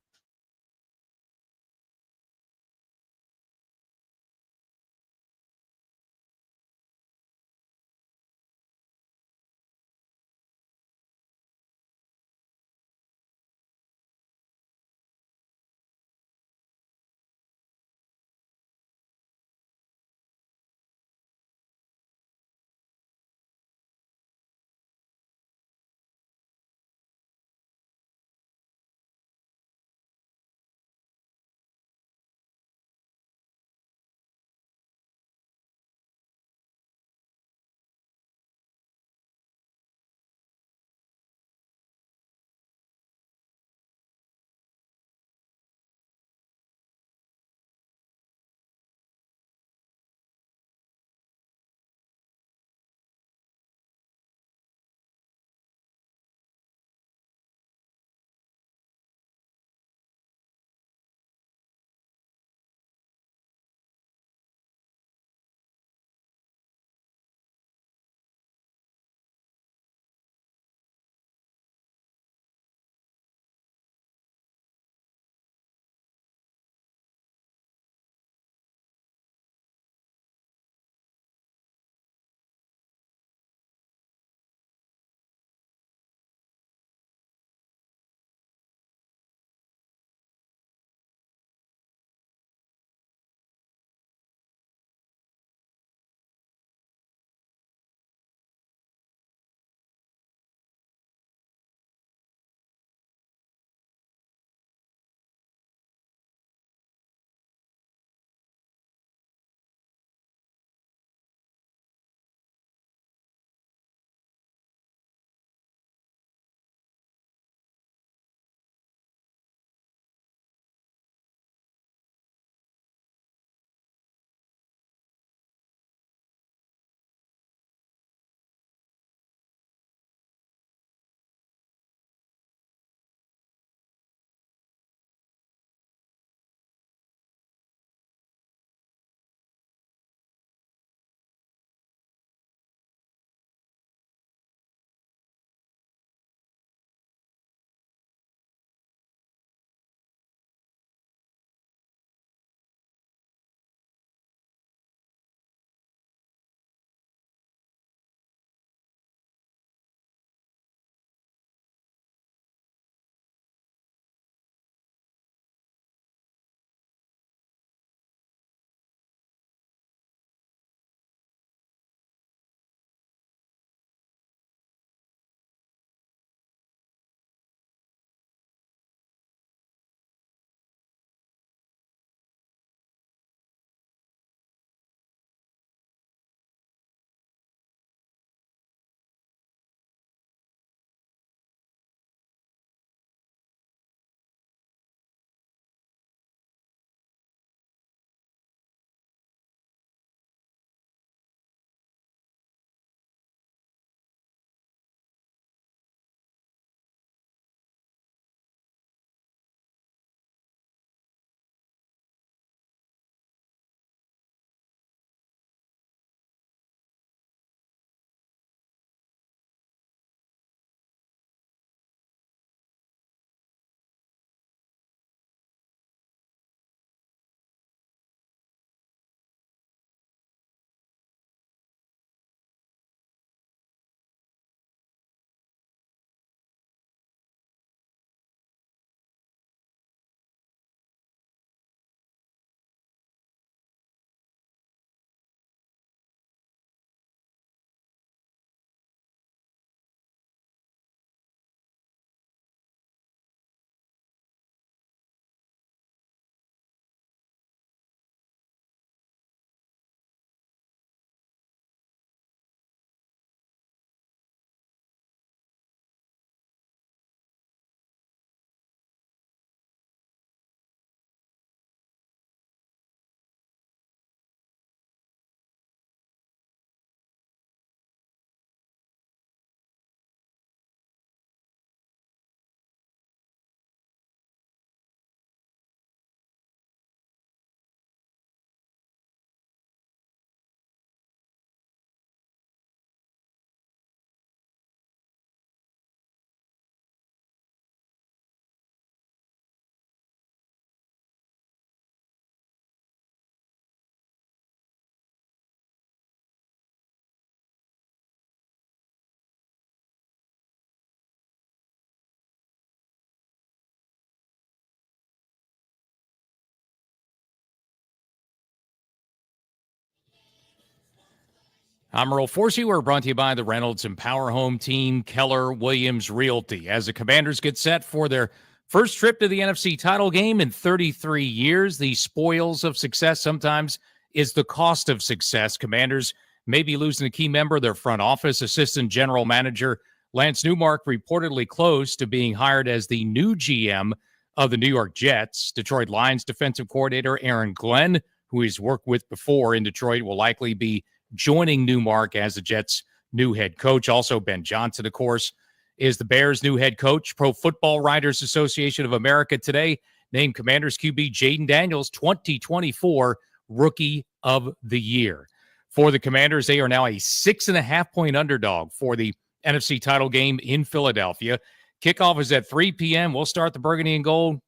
I'm Earl Forsey. We're brought to you by the Reynolds and Power Home team, Keller Williams Realty. As the Commanders get set for their first trip to the NFC title game in 33 years, the spoils of success sometimes is the cost of success. Commanders may be losing a key member of their front office. Assistant General Manager Lance Newmark reportedly close to being hired as the new GM of the New York Jets. Detroit Lions defensive coordinator Aaron Glenn, who he's worked with before in Detroit, will likely be joining Newmark as the Jets' new head coach. Also, Ben Johnson, of course, is the Bears' new head coach. Pro Football Writers Association of America today named Commanders QB Jaden Daniels 2024 Rookie of the Year. For the Commanders, they are now a 6.5-point underdog for the NFC title game in Philadelphia. Kickoff is at 3 p.m. We'll start the Burgundy and Gold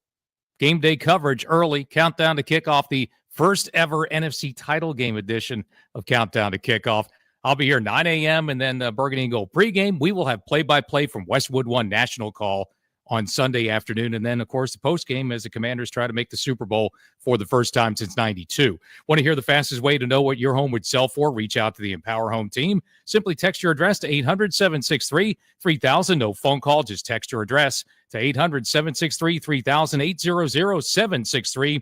game day coverage early. Countdown to kickoff, the first ever NFC title game edition of Countdown to Kickoff. I'll be here 9 a.m. and then the Burgundy and Gold pregame. We will have play-by-play from Westwood One National Call on Sunday afternoon. And then, of course, the postgame as the Commanders try to make the Super Bowl for the first time since 92. Want to hear the fastest way to know what your home would sell for? Reach out to the Empower Home team. Simply text your address to 800-763-3000. No phone call, just text your address to 800-763-3000, 800-763-3000.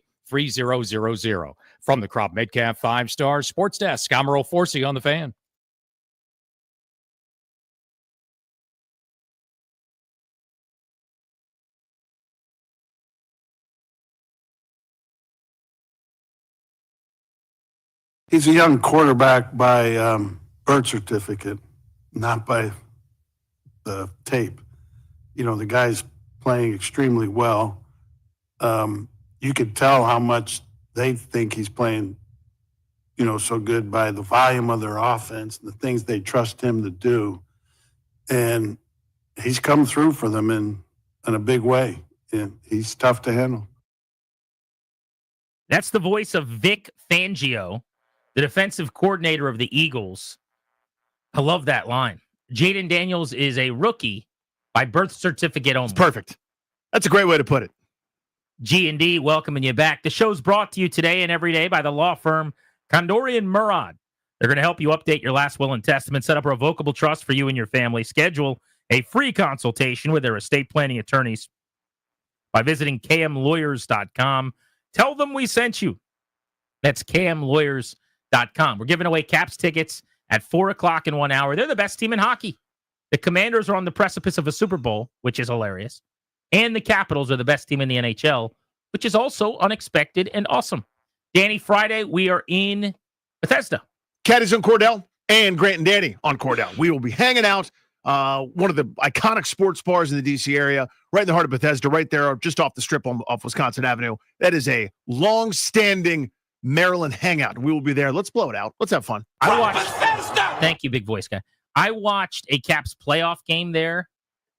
From the Crop Metcalf 5-Star Sports Desk, I'm Earl Forsey on the Fan. He's a young quarterback by birth certificate, not by the tape. You know, the guy's playing extremely well. You could tell how much they think he's playing, you know, so good by the volume of their offense, the things they trust him to do. And he's come through for them in a big way. And he's tough to handle. That's the voice of Vic Fangio, the defensive coordinator of the Eagles. I love that line. Jaden Daniels is a rookie by birth certificate only. It's perfect. That's a great way to put it. G&D welcoming you back. The show's brought to you today and every day by the law firm Kondorian Murad. They're going to help you update your last will and testament, set up a revocable trust for you and your family. Schedule a free consultation with their estate planning attorneys by visiting kmlawyers.com. Tell them we sent you. That's kmlawyers.com. We're giving away Caps tickets at 4 o'clock in 1 hour. They're the best team in hockey. The Commanders are on the precipice of a Super Bowl, which is hilarious. And the Capitals are the best team in the NHL, which is also unexpected and awesome. Danny, Friday, we are in Bethesda. Caddy's on Cordell and Grant and Danny on Cordell. We will be hanging out one of the iconic sports bars in the D.C. area, right in the heart of Bethesda, right there, just off the strip off Wisconsin Avenue. That is a long-standing Maryland hangout. We will be there. Let's blow it out. Let's have fun. Thank you, big voice guy. I watched a Caps playoff game there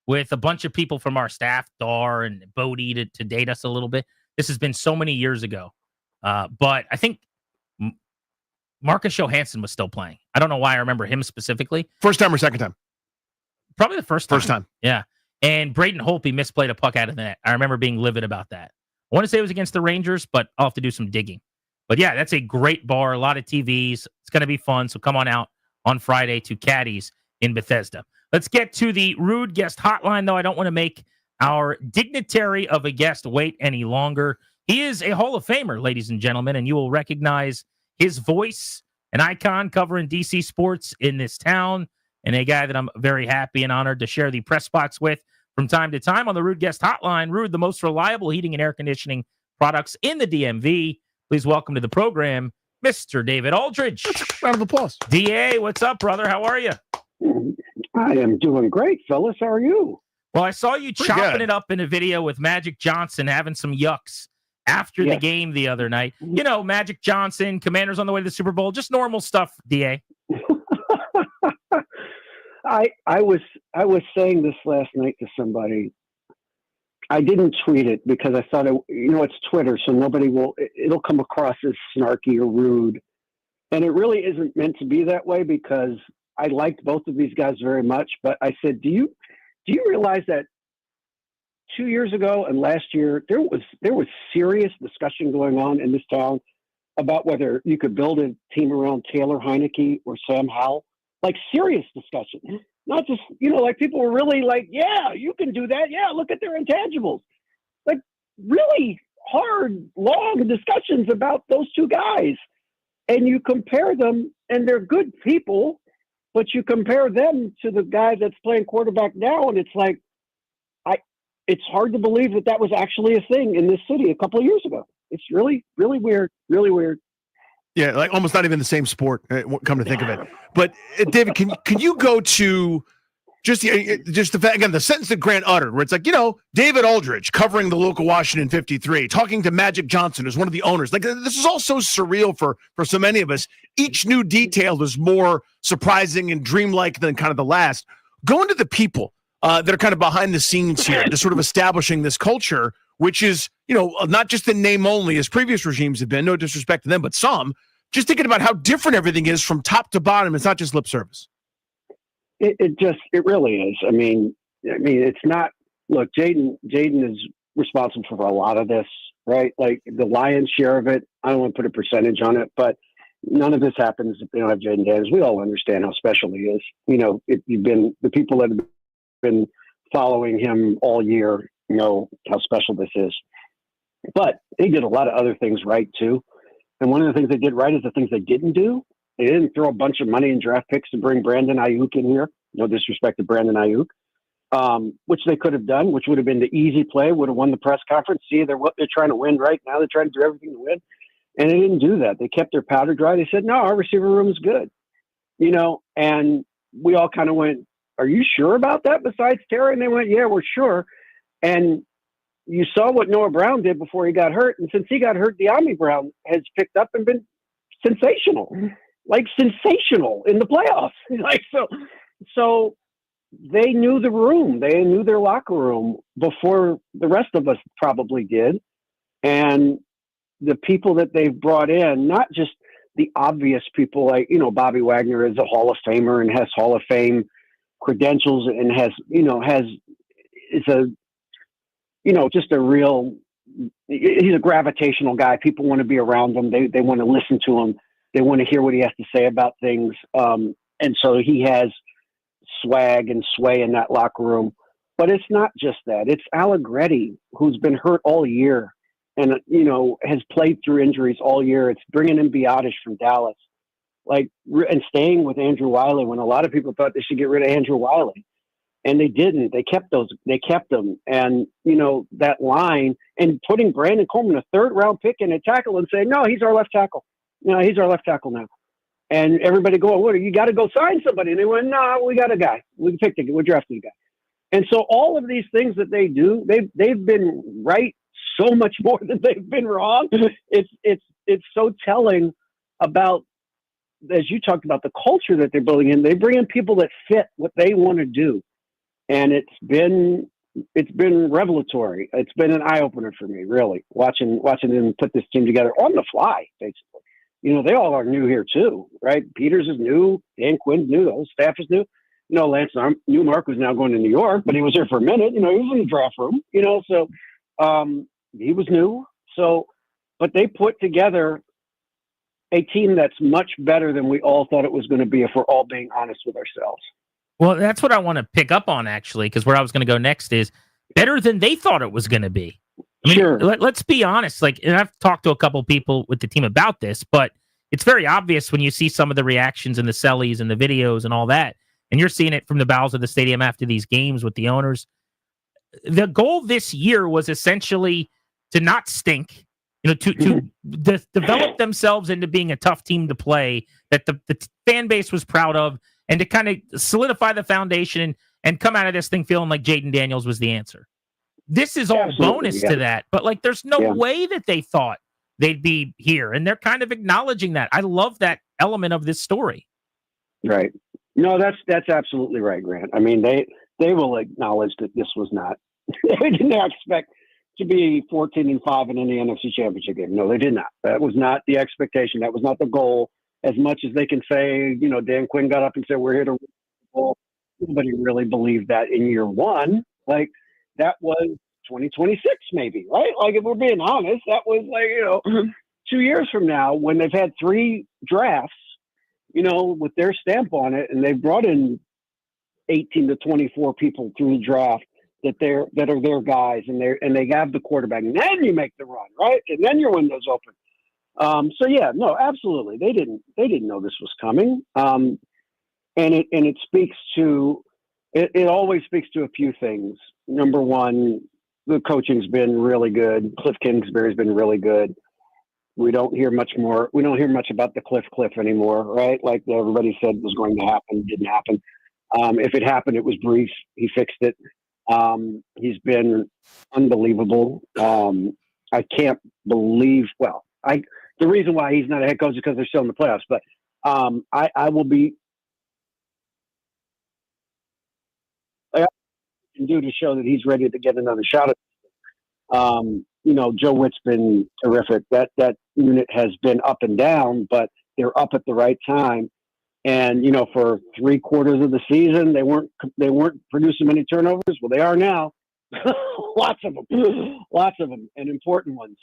with a bunch of people from our staff, Dar and Bodie, to date us a little bit. This has been so many years ago. But I think Marcus Johansson was still playing. I don't know why I remember him specifically. First time or second time? Probably the first time. First time. Yeah. And Braden Holtby misplayed a puck out of the net. I remember being livid about that. I want to say it was against the Rangers, but I'll have to do some digging. But yeah, that's a great bar, a lot of TVs. It's going to be fun. So come on out on Friday to Caddy's in Bethesda. Let's get to the rude guest hotline, though. I don't want to make our dignitary of a guest wait any longer. He is a Hall of Famer, ladies and gentlemen, and you will recognize his voice, an icon covering DC sports in this town, and a guy that I'm very happy and honored to share the press box with from time to time on the Rude Guest Hotline. Rude, the most reliable heating and air conditioning products in the DMV. Please welcome to the program, Mr. David Aldridge. Round of applause. DA, what's up, brother? How are you? I am doing great, fellas. How are you? Well, I saw you Pretty chopping good. it up in a video with Magic Johnson, having some yucks after the Yes. game the other night. You know, Magic Johnson, Commanders on the way to the Super Bowl, just normal stuff, DA. I was saying this last night to somebody. I didn't tweet it because I thought, it's Twitter, so it'll come across as snarky or rude. And it really isn't meant to be that way because I liked both of these guys very much. But I said, do you realize that 2 years ago and last year, there was serious discussion going on in this town about whether you could build a team around Taylor Heineke or Sam Howell? like serious discussion, not just, like people were really like, yeah, you can do that. Yeah, look at their intangibles. Like really hard, long discussions about those two guys. And you compare them, and they're good people, but you compare them to the guy that's playing quarterback now, and it's like, it's hard to believe that was actually a thing in this city a couple of years ago. It's really, really weird, really weird. Yeah, like almost not even the same sport. Come to think of it, but David, can you go to just the fact, again, the sentence that Grant uttered, where it's like, David Aldridge covering the local Washington 53, talking to Magic Johnson, who's one of the owners. Like, this is all so surreal for so many of us. Each new detail is more surprising and dreamlike than kind of the last. Going to the people that are kind of behind the scenes here, to sort of establishing this culture, which is, not just in name only, as previous regimes have been, no disrespect to them, but some, just thinking about how different everything is from top to bottom. It's not just lip service. It really is. I mean, it's not. Look, Jaden is responsible for a lot of this, right? Like the lion's share of it. I don't want to put a percentage on it, but none of this happens if they don't have Jaden Daniels. We all understand how special he is. The people that have been following him all year know how special this is. But they did a lot of other things right too. And one of the things they did right is the things they didn't do. They didn't throw a bunch of money in draft picks to bring Brandon Ayuk in here. No disrespect to Brandon Ayuk, which they could have done, which would have been the easy play, would have won the press conference. See, they're trying to win right now. They're trying to do everything to win. And they didn't do that. They kept their powder dry. They said, no, our receiver room is good. And we all kind of went, are you sure about that besides Terry? And they went, yeah, we're sure. And you saw what Noah Brown did before he got hurt. And since he got hurt, De'Ami Brown has picked up and been sensational in the playoffs. So they knew the room. They knew their locker room before the rest of us probably did. And the people that they've brought in, not just the obvious people like, Bobby Wagner is a Hall of Famer and has Hall of Fame credentials and just a real, he's a gravitational guy. People want to be around him. They want to listen to him. They want to hear what he has to say about things. And so he has swag and sway in that locker room. But it's not just that. It's Allegretti, who's been hurt all year and, has played through injuries all year. It's bringing in Biotish from Dallas, and staying with Andrew Wiley when a lot of people thought they should get rid of Andrew Wiley. And they didn't. They kept them. And, that line and putting Brandon Coleman, a third-round pick, in a tackle and saying, no, he's our left tackle. He's our left tackle now. And everybody going, what, you got to go sign somebody. And they went, no, we got a guy. We drafted a guy. And so all of these things that they do, they've been right so much more than they've been wrong. It's so telling about, as you talked about, the culture that they're building in. They bring in people that fit what they want to do. And it's been revelatory. It's been an eye opener for me, really, watching them put this team together on the fly, basically. They all are new here too, right? Peters is new, Dan Quinn's new, the whole staff is new. Lance Newmark was now going to New York, but he was here for a minute. He was in the draft room, so he was new. So, but they put together a team that's much better than we all thought it was going to be, if we're all being honest with ourselves. Well, that's what I want to pick up on, actually, because where I was going to go next is better than they thought it was going to be. I mean, sure. Let's be honest. And I've talked to a couple people with the team about this, but it's very obvious when you see some of the reactions and the sellies and the videos and all that, and you're seeing it from the bowels of the stadium after these games with the owners. The goal this year was essentially to not stink, to develop themselves into being a tough team to play that the fan base was proud of, and to kind of solidify the foundation and come out of this thing feeling like Jaden Daniels was the answer. This is all Absolutely, bonus yeah. to that, but there's no way that they thought they'd be here, and they're kind of acknowledging that. I love that element of this story. Right. No, that's absolutely right, Grant. I mean, they will acknowledge that this was not. They did not expect to be 14-5 in any NFC Championship game. No, they did not. That was not the expectation. That was not the goal. As much as they can say, Dan Quinn got up and said, we're here to win the ball. Nobody really believed that in year one. That was 2026 maybe, right? If we're being honest, that was 2 years from now, when they've had 3 drafts, with their stamp on it, and they brought in 18 to 24 people through the draft that are their guys, and they have the quarterback, and then you make the run, right? And then your window's open. So yeah, no, absolutely. They didn't know this was coming. And it speaks to it always speaks to a few things. Number one, the coaching's been really good. Cliff Kingsbury's been really good. We don't hear much about the Cliff anymore, right? Like everybody said was going to happen, didn't happen. If it happened, it was brief. He fixed it. He's been unbelievable. I can't believe. Well, the reason why he's not a head coach is because they're still in the playoffs. But I will be. I can do to show that he's ready to get another shot at. Joe Witt's been terrific. That unit has been up and down, but they're up at the right time. And for 3/4 of the season, they weren't producing many turnovers. Well, they are now. Lots of them, and important ones.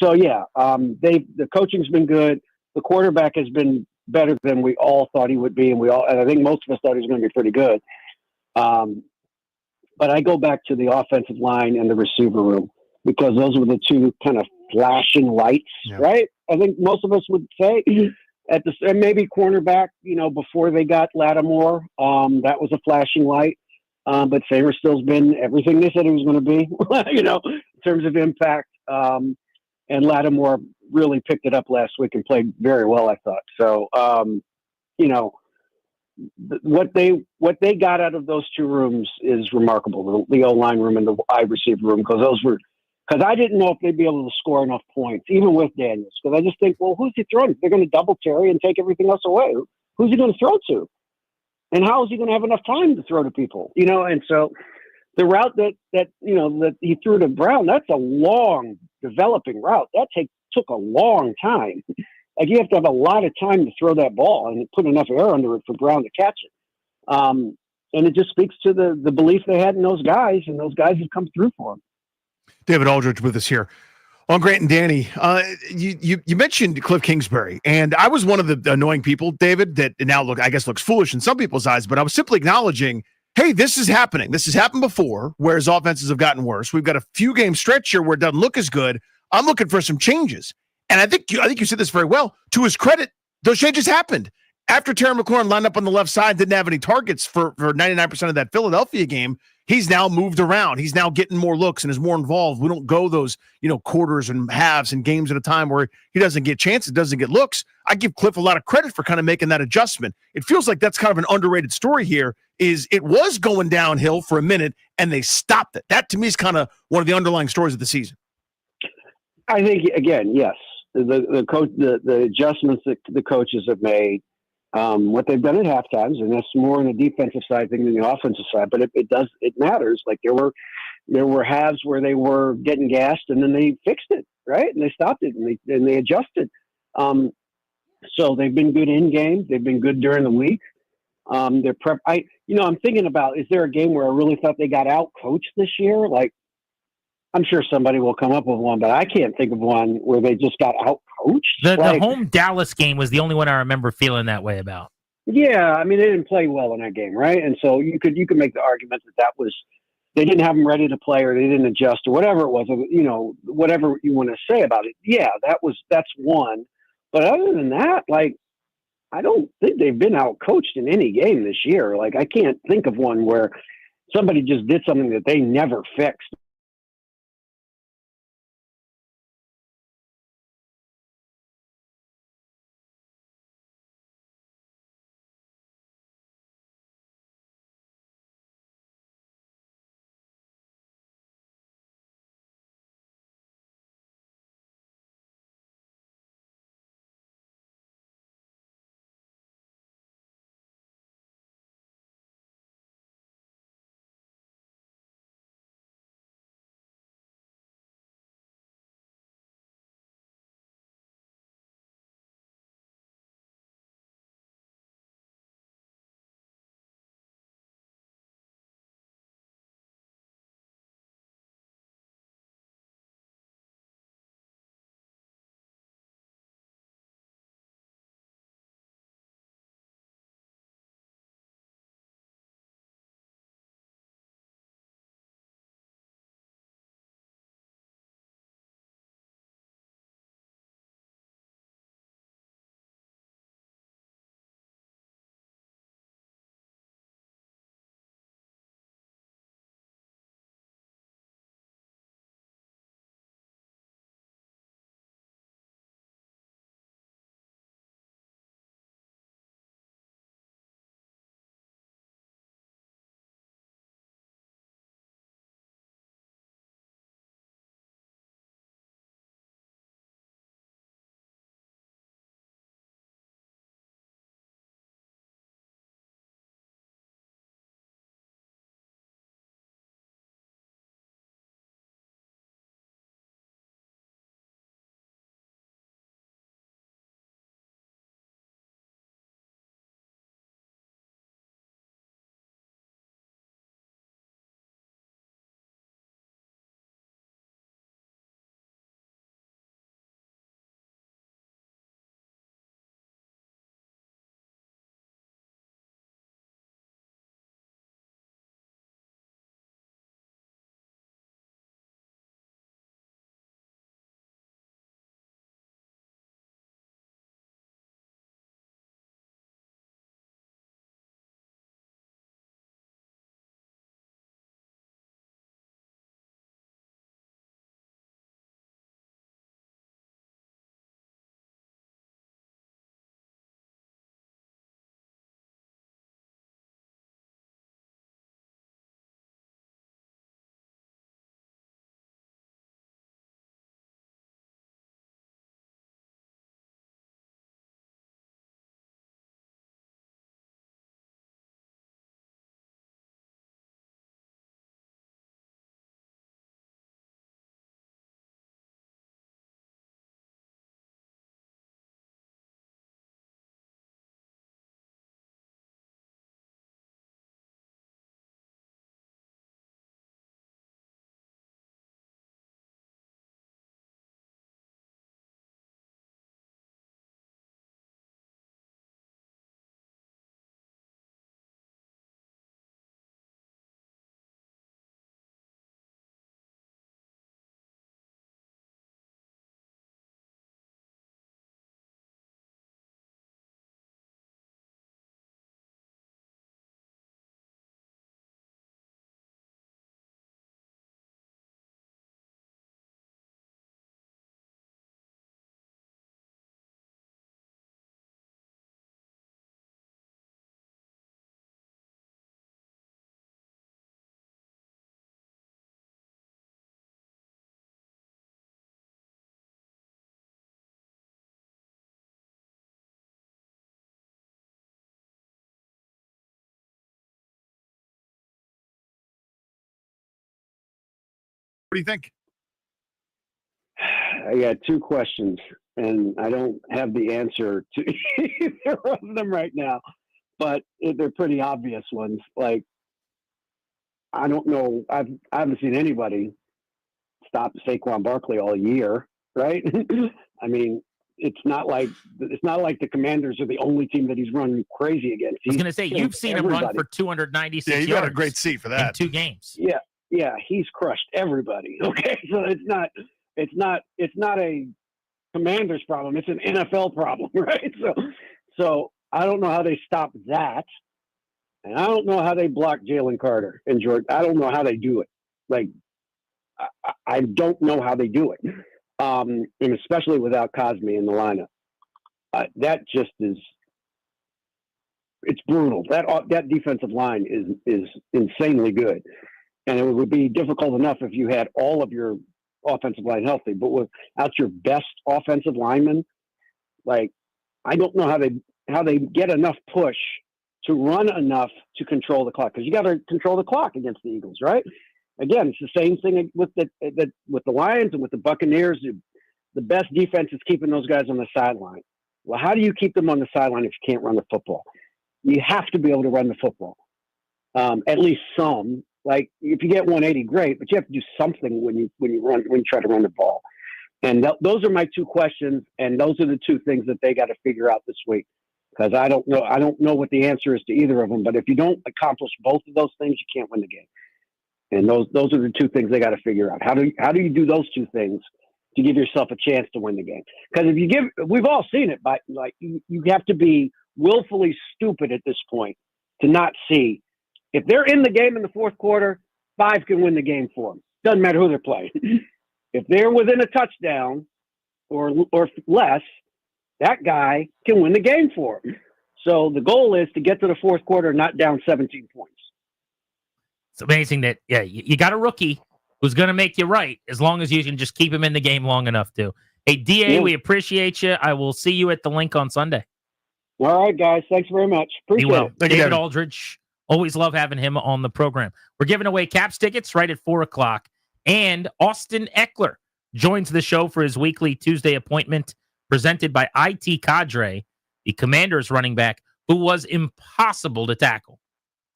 So yeah, the coaching's been good. The quarterback has been better than we all thought he would be, and I think most of us thought he was going to be pretty good. But I go back to the offensive line and the receiver room because those were the two kind of flashing lights, right? I think most of us would say and maybe cornerback, before they got Lattimore, that was a flashing light. But Samerstill's been everything they said he was going to be, in terms of impact. And Lattimore really picked it up last week and played very well, I thought. So, what they got out of those two rooms is remarkable. The O-line room and the wide receiver room, because I didn't know if they'd be able to score enough points, even with Daniels. Because I just think, well, who's he throwing? They're going to double Terry and take everything else away. Who's he going to throw to? And how is he going to have enough time to throw to people? And so the route that he threw to Brown, that's a long developing route. That took a long time. Like you have to have a lot of time to throw that ball and put enough air under it for Brown to catch it. And it just speaks to the belief they had in those guys, and those guys have come through for them. David Aldridge with us here on Grant and Danny. You mentioned Cliff Kingsbury, and I was one of the annoying people, David, that now looks foolish in some people's eyes, but I was simply acknowledging, hey, this is happening. This has happened before, whereas offenses have gotten worse. We've got a few game stretch here where it doesn't look as good. I'm looking for some changes. And I think you said this very well. To his credit, those changes happened. After Terry McLaurin lined up on the left side, didn't have any targets for 99% of that Philadelphia game, he's now moved around. He's now getting more looks and is more involved. We don't go those, quarters and halves and games at a time where he doesn't get chances, doesn't get looks. I give Cliff a lot of credit for kind of making that adjustment. It feels like that's kind of an underrated story here, is it was going downhill for a minute and they stopped it. That to me is kind of one of the underlying stories of the season. I think, again, yes. The adjustments that the coaches have made, what they've done at halftimes, and that's more on the defensive side than the offensive side, but it matters. Like there were halves where they were getting gassed and then they fixed it, right? And they stopped it and they adjusted. So they've been good in game. They've been good during the week. I'm thinking about, is there a game where I really thought they got out coached this year? Like, I'm sure somebody will come up with one, but I can't think of one where they just got out coached. The home Dallas game was the only one I remember feeling that way about. Yeah, I mean, they didn't play well in that game, right? And so you could make the argument that was they didn't have them ready to play, or they didn't adjust, or whatever it was. Whatever you want to say about it. Yeah, that's one. But other than that, I don't think they've been out coached in any game this year. I can't think of one where somebody just did something that they never fixed. do you think? I got two questions, and I don't have the answer to either of them right now, but they're pretty obvious ones. Like, I don't know. I haven't seen anybody stop Saquon Barkley all year, right? I mean, it's not like the Commanders are the only team that he's running crazy against. I was going to say, you've seen him run for 296 Yeah, you yards. got a great seat for that. In 2 games. Yeah, he's crushed everybody. Okay, so it's not a Commanders problem. It's an NFL problem, right? So I don't know how they stop that, and I don't know how they block Jalen Carter and Jordan. I don't know how they do it. Like, I don't know how they do it, and especially without Cosme in the lineup. That just is. It's brutal. That defensive line is insanely good, and it would be difficult enough if you had all of your offensive line healthy, but without your best offensive lineman, like, I don't know how they get enough push to run enough to control the clock, because you got to control the clock against the Eagles, right? Again, it's the same thing with the Lions and with the Buccaneers. The best defense is keeping those guys on the sideline. Well, how do you keep them on the sideline if you can't run the football? You have to be able to run the football, at least some. Like, if you get 180, great, but you have to do something when you try to run the ball. And those are my two questions, and those are the two things that they got to figure out this week. Because I don't know what the answer is to either of them. But if you don't accomplish both of those things, you can't win the game. And those are the two things they got to figure out. How do you do those two things to give yourself a chance to win the game? Because we've all seen it, but like, you have to be willfully stupid at this point to not see, if they're in the game in the fourth quarter, 5 can win the game for them. Doesn't matter who they're playing. If they're within a touchdown or less, that guy can win the game for them. So the goal is to get to the fourth quarter, not down 17 points. It's amazing that, you got a rookie who's going to make you right, as long as you can just keep him in the game long enough to. Hey, DA, we appreciate you. I will see you at the link on Sunday. All right, guys. Thanks very much. Appreciate it. David Aldridge, always love having him on the program. We're giving away Caps tickets right at 4 o'clock. And Austin Eckler joins the show for his weekly Tuesday appointment, presented by IT Cadre, the Commanders running back, who was impossible to tackle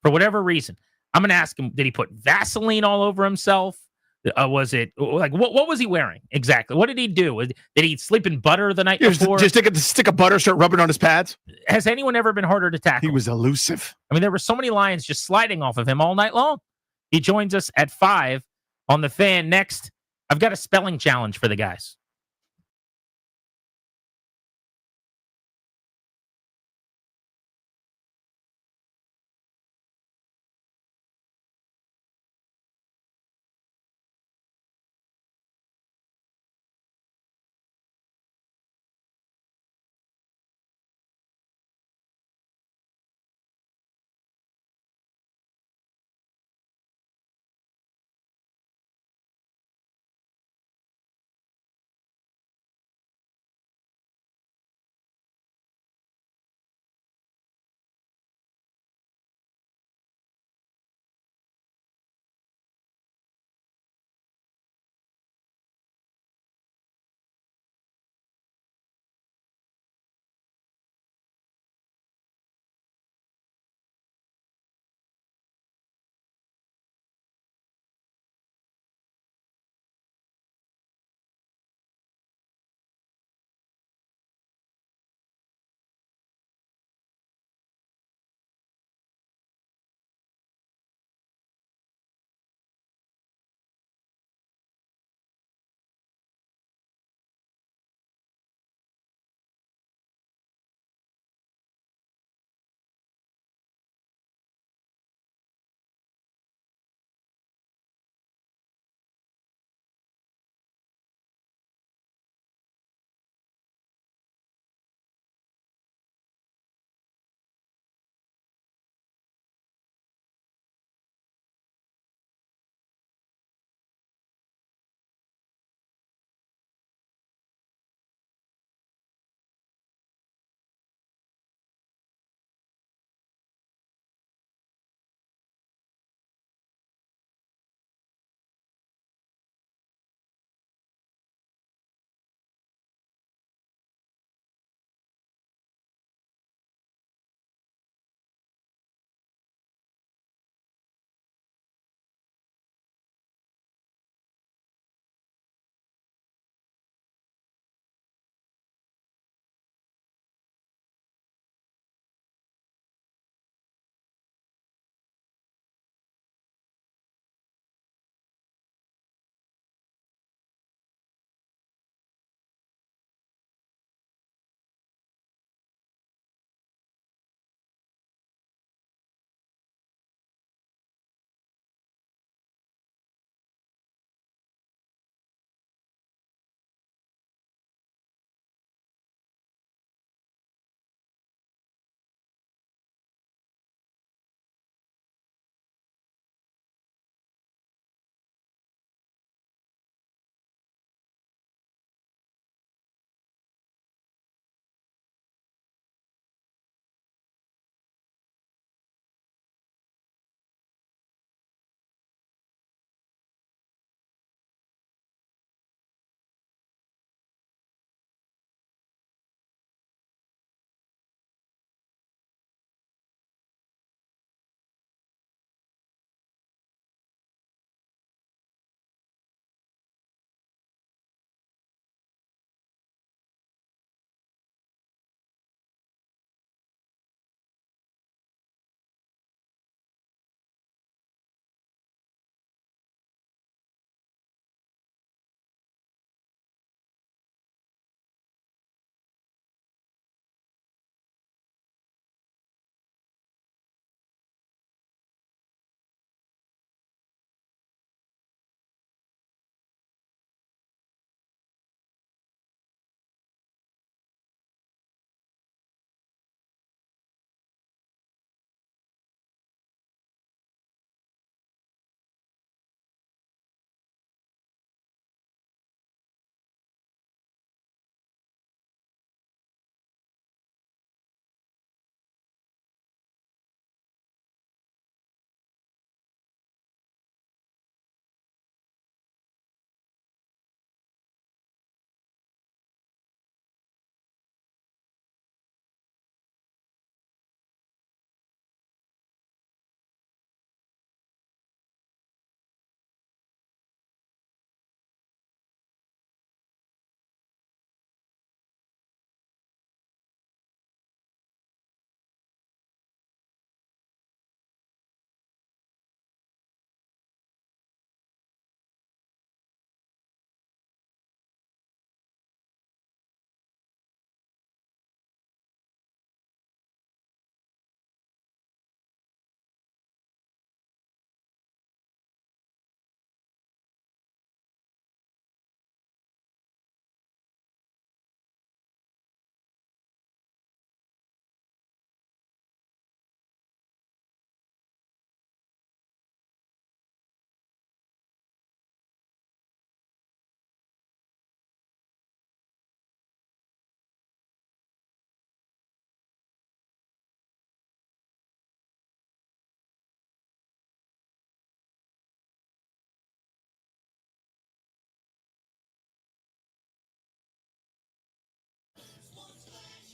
for whatever reason. I'm going to ask him, did he put Vaseline all over himself? Was it like, what was he wearing exactly? What did he do? Did he sleep in butter the night before? Just take a stick of butter, start rubbing on his pads. Has anyone ever been harder to tackle? He was elusive. I mean, there were so many Lions just sliding off of him all night long. He joins us at 5 on the Fan. Next, I've got a spelling challenge for the guys.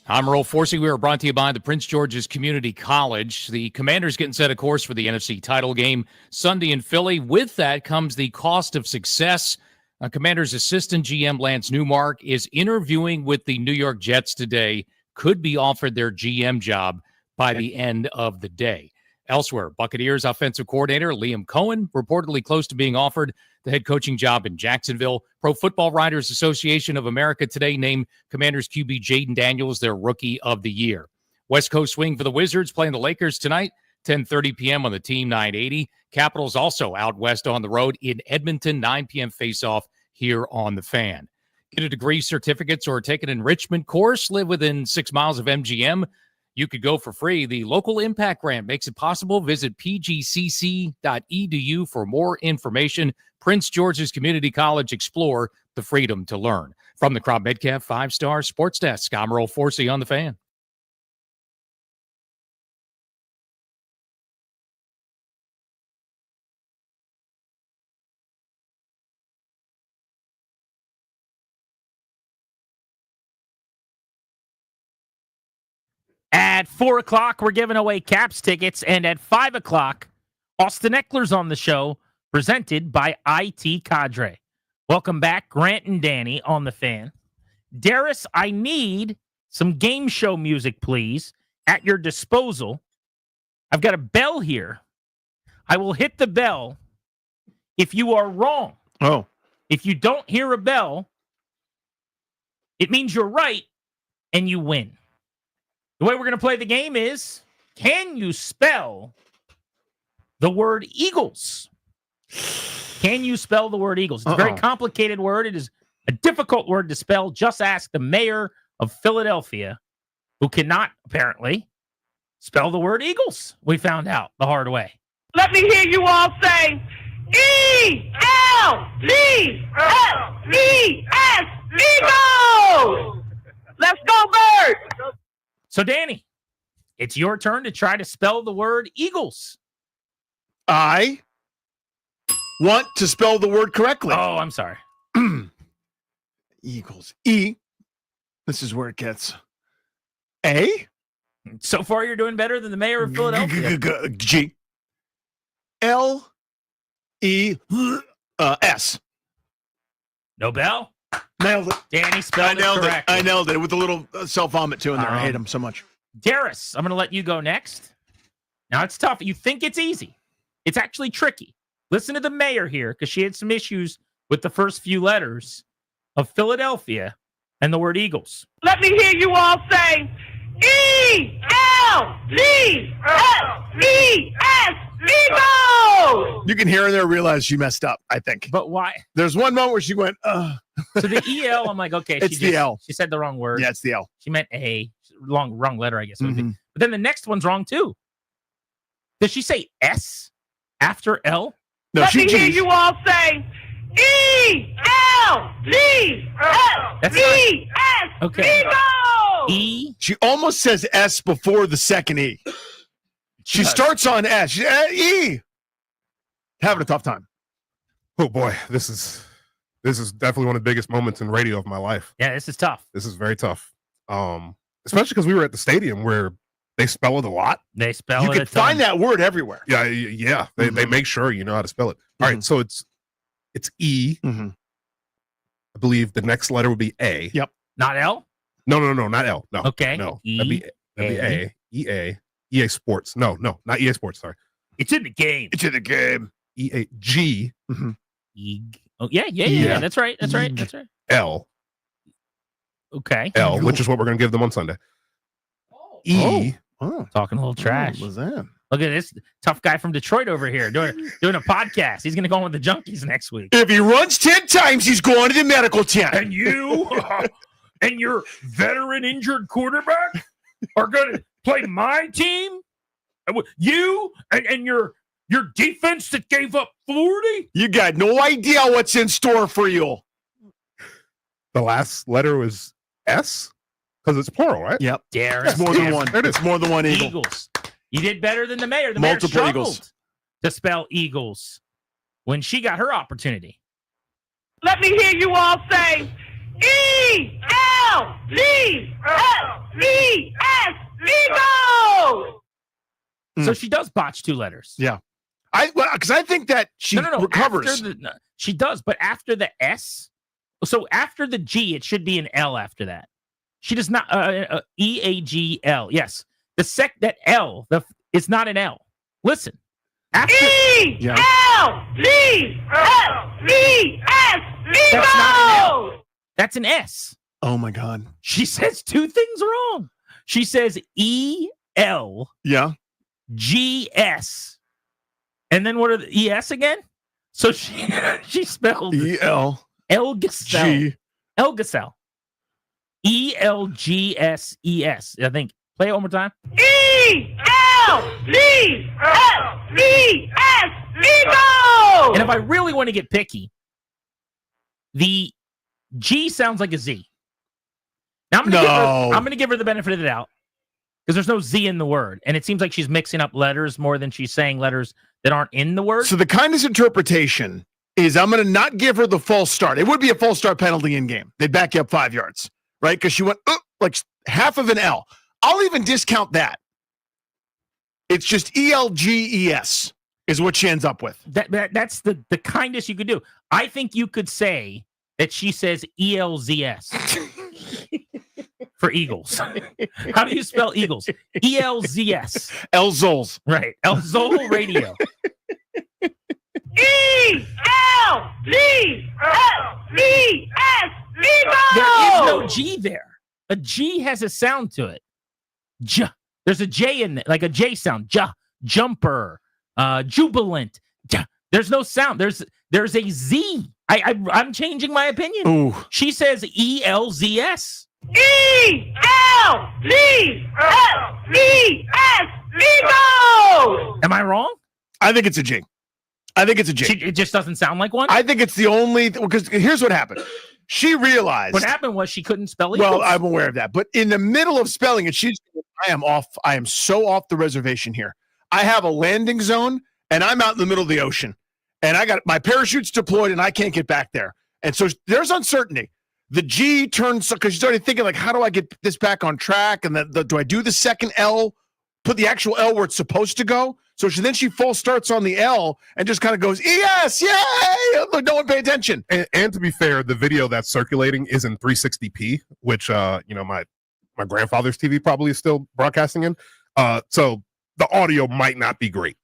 I'm Earl Forsey. We are brought to you by the Prince George's Community College. The Commanders getting set, of course, for the NFC title game Sunday in Philly. With that comes the cost of success. Commanders assistant GM Lance Newmark is interviewing with the New York Jets today. Could be offered their GM job by the end of the day. Elsewhere, Buccaneers offensive coordinator Liam Cohen reportedly close to being offered the head coaching job in Jacksonville. Pro Football Writers Association of America today named Commanders QB Jaden Daniels their Rookie of the Year. West Coast swing for the Wizards playing the Lakers tonight, 10:30 p.m. on the Team 980. Capitals also out west on the road in Edmonton, 9 p.m. face-off here on the Fan. Get a degree, certificates, or take an enrichment course. Live within 6 miles of MGM. You could go for free. The local impact grant makes it possible. Visit pgcc.edu for more information. Prince George's Community College. Explore the freedom to learn. From the Crop Metcalf 5-Star Sports Desk, I'm Earl Forsey on the Fan. At 4 o'clock, we're giving away Caps tickets. And at 5 o'clock, Austin Eckler's on the show, presented by IT Cadre. Welcome back, Grant and Danny on the Fan. Darius, I need some game show music, please, at your disposal. I've got a bell here. I will hit the bell if you are wrong. Oh. If you don't hear a bell, it means you're right and you win. The way we're going to play the game is, can you spell the word Eagles? Can you spell the word Eagles? It's a very complicated word. It is a difficult word to spell. Just ask the mayor of Philadelphia, who cannot, apparently, spell the word Eagles. We found out the hard way. Let me hear you all say, E-L-G-L-E-S, Eagles! Let's go, Birds! So, Danny, it's your turn to try to spell the word Eagles. I want to spell the word correctly. Oh, I'm sorry. Eagles. E. This is where it gets. A. So far, you're doing better than the mayor of Philadelphia. G. L. E. S. No bell? Nailed it. Danny spelled it correctly. I nailed it with a little self-vomit too in there. I hate him so much. Darius, I'm going to let you go next. Now, it's tough. You think it's easy. It's actually tricky. Listen to the mayor here, because she had some issues with the first few letters of Philadelphia and the word Eagles. Let me hear you all say, E-L-G-L-E-S, Eagles! You can hear her there realize she messed up, I think. But why? There's one moment where she went, So the E-L, I'm like, okay. It's the L. She said the wrong word. Yeah, it's the L. She meant A. Wrong letter, I guess. It would be. But then the next one's wrong, too. Does she say S after L? No, Let me hear you all say, E-L-G-L-E-S, Okay. Eagles! E. She almost says S before the second E. She starts on S. She, E. Having a tough time. Oh boy, this is definitely one of the biggest moments in radio of my life. Yeah, this is tough. This is very tough. Especially because we were at the stadium where they spell it a lot. They spell You it can a ton. find that word everywhere. Yeah. They make sure you know how to spell it. All right, so it's E. I believe the next letter would be A. Yep. Not L? No, not L. No. Okay. No. E, that'd be A. EA Sports. No, not EA Sports. Sorry. It's in the game. It's in the game. EA G. Eeg. Oh, yeah. That's right. L. Okay. L, which is what we're going to give them on Sunday. E. Talking a little trash. What was that? Look at this tough guy from Detroit over here doing a podcast. He's going to go on with the Junkies next week. If he runs 10 times, he's going to the medical tent. And you and your veteran injured quarterback are going to play my team? You and your defense that gave up 40? You got no idea what's in store for you. The last letter was S? Because it's plural, right? Yep. Darius. It's more than one. There it is. It's more than one eagle. Eagles. You did better than the mayor. The Multiple mayor struggled Eagles. to spell Eagles when she got her opportunity. Let me hear you all say, E-L-G-S, Eagles! So she does botch 2 letters. Yeah. Because I think that she recovers. She does, but after the S, so after the G, it should be an L after that. She does not, E-A-G-L, yes. That L, it's not an L. Listen. After, E-L-G-S, Eagles! That's an S. Oh, my God. She says 2 things wrong. She says E-L. Yeah. G-S. And then what are the E-S again? So she spelled E-L. Elgasel. Elgasel. E-L-G-S-E-S. I think. Play it one more time. E-L-G-S, Eagles! And if I really want to get picky, the G sounds like a Z. Now I'm going to give her the benefit of the doubt because there's no Z in the word. And it seems like she's mixing up letters more than she's saying letters that aren't in the word. So the kindest interpretation is I'm going to not give her the false start. It would be a false start penalty in game. They'd back you up 5 yards, right? Because she went like half of an L. I'll even discount that. It's just E-L-G-E-S is what she ends up with. That's the kindest you could do. I think you could say that she says E-L-Z-S. For Eagles. How do you spell Eagles? E-L-Z-S. Elzols. Right. Elzol Radio. E-L-G-S, Eagles! There is no G there. A G has a sound to it. J. There's a J in there, like a J sound. J. Jumper. Jubilant. J. There's no sound. There's a Z. I'm changing my opinion. Ooh. She says E-L-Z-S. E-L-G-S, Eagles! Am I wrong? I think it's a G. It just doesn't sound like one? I think it's the only, because here's what happened. She realized. What happened was she couldn't spell Eagles. Well, I'm aware of that. But in the middle of spelling it, I am so off the reservation here. I have a landing zone, and I'm out in the middle of the ocean. And I got my parachute's deployed, and I can't get back there. And so there's uncertainty. The G turns, because she's already thinking, like, how do I get this back on track? And then do I do the second L, put the actual L where it's supposed to go? So then she false starts on the L and just kind of goes, yes, yay! No one pay attention. And to be fair, the video that's circulating is in 360p, which my grandfather's TV probably is still broadcasting in. So the audio might not be great.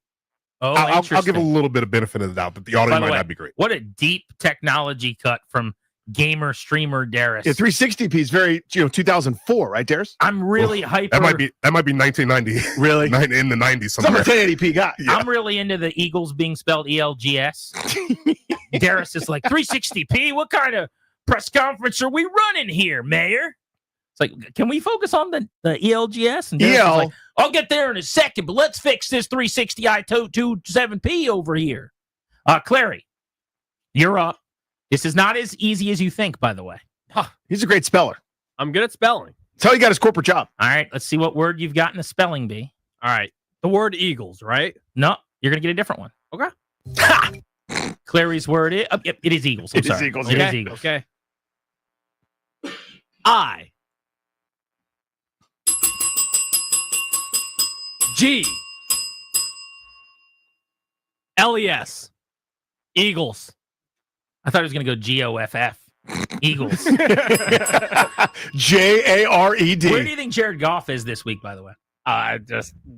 Oh, I'll give a little bit of benefit of the doubt, but the audio might not be great. What a deep technology cut from gamer streamer Darius. Yeah, 360p is very 2004, right, Darius? I'm really hyper. That might be 1990. Really? In the 90s somewhere. I'm a 1080p guy. Yeah. I'm really into the Eagles being spelled E-L-G-S. Darius is like 360p. What kind of press conference are we running here, Mayor? It's like, can we focus on the E-L-G-S? And Darius is like, I'll get there in a second, but let's fix this 360i27p over here. Clary, you're up. This is not as easy as you think, by the way. Huh, he's a great speller. I'm good at spelling. That's how he got his corporate job. All right, let's see what word you've got in the spelling bee. All right. The word Eagles, right? No, you're going to get a different one. Okay. Ha! Clary's word is, yep, it is Eagles. It is Eagles. It is Eagles. Okay. I. G. L-E-S. Eagles. I thought he was going to go G-O-F-F. Eagles. J-A-R-E-D. Where do you think Jared Goff is this week, by the way?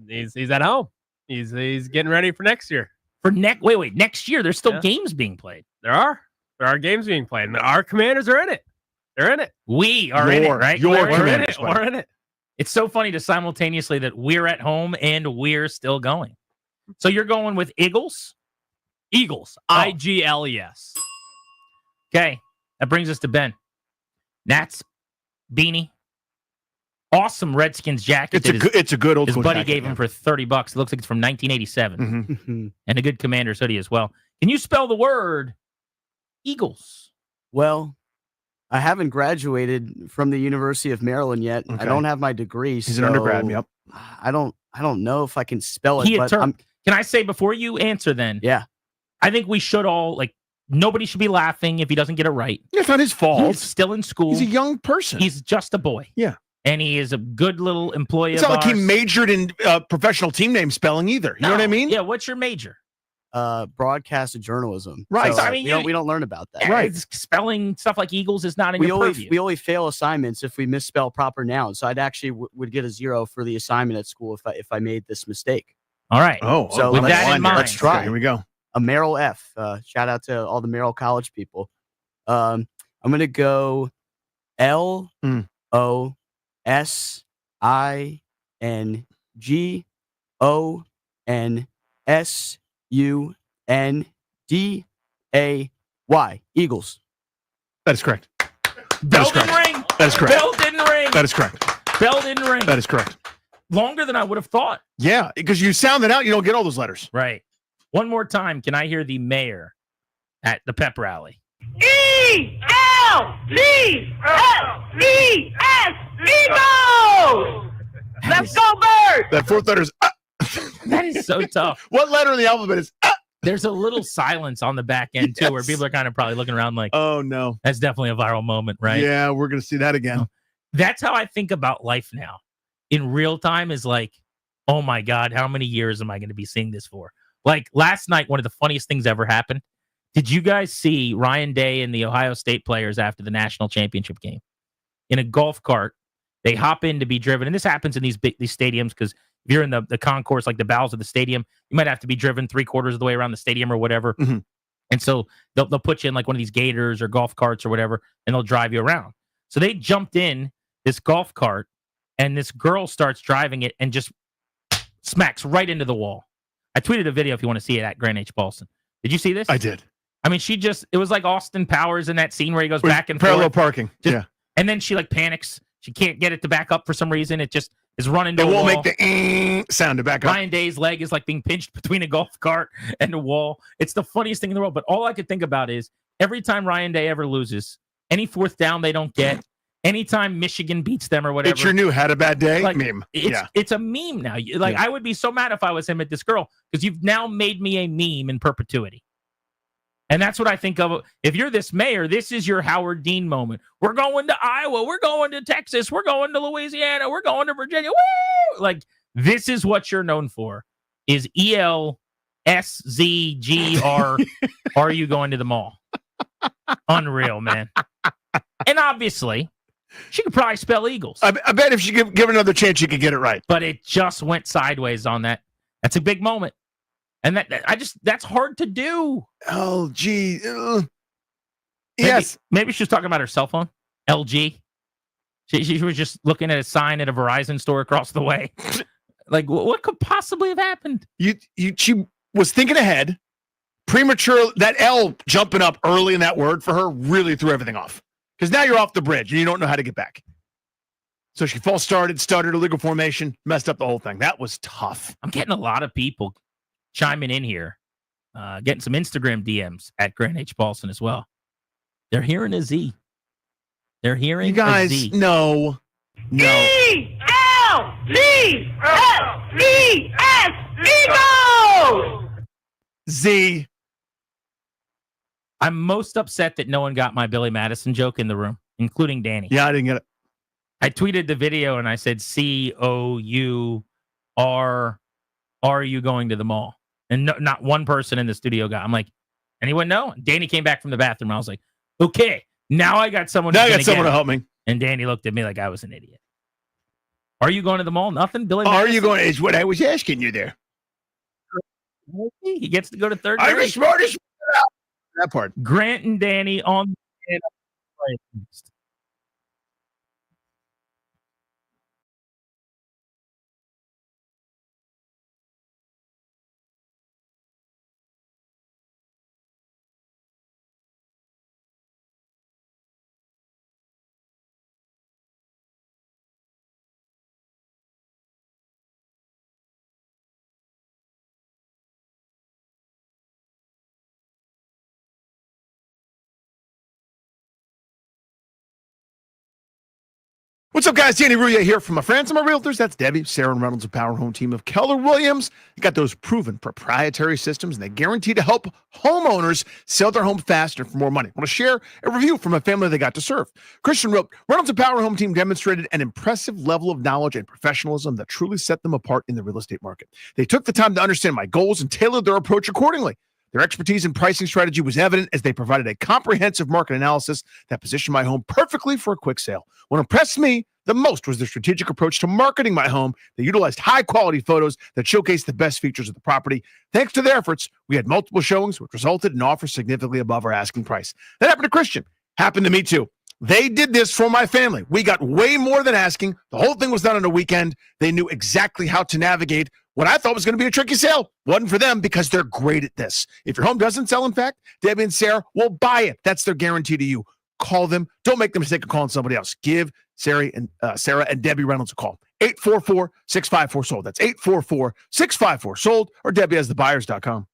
He's at home. He's getting ready for next year. Wait, next year there's still games being played. There are games being played. And our Commanders are in it. They're in it. We are in it, right? We're in it. We're in it. It's so funny to simultaneously that we're at home and we're still going. So you're going with Eagles? Eagles. I-G-L-E-S. Okay, that brings us to Ben. Nats beanie, awesome Redskins jacket. It's a good old. His buddy gave him for $30. It looks like it's from 1987, Mm-hmm. and a good Commander's hoodie as well. Can you spell the word Eagles? Well, I haven't graduated from the University of Maryland yet. Okay. I don't have my degree. He's an undergrad. Yep. I don't know if I can spell it. Can I say before you answer? Then yeah, I think we should all Nobody should be laughing if he doesn't get it right. It's not his fault. He's still in school. He's a young person. He's just a boy. Yeah. And he is a good little employee It's of not like he ours. majored in professional team name spelling either. You know what I mean? Yeah, what's your major? Broadcast and journalism. Right. So, I mean, we don't learn about that. Yeah, it's spelling stuff like Eagles is not in We your only purview. we only fail assignments if we misspell proper nouns. So I'd actually would get a 0 for the assignment at school if I made this mistake. All right. So with that in mind, let's try. Okay, here we go. A Merrill F. Shout out to all the Merrill College people. I'm gonna go LOSINDAY. Eagles. That is correct. Bell didn't ring. That is correct. Bell didn't ring. That is correct. Bell didn't ring. That is correct. Longer than I would have thought. Yeah, because you sound it out, you don't get all those letters. Right. One more time, can I hear the mayor at the pep rally? ELGSES Eagles! Let's go, Bird! That fourth letter is That is so tough. What letter in the alphabet is There's a little silence on the back end, too, where Yes. people are kind of probably looking around like, oh no. that's definitely a viral moment, right? Yeah, we're gonna see that again. That's how I think about life now. In real time is like, oh my God, how many years am I going to be seeing this for? Like last night, one of the funniest things ever happened. Did you guys see Ryan Day and the Ohio State players after the national championship game? In a golf cart, they hop in to be driven. And this happens in these stadiums because if you're in the concourse, like the bowels of the stadium, you might have to be driven 3/4 of the way around the stadium or whatever. Mhm. And so they'll put you in like one of these gators or golf carts or whatever, and they'll drive you around. So they jumped in this golf cart, and this girl starts driving it and just smacks right into the wall. I tweeted a video if you want to see it at Grant H. Paulson. Did you see this? I did. I mean, it was like Austin Powers in that scene where he goes back and Parallel forth. parking. Yeah. And then she like panics. She can't get it to back up for some reason. It just is running to It a won't wall. make the sound to back up. Ryan Day's leg is like being pinched between a golf cart and the wall. It's the funniest thing in the world. But all I could think about is every time Ryan Day ever loses, any fourth down they don't get, anytime Michigan beats them or whatever. It's your new had a bad day like, meme. It's a meme now. Like I would be so mad if I was him at this girl because you've now made me a meme in perpetuity. And that's what I think of. If you're this mayor, this is your Howard Dean moment. We're going to Iowa. We're going to Texas. We're going to Louisiana. We're going to Virginia. Woo! Like, this is what you're known for, is ELSZGR. Are you going to the mall? Unreal, man. And obviously, she could probably spell Eagles. I bet if she give it another chance, she could get it right. But it just went sideways on that. That's a big moment. And that's hard to do. Oh, gee. Yes. Maybe she was talking about her cell phone. LG. She was just looking at a sign at a Verizon store across the way. Like, what could possibly have happened? She was thinking ahead. Premature. That L jumping up early in that word for her really threw everything off. Because now you're off the bridge and you don't know how to get back. So she false started, stuttered, illegal formation, messed up the whole thing. That was tough. I'm getting a lot of people chiming in here, getting some Instagram DMs at Grant H. Paulson as well. They're hearing a Z. They're hearing You guys, a Z. no. ELGSES Eagles! Z. I'm most upset that no one got my Billy Madison joke in the room, including Danny. Yeah, I didn't get it. I tweeted the video and I said, COUR, are you going to the mall? And not one person in the studio got. I'm like, anyone know? Danny came back from the bathroom. I was like, okay, now I got someone. Now I who's got gonna someone get to it. help me. And Danny looked at me like I was an idiot. Are you going to the mall? Nothing, Billy. Are you Madison? going? Is what I was asking you there. He gets to go to third I'm the grade. smartest. That part. Grant and Danny on. What's up, guys? Danny Rouillet here from my friends and my realtors. That's Debbie, Sarah, and Reynolds, a Power Home team of Keller Williams. You got those proven proprietary systems, and they guarantee to help homeowners sell their home faster for more money. I want to share a review from a family they got to serve. Christian wrote, Reynolds, a Power Home team demonstrated an impressive level of knowledge and professionalism that truly set them apart in the real estate market. They took the time to understand my goals and tailored their approach accordingly. Their expertise in pricing strategy was evident as they provided a comprehensive market analysis that positioned my home perfectly for a quick sale. What impressed me the most was their strategic approach to marketing my home. They utilized high-quality photos that showcased the best features of the property. Thanks to their efforts, we had multiple showings, which resulted in offers significantly above our asking price. That happened to Christian. Happened to me, too. They did this for my family. We got way more than asking. The whole thing was done on a weekend. They knew exactly how to navigate what I thought was going to be a tricky sale. Wasn't for them because they're great at this. If your home doesn't sell, in fact, Debbie and Sarah will buy it. That's their guarantee to you. Call them. Don't make the mistake of calling somebody else. Give Sarah and Debbie Reynolds a call. 844-654-SOLD. That's 844-654-SOLD or DebbieHasTheBuyers.com.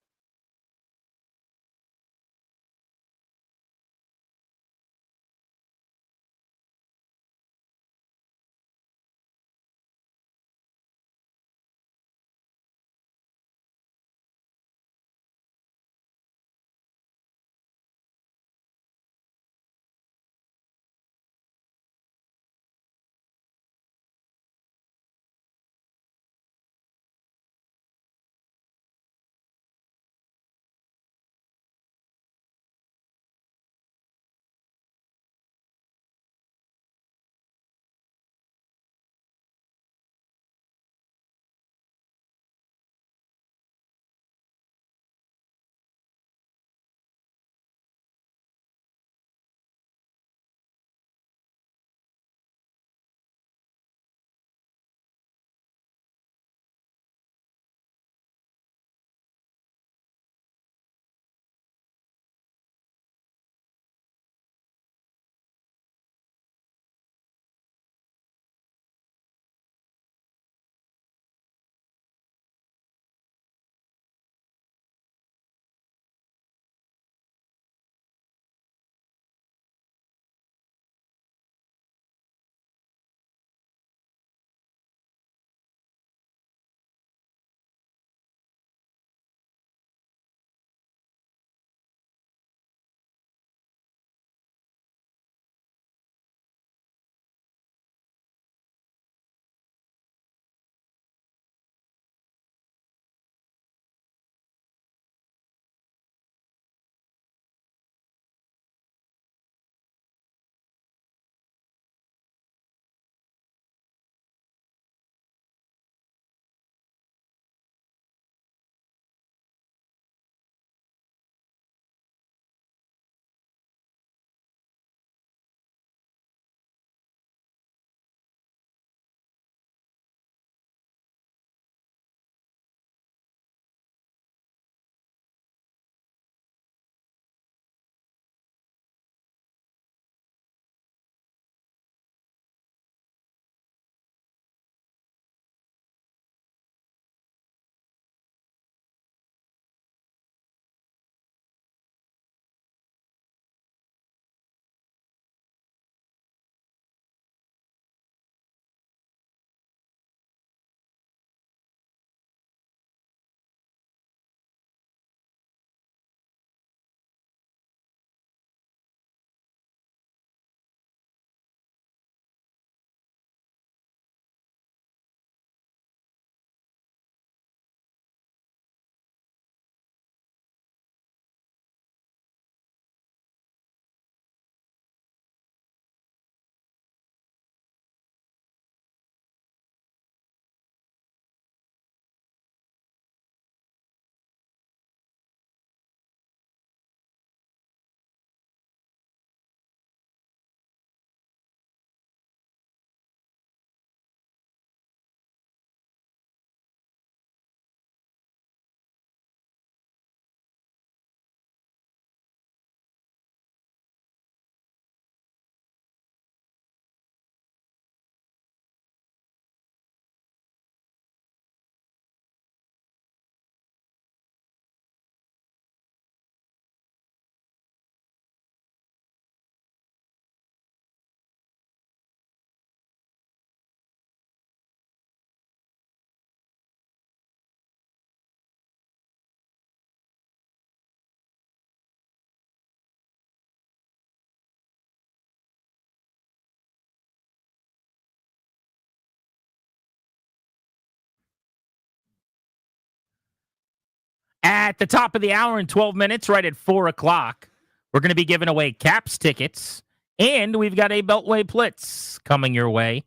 At the top of the hour in 12 minutes, right at 4 o'clock, we're going to be giving away Caps tickets, and we've got a Beltway Blitz coming your way.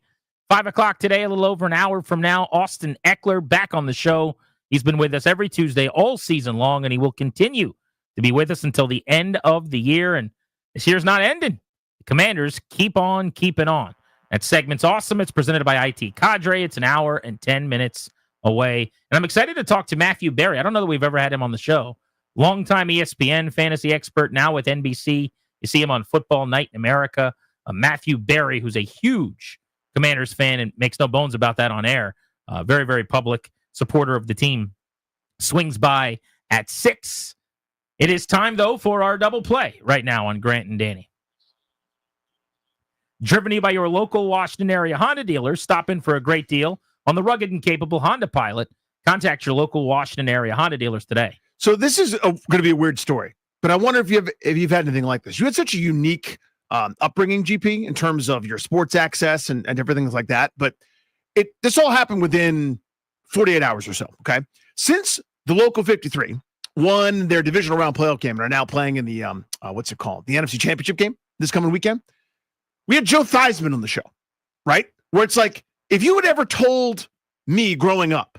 5 o'clock today, a little over an hour from now, Austin Eckler back on the show. He's been with us every Tuesday all season long, and he will continue to be with us until the end of the year. And this year's not ending. The Commanders keep on keeping on. That segment's awesome. It's presented by IT Cadre. It's an hour and 10 minutes away. And I'm excited to talk to Matthew Berry. I don't know that we've ever had him on the show. Longtime ESPN fantasy expert, now with NBC. You see him on Football Night in America. Matthew Berry, who's a huge Commanders fan and makes no bones about that on air. Very, very public supporter of the team. Swings by at 6. It is time, though, for our double play right now on Grant and Danny. Driven to you by your local Washington area Honda dealers. Stop in for a great deal on the rugged and capable Honda Pilot. Contact your local Washington area Honda dealers today. So this is going to be a weird story, but I wonder if you've had anything like this. You had such a unique upbringing, GP, in terms of your sports access and everything like that. But this all happened within 48 hours or so. Okay, since the local 53 won their divisional round playoff game and are now playing in the what's it called, the NFC Championship game this coming weekend. We had Joe Theismann on the show, right? Where it's like, if you had ever told me growing up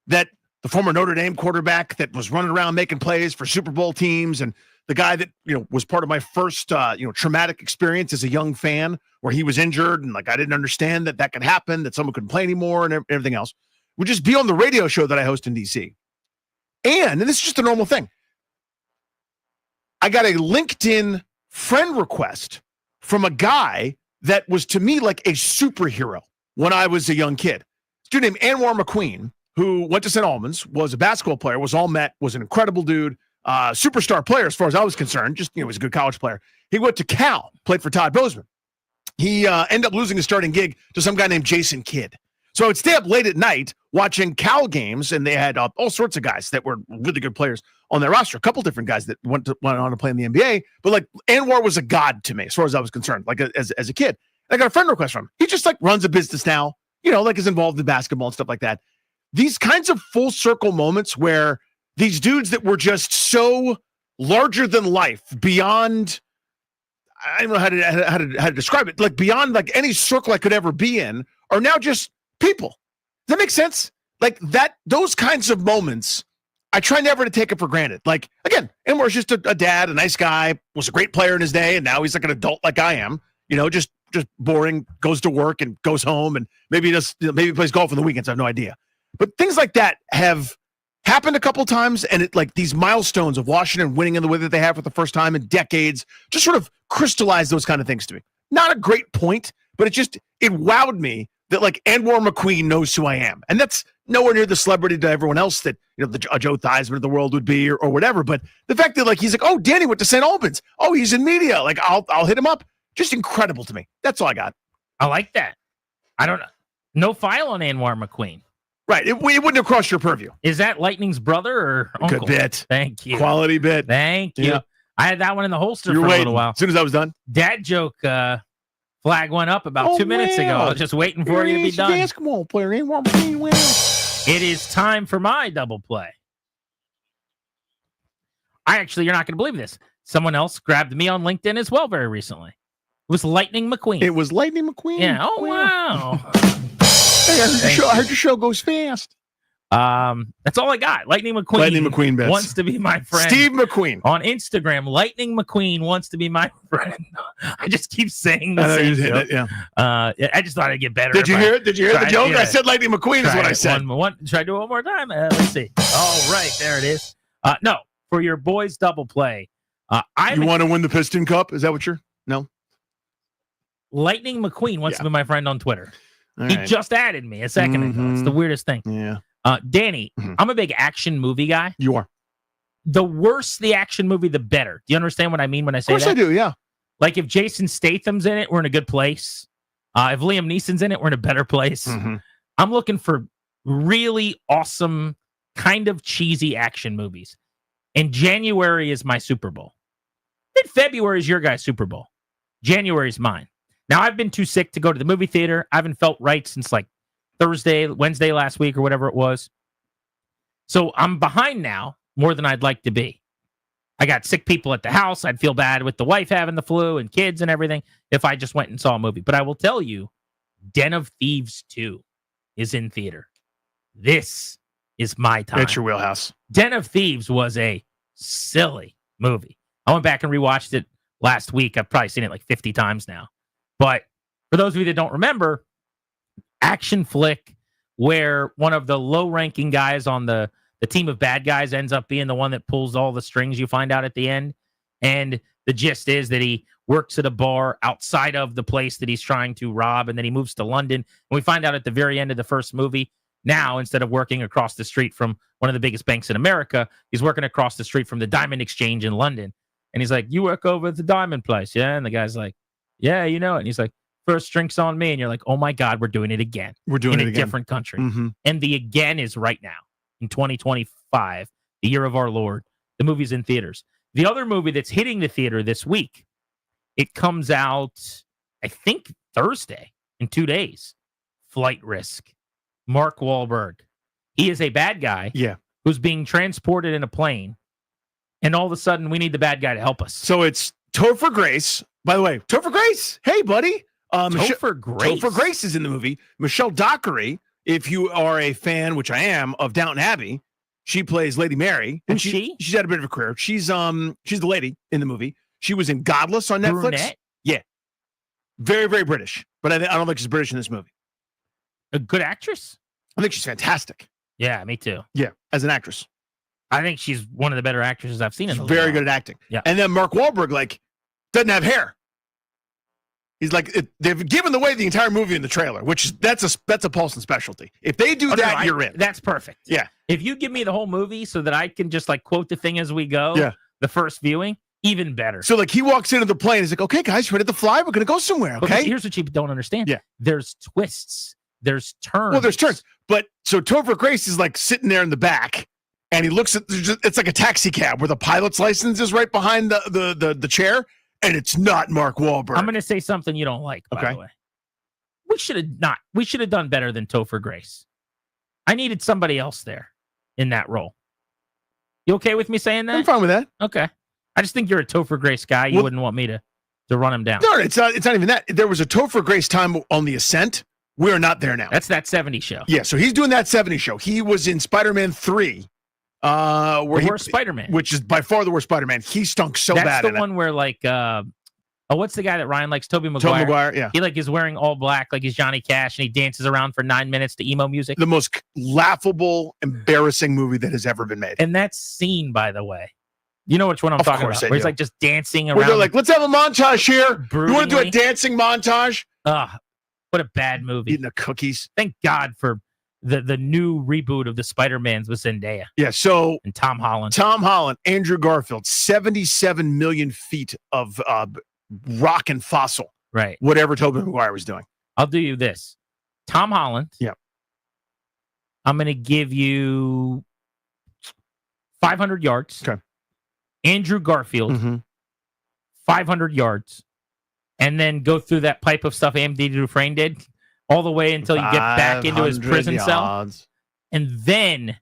that the former Notre Dame quarterback that was running around making plays for Super Bowl teams and the guy that, was part of my first, traumatic experience as a young fan where he was injured and like I didn't understand that could happen, that someone couldn't play anymore and everything else, would just be on the radio show that I host in DC. And this is just a normal thing. I got a LinkedIn friend request from a guy that was to me like a superhero when I was a young kid. This dude named Anwar McQueen, who went to St. Albans, was a basketball player, was all Met, was an incredible dude, superstar player as far as I was concerned, just, was a good college player. He went to Cal, played for Todd Bozeman. He ended up losing his starting gig to some guy named Jason Kidd. So I would stay up late at night watching Cal games, and they had all sorts of guys that were really good players on their roster. A couple different guys that went on to play in the NBA, but like Anwar was a god to me as far as I was concerned, like as a kid. I got a friend request from him. He just like runs a business now, like is involved in basketball and stuff like that. These kinds of full circle moments where these dudes that were just so larger than life, beyond, I don't know how to describe it, like beyond like any circle I could ever be in, are now just people. Does that make sense? Like that, those kinds of moments, I try never to take it for granted. Like, again, Anwar's just a dad, a nice guy, was a great player in his day, and now he's like an adult like I am, just boring, goes to work and goes home, and maybe he plays golf on the weekends. I have no idea. But things like that have happened a couple times, and it like these milestones of Washington winning in the way that they have for the first time in decades just sort of crystallized those kind of things to me. Not a great point, but it wowed me that like Anwar McQueen knows who I am. And that's nowhere near the celebrity to everyone else that, the Joe Theismann of the world would be or whatever. But the fact that like, he's like, oh, Danny went to St. Albans. Oh, he's in media. Like I'll hit him up. Just incredible to me. That's all I got. I like that. I don't know. No file on Anwar McQueen. Right. It wouldn't have crossed your purview. Is that Lightning's brother or uncle? Good bit. Thank you. Quality bit. Thank you. Yeah. I had that one in the holster You're for waiting. a little while. As soon as I was done. Dad joke flag went up about 2 minutes ago. I was just waiting for you to be done. Basketball player. It is time for my double play. You're not going to believe this. Someone else grabbed me on LinkedIn as well very recently. It was Lightning McQueen. It was Lightning McQueen. Yeah. Oh, wow. Hey, I heard your show goes fast. That's all I got. Lightning McQueen bets. wants to be my friend. Steve McQueen on Instagram. Lightning McQueen wants to be my friend. I just keep saying the same joke. I just thought I'd get better. Did you hear it? Did you hear the joke? I said Lightning McQueen is what I said. Should I do it one more time? Let's see. Oh, right. There it is. No, for your boys double play. You want to win the Piston Cup? Is that what you're? No. Lightning McQueen wants to be my friend on Twitter. All he right. just added me a second ago. It's the weirdest thing. Yeah. Danny, I'm a big action movie guy. You are. The worse the action movie, the better. Do you understand what I mean when I say that? Of course I do, yeah. Like if Jason Statham's in it, we're in a good place. If Liam Neeson's in it, we're in a better place. I'm looking for really awesome, kind of cheesy action movies. And January is my Super Bowl. Then February is your guy's Super Bowl. January is mine. Now, I've been too sick to go to the movie theater. I haven't felt right since like Wednesday last week or whatever it was. So I'm behind now. more than I'd like to be. I got sick people at the house. I'd feel bad with the wife having the flu and kids and everything if I just went and saw a movie. But I will tell you, Den of Thieves 2 is in theater. This is my time. It's your wheelhouse. Den of Thieves was a silly movie. I went back and rewatched it last week. I've probably seen it like 50 times now. But for those of you that don't remember, action flick where one of the low-ranking guys on the team of bad guys ends up being the one that pulls all the strings, you find out at the end. And the gist is that he works at a bar outside of the place that he's trying to rob, and then he moves to London. And we find out at the very end of the first movie, now, instead of working across the street from one of the biggest banks in America, he's working across the street from the Diamond Exchange in London. And he's like, you work over at the Diamond place, yeah? And the guy's like, yeah, you know it. And he's like, first drink's on me. And you're like, oh my God, we're doing it again. We're doing in it a again. different country. Mm-hmm. And the again is right now in 2025, the year of our Lord. The movie's in theaters. The other movie that's hitting the theater this week, it comes out, I think, Thursday in 2 days. Flight Risk. Mark Wahlberg. He is a bad guy who's being transported in a plane. And all of a sudden, we need the bad guy to help us. So it's Topher Grace. By the way, Topher Grace. Hey, buddy. Topher Grace. Topher Grace is in the movie. Michelle Dockery, if you are a fan, which I am, of Downton Abbey, she plays Lady Mary. Who's she? She's had a bit of a career. She's the lady in the movie. She was in Godless on Netflix. Brunette? Yeah. Very, very British. But I don't think she's British in this movie. A good actress? I think she's fantastic. Yeah, me too. Yeah, as an actress. I think she's one of the better actresses I've seen in a Very while. good at acting. Yeah. And then Mark Wahlberg, doesn't have hair. He's like, they've given away the entire movie in the trailer, which is that's a Paulson specialty. If they do that, you're in. That's perfect. Yeah. If you give me the whole movie so that I can just quote the thing as we go, the first viewing, even better. So he walks into the plane. He's like, okay, guys, ready to fly? We're going to go somewhere. But Okay. here's what you don't understand. Yeah. There's twists. There's turns. Well, there's turns. But so Topher Grace is sitting there in the back, and he looks at it's like a taxi cab where the pilot's license is right behind the chair, and it's not Mark Wahlberg. I'm going to say something you don't like, by the way. We should have done better than Topher Grace. I needed somebody else there in that role. You okay with me saying that? I'm fine with that. Okay. I just think you're a Topher Grace guy. You wouldn't want me to run him down. No, it's not even that. There was a Topher Grace time on The Ascent. We're not there now. That's that 70 show. Yeah, so he's doing that 70 show. He was in Spider-Man 3. The worst Spider-Man. Which is by far the worst Spider-Man. He stunk so bad. That's the one where what's the guy that Ryan likes? Tobey Maguire. Tobey Maguire, yeah. He is wearing all black like he's Johnny Cash, and he dances around for 9 minutes to emo music. The most laughable, embarrassing movie that has ever been made. And that scene, by the way, you know which one I'm talking about? Where he's just dancing around. Where they're like, let's have a montage here. You want to do a broodingly. dancing montage? What a bad movie. Eating the cookies. Thank God for the new reboot of the Spider-Mans with Zendaya. Yeah, so and Tom Holland. Andrew Garfield, 77 million feet of rock and fossil. Right. Whatever Tobey Maguire was doing. I'll do you this. Tom Holland. Yeah. I'm going to give you 500 yards. Okay. Andrew Garfield, 500 yards. And then go through that pipe of stuff Andy Dufresne did all the way until you get back into his prison cell. And then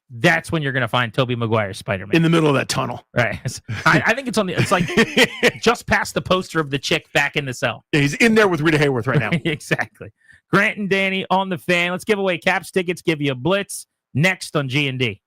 that's when you're going to find Tobey Maguire's Spider-Man. In the middle of that tunnel. Right. I think it's like just past the poster of the chick back in the cell. Yeah, he's in there with Rita Hayworth right now. Exactly. Grant and Danny on the Fan. Let's give away Caps tickets, give you a blitz next on G&D.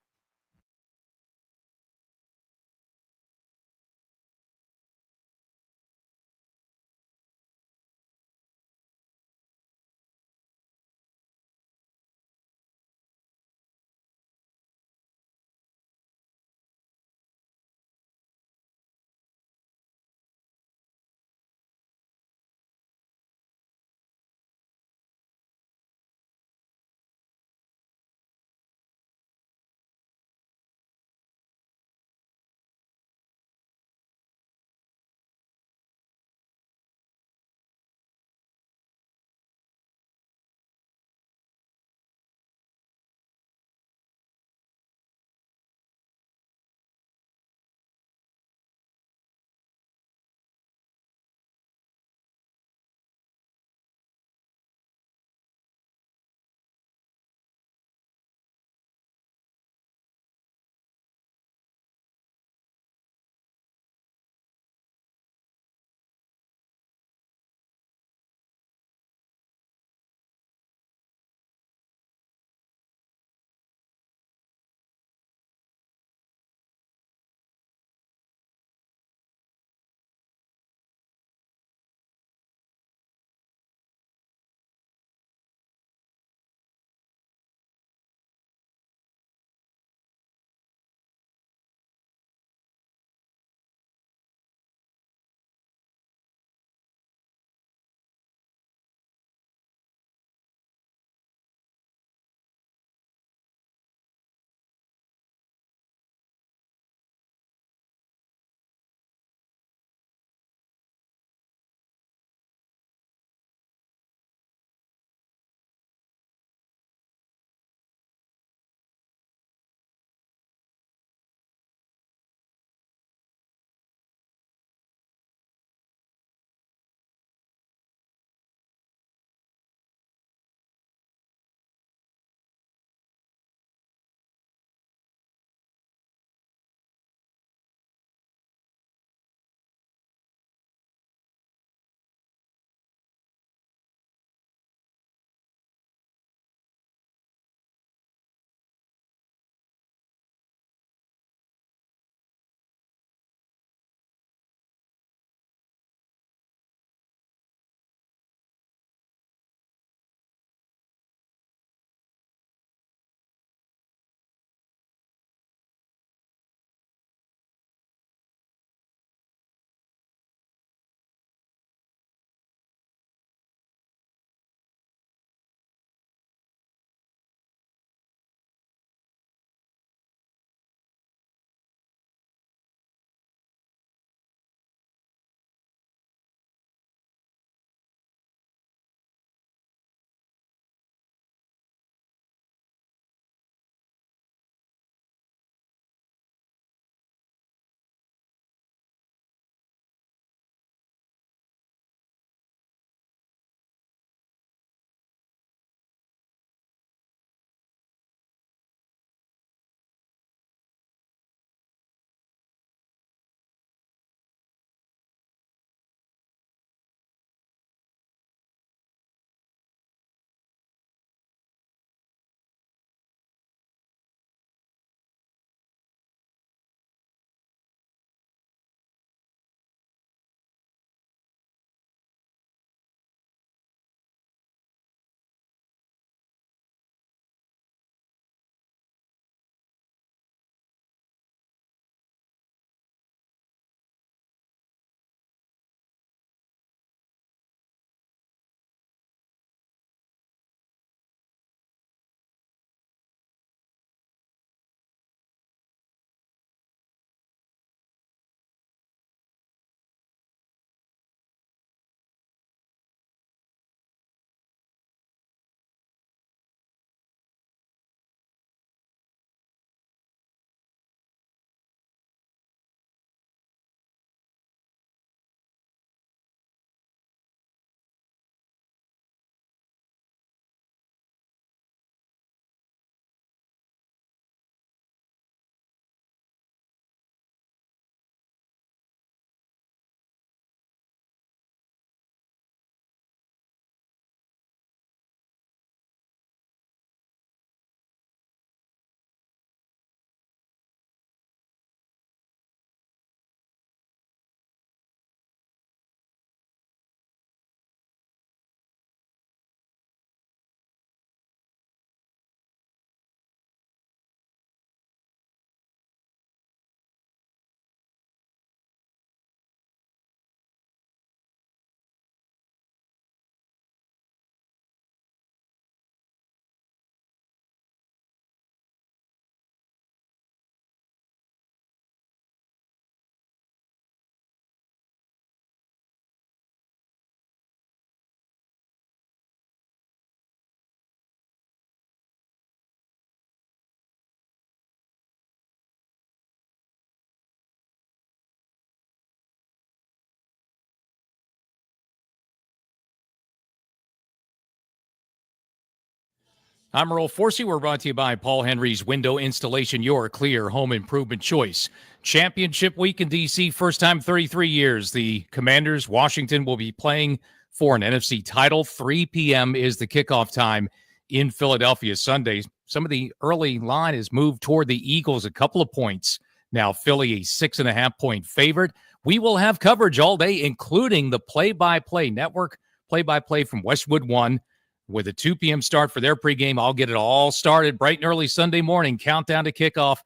I'm Earl Forsey. We're brought to you by Paul Henry's Window Installation, your clear home improvement choice. Championship week in D.C., first time 33 years. The Commanders, Washington, will be playing for an NFC title. 3 p.m. is the kickoff time in Philadelphia Sunday. Some of the early line has moved toward the Eagles a couple of points. Now Philly a 6.5-point favorite. We will have coverage all day, including the play-by-play network, play-by-play from Westwood One. With a 2 p.m. start for their pregame, I'll get it all started bright and early Sunday morning. Countdown to kickoff,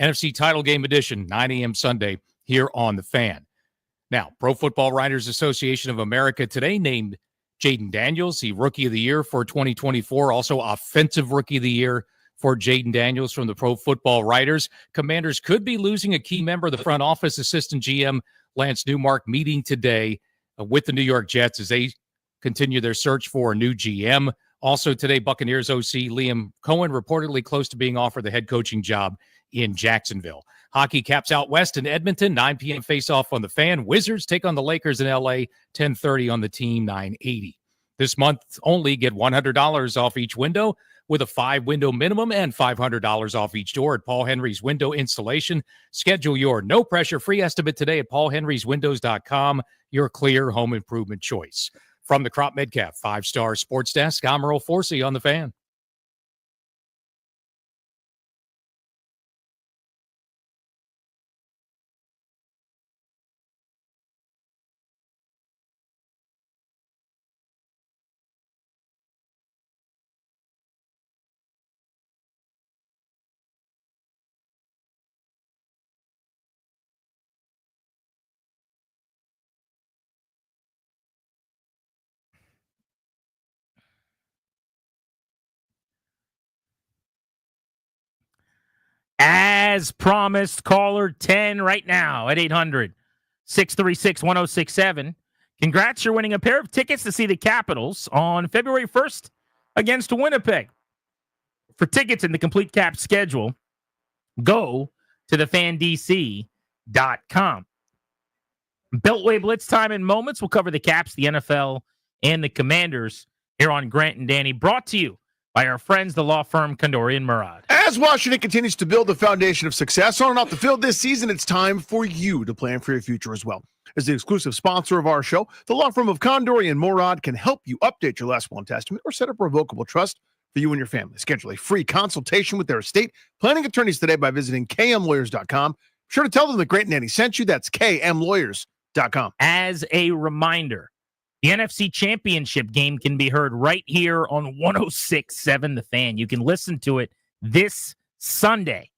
NFC title game edition, 9 a.m. Sunday here on The Fan. Now, Pro Football Writers Association of America today named Jaden Daniels the Rookie of the Year for 2024. Also, Offensive Rookie of the Year for Jaden Daniels from the Pro Football Writers. Commanders could be losing a key member of the front office. Assistant GM Lance Newmark meeting today with the New York Jets as they continue their search for a new GM. Also today, Buccaneers OC Liam Cohen reportedly close to being offered the head coaching job in Jacksonville. Hockey caps out west in Edmonton, 9 p.m. face-off on The Fan. Wizards take on the Lakers in L.A., 10:30 on the team, 980. This month only, get $100 off each window with a 5-window minimum and $500 off each door at Paul Henry's Window Installation. Schedule your no-pressure free estimate today at paulhenryswindows.com, your clear home improvement choice. From the Crop Medcap 5-Star Sports Desk, I'm Earl Forsey on The Fan. As promised, caller 10 right now at 800-636-1067. Congrats, you're winning a pair of tickets to see the Capitals on February 1st against Winnipeg. For tickets and the complete Cap schedule, go to thefandc.com. Beltway Blitz time in moments. We'll cover the Caps, the NFL, and the Commanders here on Grant and Danny, brought to you by our friends, the law firm Condori and Murad. As Washington continues to build the foundation of success on and off the field this season, it's time for you to plan for your future as well. As the exclusive sponsor of our show, the law firm of Condori and Murad can help you update your last will and testament or set up a revocable trust for you and your family. Schedule a free consultation with their estate planning attorneys today by visiting kmlawyers.com. Be sure to tell them that Grant and Danny sent you. That's kmlawyers.com. As a reminder, the NFC Championship game can be heard right here on 106.7 The Fan. You can listen to it this Sunday.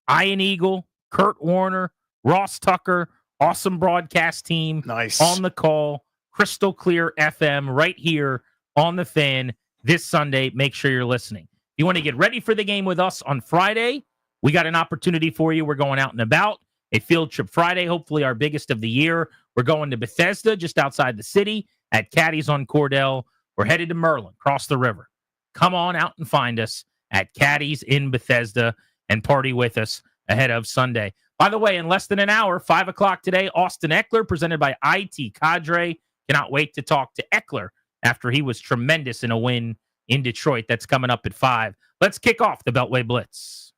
Ian Eagle, Kurt Warner, Ross Tucker, awesome broadcast team. Nice. On the call, crystal clear FM right here on The Fan this Sunday. Make sure you're listening. If you want to get ready for the game with us on Friday, we got an opportunity for you. We're going out and about. A field trip Friday, hopefully our biggest of the year. We're going to Bethesda, just outside the city, at Caddy's on Cordell. We're headed to Merlin, across the river. Come on out and find us at Caddy's in Bethesda and party with us ahead of Sunday. By the way, in less than an hour, 5 o'clock today, Austin Eckler, presented by IT Cadre. Cannot wait to talk to Eckler after he was tremendous in a win in Detroit. That's coming up at 5. Let's kick off the Beltway Blitz.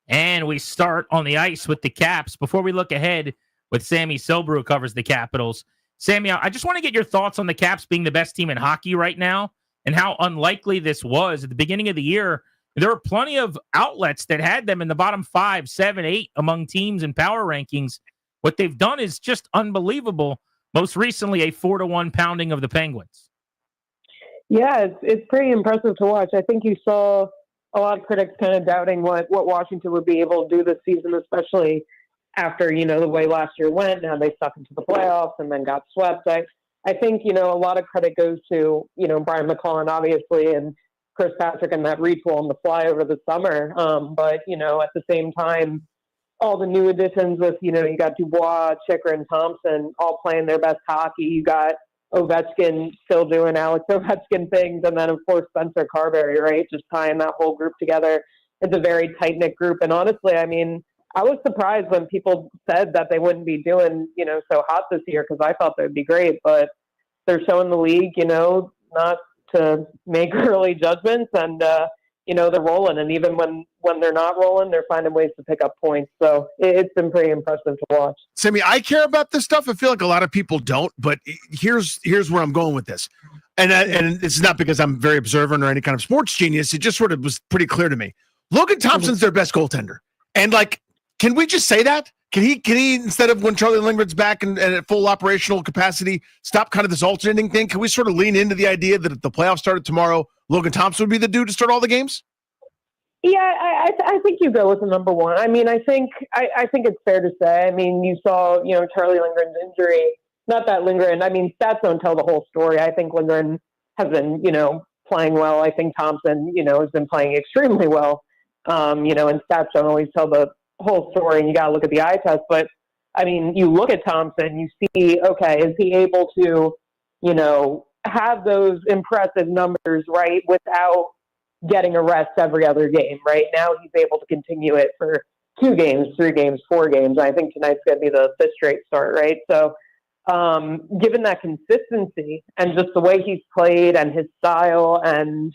And we start on the ice with the Caps. Before we look ahead with Sammy Silber, who covers the Capitals. Sammy, I just want to get your thoughts on the Caps being the best team in hockey right now and how unlikely this was. At the beginning of the year, there were plenty of outlets that had them in the bottom 5, 7, 8 among teams and power rankings. What they've done is just unbelievable. Most recently, a 4-1 pounding of the Penguins. Yeah, it's pretty impressive to watch. I think you saw a lot of critics kind of doubting what Washington would be able to do this season, especially after, the way last year went. Now they stuck into the playoffs and then got swept. I think, a lot of credit goes to, Brian McClellan, obviously, and Chris Patrick and that retool on the fly over the summer. But, at the same time, all the new additions with, you got Dubois, Chicker, and Thompson all playing their best hockey. You got Ovechkin still doing Alex Ovechkin things. And then, of course, Spencer Carberry, right? Just tying that whole group together. It's a very tight-knit group. And honestly, I was surprised when people said that they wouldn't be doing, so hot this year because I thought they would be great. But they're showing the league, not to make early judgments, and they're rolling. And even when they're not rolling, they're finding ways to pick up points. So it's been pretty impressive to watch. Sammy, I care about this stuff. I feel like a lot of people don't, but here's where I'm going with this. And it's not because I'm very observant or any kind of sports genius. It just sort of was pretty clear to me. Logan Thompson's their best goaltender. And can we just say that? Can he instead of when Charlie Lindgren's back and at full operational capacity, stop kind of this alternating thing? Can we sort of lean into the idea that if the playoffs started tomorrow, Logan Thompson would be the dude to start all the games? Yeah, I think you go with the number one. I mean, I think it's fair to say. I mean, you saw, Charlie Lindgren's injury. Not that Lindgren. I mean, stats don't tell the whole story. I think Lindgren has been, playing well. I think Thompson, has been playing extremely well. And stats don't always tell the whole story, and you got to look at the eye test. But I mean, you look at Thompson, you see, okay, is he able to, have those impressive numbers, right, without getting a rest every other game? Right now, he's able to continue it for 2 games, 3 games, 4 games. I think tonight's going to be the 5th straight start, right? So, given that consistency and just the way he's played and his style and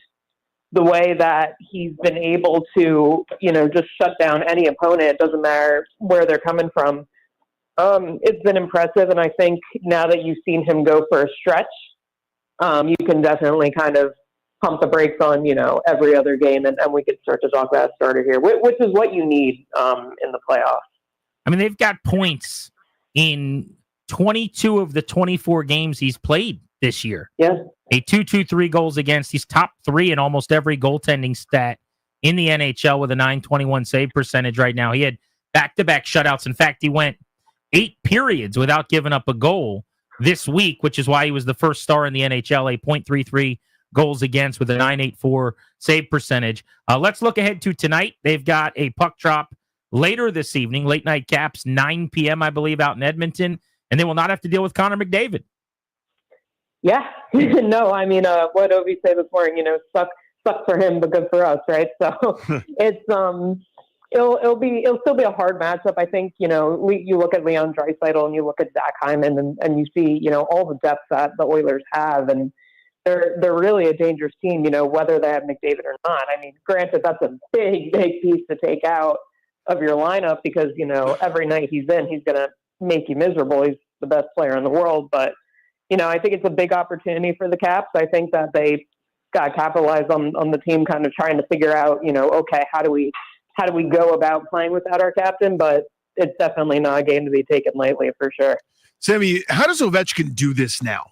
the way that he's been able to, just shut down any opponent, it doesn't matter where they're coming from. It's been impressive. And I think now that you've seen him go for a stretch, you can definitely kind of pump the brakes on, every other game. And we could start to talk about a starter here, which is what you need in the playoffs. I mean, they've got points in 22 of the 24 games he's played this year. Yeah. A 2.23 goals against. He's top 3 in almost every goaltending stat in the NHL with a .921 save percentage right now. He had back-to-back shutouts. In fact, he went 8 periods without giving up a goal this week, which is why he was the first star in the NHL, a .33 goals against with a .984 save percentage. Let's look ahead to tonight. They've got a puck drop later this evening, late night Caps, 9 p.m., I believe, out in Edmonton, and they will not have to deal with Connor McDavid. Yeah, no, I mean, what Ovi said this morning, sucks for him, but good for us, right? So it's it'll still be a hard matchup. I think you look at Leon Draisaitl and you look at Zach Hyman and you see all the depth that the Oilers have, and they're really a dangerous team. Whether they have McDavid or not. I mean, granted, that's a big piece to take out of your lineup because every night he's in, he's gonna make you miserable. He's the best player in the world, but I think it's a big opportunity for the Caps. I think that they got capitalized on the team kind of trying to figure out, okay, how do we go about playing without our captain? But it's definitely not a game to be taken lightly for sure. Sammy, how does Ovechkin do this now?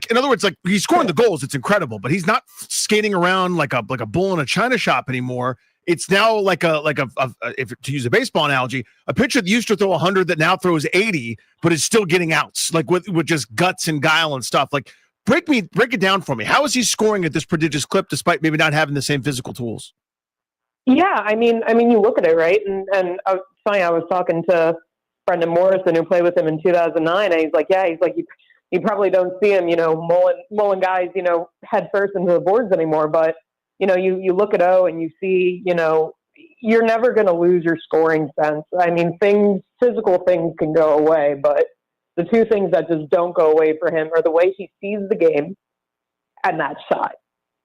In other words, he's scoring the goals. It's incredible, but he's not skating around like a bull in a china shop anymore. It's now if to use a baseball analogy, a pitcher that used to throw 100 that now throws 80, but is still getting outs, with just guts and guile and stuff. Break it down for me. How is he scoring at this prodigious clip despite maybe not having the same physical tools? Yeah, I mean, you look at it, right? And it's funny. I was talking to Brendan Morrison, who played with him in 2009, and he's like, you probably don't see him, mulling guys, head first into the boards anymore, but. You look at O and you see, you're never going to lose your scoring sense. I mean, physical things can go away, but the 2 things that just don't go away for him are the way he sees the game and that shot,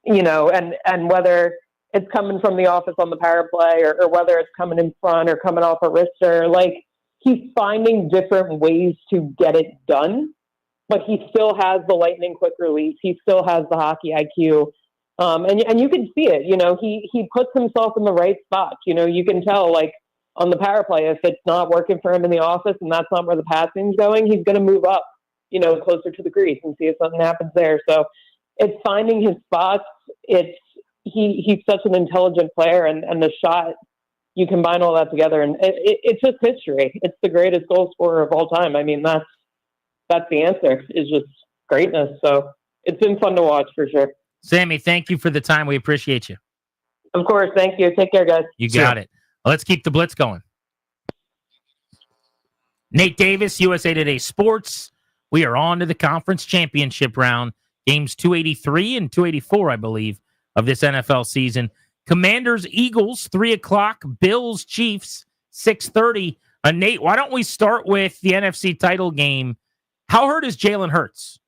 and whether it's coming from the office on the power play or whether it's coming in front or coming off a wrister, he's finding different ways to get it done, but he still has the lightning quick release. He still has the hockey IQ. And you can see it, he puts himself in the right spots. You can tell on the power play, if it's not working for him in the office and that's not where the passing's going, he's going to move up, closer to the crease and see if something happens there. So it's finding his spots. He's such an intelligent player and the shot, you combine all that together and it's just history. It's the greatest goal scorer of all time. I mean, that's the answer, is just greatness. So it's been fun to watch for sure. Sammy, thank you for the time. We appreciate you. Of course. Thank you. Take care, guys. You got it. Let's keep the blitz going. Nate Davis, USA Today Sports. We are on to the conference championship round. Games 283 and 284, I believe, of this NFL season. Commanders, Eagles, 3 o'clock. Bills, Chiefs, 6:30. Nate, why don't we start with the NFC title game? How hurt is Jalen Hurts?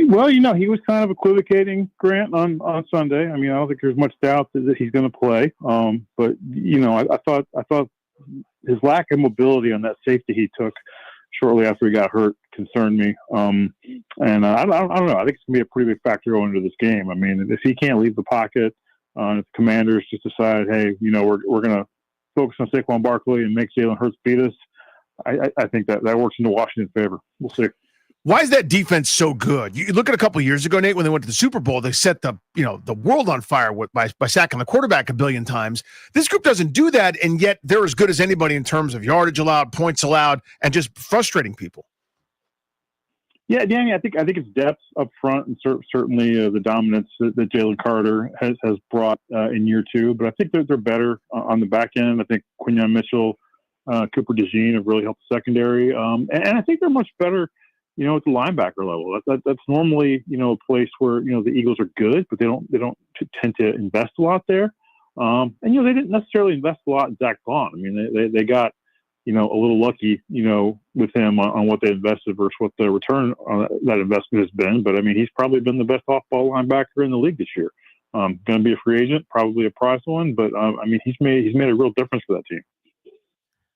Well, he was kind of equivocating, Grant, on Sunday. I mean, I don't think there's much doubt that he's going to play. But I thought his lack of mobility on that safety he took shortly after he got hurt concerned me. And I don't know. I think it's going to be a pretty big factor going into this game. I mean, if he can't leave the pocket, if the Commanders just decide, hey, we're going to focus on Saquon Barkley and make Jalen Hurts beat us, I think that works into Washington's favor. We'll see. Why is that defense so good? You look at a couple of years ago, Nate, when they went to the Super Bowl, they set the world on fire by sacking the quarterback a billion times. This group doesn't do that, and yet they're as good as anybody in terms of yardage allowed, points allowed, and just frustrating people. Yeah, Danny, I think it's depth up front, and certainly the dominance that Jalen Carter has brought in year two. But I think they're better on the back end. I think Quinyon Mitchell, Cooper DeJean have really helped the secondary, and I think they're much better. At the linebacker level, that's normally a place where the Eagles are good, but they don't tend to invest a lot there. And they didn't necessarily invest a lot in Zach Bond. I mean, they got a little lucky with him on what they invested versus what the return on that investment has been. But I mean, he's probably been the best off-ball linebacker in the league this year. Going to be a free agent, probably a prize one, but I mean, he's made a real difference for that team.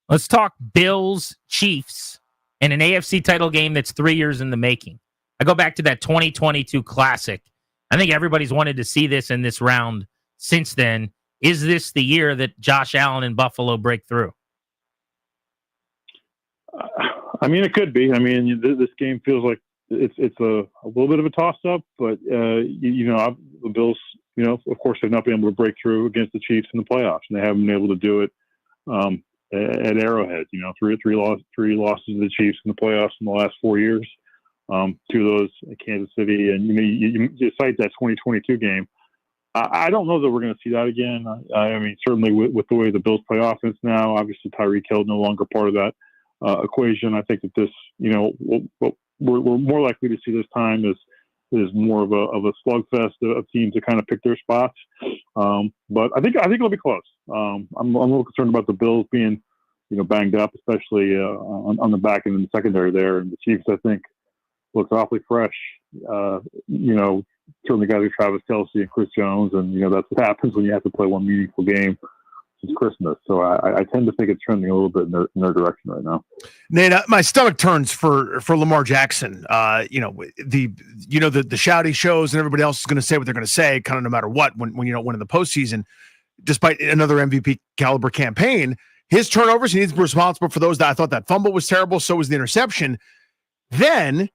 Let's talk Bills Chiefs. In an AFC title game that's 3 years in the making. I go back to that 2022 Classic. I think everybody's wanted to see this in this round since then. Is this the year that Josh Allen and Buffalo break through? I mean, it could be. I mean, this game feels like it's a little bit of a toss-up, but, the Bills, of course, have not been able to break through against the Chiefs in the playoffs, and they haven't been able to do it at Arrowhead. Three losses to the Chiefs in the playoffs in the last 4 years. Two of those at Kansas City, and you cite that 2022 game. I don't know that we're going to see that again. I mean, certainly with the way the Bills play offense now, obviously Tyreek Hill no longer part of that equation. I think that this, what we're more likely to see this time is more of a slugfest of teams that kind of pick their spots. But I think it'll be close. I'm a little concerned about the Bills being, banged up, especially on the back end and the secondary there. And the Chiefs, I think, looks awfully fresh. Certainly guys like Travis Kelce and Chris Jones, and that's what happens when you have to play one meaningful game since Christmas. So I tend to think it's trending a little bit in their direction right now. Nate, my stomach turns for Lamar Jackson. The shouty shows and everybody else is going to say what they're going to say, kind of no matter what. When you don't win in the postseason, despite another MVP caliber campaign, his turnovers, he needs to be responsible for those. I thought that fumble was terrible. So was the interception. Then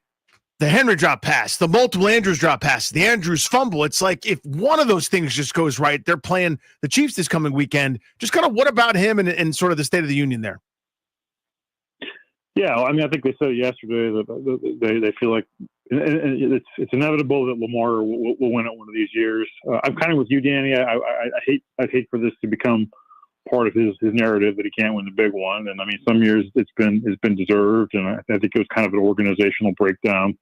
the Henry drop pass, the multiple Andrews drop pass, the Andrews fumble. It's like if one of those things just goes right, they're playing the Chiefs this coming weekend. Just kind of what about him and sort of the State of the Union there? Yeah, I mean, I think they said it yesterday that they feel like it's inevitable that Lamar will win it one of these years. I'm kind of with you, Danny. I'd hate for this to become part of his narrative that he can't win the big one. And I mean, some years it's been deserved, and I think it was kind of an organizational breakdown,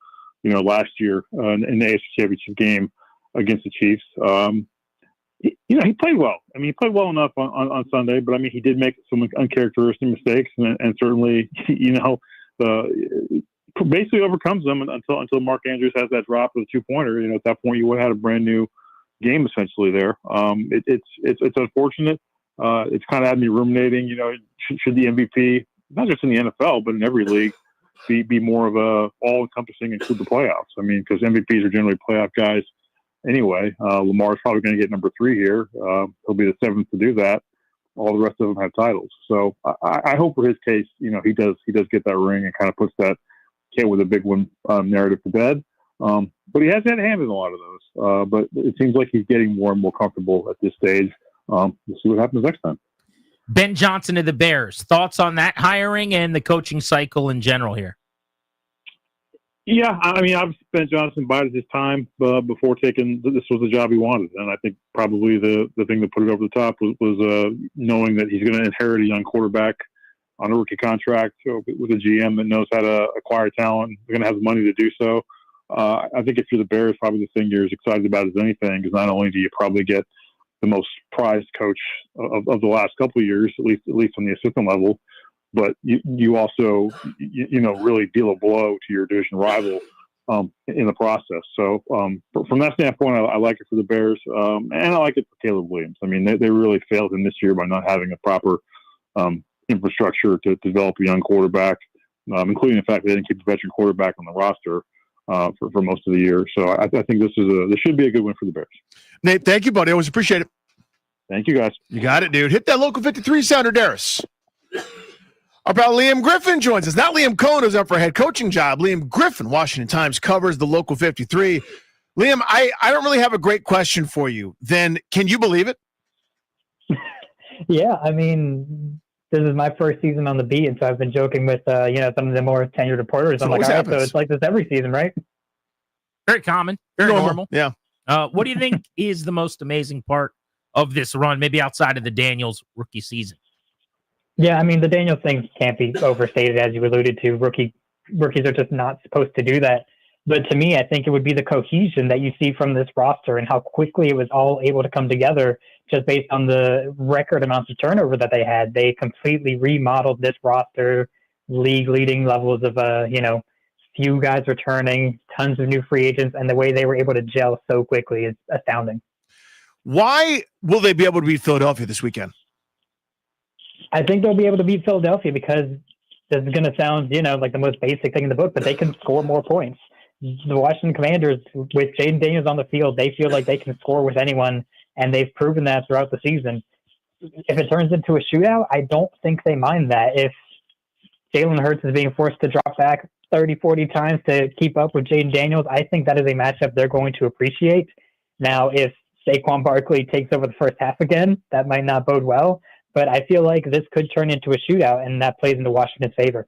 last year in the AFC Championship game against the Chiefs. He played well. I mean, he played well enough on Sunday, but I mean, he did make some uncharacteristic mistakes, and certainly, basically overcomes them until Mark Andrews has that drop of the 2-pointer. At that point, you would have had a brand new game essentially there. It's unfortunate. It's kind of had me ruminating. Should the MVP, not just in the NFL but in every league, be more of a all-encompassing, include the playoffs? I mean, because MVPs are generally playoff guys anyway. Lamar's probably going to get number 3 here. He'll be the 7th to do that. All the rest of them have titles. So I hope for his case, he does get that ring and kind of puts that kid with a big one narrative to bed. But he has had a hand in a lot of those. But it seems like he's getting more and more comfortable at this stage. We'll see what happens next time. Ben Johnson of the Bears. Thoughts on that hiring and the coaching cycle in general here? Yeah, I mean, obviously Ben Johnson bided his time before taking this was the job he wanted, and I think probably the thing that put it over the top was knowing that he's going to inherit a young quarterback on a rookie contract with a GM that knows how to acquire talent. They're going to have the money to do so. I think if you're the Bears, probably the thing you're as excited about as anything, because not only do you probably get the most prized coach of the last couple of years, at least on the assistant level, but you also really deal a blow to your division rival in the process. So from that standpoint, I like it for the Bears, and I like it for Caleb Williams. I mean, they really failed him this year by not having a proper infrastructure to develop a young quarterback, including the fact that they didn't keep the veteran quarterback on the roster for most of the year. So I think this should be a good win for the Bears. Nate, thank you, buddy. Always appreciate it. Thank you, guys. You got it, dude. Hit that local 53 sounder, Darius. Our pal Liam Griffin joins us. Not Liam Cohen, who's up for a head coaching job. Liam Griffin, Washington Times, covers the local 53. Liam, I don't really have a great question for you. Then, can you believe it? Yeah, I mean, this is my first season on the beat, and so I've been joking with some of the more tenured reporters. I'm like, all right, so it's like this every season, right? Very common, very normal. Yeah. What do you think is the most amazing part of this run, maybe outside of the Daniels rookie season? Yeah, I mean, the Daniels thing can't be overstated, as you alluded to. Rookies are just not supposed to do that. But to me, I think it would be the cohesion that you see from this roster and how quickly it was all able to come together just based on the record amounts of turnover that they had. They completely remodeled this roster, league-leading levels of, few guys returning, tons of new free agents, and the way they were able to gel so quickly is astounding. Why will they be able to beat Philadelphia this weekend? I think they'll be able to beat Philadelphia because this is going to sound, like the most basic thing in the book, but they can score more points. The Washington Commanders, with Jaden Daniels on the field, they feel like they can score with anyone, and they've proven that throughout the season. If it turns into a shootout, I don't think they mind that. If Jalen Hurts is being forced to drop back 30, 40 times to keep up with Jaden Daniels, I think that is a matchup they're going to appreciate. Now, if Saquon Barkley takes over the first half again, that might not bode well. But I feel like this could turn into a shootout, and that plays into Washington's favor.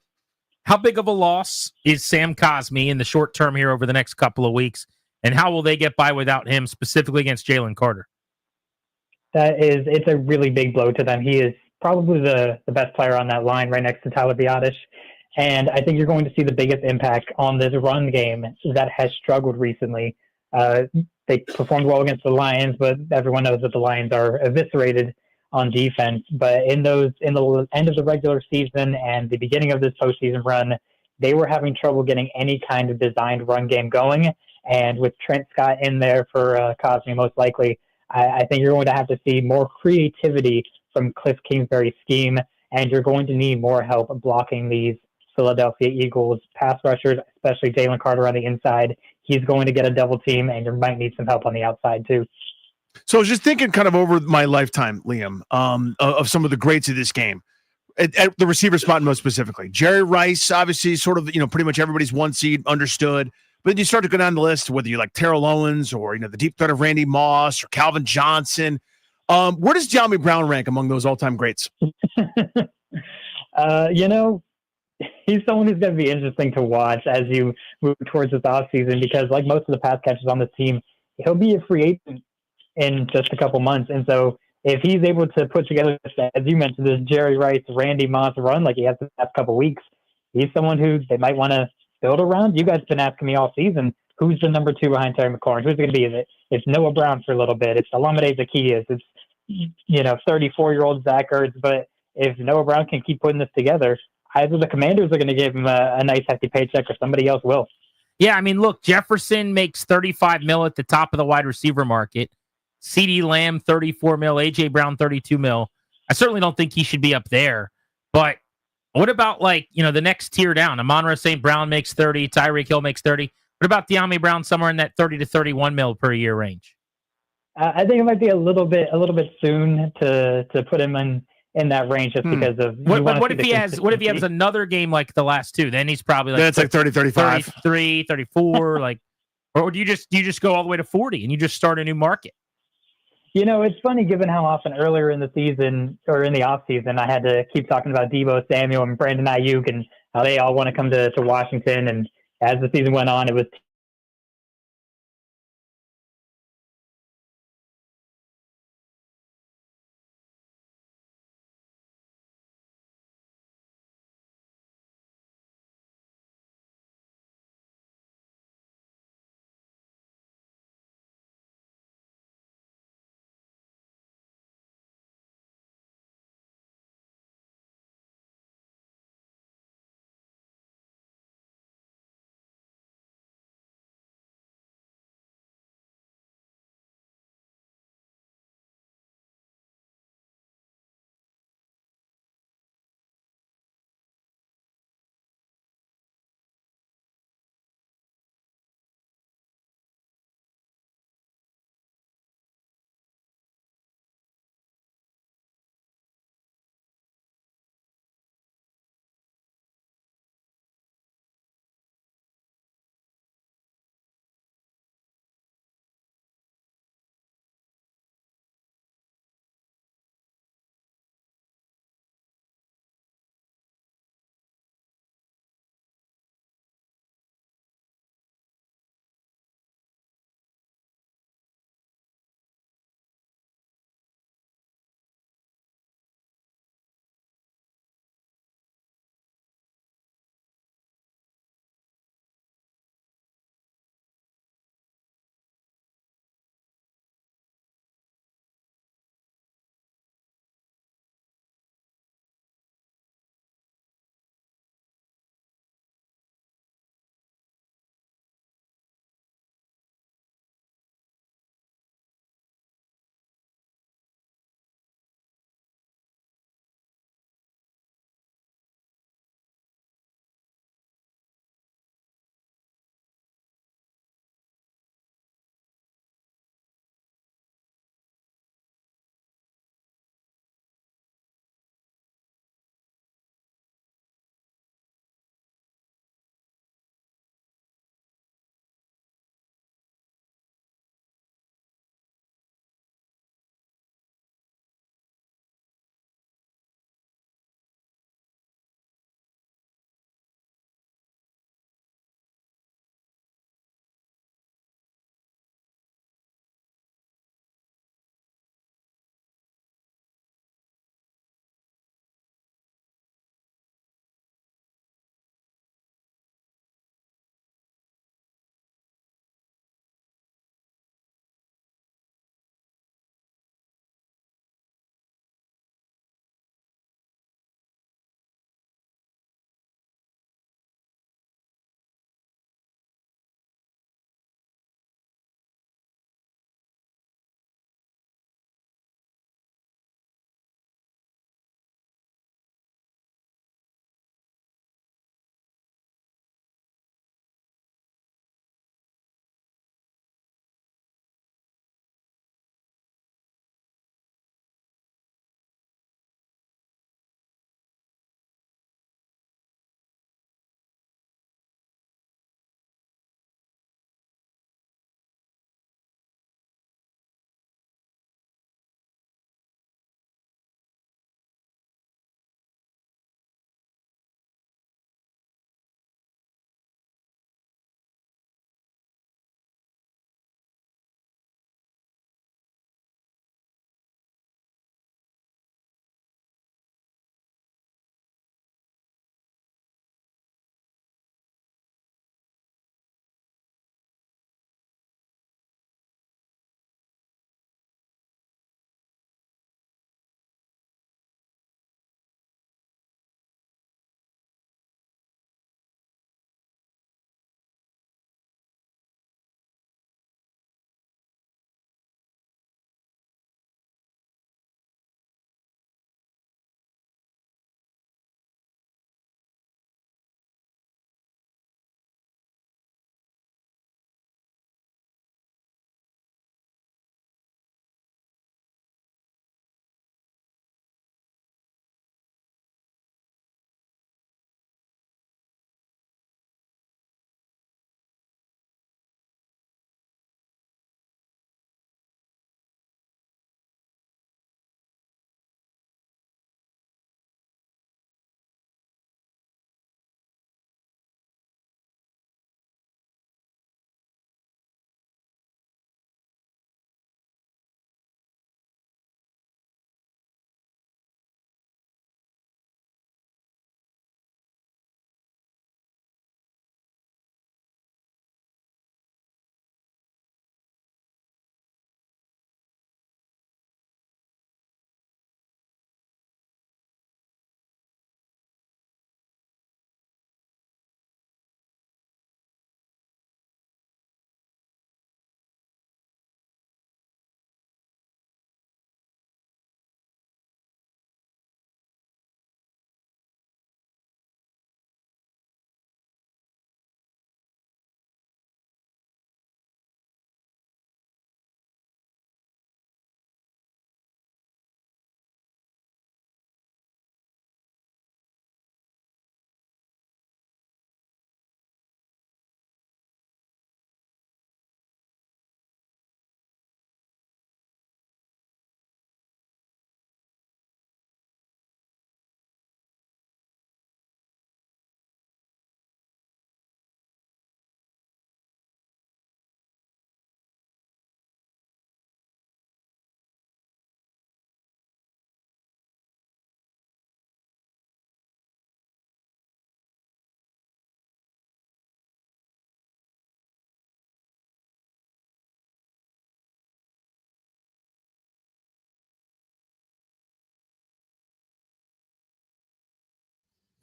How big of a loss is Sam Cosmi in the short term here over the next couple of weeks, and how will they get by without him, specifically against Jalen Carter? It's a really big blow to them. He is probably the best player on that line right next to Tyler Biadasz. And I think you're going to see the biggest impact on this run game that has struggled recently. They performed well against the Lions, but everyone knows that the Lions are eviscerated on defense. But in the end of the regular season and the beginning of this postseason run, they were having trouble getting any kind of designed run game going. And with Trent Scott in there for Cosme, most likely, I think you're going to have to see more creativity from Cliff Kingsbury's scheme, and you're going to need more help blocking these Philadelphia Eagles pass rushers, especially Jalen Carter on the inside. He's going to get a double team, and you might need some help on the outside too. So I was just thinking kind of over my lifetime, Liam, of some of the greats of this game. At the receiver spot most specifically. Jerry Rice, obviously, sort of, pretty much everybody's one seed, understood. But then you start to go down the list, whether you like Terrell Owens or, the deep threat of Randy Moss or Calvin Johnson. Where does De'Ami Brown rank among those all-time greats? He's someone who's going to be interesting to watch as you move towards this offseason because, like most of the pass catchers on the team, he'll be a free agent in just a couple months. And so if he's able to put together, as you mentioned, this Jerry Rice, Randy Moss run like he has the past couple weeks, he's someone who they might want to build around. You guys have been asking me all season, who's the number 2 behind Terry McLaurin? Who's it going to be? Is it? It's Noah Brown for a little bit. It's Olamide Zaccheaus. It's 34-year-old Zach Ertz. But if Noah Brown can keep putting this together, either the Commanders are going to give him a nice hefty paycheck or somebody else will. Yeah, I mean, look, Jefferson makes $35 million at the top of the wide receiver market. CeeDee Lamb, $34 million. A.J. Brown, $32 million. I certainly don't think he should be up there. But what about, the next tier down? Amon-Ra St. Brown makes 30. Tyreek Hill makes 30. What about De'Ami Brown somewhere in that 30 to 31 mil per year range? I think it might be a little bit soon to put him in that range just because of what if he has another game like the last two? Then he's probably like that's like 30, 35, 33, 34, or do you just go all the way to 40 and you just start a new market? It's funny given how often earlier in the season or in the off season I had to keep talking about Deebo Samuel and Brandon Ayuk and how they all want to come to Washington, and as the season went on, it was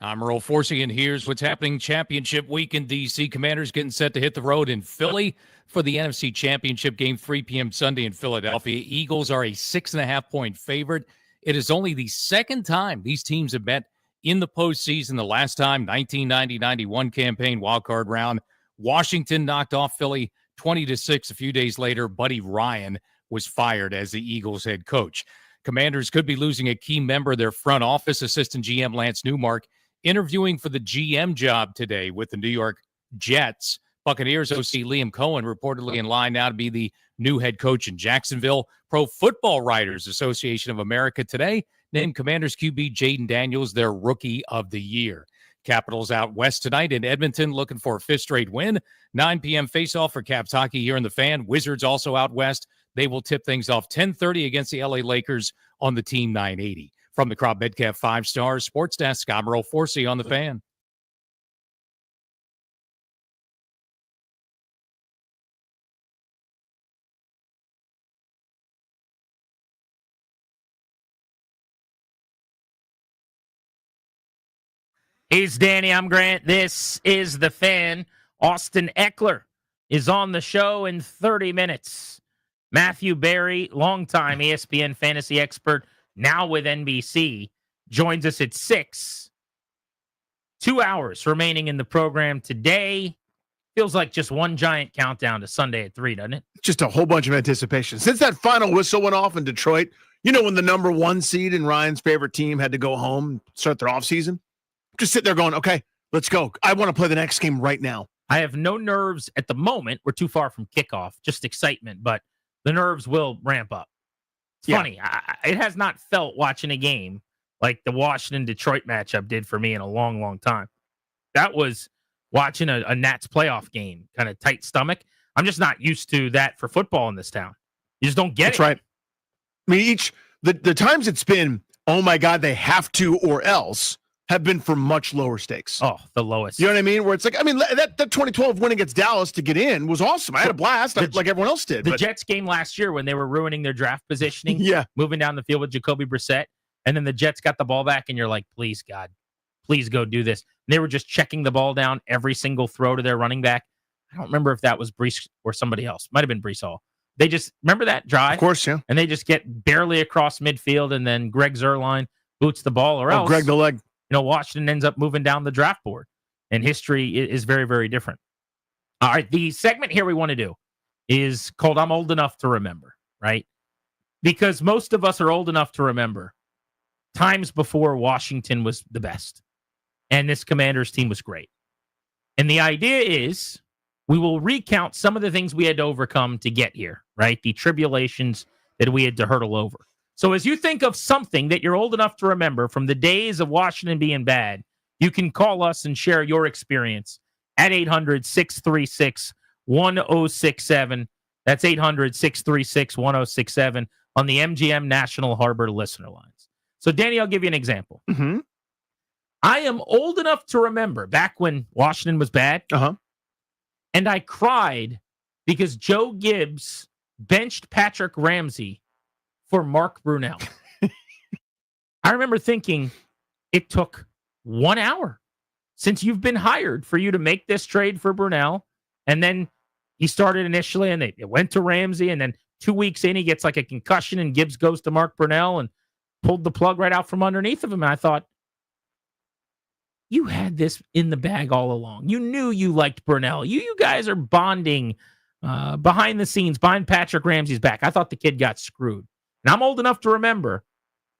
I'm Earl Forsey, and here's what's happening championship week in D.C. Commanders getting set to hit the road in Philly for the NFC Championship game, 3 p.m. Sunday in Philadelphia. Eagles are a 6.5-point favorite. It is only the second time these teams have met in the postseason. The last time, 1990-91 campaign wildcard round. Washington knocked off Philly 20-6. A few days later, Buddy Ryan was fired as the Eagles head coach. Commanders could be losing a key member of their front office. Assistant GM Lance Newmark interviewing for the GM job today with the New York Jets. Buccaneers OC Liam Cohen reportedly in line now to be the new head coach in Jacksonville. Pro Football Writers Association of America today named Commanders QB Jaden Daniels their Rookie of the Year. Capitals out west tonight in Edmonton looking for a 5th straight win. 9 p.m. faceoff for Caps hockey here in the Fan. Wizards also out west. They will tip things off 10:30 against the LA Lakers on the Team 980. From the Crop Metcalf 5 Stars Sports Desk, I'm Earl Forsey on the Fan. He's Danny. I'm Grant. This is the Fan. Austin Eckler is on the show in 30 minutes. Matthew Berry, longtime ESPN fantasy expert, now with NBC, joins us at 6. 2 hours remaining in the program today. Feels like just one giant countdown to Sunday at 3, doesn't it? Just a whole bunch of anticipation. Since that final whistle went off in Detroit, you know, when the number 1 seed in Ryan's favorite team had to go home and start their offseason, just sit there going, okay, let's go. I want to play the next game right now. I have no nerves at the moment. We're too far from kickoff, just excitement, but the nerves will ramp up. It's funny. It has not felt watching a game like the Washington-Detroit matchup did for me in a long, long time. That was watching a Nats playoff game, kind of tight stomach. I'm just not used to that for football in this town. You just don't get That's it. right. I mean, the times it's been, oh my God, they have to or else, have been for much lower stakes. Oh, the lowest. You know what I mean? Where it's like, I mean, that 2012 win against Dallas to get in was awesome. I had a blast, like everyone else did. The Jets game last year when they were ruining their draft positioning, moving down the field with Jacoby Brissett, and then the Jets got the ball back, and you're like, please, God, please go do this. And they were just checking the ball down every single throw to their running back. I don't remember if that was Brees or somebody else. Might have been Brees Hall. They just, remember that drive? Of course, yeah. And they just get barely across midfield, and then Greg Zuerlein boots the ball, or else. Greg the leg. You know, Washington ends up moving down the draft board, and history is very, very different. All right, the segment here we want to do is called I'm Old Enough to Remember, right? Because most of us are old enough to remember times before Washington was the best, and this Commanders team was great. And the idea is we will recount some of the things we had to overcome to get here, right? The tribulations that we had to hurdle over. So as you think of something that you're old enough to remember from the days of Washington being bad, you can call us and share your experience at 800-636-1067. That's 800-636-1067 on the MGM National Harbor listener lines. So, Danny, I'll give you an example. Mm-hmm. I am old enough to remember back when Washington was bad, and I cried because Joe Gibbs benched Patrick Ramsey for Mark Brunell. I remember thinking it took 1 hour since you've been hired for you to make this trade for Brunell. And then he started initially and it went to Ramsey. And then 2 weeks in, he gets like a concussion and Gibbs goes to Mark Brunell and pulled the plug right out from underneath of him. And I thought, you had this in the bag all along. You knew you liked Brunell. You guys are bonding behind the scenes, behind Patrick Ramsey's back. I thought the kid got screwed. And I'm old enough to remember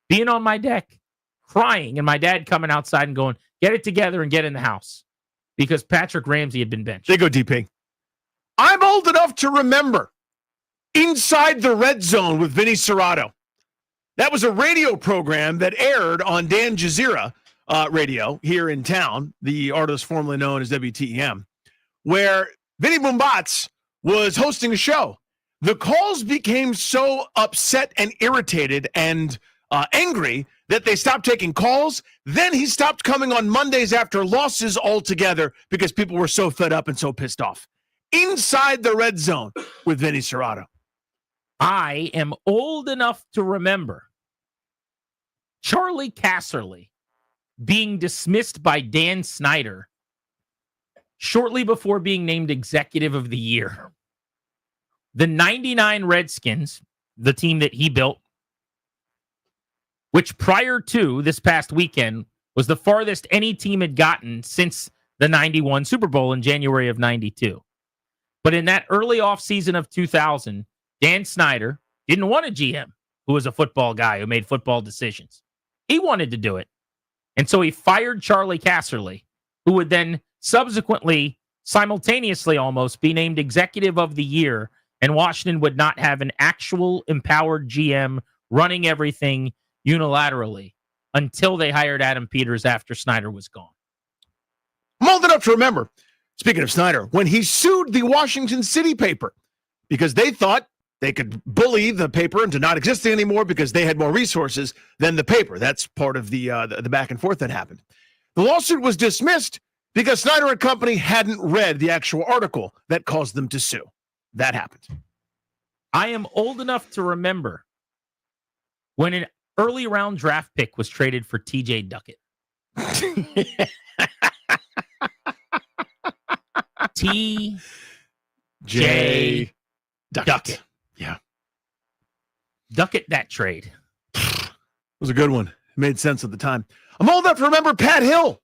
being on my deck, crying, and my dad coming outside and going, get it together and get in the house because Patrick Ramsey had been benched. They go DP. I'm old enough to remember Inside the Red Zone with Vinny Serrato. That was a radio program that aired on Dan Jazeera radio here in town, the artist formerly known as WTEM, where Vinny Boombatz was hosting a show. The calls became so upset and irritated and angry that they stopped taking calls. Then he stopped coming on Mondays after losses altogether because people were so fed up and so pissed off. Inside the Red Zone with Vinny Serrato. I am old enough to remember Charlie Casserly being dismissed by Dan Snyder shortly before being named Executive of the Year. The 99 Redskins, the team that he built, which prior to this past weekend was the farthest any team had gotten since the 91 Super Bowl in January of 92. But in that early offseason of 2000, Dan Snyder didn't want a GM who was a football guy who made football decisions. He wanted to do it. And so he fired Charlie Casserly, who would then subsequently, simultaneously almost, be named Executive of the Year, and Washington would not have an actual empowered GM running everything unilaterally until they hired Adam Peters after Snyder was gone. I'm old enough to remember, speaking of Snyder, when he sued the Washington City paper because they thought they could bully the paper into not existing anymore because they had more resources than the paper. That's part of the back and forth that happened. The lawsuit was dismissed because Snyder and company hadn't read the actual article that caused them to sue. That happened. I am old enough to remember when an early round draft pick was traded for TJ Duckett. T.J. Duckett. Yeah. Duckett that trade. It was a good one. It made sense at the time. I'm old enough to remember Pat Hill.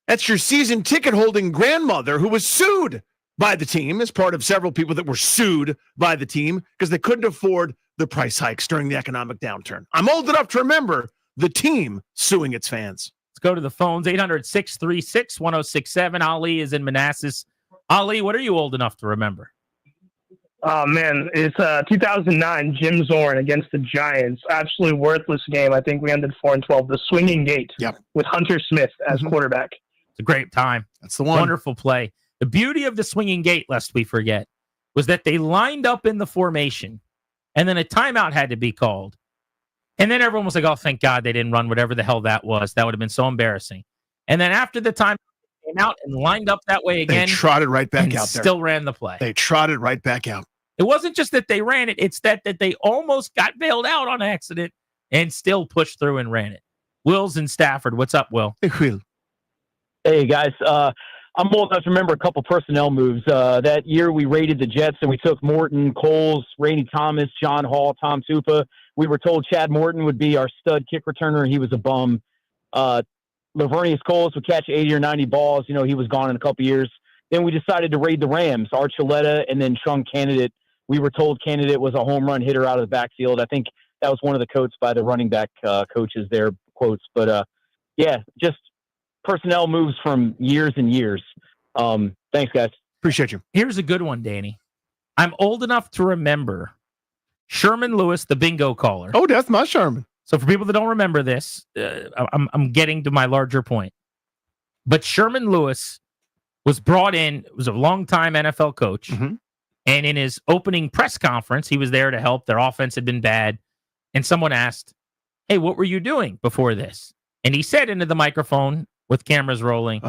That's your season ticket holding grandmother who was sued by the team as part of several people that were sued by the team because they couldn't afford the price hikes during the economic downturn. I'm old enough to remember the team suing its fans. Let's go to the phones. 800-636-1067. Ali is in Manassas. Ali, what are you old enough to remember? Oh, man, it's 2009 Jim Zorn against the Giants. Absolutely worthless game. I think we ended 4-12. The swinging gate with Hunter Smith as quarterback. It's a great time. That's the one. Wonderful play. The beauty of the swinging gate, lest we forget, was that they lined up in the formation, and then a timeout had to be called. And then everyone was like, oh, thank God they didn't run whatever the hell that was. That would have been so embarrassing. And then after the time came out and lined up that way again. They trotted right back out there. Still ran the play. They trotted right back out. It wasn't just that they ran it. It's that they almost got bailed out on accident and still pushed through and ran it. Will's in Stafford. What's up, Will? Hey, Will. Hey, guys. I'm old enough to remember a couple personnel moves. That year we raided the Jets and we took Morton, Coles, Rainey Thomas, John Hall, Tom Tupa. We were told Chad Morton would be our stud kick returner. He was a bum. Lavernius Coles would catch 80 or 90 balls. You know, he was gone in a couple years. Then we decided to raid the Rams, Archuleta, and then Chung Candidate. We were told Candidate was a home run hitter out of the backfield. I think that was one of the quotes by the running back coaches there, quotes. But, yeah, just personnel moves from years and years. Thanks, guys. Appreciate you. Here's a good one, Danny. I'm old enough to remember Sherman Lewis, the bingo caller. Oh, that's my Sherman. So for people that don't remember this, I'm getting to my larger point. But Sherman Lewis was brought in, was a longtime NFL coach. Mm-hmm. And in his opening press conference, he was there to help. Their offense had been bad. And someone asked, hey, what were you doing before this? And he said into the microphone with cameras rolling,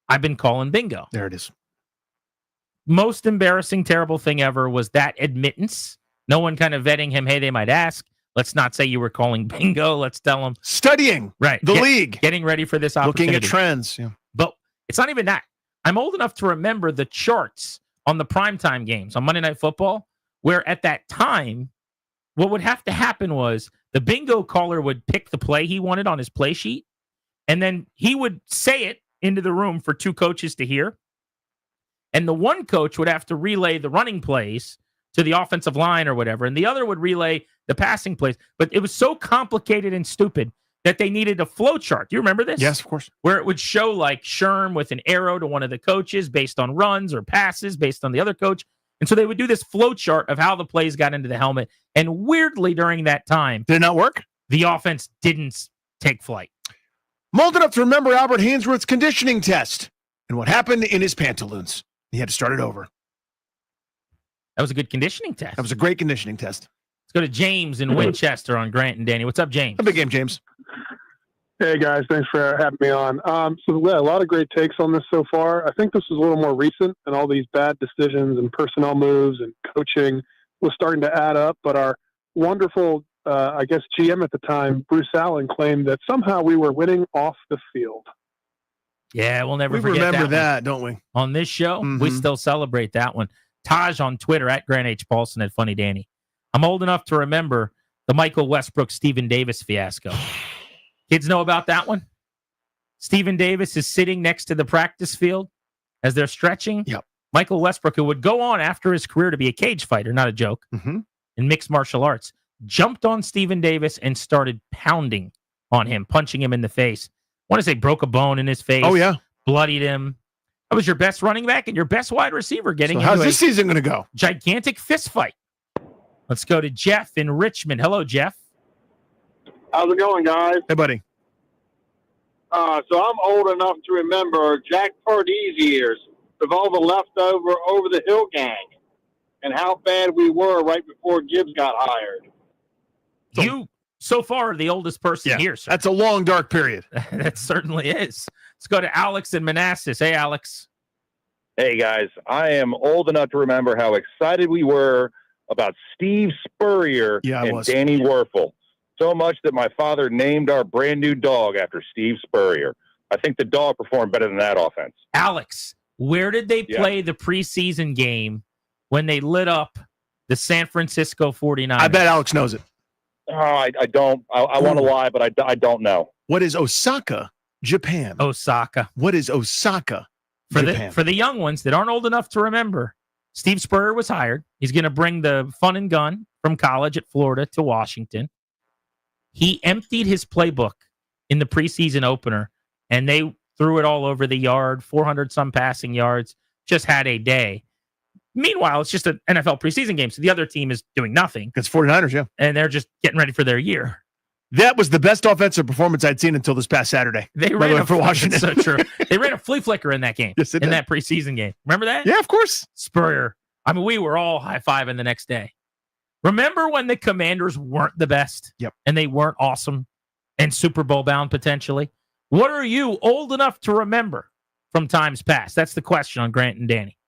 I've been calling bingo. There it is. Most embarrassing, terrible thing ever was that admittance. No one kind of vetting him. Hey, they might ask. Let's not say you were calling bingo. Let's tell them. Studying the league. Getting ready for this opportunity. Looking at trends. Yeah. But it's not even that. I'm old enough to remember the charts on the primetime games on Monday Night Football, where at that time, what would have to happen was the bingo caller would pick the play he wanted on his play sheet, and then he would say it into the room for two coaches to hear. And the one coach would have to relay the running plays to the offensive line or whatever, and the other would relay the passing plays. But it was so complicated and stupid that they needed a flow chart. Do you remember this? Yes, of course. Where it would show like Sherm with an arrow to one of the coaches based on runs or passes based on the other coach. And so they would do this flow chart of how the plays got into the helmet. And weirdly, during that time, did it not work? The offense didn't take flight. I'm old enough to remember Albert Hainsworth's conditioning test and what happened in his pantaloons. He had to start it over. That was a good conditioning test. That was a great conditioning test. Let's go to James in Winchester on Grant and Danny. What's up, James? A big game, James. Hey, guys. Thanks for having me on. So, yeah, a lot of great takes on this so far. I think this is a little more recent, and all these bad decisions and personnel moves and coaching was starting to add up. But our wonderful I guess GM at the time, Bruce Allen, claimed that somehow we were winning off the field. Yeah, we'll never We forget remember that, that, don't we? On this show, we Mhm. still celebrate that one. Taj on Twitter at Grant H. Paulson at Funny Danny. I'm old enough to remember the Michael Westbrook Stephen Davis fiasco. Kids know about that one? Stephen Davis is sitting next to the practice field as they're stretching. Yep. Michael Westbrook, who would go on after his career to be a cage fighter, not a joke, Mhm. in mixed martial arts, jumped on Stephen Davis and started pounding on him, punching him in the face. I want to say broke a bone in his face. Oh, yeah. Bloodied him. That was your best running back and your best wide receiver getting So into how's this season going to go? gigantic fist fight. Let's go to Jeff in Richmond. Hello, Jeff. How's it going, guys? Hey, buddy. So I'm old enough to remember Jack Pardee's years with all the leftover over the hill gang and how bad we were right before Gibbs got hired. You, so far, are the oldest person here, sir. That's a long, dark period. That certainly is. Let's go to Alex in Manassas. Hey, Alex. Hey, guys. I am old enough to remember how excited we were about Steve Spurrier and Danny Werfel. So much that my father named our brand new dog after Steve Spurrier. I think the dog performed better than that offense. Alex, where did they play the preseason game when they lit up the San Francisco 49ers? I bet Alex knows it. Oh, I don't. I want to lie, but I don't know. What is Osaka, Japan? Osaka. What is Osaka, Japan? For the young ones that aren't old enough to remember, Steve Spurrier was hired. He's going to bring the fun and gun from college at Florida to Washington. He emptied his playbook in the preseason opener, and they threw it all over the yard, 400-some passing yards, just had a day. Meanwhile, it's just an NFL preseason game, so the other team is doing nothing. It's 49ers, yeah. And they're just getting ready for their year. That was the best offensive performance I'd seen until this past Saturday. They By the way, ran for Washington. So true. They ran a flea flicker in that game. Yes, in that preseason game. Remember that? Yeah, of course. Spurrier. I mean, we were all high-fiving the next day. Remember when the Commanders weren't the best? Yep. And they weren't awesome and Super Bowl bound potentially? What are you old enough to remember from times past? That's the question on Grant and Danny.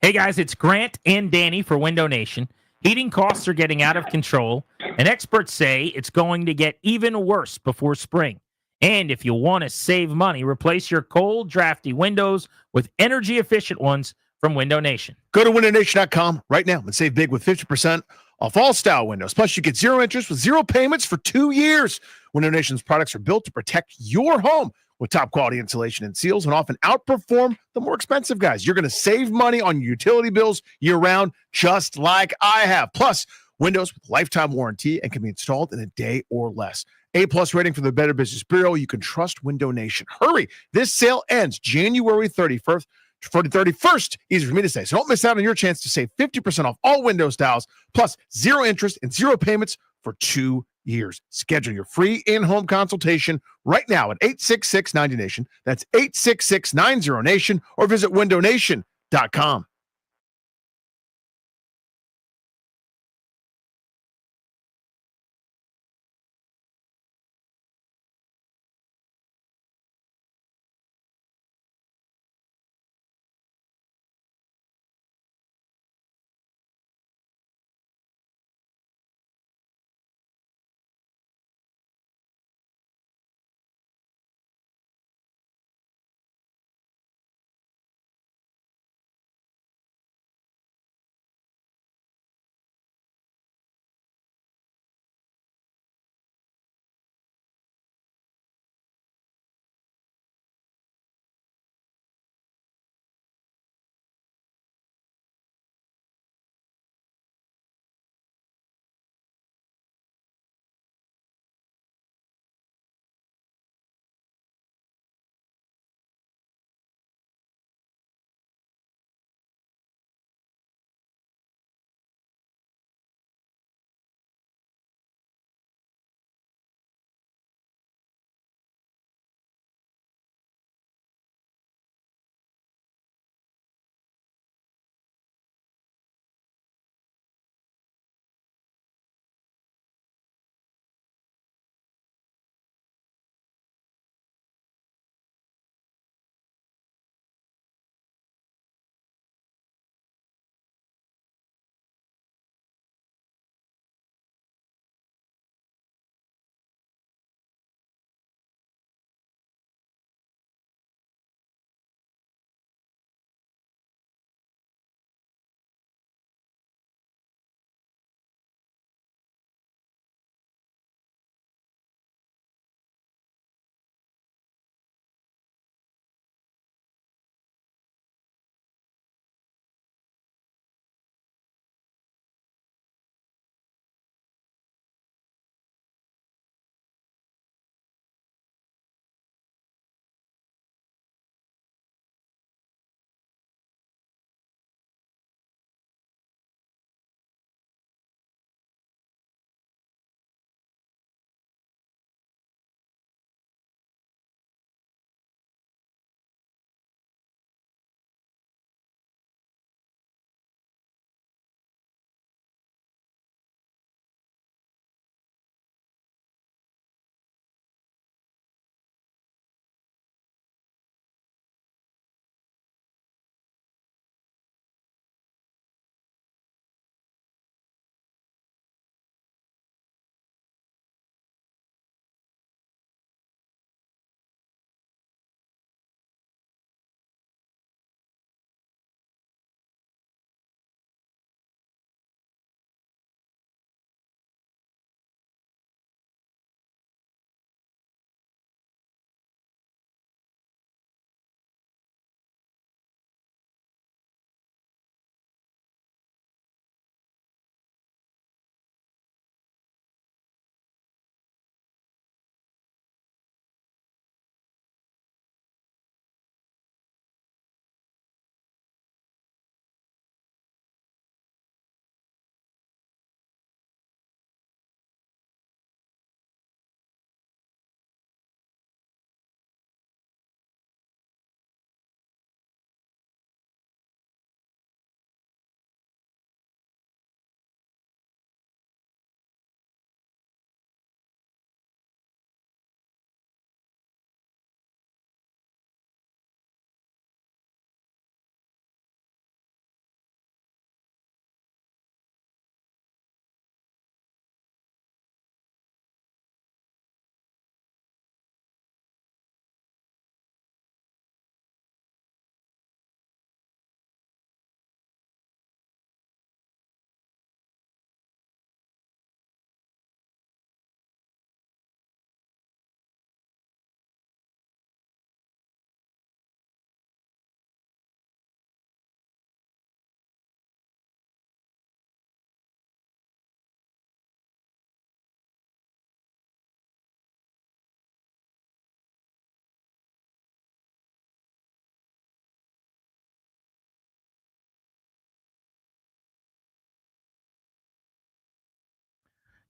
Hey, guys, it's Grant and Danny for Window Nation. Heating costs are getting out of control, and experts say it's going to get even worse before spring. And if you want to save money, replace your cold, drafty windows with energy-efficient ones from Window Nation. Go to windownation.com right now and save big with 50% off all style windows. Plus, you get zero interest with zero payments for 2 years. Window Nation's products are built to protect your home with top quality insulation and seals and often outperform the more expensive guys. You're going to save money on your utility bills year round, just like I have. Plus, windows with lifetime warranty and can be installed in a day or less. A+ rating for the Better Business Bureau. You can trust Window Nation. Hurry. This sale ends January 31st. For the 31st, easy for me to say. So don't miss out on your chance to save 50% off all window styles, plus zero interest and zero payments for 2 years. Schedule your free in-home consultation right now at 866-90-NATION. That's 866-90-NATION, or visit windownation.com.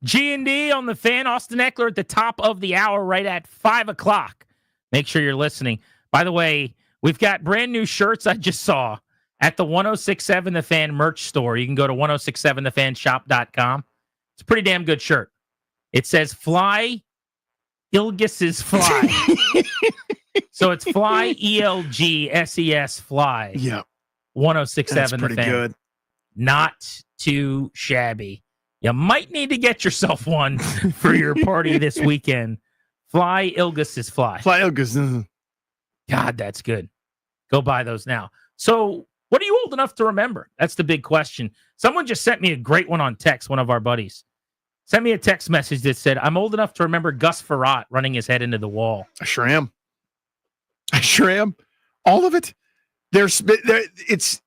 G&D on the Fan. Austin Eckler at the top of the hour, right at 5 o'clock. Make sure you're listening. By the way, we've got brand new shirts I just saw at the 1067 The Fan merch store. You can go to 1067thefanshop.com. It's a pretty damn good shirt. It says Fly Ilgis's Fly. So it's Fly, ELGSES Fly. Yeah. 1067 That's The pretty Fan. good. Not too shabby. You might need to get yourself one for your party this weekend. Fly Ilgis's Fly. Fly Ilgus. God, that's good. Go buy those now. So, what are you old enough to remember? That's the big question. Someone just sent me a great one on text, one of our buddies. Sent me a text message that said, I'm old enough to remember Gus Frerotte running his head into the wall. I sure am. All of it. It's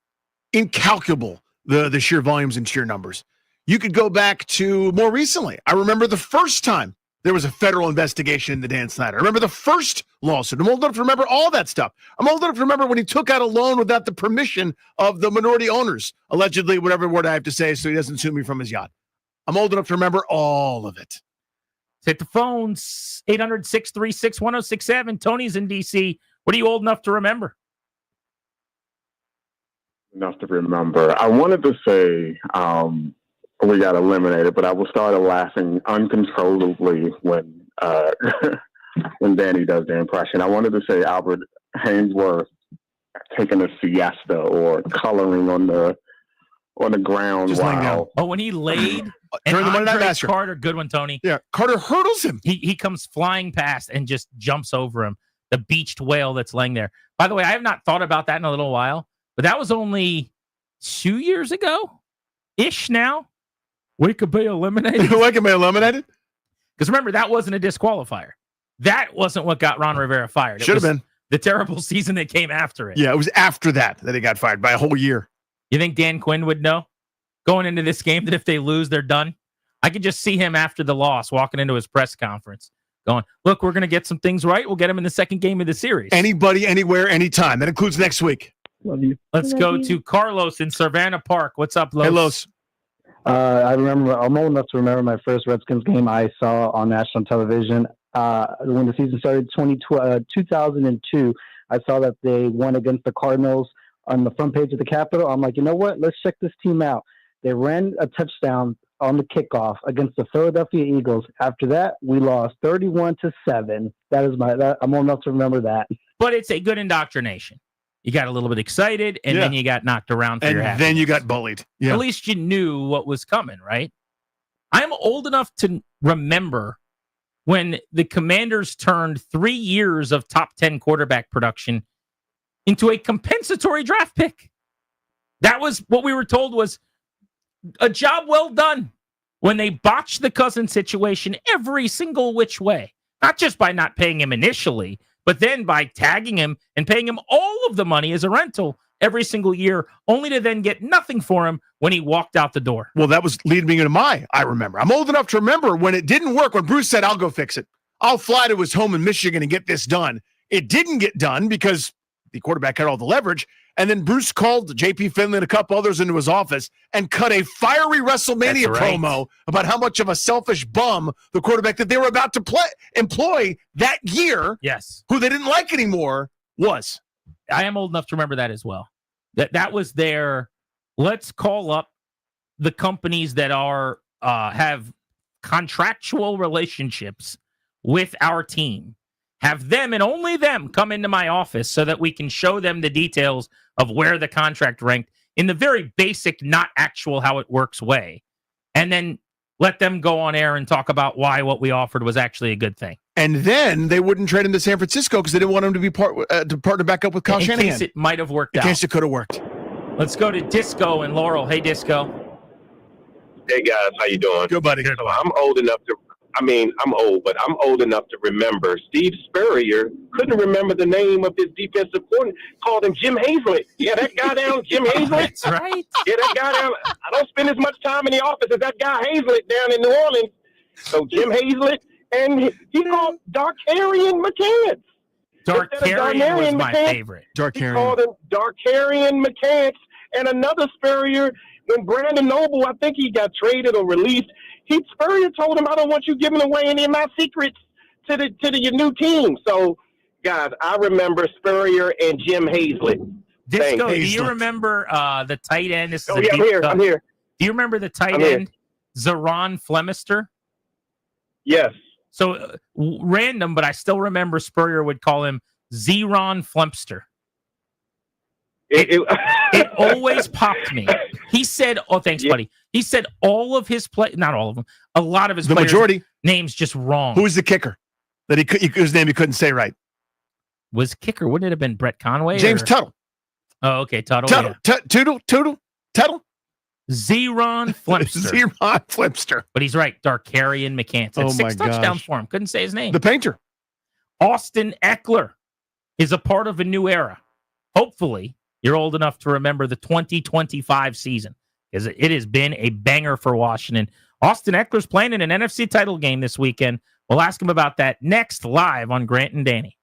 incalculable, the sheer volumes and sheer numbers. You could go back to more recently. I remember the first time there was a federal investigation into Dan Snyder. I remember the first lawsuit. I'm old enough to remember all that stuff. I'm old enough to remember when he took out a loan without the permission of the minority owners, allegedly, whatever word I have to say, so he doesn't sue me from his yacht. I'm old enough to remember all of it. Hit the phones, 800-636-1067. Tony's in D.C. What are you old enough to remember? Enough to remember. I wanted to say we got eliminated, but I started laughing uncontrollably when when Danny does the impression. I wanted to say Albert Hainsworth taking a siesta or coloring on the ground. Just laying down. Oh, when he laid during the Monday Night Andre Massacre. Carter, good one, Tony. Yeah, Carter hurdles him. He comes flying past and just jumps over him. The beached whale that's laying there. By the way, I have not thought about that in a little while, but that was only 2 years ago-ish now. We could be eliminated. We could be eliminated? Because remember, that wasn't a disqualifier. That wasn't what got Ron Rivera fired. Should have been. The terrible season that came after it. Yeah, it was after that he got fired by a whole year. You think Dan Quinn would know going into this game that if they lose, they're done? I could just see him after the loss walking into his press conference going, look, we're going to get some things right. We'll get him in the second game of the series. Anybody, anywhere, anytime. That includes next week. Love you. Let's go to Carlos in Savannah Park. What's up, Los? Hey, Los. I'm old enough to remember my first Redskins game I saw on national television. When the season started, 2002, I saw that they won against the Cardinals on the front page of the Capitol. I'm like, you know what? Let's check this team out. They ran a touchdown on the kickoff against the Philadelphia Eagles. After that, we lost 31-7. I'm old enough to remember that. But it's a good indoctrination. You got a little bit excited, and then you got knocked around for your happiness. And then you got bullied. Yeah. At least you knew what was coming, right? I'm old enough to remember when the Commanders turned 3 years of top 10 quarterback production into a compensatory draft pick. That was what we were told was a job well done when they botched the Cousins situation every single which way. Not just by not paying him initially, but then by tagging him and paying him all of the money as a rental every single year, only to then get nothing for him when he walked out the door. Well, that was leading me into I remember. I'm old enough to remember when it didn't work, when Bruce said, I'll go fix it. I'll fly to his home in Michigan and get this done. It didn't get done because the quarterback had all the leverage. And then Bruce called J.P. Finley and a couple others into his office and cut a fiery WrestleMania promo about how much of a selfish bum the quarterback that they were about to employ that year, who they didn't like anymore, was. I am old enough to remember that as well. That was their, let's call up the companies that are have contractual relationships with our team. Have them and only them come into my office so that we can show them the details of where the contract ranked in the very basic, not actual how it works way. And then let them go on air and talk about why what we offered was actually a good thing. And then they wouldn't trade him to San Francisco because they didn't want him to be to partner back up with Kyle Shanahan. In case it might have worked out. In case it could have worked. Let's go to Disco and Laurel. Hey, Disco. Hey, guys. How you doing? Good, buddy. So I'm old enough to, I'm old, but I'm old enough to remember Steve Spurrier couldn't remember the name of his defensive coordinator, called him Jim Hazlett. Yeah, that guy down, Jim Hazlett. That's right. Yeah, that guy down. I don't spend as much time in the office as that guy Hazlett down in New Orleans. So Jim Hazlett, and he called Darkarian McCants. Darkarian was my favorite. He called him Darkarian McCants. And another Spurrier, when Brandon Noble, I think he got traded or released, He Spurrier told him, "I don't want you giving away any of my secrets to your new team." So, guys, I remember Spurrier and Jim Hazlett. Disco, saying, do you remember the tight end? This is Oh a yeah, I'm deep here. cut. I'm here. Do you remember the tight I'm here. end, Zeron Flemister? Yes. So random, but I still remember Spurrier would call him Zeron Flempster. It always popped me. He said, "Oh, thanks, buddy." He said all of his not all of them, a lot of his The players' majority. names just wrong. Who was the kicker that whose name he couldn't say right? Was kicker? Wouldn't it have been Brett Conway? James or? Tuttle. Oh, okay, Tuttle. Tuttle. Tuttle. Zeron Flempster. Zeron Flempster. But he's right. Darkarian McCants. Had Oh, 6 my touchdowns gosh. for him. Couldn't say his name. The painter. Austin Eckler is a part of a new era. Hopefully, you're old enough to remember the 2025 season, because it has been a banger for Washington. Austin Eckler's playing in an NFC title game this weekend. We'll ask him about that next, live on Grant and Danny.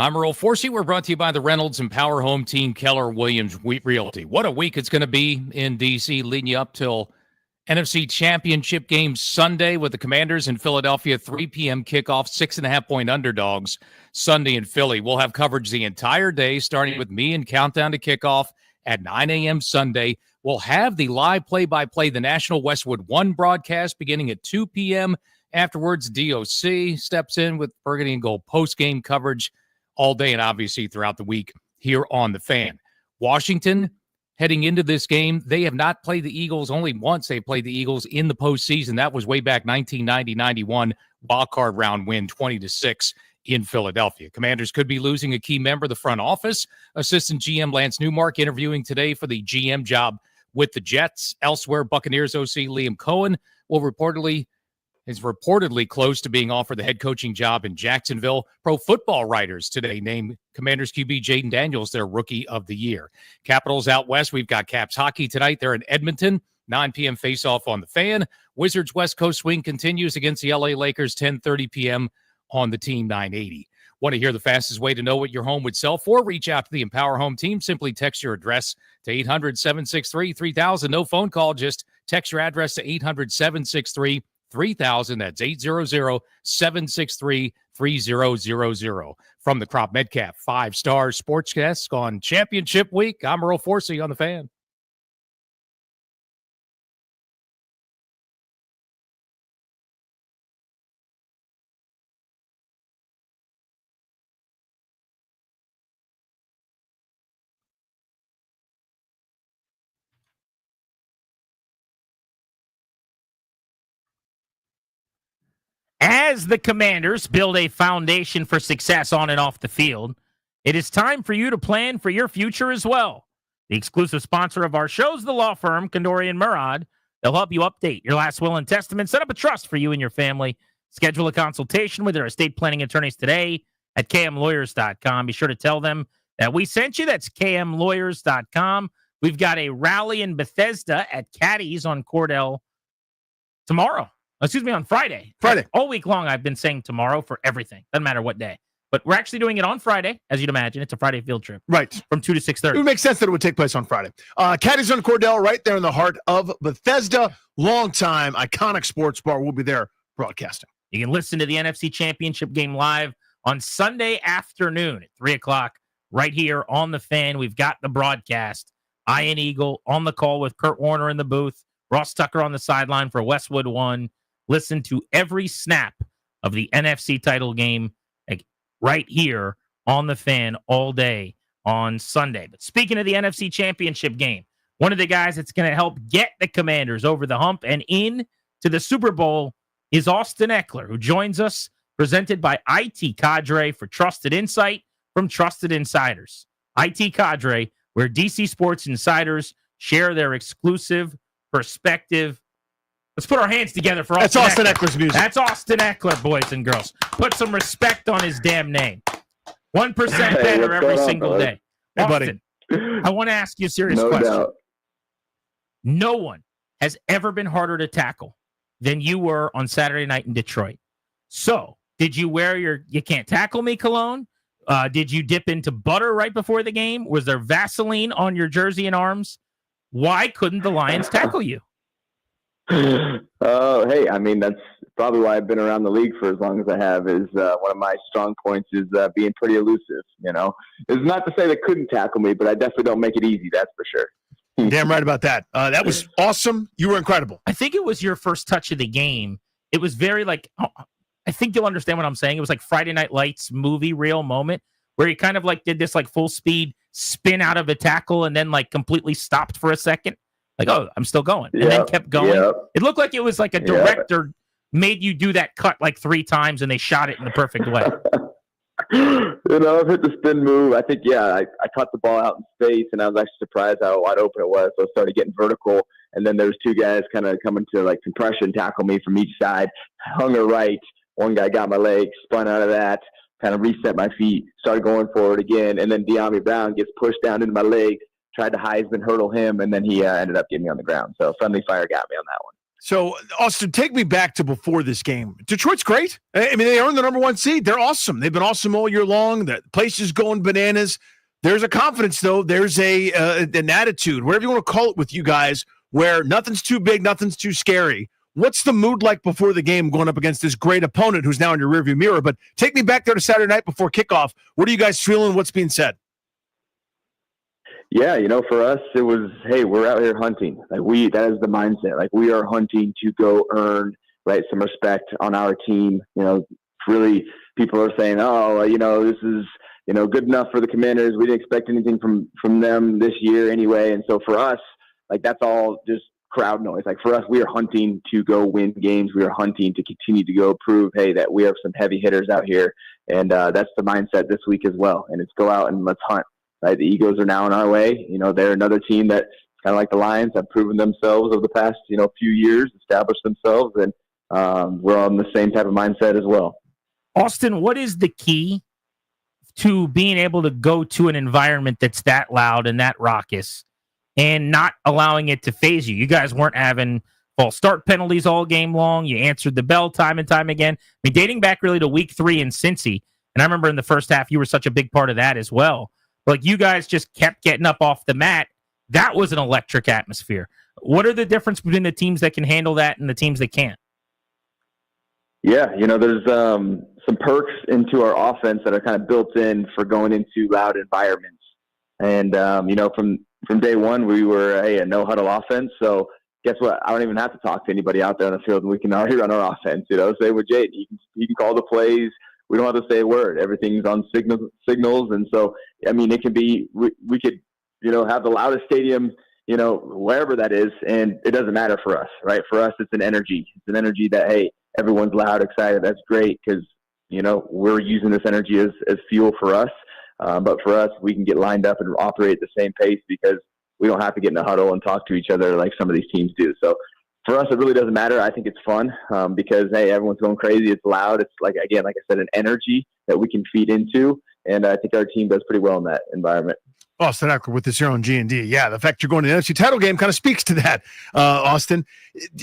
I'm Earl Forsey. We're brought to you by the Reynolds and Power Home Team, Keller Williams Realty. What a week it's going to be in D.C., leading you up till NFC Championship game Sunday with the Commanders in Philadelphia, 3 p.m. kickoff, 6.5-point underdogs Sunday in Philly. We'll have coverage the entire day, starting with me and Countdown to Kickoff at 9 a.m. Sunday. We'll have the live play-by-play, the National Westwood One broadcast beginning at 2 p.m. Afterwards, DOC steps in with Burgundy and Gold post-game coverage all day and obviously throughout the week here on The Fan. Washington, heading into this game, they have not played the Eagles. Only once they played the Eagles in the postseason. That was way back 1990-91, wildcard round win, 20-6 in Philadelphia. Commanders could be losing a key member of the front office. Assistant GM Lance Newmark interviewing today for the GM job with the Jets. Elsewhere, Buccaneers OC Liam Cohen is reportedly close to being offered the head coaching job in Jacksonville. Pro Football Writers today named Commanders QB Jaden Daniels their Rookie of the Year. Capitals out west, we've got Caps hockey tonight. They're in Edmonton, 9 p.m. face-off on The Fan. Wizards West Coast swing continues against the LA Lakers, 10:30 p.m. on the Team 980. Want to hear the fastest way to know what your home would sell for? Reach out to the Empower Home team. Simply text your address to 800-763-3000. No phone call, just text your address to 800-763-3000. That's 800-763-3000. From the Crop Medcap 5-star sports desk on Championship Week, I'm Earl Forsey on The Fan. As the Commanders build a foundation for success on and off the field, it is time for you to plan for your future as well. The exclusive sponsor of our show is the law firm Kandori & Murad. They'll help you update your last will and testament, set up a trust for you and your family. Schedule a consultation with their estate planning attorneys today at kmlawyers.com. Be sure to tell them that we sent you. That's kmlawyers.com. We've got a rally in Bethesda at Caddy's on Cordell tomorrow. On Friday. All week long, I've been saying tomorrow for everything. Doesn't matter what day. But we're actually doing it on Friday, as you'd imagine. It's a Friday field trip. Right. From 2 to 6:30. It would make sense that it would take place on Friday. Caddy's on Cordell, right there in the heart of Bethesda. Long-time, iconic sports bar. We'll be there broadcasting. You can listen to the NFC Championship game live on Sunday afternoon at 3 o'clock right here on The Fan. We've got the broadcast. Ian Eagle on the call with Kurt Warner in the booth. Ross Tucker on the sideline for Westwood One. Listen to every snap of the NFC title game right here on The Fan all day on Sunday. But speaking of the NFC Championship game, one of the guys that's going to help get the Commanders over the hump and in to the Super Bowl is Austin Eckler, who joins us, presented by IT Cadre for trusted insight from trusted insiders. IT Cadre, where DC sports insiders share their exclusive perspective. Let's put our hands together for Austin That's Austin Eckler. Eckler's music. That's Austin Eckler, boys and girls. Put some respect on his damn name. 1% better every single day. Hey, Austin, I want to ask you a serious question. Doubt. No one has ever been harder to tackle than you were on Saturday night in Detroit. So, did you wear your "You Can't Tackle Me" cologne? Did you dip into butter right before the game? Was there Vaseline on your jersey and arms? Why couldn't the Lions tackle you? Oh, hey, I mean, that's probably why I've been around the league for as long as I have. Is one of my strong points is being pretty elusive. You know, it's not to say they couldn't tackle me, but I definitely don't make it easy. That's for sure. Damn right about that. That was awesome. You were incredible. I think it was your first touch of the game. It was very I think you'll understand what I'm saying. It was like Friday Night Lights movie real moment where he kind of did this full speed spin out of a tackle and then completely stopped for a second. Oh, I'm still going. And then kept going. Yep. It looked like it was a director made you do that cut 3 times and they shot it in the perfect way. I've hit the spin move. I think, I caught the ball out in space and I was actually surprised how wide open it was. So I started getting vertical. And then there's 2 guys kind of coming to compression, tackle me from each side. Hung her right. One guy got my leg, spun out of that, kind of reset my feet, started going forward again. And then De'Ami Brown gets pushed down into my leg. Tried to Heisman hurdle him, and then he ended up getting me on the ground. So friendly fire got me on that one. So, Austin, take me back to before this game. Detroit's great. I mean, they earned the number 1 seed. They're awesome. They've been awesome all year long. The place is going bananas. There's a confidence, though. There's an attitude, whatever you want to call it with you guys, where nothing's too big, nothing's too scary. What's the mood like before the game going up against this great opponent who's now in your rearview mirror? But take me back there to Saturday night before kickoff. What are you guys feeling? What's being said? Yeah, for us, it was, hey, we're out here hunting. That is the mindset. We are hunting to go earn, right, some respect on our team. Really, people are saying, this is, good enough for the Commanders. We didn't expect anything from them this year anyway. And so for us, that's all just crowd noise. For us, we are hunting to go win games. We are hunting to continue to go prove, hey, that we have some heavy hitters out here. And that's the mindset this week as well. And it's go out and let's hunt. Right, the Eagles are now on our way. They're another team that, kind of like the Lions, have proven themselves over the past, few years, established themselves, and we're on the same type of mindset as well. Austin, what is the key to being able to go to an environment that's that loud and that raucous and not allowing it to phase you? You guys weren't having false start penalties all game long. You answered the bell time and time again. I mean, dating back really to week 3 in Cincy, and I remember in the first half you were such a big part of that as well. You guys just kept getting up off the mat. That was an electric atmosphere. What are the difference between the teams that can handle that and the teams that can't? Yeah, there's some perks into our offense that are kind of built in for going into loud environments. And, from day one, we were a no-huddle offense. So guess what? I don't even have to talk to anybody out there on the field, and we can already run our offense. Same with Jade. He can call the plays. We don't have to say a word. Everything's on signals. And so, it can be, we could, have the loudest stadium, wherever that is. And it doesn't matter for us, right? For us, it's an energy. It's an energy that, hey, everyone's loud, excited. That's great because, we're using this energy as fuel for us. But for us, we can get lined up and operate at the same pace because we don't have to get in a huddle and talk to each other like some of these teams do. So, for us, it really doesn't matter. I think it's fun because, hey, everyone's going crazy. It's loud. It's like I said, an energy that we can feed into. And I think our team does pretty well in that environment. Austin Eckler with this here on G&D. Yeah, the fact you're going to the NFC title game kind of speaks to that, Austin.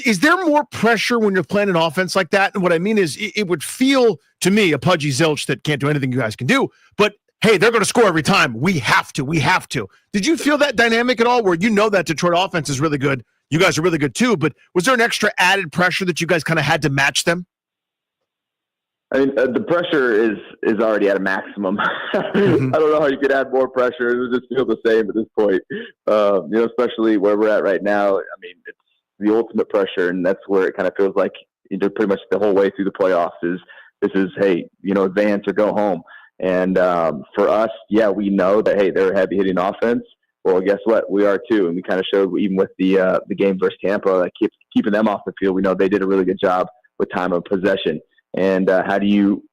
Is there more pressure when you're playing an offense like that? And what I mean is it would feel to me a pudgy zilch that can't do anything you guys can do. But, hey, they're going to score every time. We have to. Did you feel that dynamic at all where that Detroit offense is really good? You guys are really good too, but was there an extra added pressure that you guys kind of had to match them? I mean, the pressure is already at a maximum. I don't know how you could add more pressure. It would just feel the same at this point, especially where we're at right now. I mean, it's the ultimate pressure, and that's where it kind of feels like pretty much the whole way through the playoffs this is, hey, advance or go home. And for us, yeah, we know that, hey, they're a heavy-hitting offense. Well, guess what? We are too, and we kind of showed even with the game versus Tampa, like keeping them off the field. We know they did a really good job with time of possession. And how do you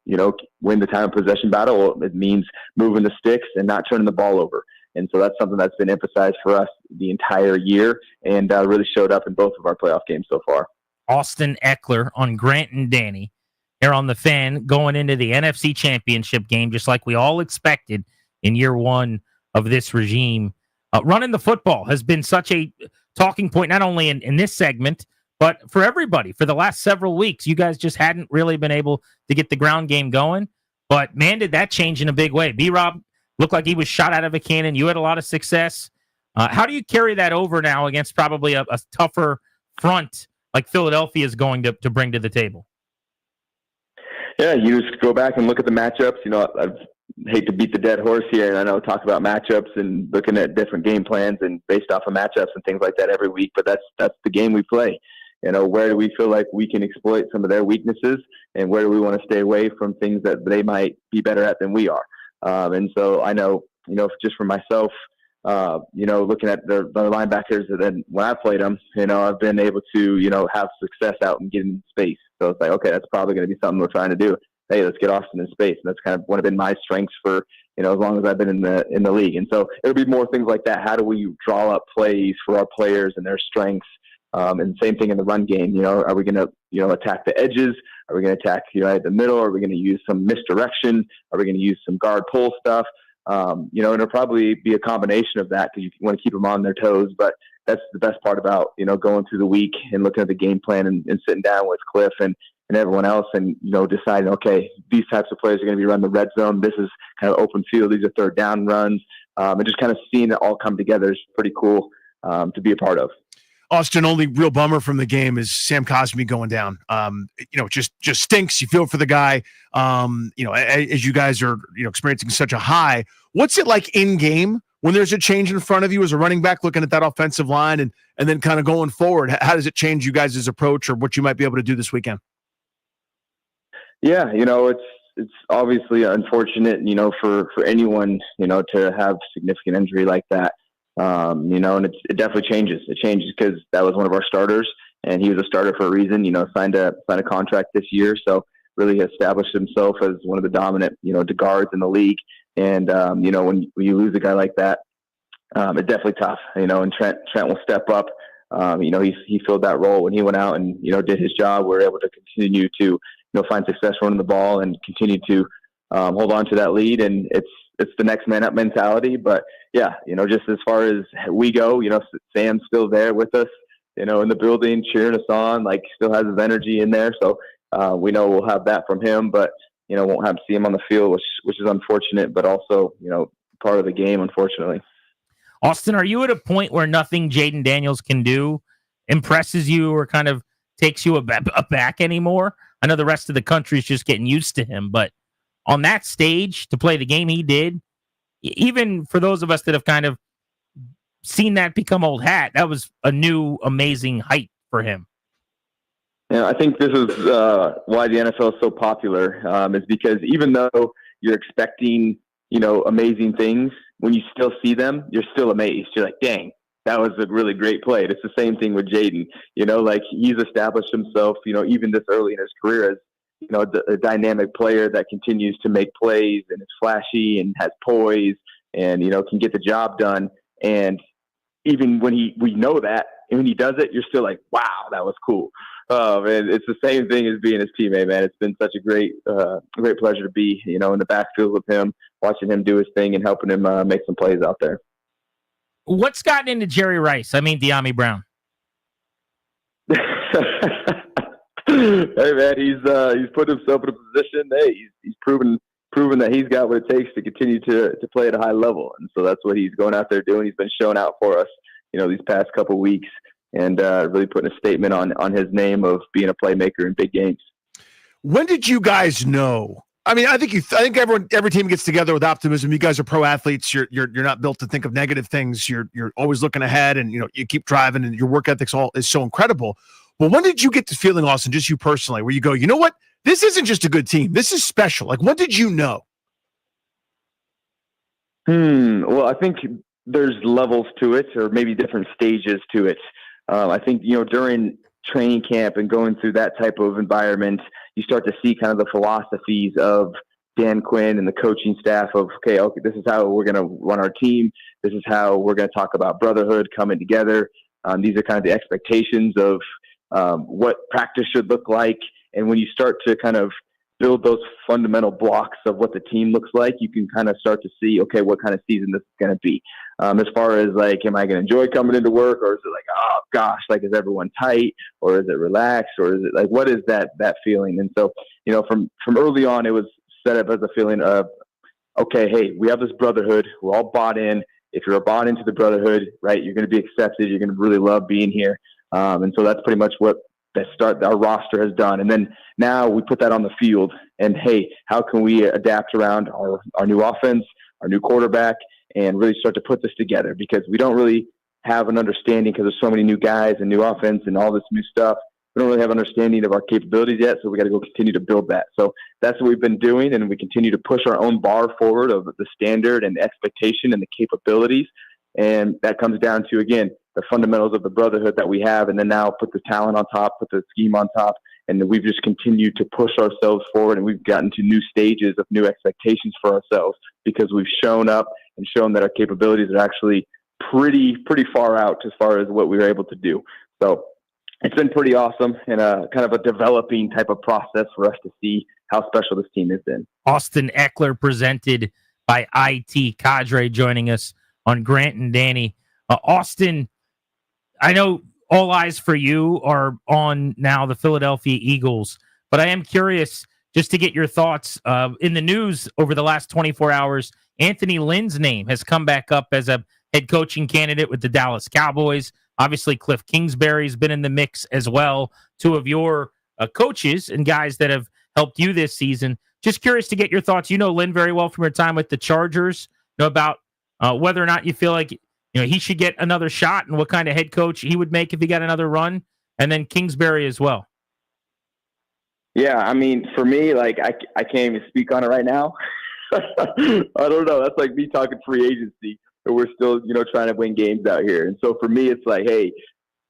win the time of possession battle? Well, it means moving the sticks and not turning the ball over. And so that's something that's been emphasized for us the entire year, and really showed up in both of our playoff games so far. Austin Eckler on Grant and Danny here on the Fan, going into the NFC Championship game, just like we all expected in year one of this regime. Running the football has been such a talking point, not only in this segment, but for everybody. For the last several weeks, you guys just hadn't really been able to get the ground game going. But, man, did that change in a big way. B-Rob looked like he was shot out of a cannon. You had a lot of success. How do you carry that over now against probably a tougher front like Philadelphia is going to bring to the table? Yeah, you just go back and look at the matchups. I hate to beat the dead horse here, and I know talk about matchups and looking at different game plans and based off of matchups and things like that every week, but that's the game we play. Where do we feel like we can exploit some of their weaknesses, and where do we want to stay away from things that they might be better at than we are? And so I know, just for myself, looking at the linebackers, and then when I played them, I've been able to, have success out and get in space. So it's like, okay, that's probably going to be something we're trying to do. Hey, let's get Austin in space. And that's kind of one of been my strengths for, as long as I've been in the league. And so it'll be more things like that. How do we draw up plays for our players and their strengths? And same thing in the run game. Are we going to, attack the edges? Are we going to attack, at the middle? Are we going to use some misdirection? Are we going to use some guard pull stuff? You know, and it'll probably be a combination of that because you want to keep them on their toes. But that's the best part about, you know, going through the week and looking at the game plan and sitting down with Cliff and everyone else and, you know, deciding, okay, these types of players are going to be running the red zone. This is kind of open field. These are third down runs. And just kind of seeing it all come together is pretty cool to be a part of. Austin, only real bummer from the game is Sam Cosmi going down. You know, just stinks. You feel for the guy. You know, as you guys are, you know, experiencing such a high, what's it like in game when there's a change in front of you as a running back looking at that offensive line and then kind of going forward? How does it change you guys' approach or what you might be able to do this weekend? Yeah, you know, it's obviously unfortunate, you know, for anyone, you know, to have significant injury like that. You know, and it definitely changes. It changes because that was one of our starters, and he was a starter for a reason. You know, signed a contract this year, so really established himself as one of the dominant, you know, guards in the league. And you know, when you lose a guy like that, it's definitely tough. You know, and Trent will step up. You know, he filled that role when he went out and, you know, did his job. We were able to continue to, you know, find success running the ball and continue to hold on to that lead. And it's the next man up mentality. But yeah, you know, just as far as we go, you know, Sam's still there with us, you know, in the building, cheering us on, like still has his energy in there. So we know we'll have that from him, but, you know, won't have to see him on the field, which is unfortunate, but also, you know, part of the game, unfortunately. Austin, are you at a point where nothing Jaden Daniels can do impresses you or kind of takes you aback anymore? I know the rest of the country is just getting used to him, but on that stage to play the game he did, even for those of us that have kind of seen that become old hat, that was a new, amazing height for him. Yeah, I think this is why the NFL is so popular, is because even though you're expecting, you know, amazing things, when you still see them, you're still amazed. You're like, dang, that was a really great play. And it's the same thing with Jaden. You know, like he's established himself, you know, even this early in his career as, you know, a dynamic player that continues to make plays and is flashy and has poise and, you know, can get the job done. And even when we know that, and when he does it, you're still like, wow, that was cool. And it's the same thing as being his teammate, man. It's been such a great pleasure to be, you know, in the backfield with him, watching him do his thing and helping him make some plays out there. What's gotten into Jerry Rice? I mean, De'Ami Brown. Hey, man, he's put himself in a position. Hey, he's proven that he's got what it takes to continue to play at a high level, and so that's what he's going out there doing. He's been showing out for us, you know, these past couple of weeks, and really putting a statement on his name of being a playmaker in big games. When did you guys know? I mean, I think every team gets together with optimism. You guys are pro athletes. You're not built to think of negative things. You're always looking ahead, and you know you keep driving, and your work ethics is so incredible. But when did you get the feeling, Austin, just you personally, where you go, you know what? This isn't just a good team. This is special. Like, what did you know? Well, I think there's levels to it, or maybe different stages to it. I think, you know, during training camp and going through that type of environment, you start to see kind of the philosophies of Dan Quinn and the coaching staff of, okay, this is how we're going to run our team. This is how we're going to talk about brotherhood, coming together. These are kind of the expectations of what practice should look like. And when you start to kind of build those fundamental blocks of what the team looks like, you can kind of start to see, okay, what kind of season this is going to be. As far as like, am I going to enjoy coming into work, or is it like, oh gosh, like, is everyone tight, or is it relaxed, or is it like, what is that feeling? And so, you know, from early on, it was set up as a feeling of, okay, hey, we have this brotherhood. We're all bought in. If you're bought into the brotherhood, right, you're going to be accepted. You're going to really love being here. And so that's pretty much what our roster has done. And then now we put that on the field, and hey, how can we adapt around our new offense, our new quarterback, and really start to put this together? Because we don't really have an understanding, because there's so many new guys and new offense and all this new stuff. We don't really have an understanding of our capabilities yet, so we got to go continue to build that. So that's what we've been doing, and we continue to push our own bar forward of the standard and the expectation and the capabilities. And that comes down to, again, the fundamentals of the brotherhood that we have, and then now put the talent on top, put the scheme on top, and we've just continued to push ourselves forward, and we've gotten to new stages of new expectations for ourselves, because we've shown up and shown that our capabilities are actually pretty far out as far as what we were able to do. So it's been pretty awesome, and kind of a developing type of process for us to see how special this team has been. Austin Eckler presented by IT Cadre, joining us on Grant and Danny. Austin, I know all eyes for you are on now the Philadelphia Eagles, but I am curious just to get your thoughts. In the news over the last 24 hours, Anthony Lynn's name has come back up as a head coaching candidate with the Dallas Cowboys. Obviously, Cliff Kingsbury's been in the mix as well. Two of your coaches and guys that have helped you this season. Just curious to get your thoughts. You know Lynn very well from your time with the Chargers. Know about whether or not you feel like he should get another shot and what kind of head coach he would make if he got another run, and then Kingsbury as well. Yeah, I mean, for me, like I can't even speak on it right now. I don't know. That's like me talking free agency, but we're still, trying to win games out here. And so for me, it's like, hey,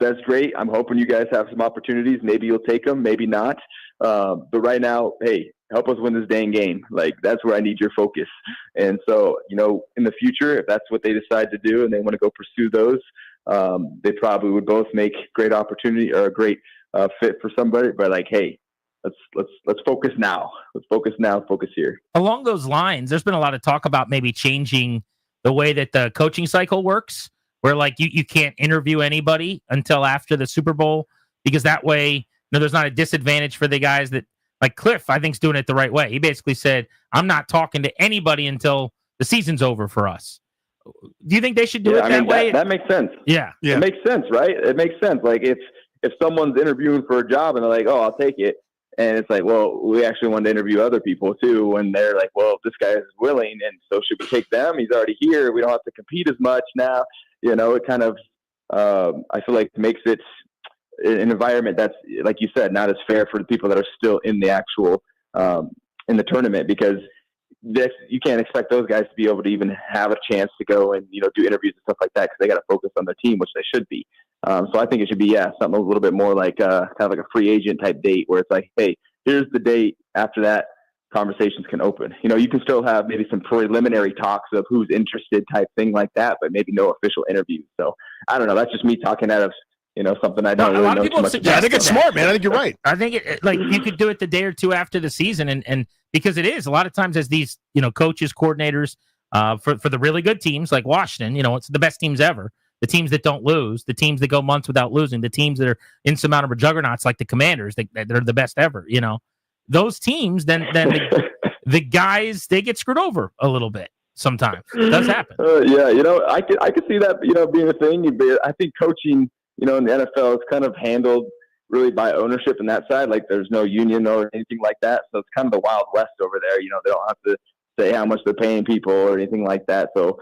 that's great. I'm hoping you guys have some opportunities. Maybe you'll take them, maybe not. But right now, hey, help us win this dang game. Like, that's where I need your focus. And so, in the future, if that's what they decide to do and they want to go pursue those, they probably would both make great opportunity or a great fit for somebody. But like, hey, let's focus now. Let's focus now. Focus here. Along those lines, there's been a lot of talk about maybe changing the way that the coaching cycle works, where like you can't interview anybody until after the Super Bowl, because that way, there's not a disadvantage for the guys that, like Cliff, I think, is doing it the right way. He basically said, I'm not talking to anybody until the season's over for us. Do you think they should do it that way? That makes sense. Yeah. It makes sense, right? It makes sense. Like if someone's interviewing for a job and they're like, oh, I'll take it. And it's like, well, we actually want to interview other people too. When they're like, well, this guy is willing, and so should we take them? He's already here. We don't have to compete as much now. It kind of, I feel like makes it an environment that's, like you said, not as fair for the people that are still in the actual, in the tournament, because you can't expect those guys to be able to even have a chance to go and, do interviews and stuff like that, because they got to focus on their team, which they should be. So I think it should be, something a little bit more like kind of like a free agent type date, where it's like, hey, here's the date. After that, conversations can open. You can still have maybe some preliminary talks of who's interested type thing like that, but maybe no official interviews. So I don't know. That's just me talking out of, something I don't really know too much about. Yeah, I think it's smart, man. I think you're right. I think like you could do it the day or two after the season, and because it is a lot of times as these coaches, coordinators for the really good teams like Washington, it's the best teams ever. The teams that don't lose, the teams that go months without losing, the teams that are insurmountable juggernauts like the Commanders, they're the best ever. Those teams, then the guys, they get screwed over a little bit sometimes. It does happen. Yeah, I could see that being a thing. I think coaching, in the NFL, is kind of handled really by ownership in that side. Like there's no union or anything like that, so it's kind of the Wild West over there. They don't have to say how much they're paying people or anything like that. So,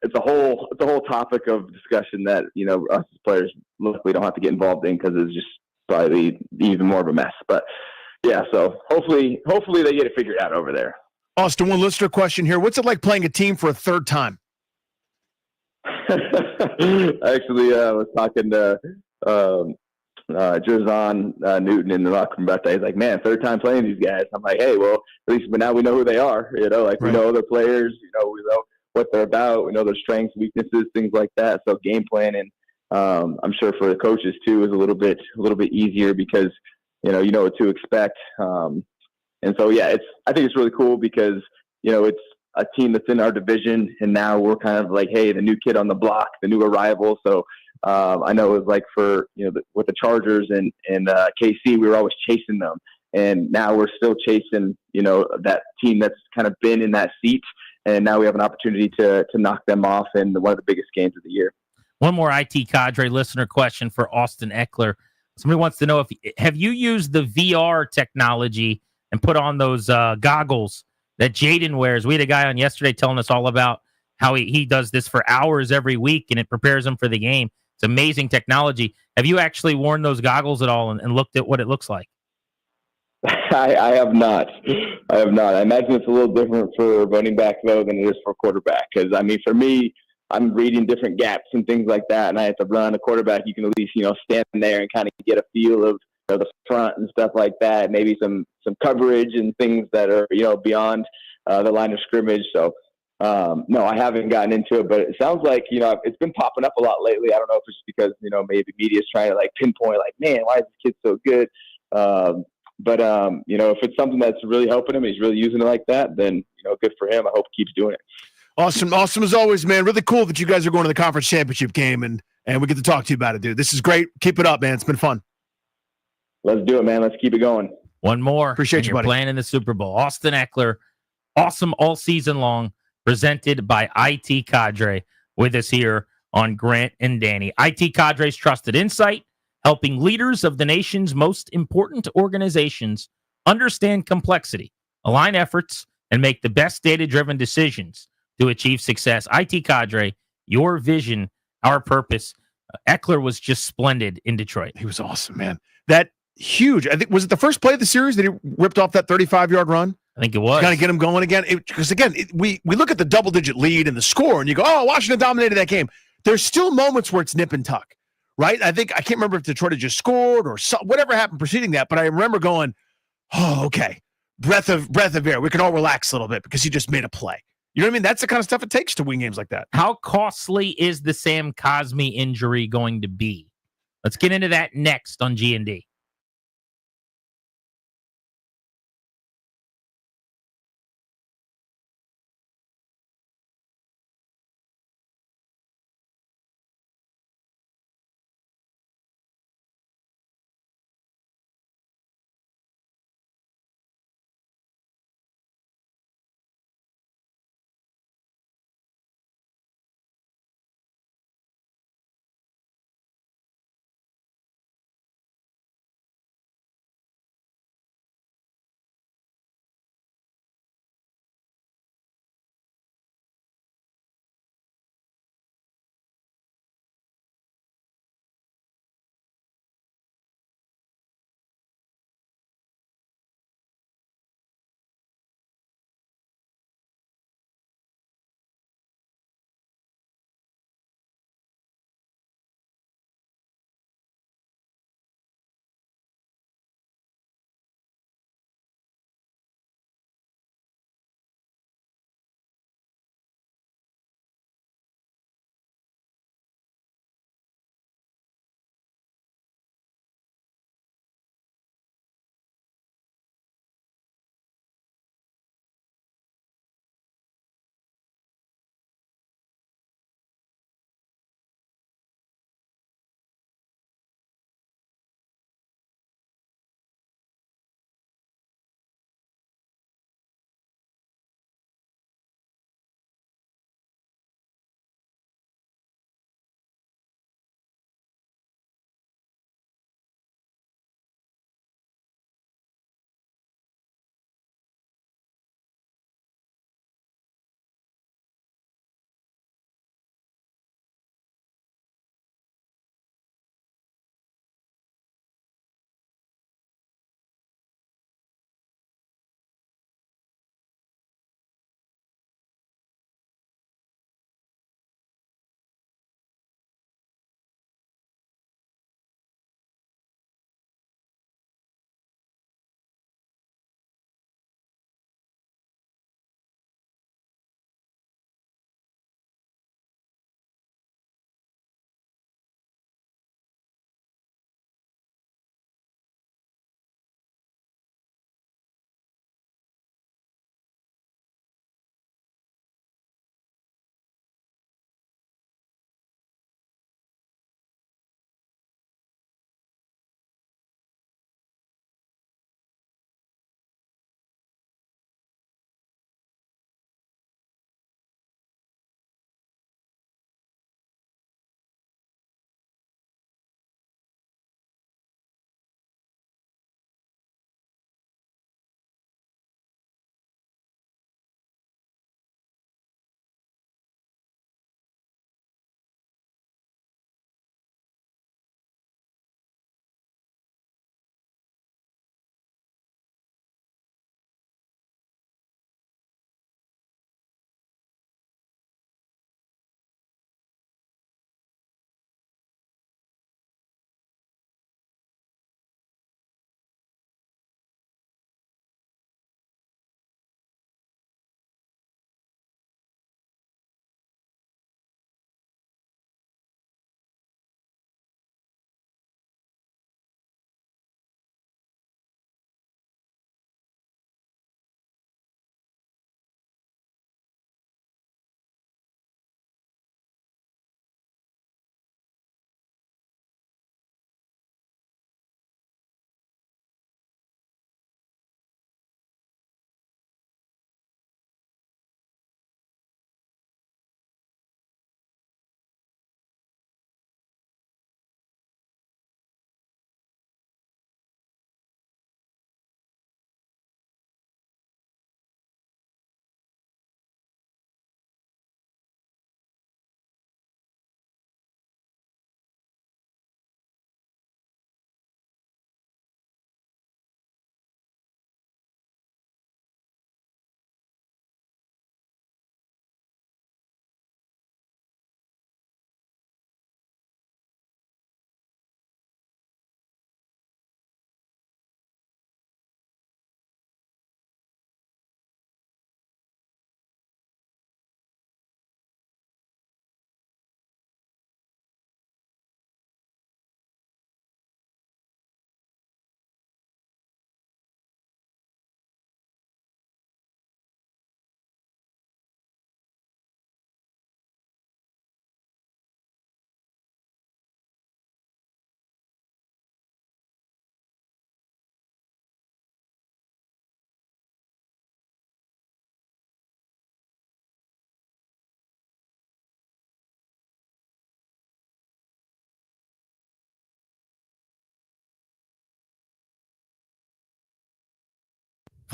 it's a whole topic of discussion that us as players luckily don't have to get involved in, because it's just probably even more of a mess. But yeah, so hopefully they get it figured out over there. Austin, one listener question here: what's it like playing a team for a third time? Actually, I was talking to Jerzon Newton in the locker room about that. He's like, man, third time playing these guys. I'm like, hey, well, at least now we know who they are. We know other players. We know what they're about. We know their strengths, weaknesses, things like that. So game planning, I'm sure for the coaches too, is a little bit easier, because you know what to expect. And so yeah, I think it's really cool, because it's a team that's in our division, and now we're kind of like, hey, the new kid on the block, the new arrival. So I know it was like for with the Chargers and KC, we were always chasing them, and now we're still chasing that team that's kind of been in that seat. And now we have an opportunity to knock them off in one of the biggest games of the year. One more IT Cadre listener question for Austin Eckler. Somebody wants to know have you used the VR technology and put on those goggles that Jaden wears? We had a guy on yesterday telling us all about how he does this for hours every week, and it prepares him for the game. It's amazing technology. Have you actually worn those goggles at all and looked at what it looks like? I have not. I imagine it's a little different for running back, though, than it is for quarterback. Because, for me, I'm reading different gaps and things like that, and I have to run. A quarterback, you can at least, stand there and kind of get a feel of the front and stuff like that, maybe some coverage and things that are, beyond the line of scrimmage. So, no, I haven't gotten into it, but it sounds like, it's been popping up a lot lately. I don't know if it's because, maybe the media is trying to, pinpoint, man, why is this kid so good? But if it's something that's really helping him, he's really using it like that, then good for him. I hope he keeps doing it. Awesome as always, man. Really cool that you guys are going to the conference championship game, and we get to talk to you about it, dude. This is great. Keep it up, man. It's been fun. Let's do it, man. Let's keep it going. One more. Appreciate you, buddy. Playing in the Super Bowl. Austin Eckler, awesome all season long, presented by IT Cadre, with us here on Grant and Danny. IT Cadre's trusted insight, helping leaders of the nation's most important organizations understand complexity, align efforts, and make the best data-driven decisions to achieve success. IT Cadre, your vision, our purpose. Eckler was just splendid in Detroit. He was awesome, man. That huge. I think, was it the first play of the series that he ripped off that 35-yard run? I think it was. Kind of get him going again. Because, we look at the double-digit lead and the score, and you go, oh, Washington dominated that game. There's still moments where it's nip and tuck, right? I can't remember if Detroit had just scored or whatever happened preceding that, but I remember going, oh, okay, breath of air. We can all relax a little bit because he just made a play. You know what I mean? That's the kind of stuff it takes to win games like that. How costly is the Sam Cosmi injury going to be? Let's get into that next on G&D.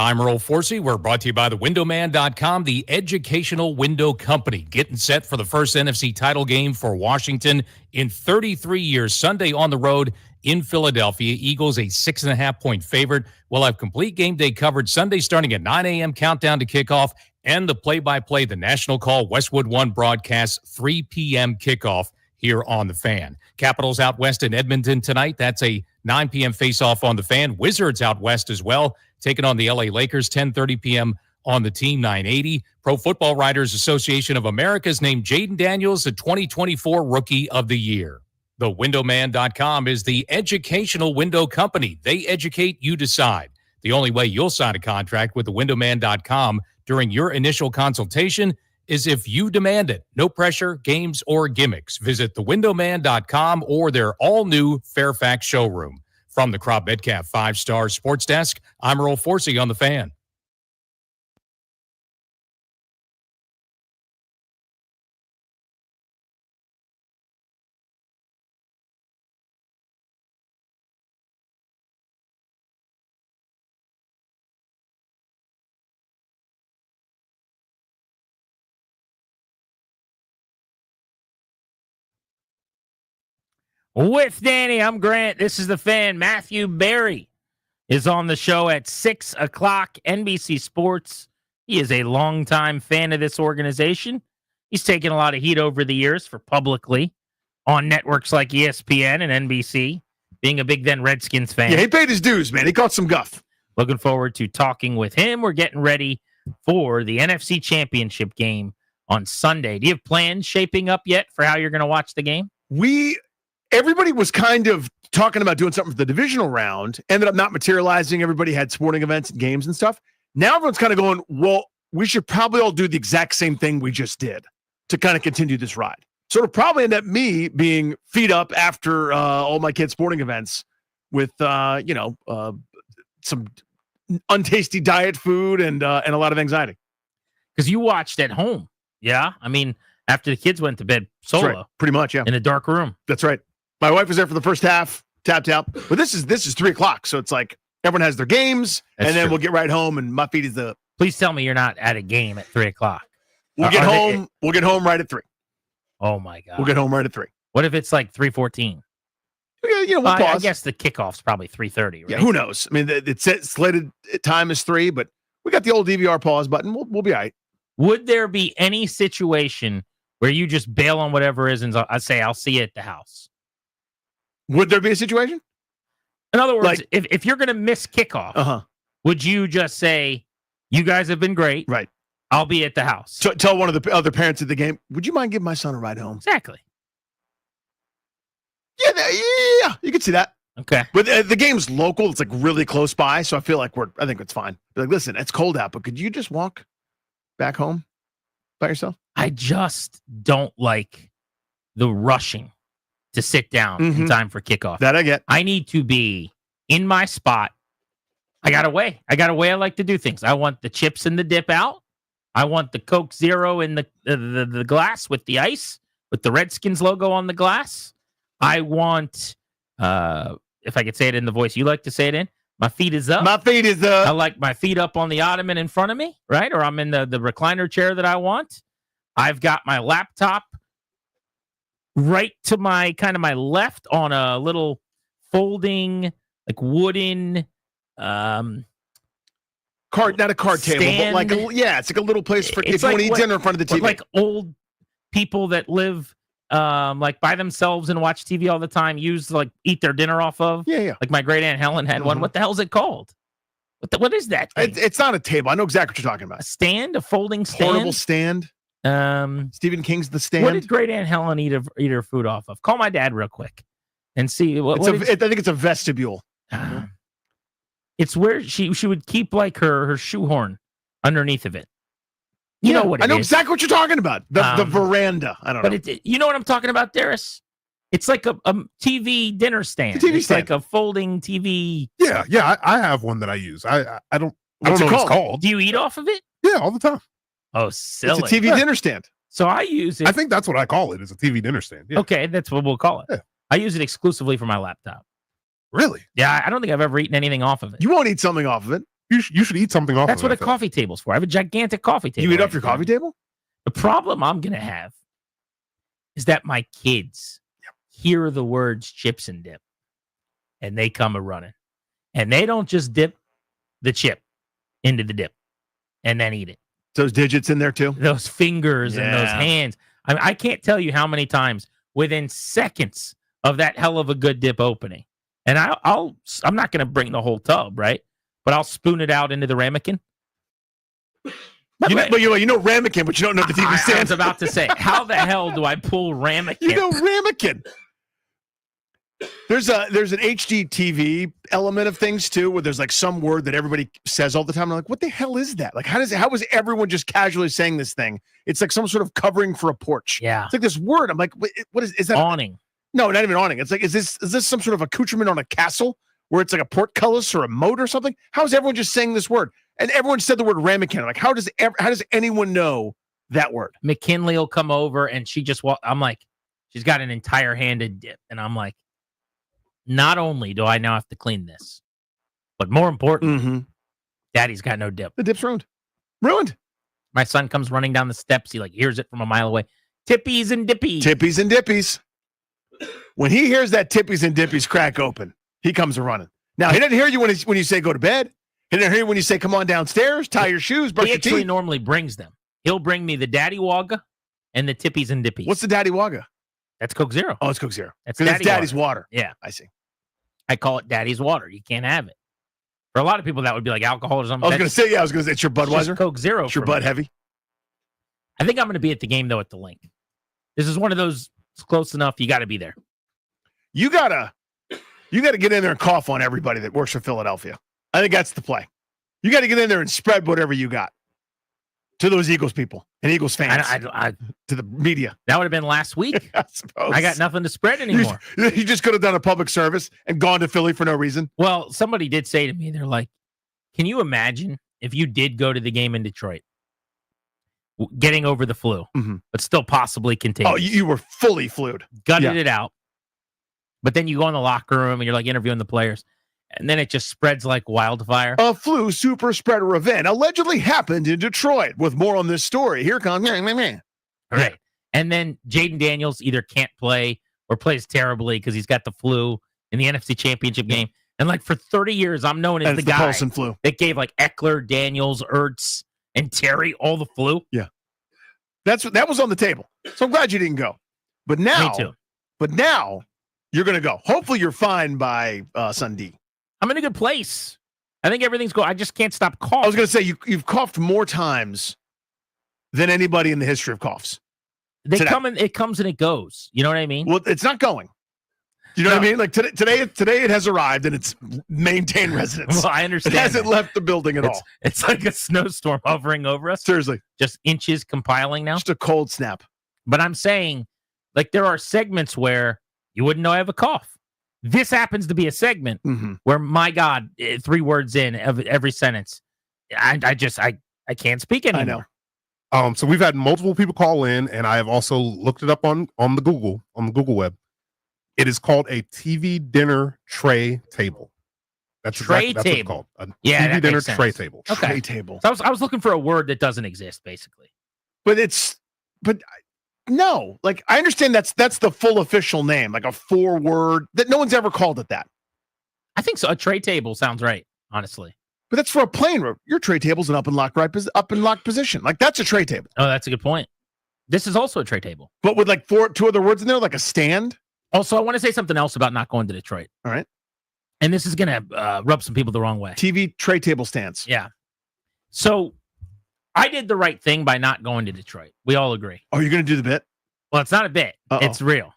I'm Earl Forsey. We're brought to you by the Windowman.com, the educational window company. Getting set for the first NFC title game for Washington in 33 years. Sunday on the road in Philadelphia. Eagles a 6.5-point favorite. We'll have complete game day coverage Sunday starting at 9 a.m. countdown to kickoff and the play-by-play, the National Call Westwood One broadcast, 3 p.m. kickoff here on The Fan. Capitals out west in Edmonton tonight. That's a 9 p.m. face-off on The Fan. Wizards out west as well, taking on the LA Lakers, 10:30 p.m. on the Team 980. Pro Football Writers Association of America's named Jaden Daniels the 2024 Rookie of the Year. The Windowman.com is the educational window company. They educate, you decide. The only way you'll sign a contract with the Windowman.com during your initial consultation is if you demand it. No pressure, games, or gimmicks. Visit thewindowman.com or their all-new Fairfax showroom. From the Crop Metcalf 5-Star Sports Desk, I'm Earl Forsey on The Fan. With Danny, I'm Grant. This is The Fan. Matthew Berry is on the show at 6 o'clock, NBC Sports. He is a longtime fan of this organization. He's taken a lot of heat over the years for publicly on networks like ESPN and NBC, being a big then Redskins fan. Yeah, he paid his dues, man. He caught some guff. Looking forward to talking with him. We're getting ready for the NFC Championship game on Sunday. Do you have plans shaping up yet for how you're going to watch the game? Everybody was kind of talking about doing something for the divisional round, ended up not materializing. Everybody had sporting events and games and stuff. Now everyone's kind of going, well, we should probably all do the exact same thing we just did to kind of continue this ride. So it'll probably end up me being feed up after all my kids' sporting events with, some untasty diet food and a lot of anxiety. Because you watched at home. Yeah. I mean, after the kids went to bed solo. Right. Pretty much, yeah. In a dark room. That's right. My wife was there for the first half, tapped out. But this is 3 o'clock, so it's like everyone has their games, and then we'll get right home, and my feet is the. Please tell me you're not at a game at 3 o'clock. We'll get home. We'll get home right at 3. Oh my god. We'll get home right at 3. What if it's like 3:14? We'll pause. I guess the kickoff's probably 3:30. Right? Yeah, who knows? I mean, it's slated time is 3, but we got the old DVR pause button. We'll be all right. Would there be any situation where you just bail on whatever is and I say I'll see you at the house? Would there be a situation? In other words, if you're going to miss kickoff, would you just say, you guys have been great. Right. I'll be at the house. Tell one of the other parents at the game, would you mind giving my son a ride home? Exactly. Yeah, you can see that. Okay. But the game's local. It's like really close by. So I feel like I think it's fine. Be like, listen, it's cold out, but could you just walk back home by yourself? I just don't like the rushing to sit down in time for kickoff. That I get. I need to be in my spot. I got a way I like to do things. I want the chips and the dip out. I want the Coke Zero in the glass with the ice, with the Redskins logo on the glass. I want, if I could say it in the voice you like to say it in, my feet is up. My feet is up. I like my feet up on the ottoman in front of me, right? Or I'm in the recliner chair that I want. I've got my laptop right to my left on a little folding, like wooden not a card stand. table, but it's like a little place for if you want to eat dinner in front of the TV. Like old people that live like by themselves and watch TV all the time eat their dinner off of. Yeah. Like my great aunt Helen had one. What the hell is it called? What is that thing? It's not a table. I know exactly what you're talking about. A stand, a folding stand, portable stand. Stephen King's The Stand. What did great aunt Helen eat her food off of? Call my dad real quick and see. I think it's a vestibule. It's where she would keep like her shoehorn underneath of it. You know what it is. I know exactly what you're talking about. The veranda. I don't know. But you know what I'm talking about, Darius? It's like a TV dinner stand. It's like a folding TV. Yeah. I have one that I use. I don't know what it's called. Do you eat off of it? Yeah, all the time. Oh, silly. It's a TV dinner stand. So I use it. I think that's what I call it. Is a TV dinner stand. Yeah. Okay, that's what we'll call it. Yeah. I use it exclusively for my laptop. Really? Yeah, I don't think I've ever eaten anything off of it. You won't eat something off of it. You should eat something off. That's what a coffee table's for. I have a gigantic coffee table. You eat off your coffee table? The problem I'm gonna have is that my kids hear the words chips and dip, and they come a running, and they don't just dip the chip into the dip and then eat it. Those digits in there too. Those fingers and those hands. I can't tell you how many times within seconds of that hell of a good dip opening, and I'm not going to bring the whole tub, right? But I'll spoon it out into the ramekin. You know ramekin, but you don't know the TV stands. I was about to say, how the hell do I pull ramekin? You know ramekin. There's an HGTV element of things too, where there's like some word that everybody says all the time. I'm like, what the hell is that? Like, how is everyone just casually saying this thing? It's like some sort of covering for a porch. Yeah, it's like this word. I'm like, what is that? Awning? No, not even awning. It's like, is this some sort of accoutrement on a castle where it's like a portcullis or a moat or something? How is everyone just saying this word? And everyone said the word ramekin. Like, how does anyone know that word? McKinley will come over and she just I'm like, she's got an entire handed dip, and I'm like, not only do I now have to clean this, but more important, Daddy's got no dip. The dip's ruined. My son comes running down the steps. He hears it from a mile away. Tippies and dippies. Tippies and dippies. When he hears that tippies and dippies crack open, he comes running. Now, he doesn't hear you when you say go to bed. He doesn't hear you when you say come on downstairs, tie your shoes, brush your teeth. He actually normally brings them. He'll bring me the Daddy Wagga and the tippies and dippies. What's the Daddy Wagga? That's Coke Zero. Oh, it's Coke Zero. That's Daddy's water. Yeah. I see. I call it Daddy's water. You can't have it. For a lot of people, that would be like alcohol or something. I was going to say, it's your Budweiser. Coke Zero. It's your Bud Heavy. I think I'm going to be at the game, though, at the link. This is one of those, it's close enough. You got to be there. You gotta get in there and cough on everybody that works for Philadelphia. I think that's the play. You got to get in there and spread whatever you got to those Eagles people and Eagles fans, to the media. That would have been last week. I suppose. I got nothing to spread anymore. You just could have done a public service and gone to Philly for no reason. Well, somebody did say to me, they're like, can you imagine if you did go to the game in Detroit, getting over the flu, but still possibly contagious? Oh, you were fully flued. Gutted it out. But then you go in the locker room and you're like interviewing the players, and then it just spreads like wildfire. A flu super spreader event allegedly happened in Detroit. With more on this story, here comes. Right. And then Jaden Daniels either can't play or plays terribly because he's got the flu in the NFC Championship game. And like for 30 years, I'm known as the guy Paulson flu that gave like Eckler, Daniels, Ertz, and Terry all the flu. Yeah. That was on the table. So I'm glad you didn't go. But now, Me too. But now you're going to go. Hopefully you're fine by Sunday. I'm in a good place. I think everything's going. I just can't stop coughing. I was going to say you've coughed more times than anybody in the history of coughs. It comes and it goes. You know what I mean? Well, it's not going. You know what I mean? Like today it has arrived and it's maintained residence. Well, I understand. It hasn't left the building at all. It's like a snowstorm hovering over us. Seriously. Just inches compiling now. Just a cold snap. But I'm saying, like, there are segments where you wouldn't know I have a cough. This happens to be a segment where, my God, 3 words in of every sentence, I can't speak anymore. I know. So we've had multiple people call in, and I have also looked it up on the Google web. It is called a TV dinner tray table. That's what it's called. A TV dinner tray table. Okay. Tray table. So I was looking for a word that doesn't exist, basically. But no, like I understand that's the full official name, like a 4-word that no one's ever called it that. I think so. A tray table sounds right, honestly. But that's for a plane room. Your tray table's an up and locked position. Like that's a tray table. Oh, that's a good point. This is also a tray table, but with like 2 other words in there, like a stand. Also, I want to say something else about not going to Detroit. All right. And this is going to rub some people the wrong way. TV tray table stands. Yeah. So I did the right thing by not going to Detroit. We all agree. Oh, you're going to do the bit? Well, it's not a bit. It's real.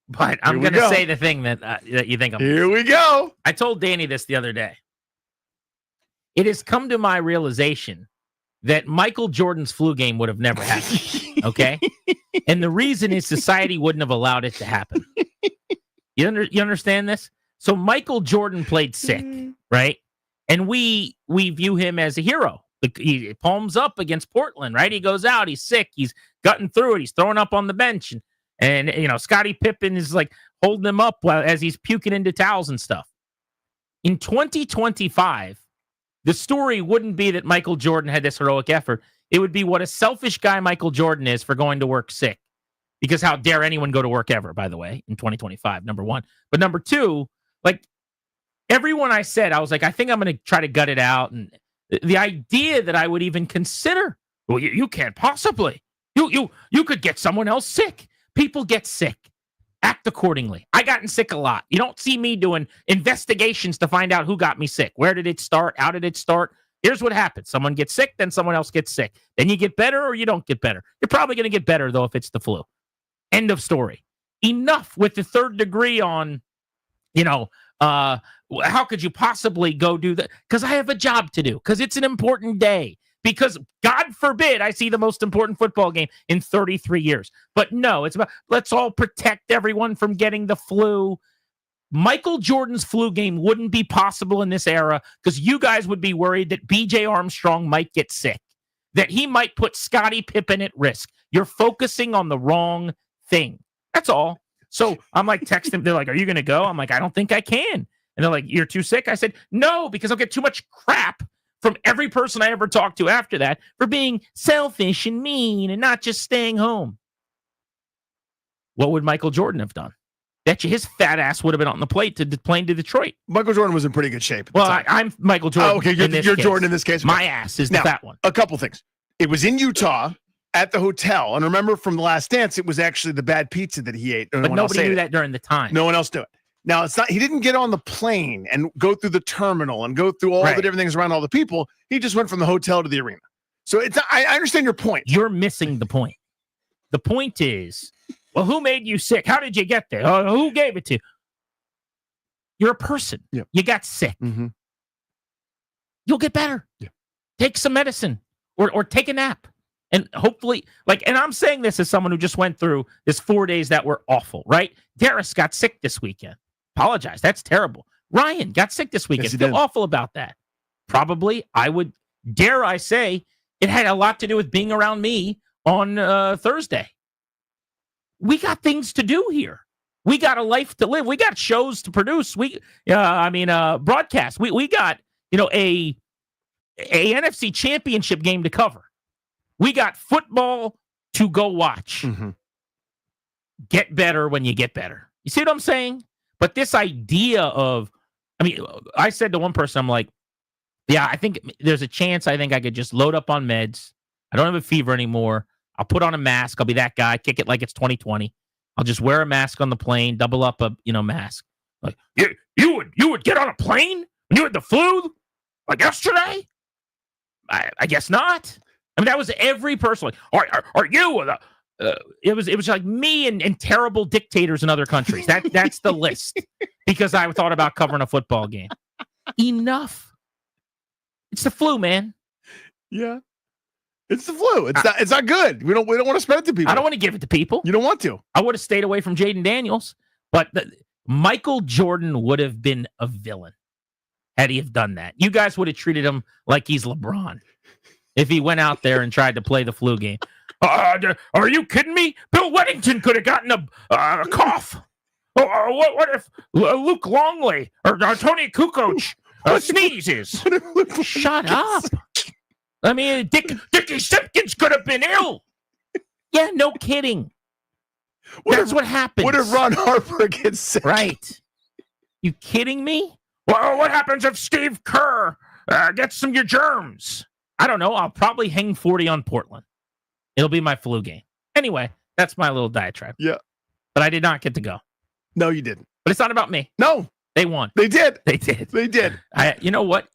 But I'm going to say the thing that you think I'm Here we go. I told Danny this the other day. It has come to my realization that Michael Jordan's flu game would have never happened. Okay? And the reason is society wouldn't have allowed it to happen. You understand this? So Michael Jordan played sick, right? And we view him as a hero. He palms up against Portland, right? He goes out, he's sick, he's gutting through it, he's throwing up on the bench. And you know, Scottie Pippen is like holding him up as he's puking into towels and stuff. In 2025, the story wouldn't be that Michael Jordan had this heroic effort. It would be what a selfish guy Michael Jordan is for going to work sick. Because how dare anyone go to work ever, by the way, in 2025, number one. But number two, like everyone I said, I was like, I think I'm going to try to gut it out. And the idea that I would even consider, well, you can't possibly. You could get someone else sick. People get sick. Act accordingly. I gotten sick a lot. You don't see me doing investigations to find out who got me sick. Where did it start? How did it start? Here's what happens. Someone gets sick, then someone else gets sick. Then you get better or you don't get better. You're probably going to get better, though, if it's the flu. End of story. Enough with the third degree on, how could you possibly go do that? Because I have a job to do. Because it's an important day. Because God forbid I see the most important football game in 33 years. But no, it's about let's all protect everyone from getting the flu. Michael Jordan's flu game wouldn't be possible in this era because you guys would be worried that B.J. Armstrong might get sick, that he might put Scottie Pippen at risk. You're focusing on the wrong thing. That's all. So I'm like texting. They're like, are you going to go? I'm like, I don't think I can. And they're like, you're too sick? I said, no, because I'll get too much crap from every person I ever talked to after that for being selfish and mean and not just staying home. What would Michael Jordan have done? Bet you his fat ass would have been on the plane to Detroit. Michael Jordan was in pretty good shape. Well, I'm Michael Jordan. Oh, okay, you're Jordan in this case. My ass is the fat one. A couple things. It was in Utah at the hotel. And remember from The Last Dance, it was actually the bad pizza that he ate. But nobody knew that during the time. No one else knew it. Now, it's not. He didn't get on the plane and go through the terminal and go through all the different things around all the people. He just went from the hotel to the arena. So it's. I understand your point. You're missing the point. The point is, well, who made you sick? How did you get there? Who gave it to you? You're a person. Yep. You got sick. Mm-hmm. You'll get better. Yeah. Take some medicine or take a nap. And hopefully, and I'm saying this as someone who just went through this 4 days that were awful, right? Darius got sick this weekend. Apologize. That's terrible. Ryan got sick this weekend. Yes, Feel awful about that. Probably, dare I say, it had a lot to do with being around me on Thursday. We got things to do here. We got a life to live. We got shows to produce. Broadcast. We got, a NFC championship game to cover. We got football to go watch. Mm-hmm. Get better when you get better. You see what I'm saying? But this idea of, I said to one person, I'm like, yeah, I think there's a chance I think I could just load up on meds. I don't have a fever anymore. I'll put on a mask. I'll be that guy. Kick it like it's 2020. I'll just wear a mask on the plane, double up a mask. Like you would get on a plane when you had the flu like yesterday? I guess not. That was every person. Like, are you? It was like me and terrible dictators in other countries. That's the list because I thought about covering a football game. Enough. It's the flu, man. Yeah. It's the flu. It's not good. We don't want to spread it to people. I don't want to give it to people. You don't want to. I would have stayed away from Jaden Daniels, but Michael Jordan would have been a villain had he have done that. You guys would have treated him like he's LeBron if he went out there and tried to play the flu game. Are you kidding me? Bill Weddington could have gotten a cough. What if Luke Longley or Tony Kukoc sneezes? Shut up. Dickie Simpkins could have been ill. Yeah, no kidding. That's what happens. What if Ron Harper gets sick? Right. You kidding me? Well, what happens if Steve Kerr gets some of your germs? I don't know. I'll probably hang 40 on Portland. It'll be my flu game. Anyway, that's my little diatribe. Yeah. But I did not get to go. No, you didn't. But it's not about me. No. They won. They did. They did. They did. You know what?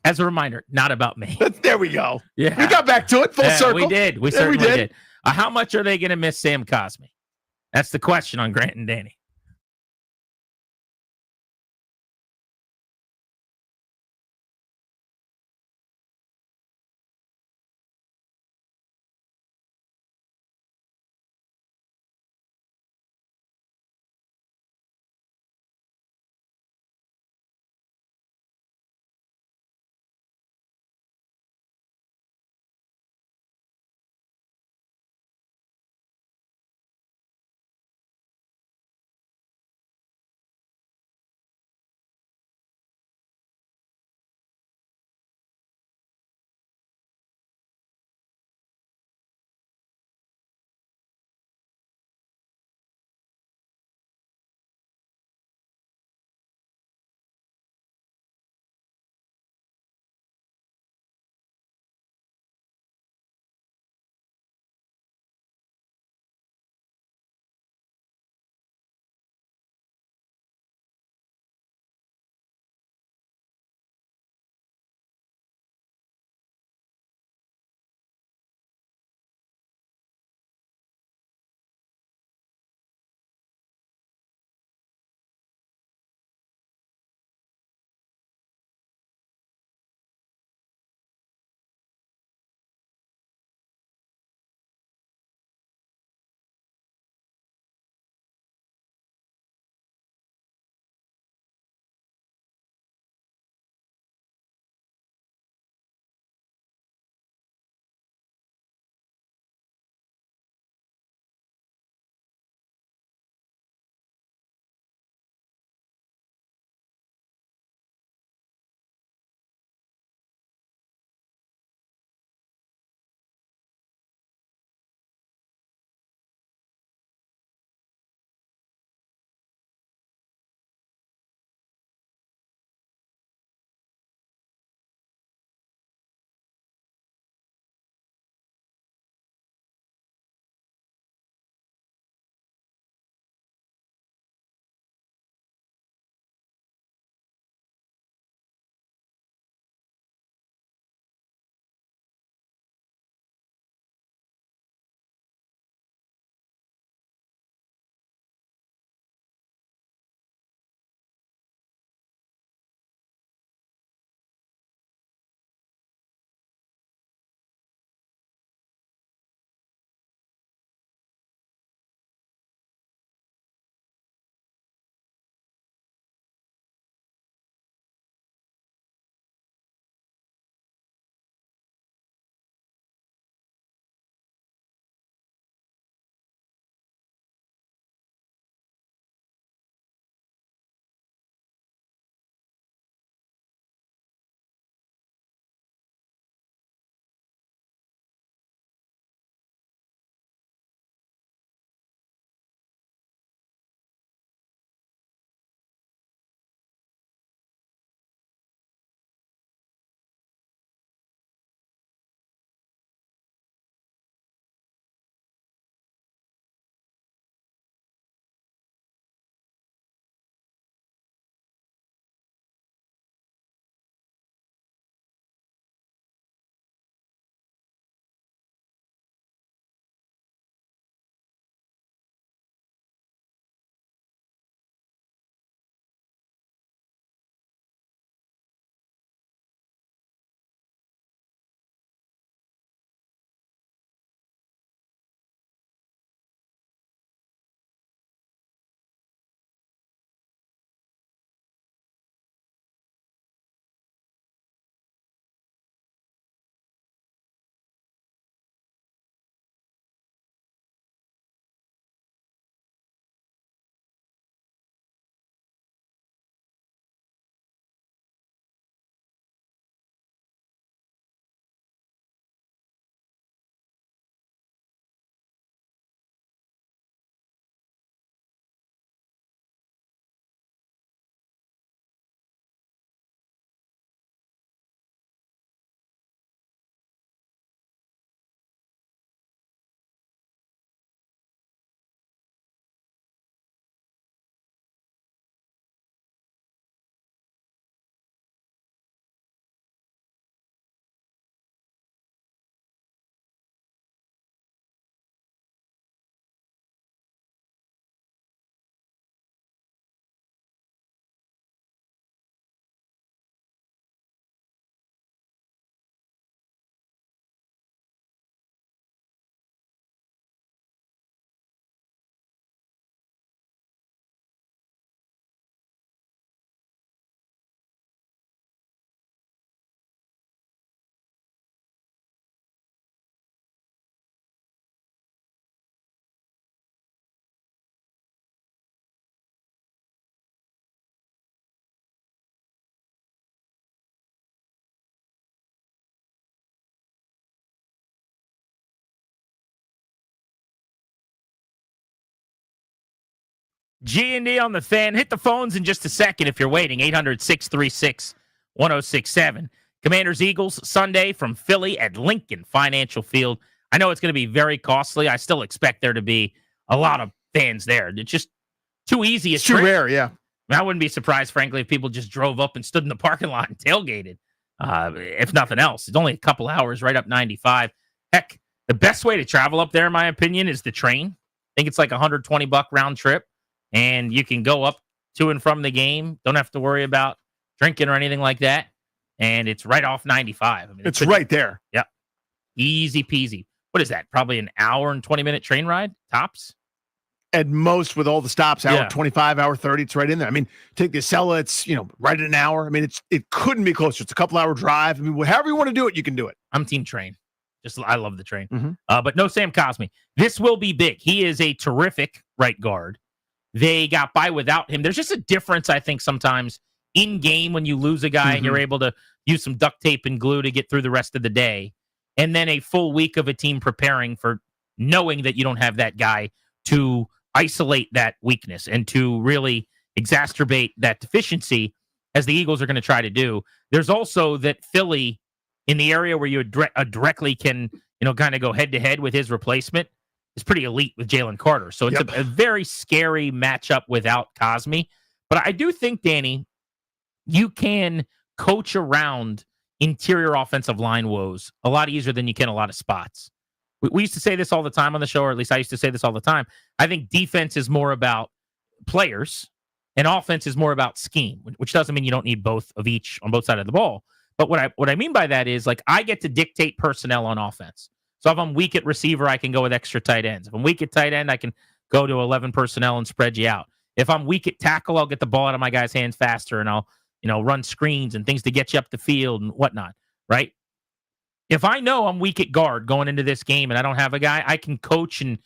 As a reminder, not about me. There we go. Yeah. We got back to it. Full circle. We did. We certainly did. How much are they going to miss Sam Cosmi? That's the question on Grant and Danny. G&D on the Fan. Hit the phones in just a second if you're waiting. 800-636-1067. Commanders-Eagles Sunday from Philly at Lincoln Financial Field. I know it's going to be very costly. I still expect there to be a lot of fans there. It's just too easy. It's too rare, yeah. I wouldn't be surprised, frankly, if people just drove up and stood in the parking lot and tailgated. If nothing else, it's only a couple hours right up 95. Heck, the best way to travel up there, in my opinion, is the train. I think it's like $120 round trip, and you can go up to and from the game. Don't have to worry about drinking or anything like that, and it's right off 95. I mean, it's right there. Yeah, easy peasy. What is that? Probably an hour and 20-minute train ride, tops? At most, with all the stops, hour Yeah. 25, hour 30, it's right in there. I mean, take the Acela, it's, right at an hour. I mean, it couldn't be closer. It's a couple hour drive. I mean, however you want to do it, you can do it. I'm team train. I love the train. But no Sam Cosmi. This will be big. He is a terrific right guard. They got by without him. There's just a difference, I think, sometimes in game when you lose a guy and you're able to use some duct tape and glue to get through the rest of the day. And then a full week of a team preparing for knowing that you don't have that guy to isolate that weakness and to really exacerbate that deficiency, as the Eagles are going to try to do. There's also that Philly, in the area where you directly can, kind of go head-to-head with his replacement, is pretty elite with Jalen Carter. So it's a very scary matchup without Cosmi. But I do think, Danny, you can coach around interior offensive line woes a lot easier than you can a lot of spots. We used to say this all the time on the show, or at least I used to say this all the time. I think defense is more about players and offense is more about scheme, which doesn't mean you don't need both of each on both sides of the ball. But what I mean by that is, like, I get to dictate personnel on offense. So if I'm weak at receiver, I can go with extra tight ends. If I'm weak at tight end, I can go to 11 personnel and spread you out. If I'm weak at tackle, I'll get the ball out of my guy's hands faster and I'll, run screens and things to get you up the field and whatnot, right? If I know I'm weak at guard going into this game and I don't have a guy, I can coach and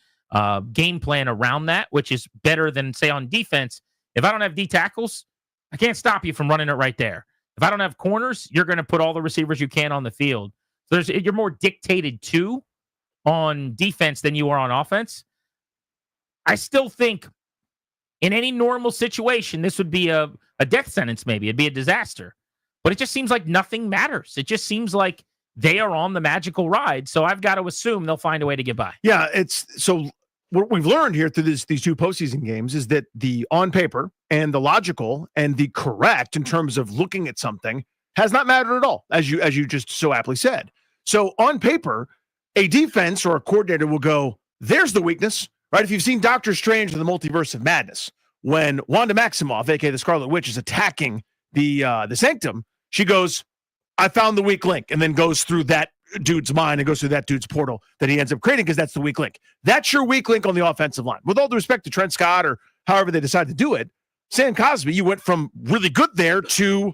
game plan around that, which is better than, say, on defense. If I don't have D tackles, I can't stop you from running it right there. If I don't have corners, you're going to put all the receivers you can on the field. So you're more dictated to on defense than you are on offense. I still think in any normal situation, this would be a death sentence maybe. It'd be a disaster. But it just seems like nothing matters. It just seems like they are on the magical ride. So I've got to assume they'll find a way to get by. Yeah, so what we've learned here through these two postseason games is that the on paper and the logical and the correct in terms of looking at something has not mattered at all, as you just so aptly said. So on paper, a defense or a coordinator will go, there's the weakness, right? If you've seen Doctor Strange in the Multiverse of Madness, when Wanda Maximoff, aka the Scarlet Witch, is attacking the Sanctum, she goes, I found the weak link, and then goes through that dude's mind and goes through that dude's portal that he ends up creating because that's the weak link. That's your weak link on the offensive line. With all due respect to Trent Scott or however they decide to do it, Sam Cosmi, you went from really good there to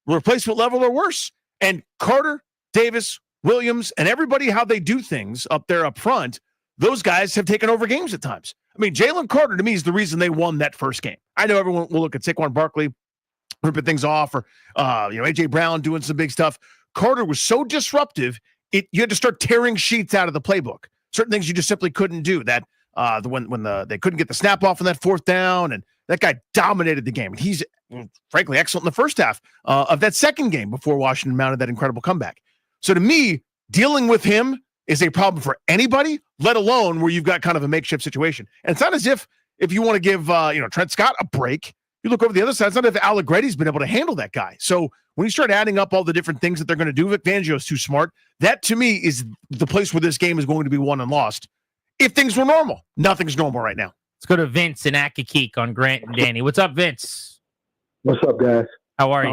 replacement level or worse. And Carter, Davis, Williams, and everybody, how they do things up there up front, those guys have taken over games at times. I mean, Jalen Carter, to me, is the reason they won that first game. I know everyone will look at Saquon Barkley ripping things off, or A.J. Brown doing some big stuff. Carter was so disruptive, you had to start tearing sheets out of the playbook. Certain things you just simply couldn't do. That when they couldn't get the snap off on that fourth down, and that guy dominated the game. He's frankly excellent in the first half of that second game before Washington mounted that incredible comeback. So to me, dealing with him is a problem for anybody, let alone where you've got kind of a makeshift situation. And it's not as if you want to give Trent Scott a break, you look over the other side, it's not as if Allegretti's been able to handle that guy. So when you start adding up all the different things that they're going to do, Vic Fangio's too smart. That, to me, is the place where this game is going to be won and lost. If things were normal, nothing's normal right now. Let's go to Vince in Accokeek on Grant and Danny. What's up, Vince? What's up, guys? How are you?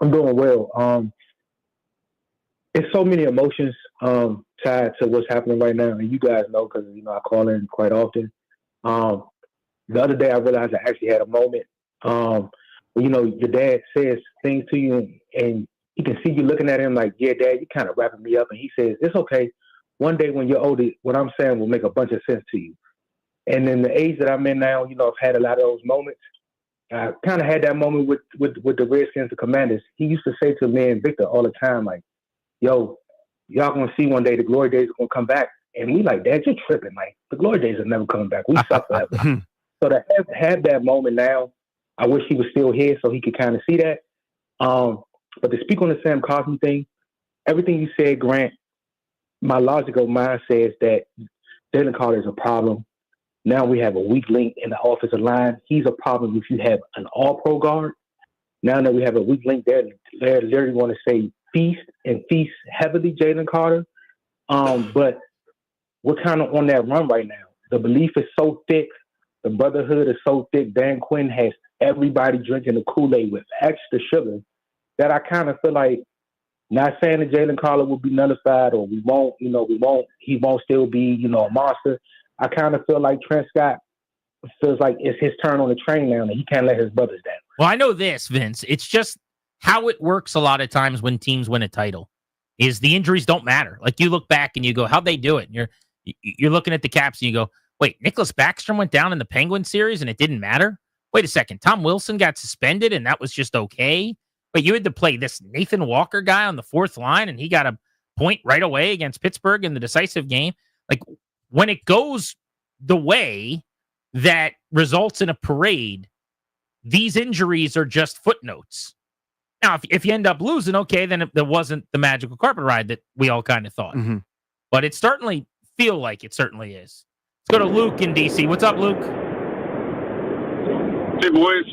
I'm doing well. It's so many emotions tied to what's happening right now, and you guys know because I call in quite often. The other day, I realized I actually had a moment. Your dad says things to you, and you can see you looking at him like, "Yeah, Dad, you're kind of wrapping me up." And he says, "It's okay. One day when you're older, what I'm saying will make a bunch of sense to you." And in the age that I'm in now, I've had a lot of those moments. I kind of had that moment with the Redskins, the Commanders. He used to say to me and Victor all the time, like, "Yo, y'all gonna see one day the glory days are gonna come back." And we like, "Dad, you're tripping. Like, the glory days are never coming back. We suck forever." So to have that moment now, I wish he was still here so he could kind of see that. But to speak on the Sam Cosmi thing, everything you said, Grant, my logical mind says that Jalen Carter is a problem. Now we have a weak link in the offensive line. He's a problem if you have an all-pro guard. Now that we have a weak link there, they literally want to say feast heavily Jalen Carter. But we're kind of on that run right now. The belief is so thick. The brotherhood is so thick. Dan Quinn has everybody drinking the Kool-Aid with extra sugar that I kind of feel like, not saying that Jalen Carter will be nullified or he won't still be, a monster. I kind of feel like Trent Scott feels like it's his turn on the train now and he can't let his brothers down. Well, I know this, Vince. It's just how it works a lot of times when teams win a title is the injuries don't matter. Like you look back and you go, how'd they do it? And you're looking at the Caps and you go, wait, Nicholas Backstrom went down in the Penguins series and it didn't matter? Wait a second. Tom Wilson got suspended and that was just okay? But you had to play this Nathan Walker guy on the fourth line and he got a point right away against Pittsburgh in the decisive game. Like when it goes the way that results in a parade, these injuries are just footnotes. Now, if you end up losing, okay, then there wasn't the magical carpet ride that we all kind of thought. Mm-hmm. But it certainly feel like it certainly is. Let's go to Luke in D.C. What's up, Luke? Hey, boys.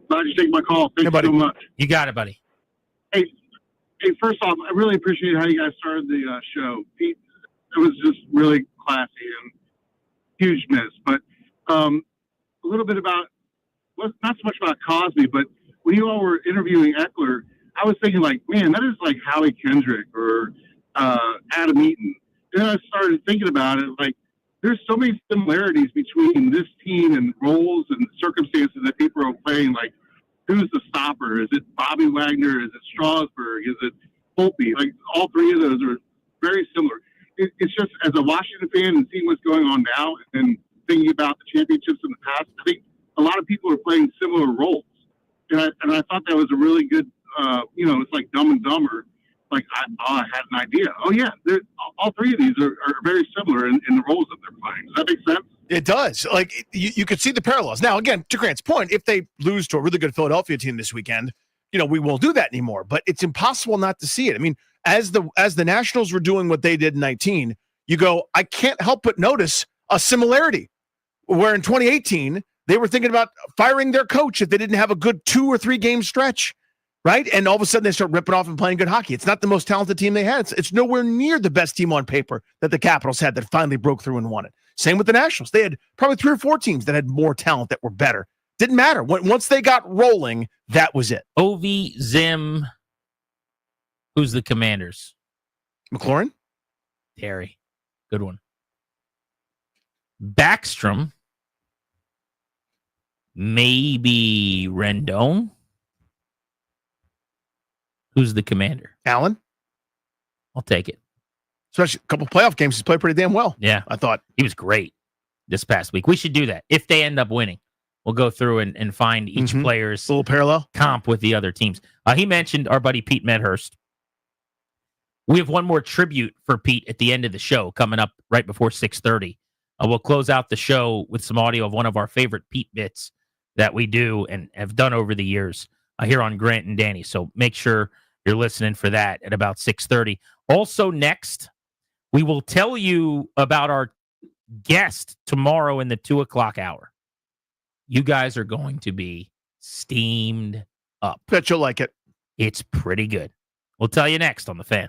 Glad you take my call. Thank you so much. You got it, buddy. Hey, first off, I really appreciate how you guys started the show. Pete, it was just really classy and huge miss. But a little bit about, well, not so much about Cosby, but when you all were interviewing Eckler, I was thinking like, man, that is like Howie Kendrick or Adam Eaton. And then I started thinking about it, like, there's so many similarities between this team and roles and circumstances that people are playing. Like, who's the stopper? Is it Bobby Wagner? Is it Strasburg? Is it Volpe? Like, all three of those are very similar. It's just, as a Washington fan and seeing what's going on now and thinking about the championships in the past, I think a lot of people are playing similar roles. And I thought that was a really good, it's like Dumb and Dumber. Like, I had an idea. Oh, yeah, all three of these are very similar in the roles that they're playing. Does that make sense? It does. Like, you could see the parallels. Now, again, to Grant's point, if they lose to a really good Philadelphia team this weekend, we won't do that anymore. But it's impossible not to see it. I mean, as the Nationals were doing what they did in 19, you go, I can't help but notice a similarity. Where in 2018, they were thinking about firing their coach if they didn't have a good 2 or 3 game stretch. Right? And all of a sudden they start ripping off and playing good hockey. It's not the most talented team they had. It's nowhere near the best team on paper that the Capitals had that finally broke through and won it. Same with the Nationals. They had probably 3 or 4 teams that had more talent that were better. Didn't matter. Once they got rolling, that was it. Ovi, Zim. Who's the Commanders? McLaurin? Terry. Good one. Backstrom. Maybe Rendon. Who's the Commander? Allen. I'll take it. Especially a couple playoff games, he's played pretty damn well. Yeah. I thought. He was great this past week. We should do that. If they end up winning, we'll go through and find each player's little parallel comp with the other teams. He mentioned our buddy Pete Medhurst. We have one more tribute for Pete at the end of the show coming up right before 6:30. We'll close out the show with some audio of one of our favorite Pete bits that we do and have done over the years here on Grant and Danny. So make sure you're listening for that at about 6:30. Also next, we will tell you about our guest tomorrow in the 2:00 hour. You guys are going to be steamed up. Bet you'll like it. It's pretty good. We'll tell you next on The Fan.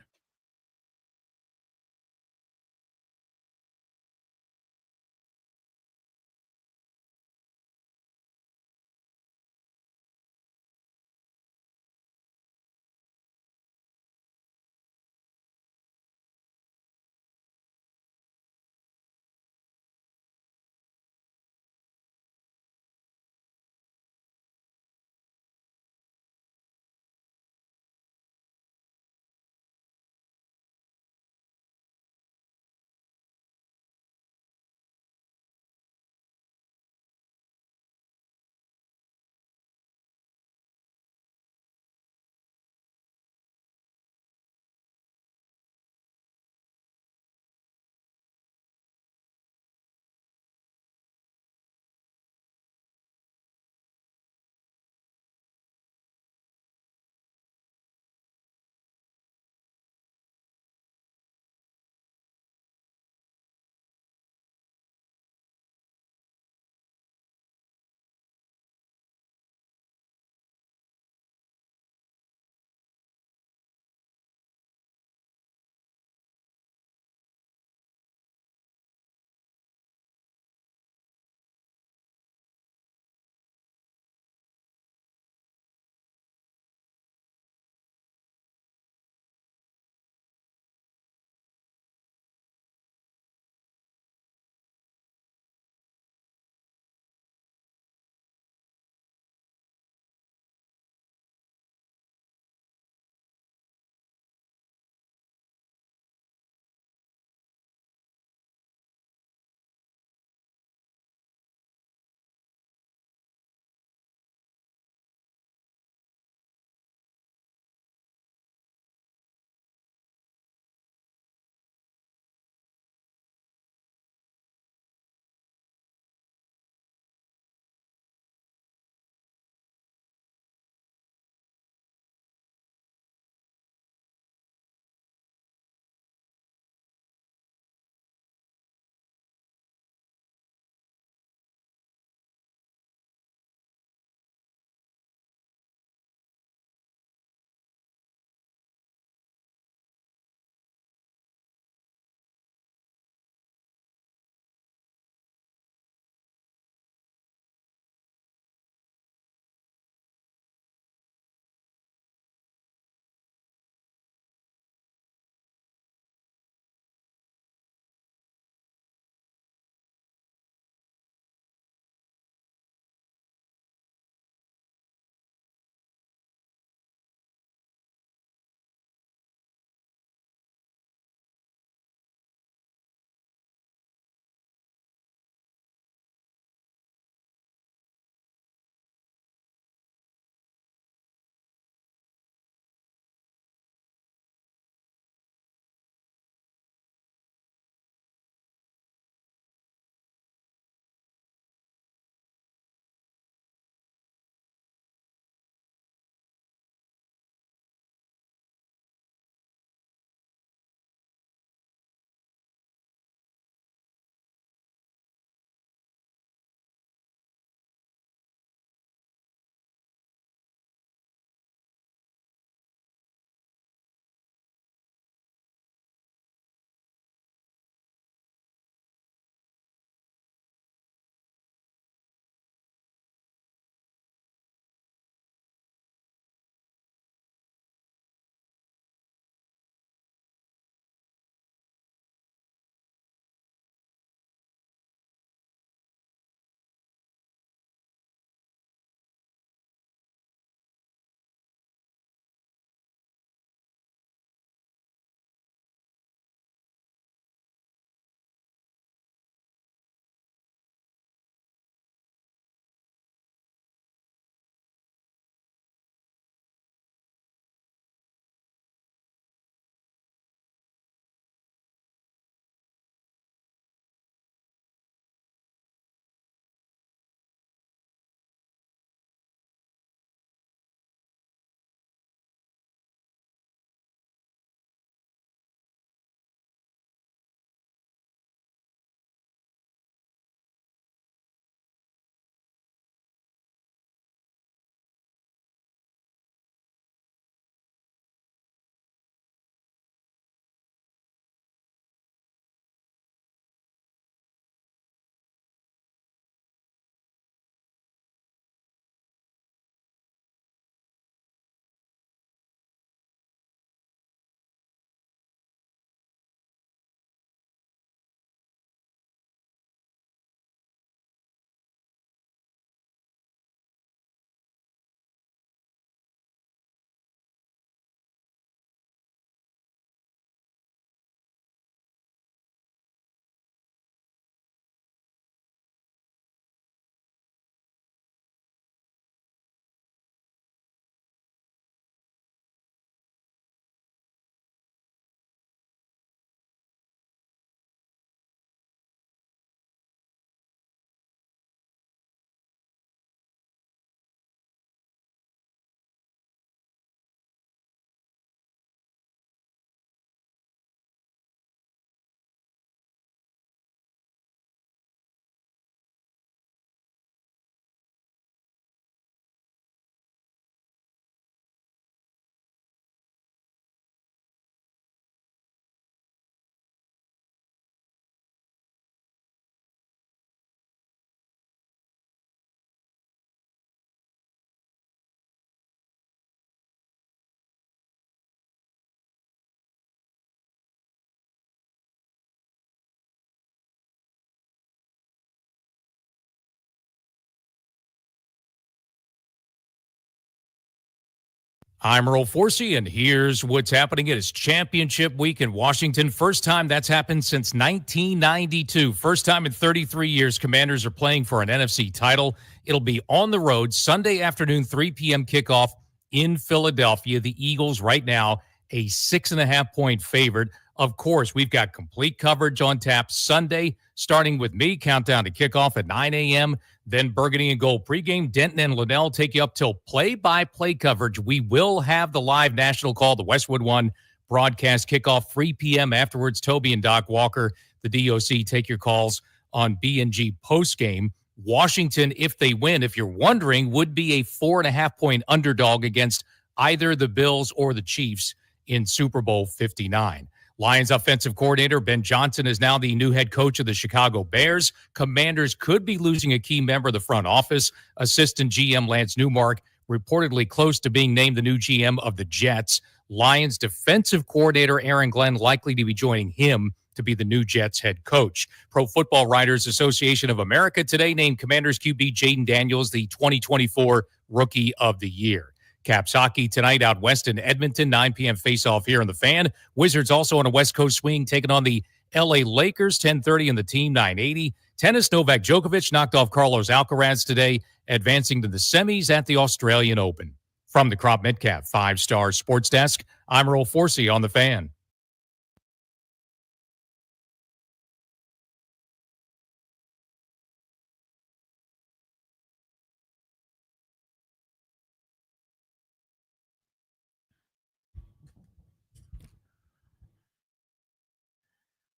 I'm Earl Forsey, and here's what's happening. It is championship week in Washington. First time that's happened since 1992. First time in 33 years Commanders are playing for an NFC title. It'll be on the road Sunday afternoon, 3 p.m. kickoff in Philadelphia. The Eagles right now a 6.5-point favorite. Of course, we've got complete coverage on tap Sunday, starting with me. Countdown to kickoff at 9 a.m. Then Burgundy and Gold pregame. Denton and Liddell take you up till play-by-play coverage. We will have the live national call, the Westwood One broadcast kickoff, 3 p.m. Afterwards, Toby and Doc Walker, the DOC, take your calls on B&G postgame. Washington, if they win, if you're wondering, would be a 4.5-point underdog against either the Bills or the Chiefs in Super Bowl 59. Lions offensive coordinator Ben Johnson is now the new head coach of the Chicago Bears. Commanders could be losing a key member of the front office. Assistant GM Lance Newmark reportedly close to being named the new GM of the Jets. Lions defensive coordinator Aaron Glenn likely to be joining him to be the new Jets head coach. Pro Football Writers Association of America today named Commanders QB Jaden Daniels the 2024 Rookie of the Year. Caps hockey tonight out west in Edmonton, 9 p.m. face-off here on the Fan. Wizards also on a West Coast swing, taking on the L.A. Lakers, 10:30 in the team, 980. Tennis, Novak Djokovic knocked off Carlos Alcaraz today, advancing to the semis at the Australian Open. From the Crop Metcalf 5-Star Sports Desk, I'm Earl Forsey on the Fan.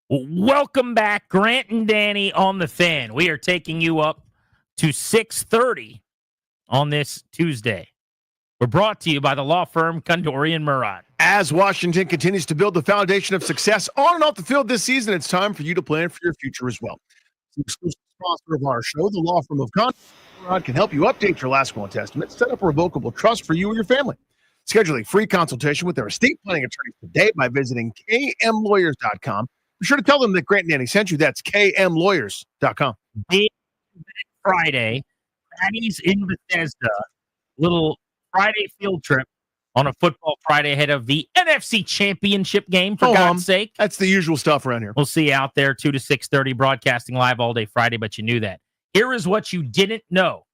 Welcome back, Grant and Danny on the Fan. We are taking you up to 6:30 on this Tuesday. We're brought to you by the law firm Kondori and Murat. As Washington continues to build the foundation of success on and off the field this season, it's time for you to plan for your future as well. The exclusive sponsor of our show, the law firm of Kondori and Murat, can help you update your last will and testament, set up a revocable trust for you and your family. Schedule a free consultation with their estate planning attorneys today by visiting kmlawyers.com. Be sure to tell them that Grant and Danny sent you. That's kmlawyers.com. Big Friday, Patty's in Bethesda, little Friday field trip on a football Friday ahead of the NFC Championship game, for God's sake. That's the usual stuff around here. We'll see you out there 2 to 6:30, broadcasting live all day Friday, but you knew that. Here is what you didn't know.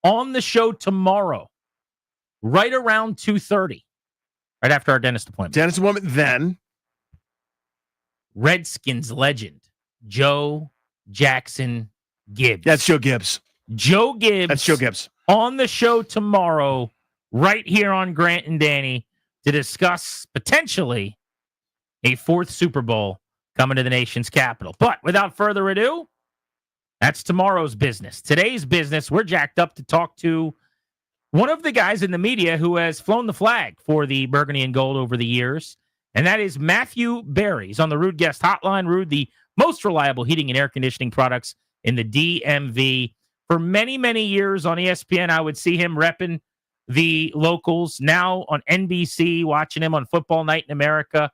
On the show tomorrow, right around 2:30, right after our dentist appointment. Then Redskins legend, Joe Jackson Gibbs. That's Joe Gibbs. Joe Gibbs. That's Joe Gibbs. On the show tomorrow, right here on Grant and Danny, to discuss potentially a 4th Super Bowl coming to the nation's capital. But without further ado, that's tomorrow's business. Today's business, we're jacked up to talk to one of the guys in the media who has flown the flag for the Burgundy and Gold over the years. And that is Matthew Berry. He's on the Rude Guest Hotline. Rude, the most reliable heating and air conditioning products in the DMV. For many, many years on ESPN, I would see him repping the locals. Now on NBC, watching him on Football Night in America.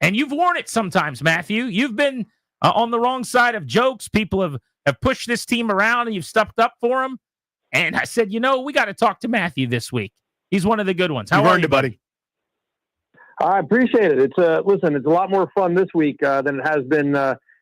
And you've worn it sometimes, Matthew. You've been on the wrong side of jokes. People have pushed this team around, and you've stepped up for them. And I said, we got to talk to Matthew this week. He's one of the good ones. How are you, buddy? I appreciate it. It's it's a lot more fun this week than it has been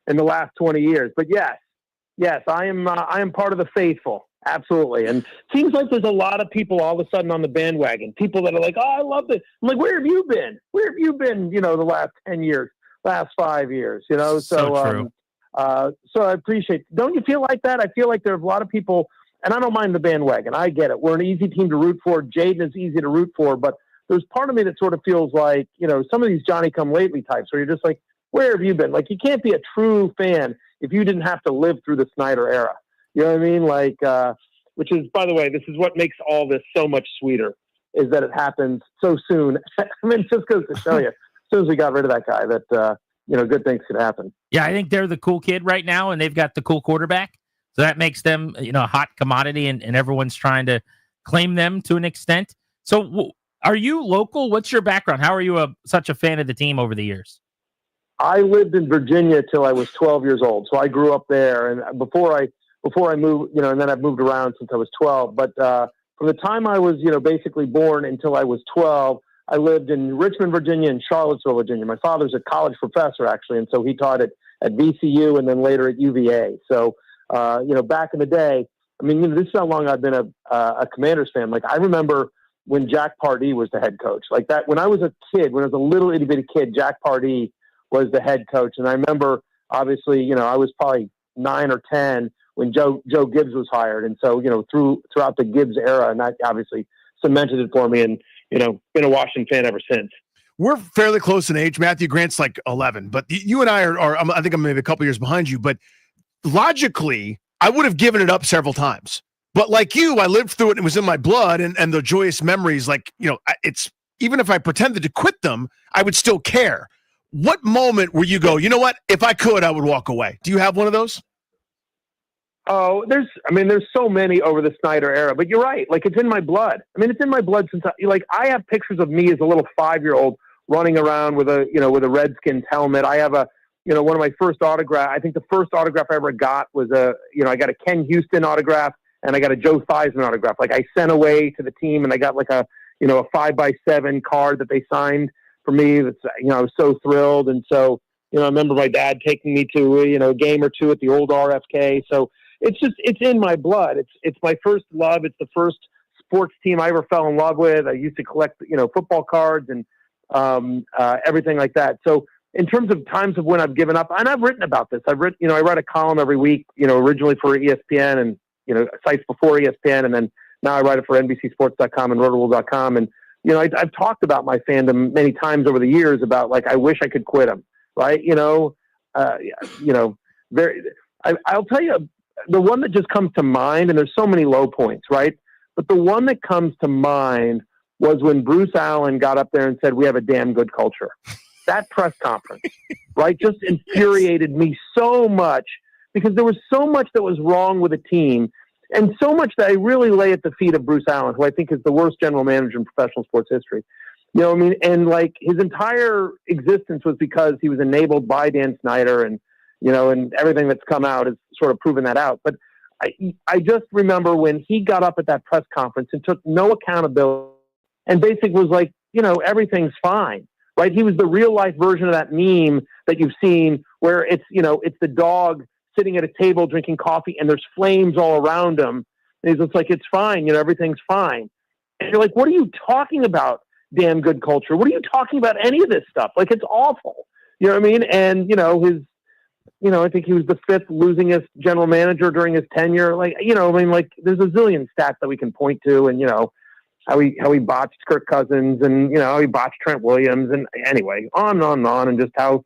in the last 20 years. But yes, I am part of the faithful, absolutely. And it seems like there's a lot of people all of a sudden on the bandwagon. People that are like, "Oh, I love this." I'm like, "Where have you been? Where have you been? The last 10 years, last 5 years? So true. So I appreciate. Don't you feel like that? I feel like there are a lot of people, and I don't mind the bandwagon. I get it. We're an easy team to root for. Jaden is easy to root for, but there's part of me that sort of feels like, some of these Johnny-come-lately types where you're just like, where have you been? Like, you can't be a true fan if you didn't have to live through the Snyder era. You know what I mean? Like, which is, by the way, this is what makes all this so much sweeter, is that it happens so soon. I mean, it just goes to show you, as soon as we got rid of that guy, that, good things could happen. Yeah, I think they're the cool kid right now, and they've got the cool quarterback. So that makes them, a hot commodity, and everyone's trying to claim them to an extent. So are you local? What's your background? How are you such a fan of the team over the years? I lived in Virginia till I was 12 years old. So I grew up there. And before I moved, and then I've moved around since I was 12. But from the time I was, basically born until I was 12, I lived in Richmond, Virginia, and Charlottesville, Virginia. My father's a college professor, actually, and so he taught at VCU and then later at UVA. So, back in the day, this is how long I've been a Commanders fan. Like, I remember when Jack Pardee was the head coach. Like that, when I was a kid, when I was a little itty-bitty kid, Jack Pardee was the head coach. And I remember, obviously, I was probably 9 or 10 when Joe Gibbs was hired. And so, throughout the Gibbs era, and that obviously cemented it for me, and, been a Washington fan ever since. We're fairly close in age. Matthew Grant's like 11, but you and I are I think I'm maybe a couple years behind you, but logically, I would have given it up several times. But like you, I lived through it and it was in my blood, and the joyous memories, like, it's, even if I pretended to quit them, I would still care. What moment where you go, you know what, if I could, I would walk away? Do you have one of those? Oh, there's so many over the Snyder era, but you're right. Like, it's in my blood. It's in my blood since I have pictures of me as a little 5-year-old running around with a Redskins helmet. I have one of my first autograph. I think the first autograph I ever got was I got a Ken Houston autograph and I got a Joe Theismann autograph. Like, I sent away to the team and I got like a 5x7 card that they signed for me. That's, I was so thrilled. And so, I remember my dad taking me to, a game or two at the old RFK. So, it's in my blood. It's my first love. It's the first sports team I ever fell in love with. I used to collect, football cards and everything like that. So in terms of times of when I've given up, and I've written about this, I write a column every week, originally for ESPN and, sites before ESPN. And then now I write it for NBCsports.com and Rotoworld.com. And, I've talked about my fandom many times over the years about, like, I wish I could quit them. Right. I'll tell you, the one that just comes to mind, and there's so many low points, right? But the one that comes to mind was when Bruce Allen got up there and said, "We have a damn good culture." That press conference, right, just infuriated me so much, because there was so much that was wrong with the team, and so much that I really lay at the feet of Bruce Allen, who I think is the worst general manager in professional sports history. And like, his entire existence was because he was enabled by Dan Snyder, and and everything that's come out has sort of proven that out. But I just remember when he got up at that press conference and took no accountability and basically was like, everything's fine, right? He was the real life version of that meme that you've seen where it's, it's the dog sitting at a table drinking coffee and there's flames all around him. And he's just like, it's fine, everything's fine. And you're like, what are you talking about? Damn good culture. What are you talking about? Any of this stuff? Like, it's awful. You know what I mean? And, I think he was the 5th losingest general manager during his tenure. Like, there's a zillion stats that we can point to, and, how he botched Kirk Cousins, and, how he botched Trent Williams, and anyway, on and on and on, and just how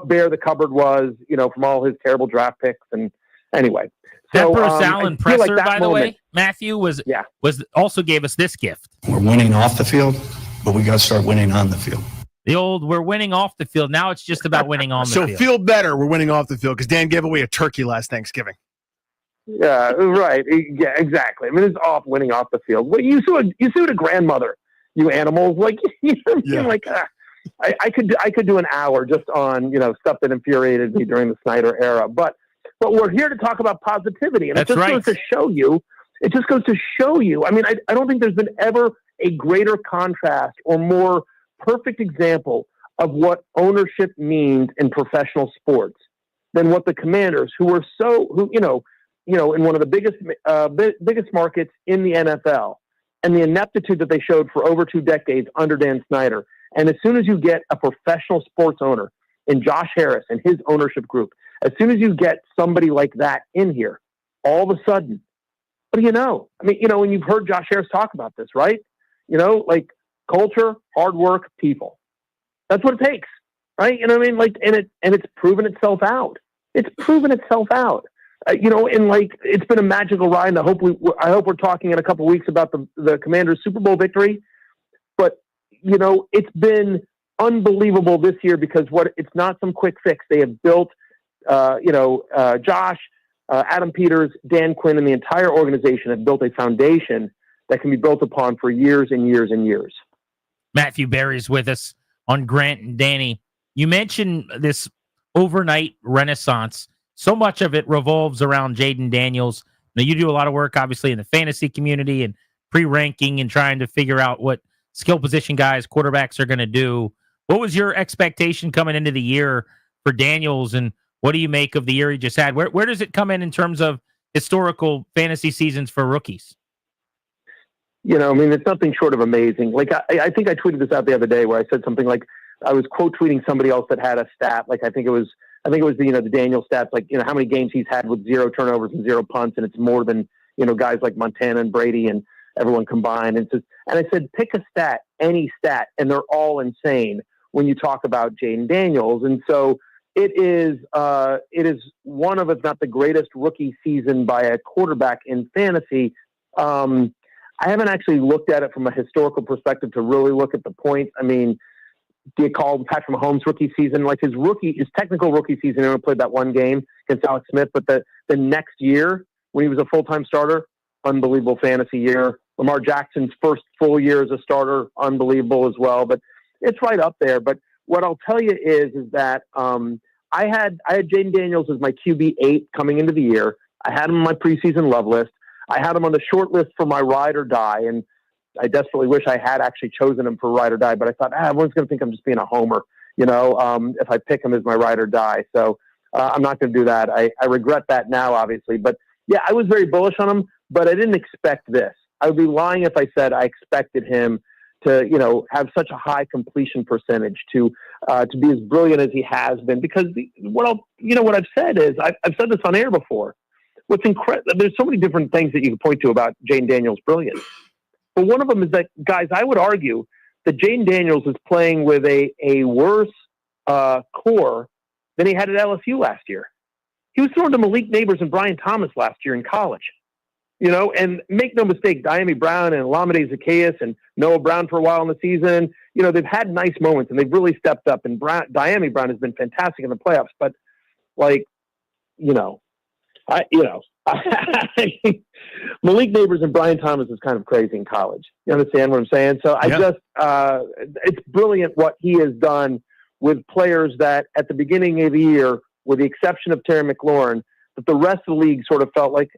bare the cupboard was, from all his terrible draft picks. And anyway, that so, Bruce Allen presser, like by the way, Matthew, was also gave us this gift. We're winning off the field, but we got to start winning on the field. The old, we're winning off the field. Now it's just about winning on the field. So feel better. We're winning off the field because Dan gave away a turkey last Thanksgiving. Yeah, right. Yeah, exactly. It's off winning off the field. Well, you sued a grandmother, you animals. Like, like I could do an hour just on, stuff that infuriated me during the Snyder era. But we're here to talk about positivity. And it just goes to show you. I don't think there's been ever a greater contrast or more perfect example of what ownership means in professional sports than what the Commanders, in one of the biggest markets in the NFL, and the ineptitude that they showed for over 2 decades under Dan Snyder. And as soon as you get a professional sports owner in Josh Harris and his ownership group, as soon as you get somebody like that in here, all of a sudden, what do you know? And you've heard Josh Harris talk about this, right? Like, culture, hard work, people. That's what it takes, right? And it's proven itself out. It's been a magical ride. And I hope we're talking in a couple of weeks about the Commanders' Super Bowl victory. But it's been unbelievable this year because it's not some quick fix. They have built, Josh, Adam Peters, Dan Quinn, and the entire organization have built a foundation that can be built upon for years and years and years. Matthew Berry's with us on Grant and Danny. You mentioned this overnight renaissance. So much of it revolves around Jaden Daniels. Now, you do a lot of work, obviously, in the fantasy community and pre-ranking and trying to figure out what skill position guys, quarterbacks are going to do. What was your expectation coming into the year for Daniels, and what do you make of the year he just had? Where does it come in terms of historical fantasy seasons for rookies? You know, I mean, it's nothing short of amazing. Like, I think I tweeted this out the other day where I said something like, I was quote tweeting somebody else that had a stat. Like, I think it was the Daniel stats, like, how many games he's had with 0 turnovers and 0 punts. And it's more than, guys like Montana and Brady and everyone combined. And I said, pick a stat, any stat, and they're all insane when you talk about Jaden Daniels. And so it is one of, if not the greatest rookie season by a quarterback in fantasy. I haven't actually looked at it from a historical perspective to really look at the points. I mean, do you call Patrick Mahomes' rookie season? Like his technical rookie season, he only played that one game against Alex Smith, but the next year when he was a full-time starter, unbelievable fantasy year. Lamar Jackson's first full year as a starter, unbelievable as well. But it's right up there. But what I'll tell you is that I had Jaden Daniels as my QB 8 coming into the year. I had him on my preseason love list. I had him on the short list for my ride or die, and I desperately wish I had actually chosen him for ride or die, but I thought, everyone's going to think I'm just being a homer, if I pick him as my ride or die. So I'm not going to do that. I regret that now, obviously. But, yeah, I was very bullish on him, but I didn't expect this. I would be lying if I said I expected him to, have such a high completion percentage, to be as brilliant as he has been. Because what I've said is, I've said this on air before. What's incredible, there's so many different things that you can point to about Jaden Daniels' brilliance. But one of them is that, guys, I would argue that Jaden Daniels is playing with a worse core than he had at LSU last year. He was throwing to Malik Neighbors and Brian Thomas last year in college. And make no mistake, Diami Brown and Olamide Zaccheaus and Noah Brown for a while in the season, they've had nice moments and they've really stepped up. And Diami Brown has been fantastic in the playoffs. But, Malik Neighbors and Brian Thomas is kind of crazy in college. You understand what I'm saying? So it's brilliant what he has done with players that at the beginning of the year, with the exception of Terry McLaurin, that the rest of the league sort of felt like,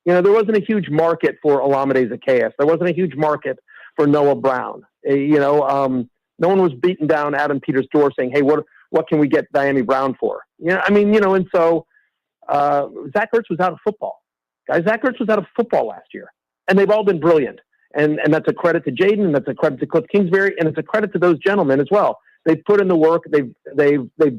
there wasn't a huge market for Olamide Zaccheaus. There wasn't a huge market for Noah Brown. No one was beating down Adam Peters' door saying, hey, what can we get Diami Brown for? And so Zach Ertz was out of football. Guys, Zach Ertz was out of football last year. And they've all been brilliant. And that's a credit to Jaden, and that's a credit to Cliff Kingsbury, and it's a credit to those gentlemen as well. They've put in the work, they've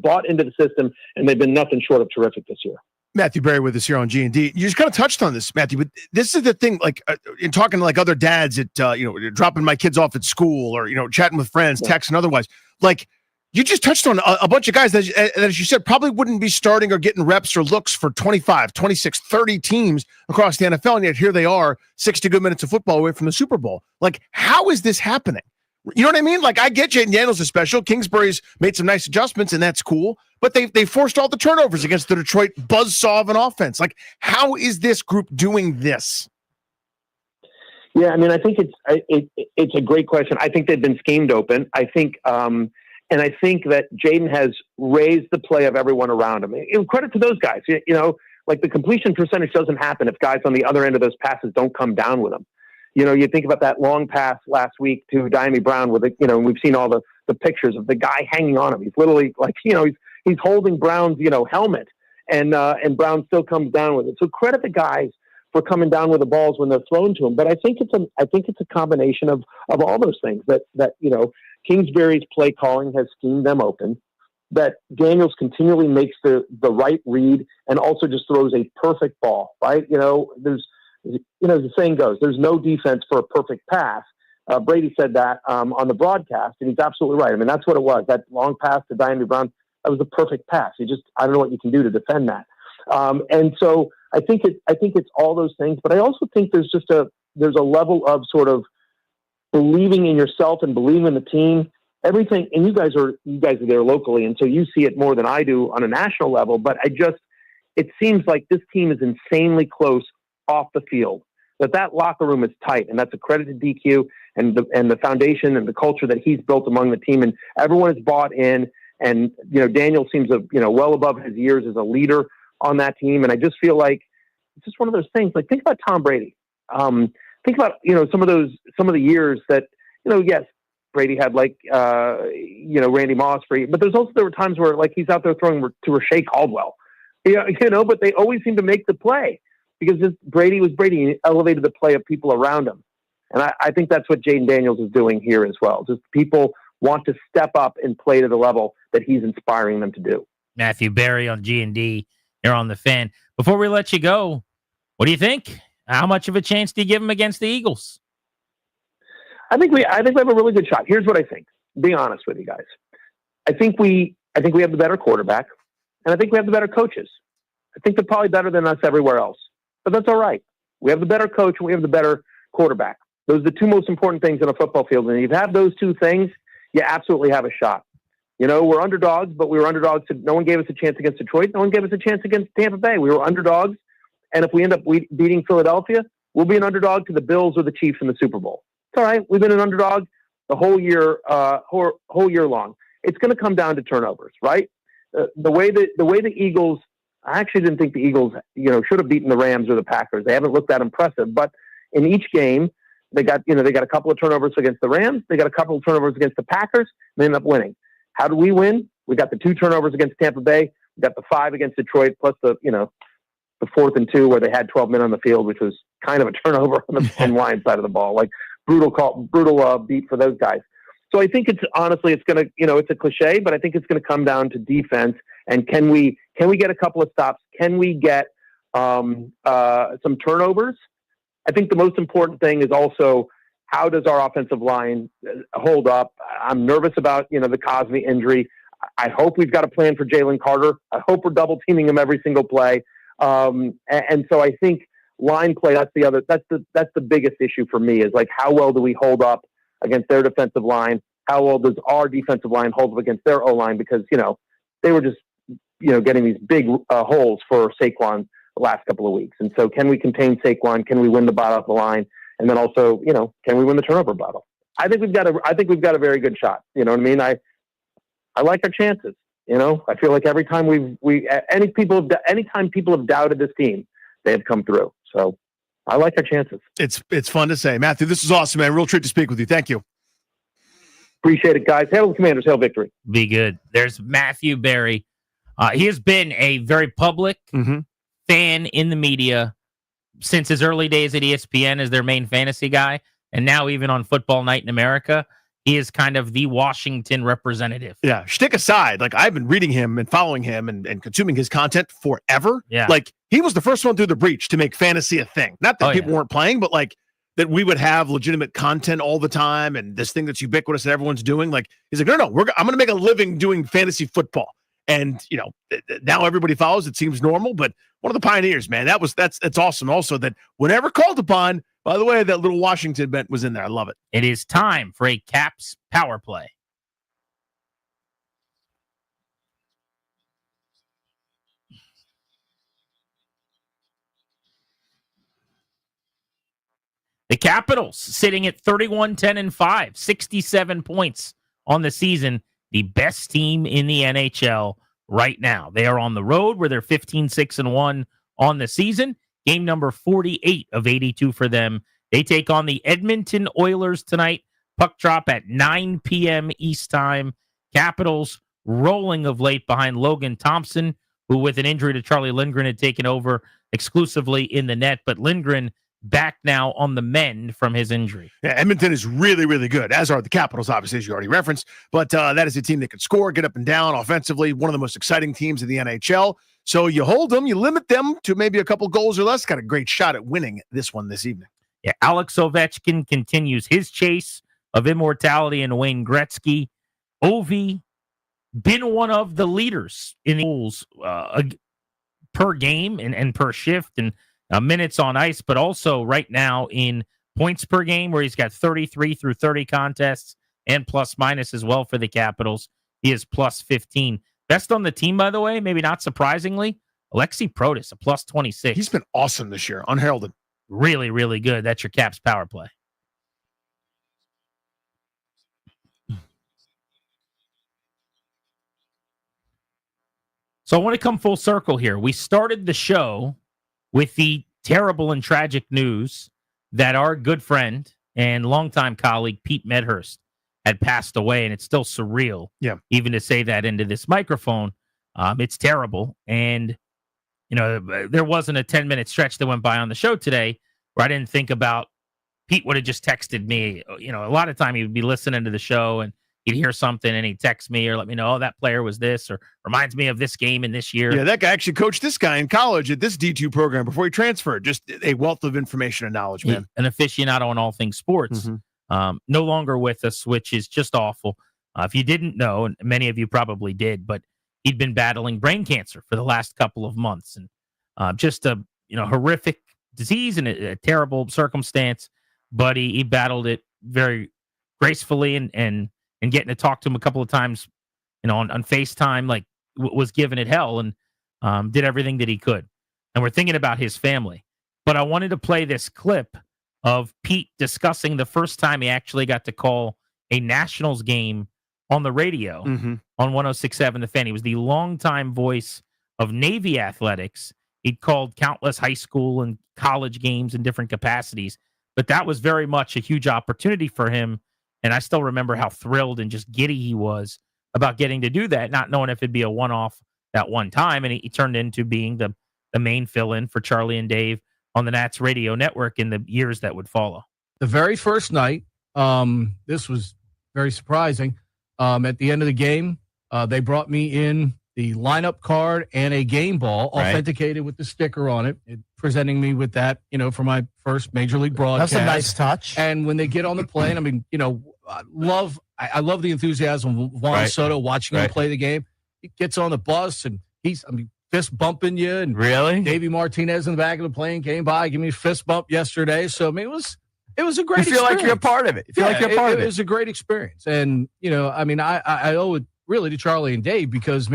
bought into the system, and they've been nothing short of terrific this year. Matthew Berry with us here on G&D. You just kind of touched on this, Matthew, but this is the thing, like in talking to like other dads at, dropping my kids off at school or, chatting with friends, text and otherwise, like you just touched on a bunch of guys that, as you said, probably wouldn't be starting or getting reps or looks for 25, 26, 30 teams across the NFL. And yet here they are 60 good minutes of football away from the Super Bowl. Like, how is this happening? You know what I mean? Like, I get Jaden Daniels is special. Kingsbury's made some nice adjustments, and that's cool. But they forced all the turnovers against the Detroit buzzsaw of an offense. Like, how is this group doing this? Yeah, I mean, I think it's a great question. I think they've been schemed open. I think, and I think that Jaden has raised the play of everyone around him. Credit to those guys. Like the completion percentage doesn't happen if guys on the other end of those passes don't come down with them. You think about that long pass last week to Diami Brown with and we've seen all the pictures of the guy hanging on him. He's literally like, he's holding Brown's, helmet and Brown still comes down with it. So credit the guys for coming down with the balls when they're thrown to him. But I think it's a combination of all those things that Kingsbury's play calling has schemed them open, that Daniels continually makes the right read and also just throws a perfect ball, right? The saying goes, there's no defense for a perfect pass. Brady said that on the broadcast, and he's absolutely right. I mean, that's what it was. That long pass to Diami Brown, that was a perfect pass. I don't know what you can do to defend that. And so I think it's all those things, but I also think there's a level of sort of believing in yourself and believing in the team. Everything, and you guys are there locally, and so you see it more than I do on a national level. But it seems like this team is insanely close off the field. That locker room is tight, and that's a credit to DQ and the foundation and the culture that he's built among the team, and everyone is bought in. And Daniel seems well above his years as a leader on that team, and I just feel like it's just one of those things. Like, think about Tom Brady. think about, some of the years that, yes, Brady had Randy Moss but there were times where he's out there throwing to Rashay Caldwell, but they always seem to make the play because Brady was Brady and he elevated the play of people around him. And I think that's what Jaden Daniels is doing here as well. Just people want to step up and play to the level that he's inspiring them to do. Matthew Berry on G&D here on The Fan. Before we let you go, what do you think? How much of a chance do you give him against the Eagles? I think we have a really good shot. Here's what I think. Being honest with you guys, I think we have the better quarterback, and I think we have the better coaches. I think they're probably better than us everywhere else, but that's all right. We have the better coach, and we have the better quarterback. Those are the two most important things in a football field, and if you have those two things, you absolutely have a shot. We're underdogs, but we were underdogs. No one gave us a chance against Detroit. No one gave us a chance against Tampa Bay. We were underdogs, and if we end up beating Philadelphia, we'll be an underdog to the Bills or the Chiefs in the Super Bowl. It's all right. We've been an underdog the whole year long. It's going to come down to turnovers, right? The way the Eagles, I actually didn't think the Eagles, should have beaten the Rams or the Packers. They haven't looked that impressive, but in each game, they got a couple of turnovers against the Rams. They got a couple of turnovers against the Packers. And they ended up winning. How do we win? We got the 2 turnovers against Tampa Bay. We got the 5 against Detroit, plus the 4th and 2 where they had 12 men on the field, which was kind of a turnover on the Lions side of the ball. Brutal beat for those guys. So I think it's going to, it's a cliche, but I think it's going to come down to defense. And can we get a couple of stops? Can we get some turnovers? I think the most important thing is also how does our offensive line hold up? I'm nervous about, the Cosme injury. I hope we've got a plan for Jalen Carter. I hope we're double teaming him every single play. And so I think line play, that's the biggest issue for me is how well do we hold up against their defensive line? How well does our defensive line hold up against their O-line? Because, they were just, getting these big holes for Saquon the last couple of weeks. And so can we contain Saquon? Can we win the battle of the line? And then also, can we win the turnover battle? I think we've got a very good shot. You know what I mean? I like our chances. I feel like every time anytime people have doubted this team, they have come through. So I like our chances. It's fun to say. Matthew, this is awesome, man. Real treat to speak with you. Thank you. Appreciate it, guys. Hail the Commanders. Hail victory. Be good. There's Matthew Berry. He has been a very public fan in the media since his early days at ESPN as their main fantasy guy. And now even on Football Night in America, he is kind of the Washington representative. Yeah. Shtick aside, I've been reading him and following him and consuming his content forever. Yeah. He was the first one through the breach to make fantasy a thing. Not that people weren't playing, but that we would have legitimate content all the time and this thing that's ubiquitous that everyone's doing. He's like, no, I'm going to make a living doing fantasy football. And, now everybody follows. It seems normal, but one of the pioneers, man, that's awesome. Also that whenever called upon, by the way, that little Washington bet was in there. I love it. It is time for a Caps power play. The Capitals sitting at 31-10-5, 67 points on the season. The best team in the NHL right now. They are on the road where they're 15-6-1 on the season. Game number 48 of 82 for them. They take on the Edmonton Oilers tonight. Puck drop at 9 p.m. East time. Capitals rolling of late behind Logan Thompson, who with an injury to Charlie Lindgren had taken over exclusively in the net. But Lindgren back now on the mend from his injury. Yeah, Edmonton is really, really good, as are the Capitals, obviously, as you already referenced. But that is a team that can score, get up and down offensively, one of the most exciting teams in the NHL. So you hold them, you limit them to maybe a couple goals or less. Got a great shot at winning this one this evening. Yeah, Alex Ovechkin continues his chase of immortality in Wayne Gretzky. Ovi, been one of the leaders in the goals per game and per shift and minutes on ice, but also right now in points per game, where he's got 33 through 30 contests and plus minus as well for the Capitals. He is plus 15. Best on the team, by the way, maybe not surprisingly, Alexi Protas, a plus 26. He's been awesome this year, unheralded. Really, really good. That's your Caps power play. So I want to come full circle here. We started the show with the terrible and tragic news that our good friend and longtime colleague Pete Medhurst had passed away, and it's still surreal. Yeah. Even to say that into this microphone, it's terrible. And there wasn't a 10-minute stretch that went by on the show today where I didn't think about Pete would have just texted me. A lot of time he would be listening to the show and he'd hear something and he'd text me or let me know, oh, that player was this, or reminds me of this game in this year. Yeah, that guy actually coached this guy in college at this D2 program before he transferred. Just a wealth of information and knowledge, man. An aficionado on all things sports. No longer with us, which is just awful. If you didn't know, and many of you probably did, but he'd been battling brain cancer for the last couple of months, and just a horrific disease and a terrible circumstance. But he battled it very gracefully, and getting to talk to him a couple of times, on FaceTime, like was giving it hell, and did everything that he could. And we're thinking about his family. But I wanted to play this clip of Pete discussing the first time he actually got to call a Nationals game on the radio on 106.7 The Fan. He was the longtime voice of Navy athletics. He'd called countless high school and college games in different capacities, but that was very much a huge opportunity for him. And I still remember how thrilled and just giddy he was about getting to do that, not knowing if it'd be a one-off that one time. And he turned into being the main fill-in for Charlie and Dave on the Nats radio network in the years that would follow. The very first night, this was very surprising. At the end of the game, they brought me in the lineup card and a game ball authenticated with the sticker on it, presenting me with that, for my first Major League broadcast. That's a nice touch. And when they get on the plane, I mean, I love the enthusiasm of Juan Soto, watching him play the game. He gets on the bus and he's fist bumping you. And really, Davey Martinez in the back of the plane came by, gave me a fist bump yesterday. So I mean, it was a great experience. You feel like you're a part of it. You feel like you're a part of it. It was a great experience. And, I owe it really to Charlie and Dave because,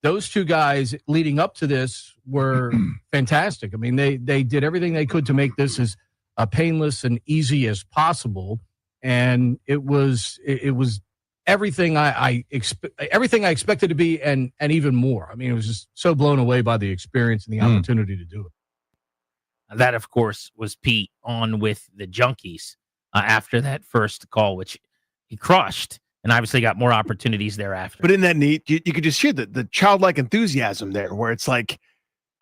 those two guys leading up to this were fantastic. I mean, they did everything they could to make this as painless and easy as possible. And it was everything I expected to be and even more. I mean, it was just so blown away by the experience and the opportunity to do it. That, of course, was Pete on with the Junkies after that first call, which he crushed, and obviously got more opportunities thereafter. But isn't that neat? You could just hear the childlike enthusiasm there, where it's like,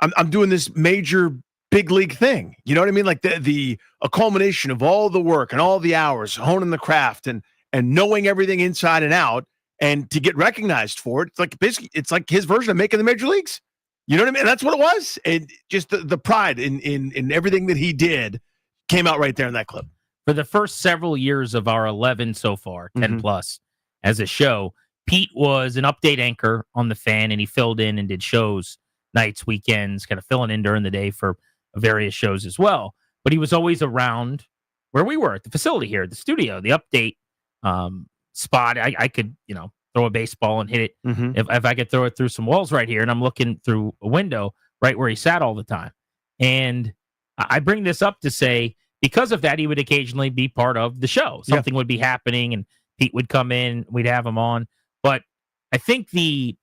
I'm doing this major big league thing. You know what I mean? Like a culmination of all the work and all the hours, honing the craft and knowing everything inside and out, and to get recognized for it. It's like basically, it's like his version of making the major leagues. You know what I mean? And that's what it was. And just the pride in everything that he did came out right there in that clip. For the first several years of our 11 so far, 10 plus, as a show, Pete was an update anchor on The Fan, and he filled in and did shows nights, weekends, kind of filling in during the day for various shows as well. But he was always around where we were at the facility here, at the studio, the update spot. I could, throw a baseball and hit it if I could throw it through some walls right here, and I'm looking through a window right where he sat all the time. And I bring this up to say, because of that, he would occasionally be part of the show. Something would be happening, and Pete would come in, we'd have him on. But I think the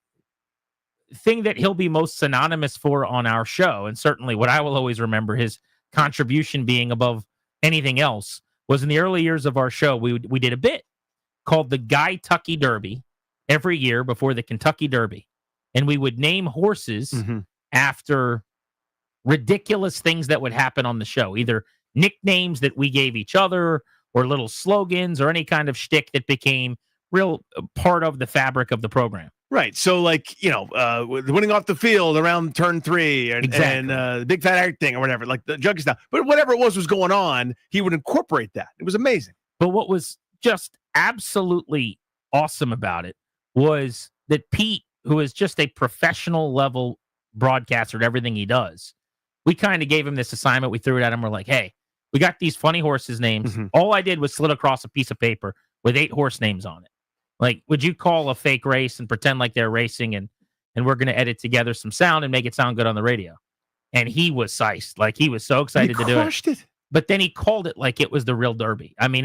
thing that he'll be most synonymous for on our show, and certainly what I will always remember his contribution being above anything else, was in the early years of our show, we did a bit called the Guy-Tucky Derby every year before the Kentucky Derby. And we would name horses after ridiculous things that would happen on the show, either nicknames that we gave each other or little slogans or any kind of shtick that became real part of the fabric of the program. Right. So like, winning off the field around turn 3 and the big fat egg thing or whatever, like the junkie stuff. But whatever it was going on, he would incorporate that. It was amazing. But what was just absolutely awesome about it was that Pete, who is just a professional level broadcaster at everything he does, we kind of gave him this assignment. We threw it at him. We're like, hey, we got these funny horses' names. All I did was slid across a piece of paper with 8 horse names on it. Like, would you call a fake race and pretend like they're racing and we're going to edit together some sound and make it sound good on the radio? And he was psyched. Like, he was so excited to do it. But then he called it like it was the real Derby. I mean,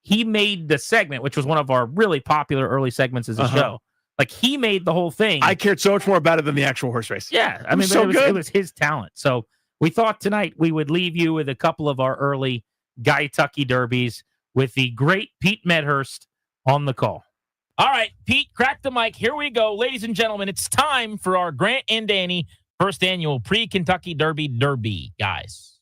he made the segment, which was one of our really popular early segments as a show. Like, he made the whole thing. I cared so much more about it than the actual horse race. Yeah. I mean, it was his talent. So we thought tonight we would leave you with a couple of our early Guy Tucky derbies with the great Pete Medhurst on the call. All right, Pete, crack the mic. Here we go. Ladies and gentlemen, it's time for our Grant and Danny first annual pre-Kentucky Derby, guys.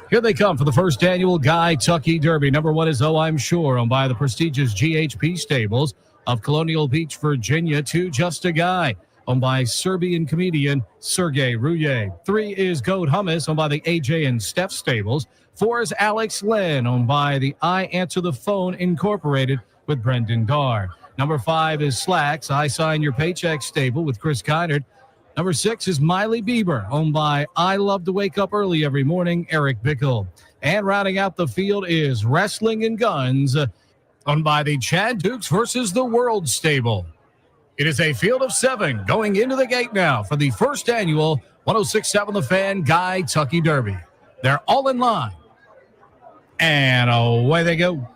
Here they come for the first annual Guy Tucky Derby. Number 1 is Oh I'm Sure, owned by the prestigious GHP Stables of Colonial Beach, Virginia. 2, Just a Guy, owned by Serbian comedian Sergey Rouye. 3 is Goat Hummus, owned by the AJ and Steph Stables. 4 is Alex Len, owned by the I Answer the Phone Incorporated with Brendan Darr. Number 5 is Slacks, I Sign Your Paycheck Stable with Chris Kynard. Number 6 is Miley Bieber, owned by I Love to Wake Up Early Every Morning, Eric Bickle. And rounding out the field is Wrestling and Guns, owned by the Chad Dukes versus the World Stable. It is a field of 7 going into the gate now for the first annual 106.7 The Fan Guy Tucky Derby. They're all in line. And away they go.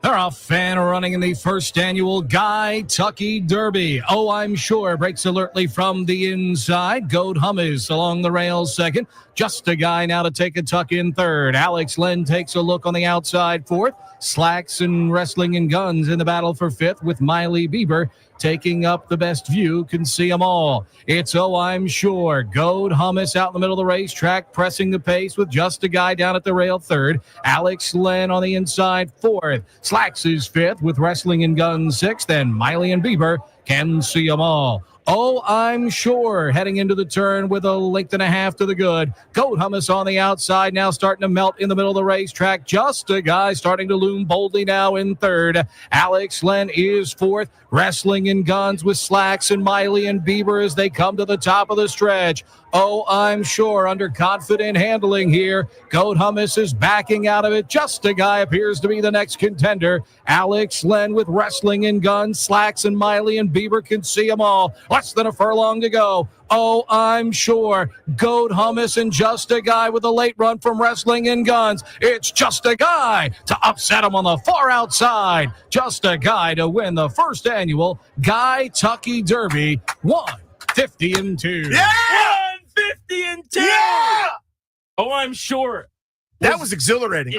They're off and running in the first annual Guy Tucky Derby. Oh, I'm Sure breaks alertly from the inside. Goat Hummus along the rails second. Just a Guy now to take a tuck in third. Alex Len takes a look on the outside fourth. Slacks and Wrestling and Guns in the battle for fifth with Miley Bieber taking up the best view. Can see them all. It's Oh I'm Sure. Goat Hummus out in the middle of the racetrack, pressing the pace with Just a Guy down at the rail third. Alex Len on the inside fourth. Slacks is fifth with Wrestling and Guns sixth. And Miley and Bieber can see them all. Oh, I'm Sure heading into the turn with a length and a half to the good. Goat Hummus on the outside now starting to melt in the middle of the racetrack. Just a Guy starting to loom boldly now in third. Alex Len is fourth. Wrestling and Guns with Slacks and Miley and Bieber as they come to the top of the stretch. Oh, I'm Sure under confident handling here. Goat Hummus is backing out of it. Just a Guy appears to be the next contender. Alex Len with Wrestling and Guns, Slacks and Miley and Bieber can see them all. Less than a furlong to go. Oh, I'm Sure. Goat Hummus and Just a Guy with a late run from Wrestling and Guns. It's Just a Guy to upset him on the far outside. Just a Guy to win the first annual Guy Tucky Derby. 150-2. Yeah! 150-2. Yeah! Oh, I'm Sure. That was exhilarating.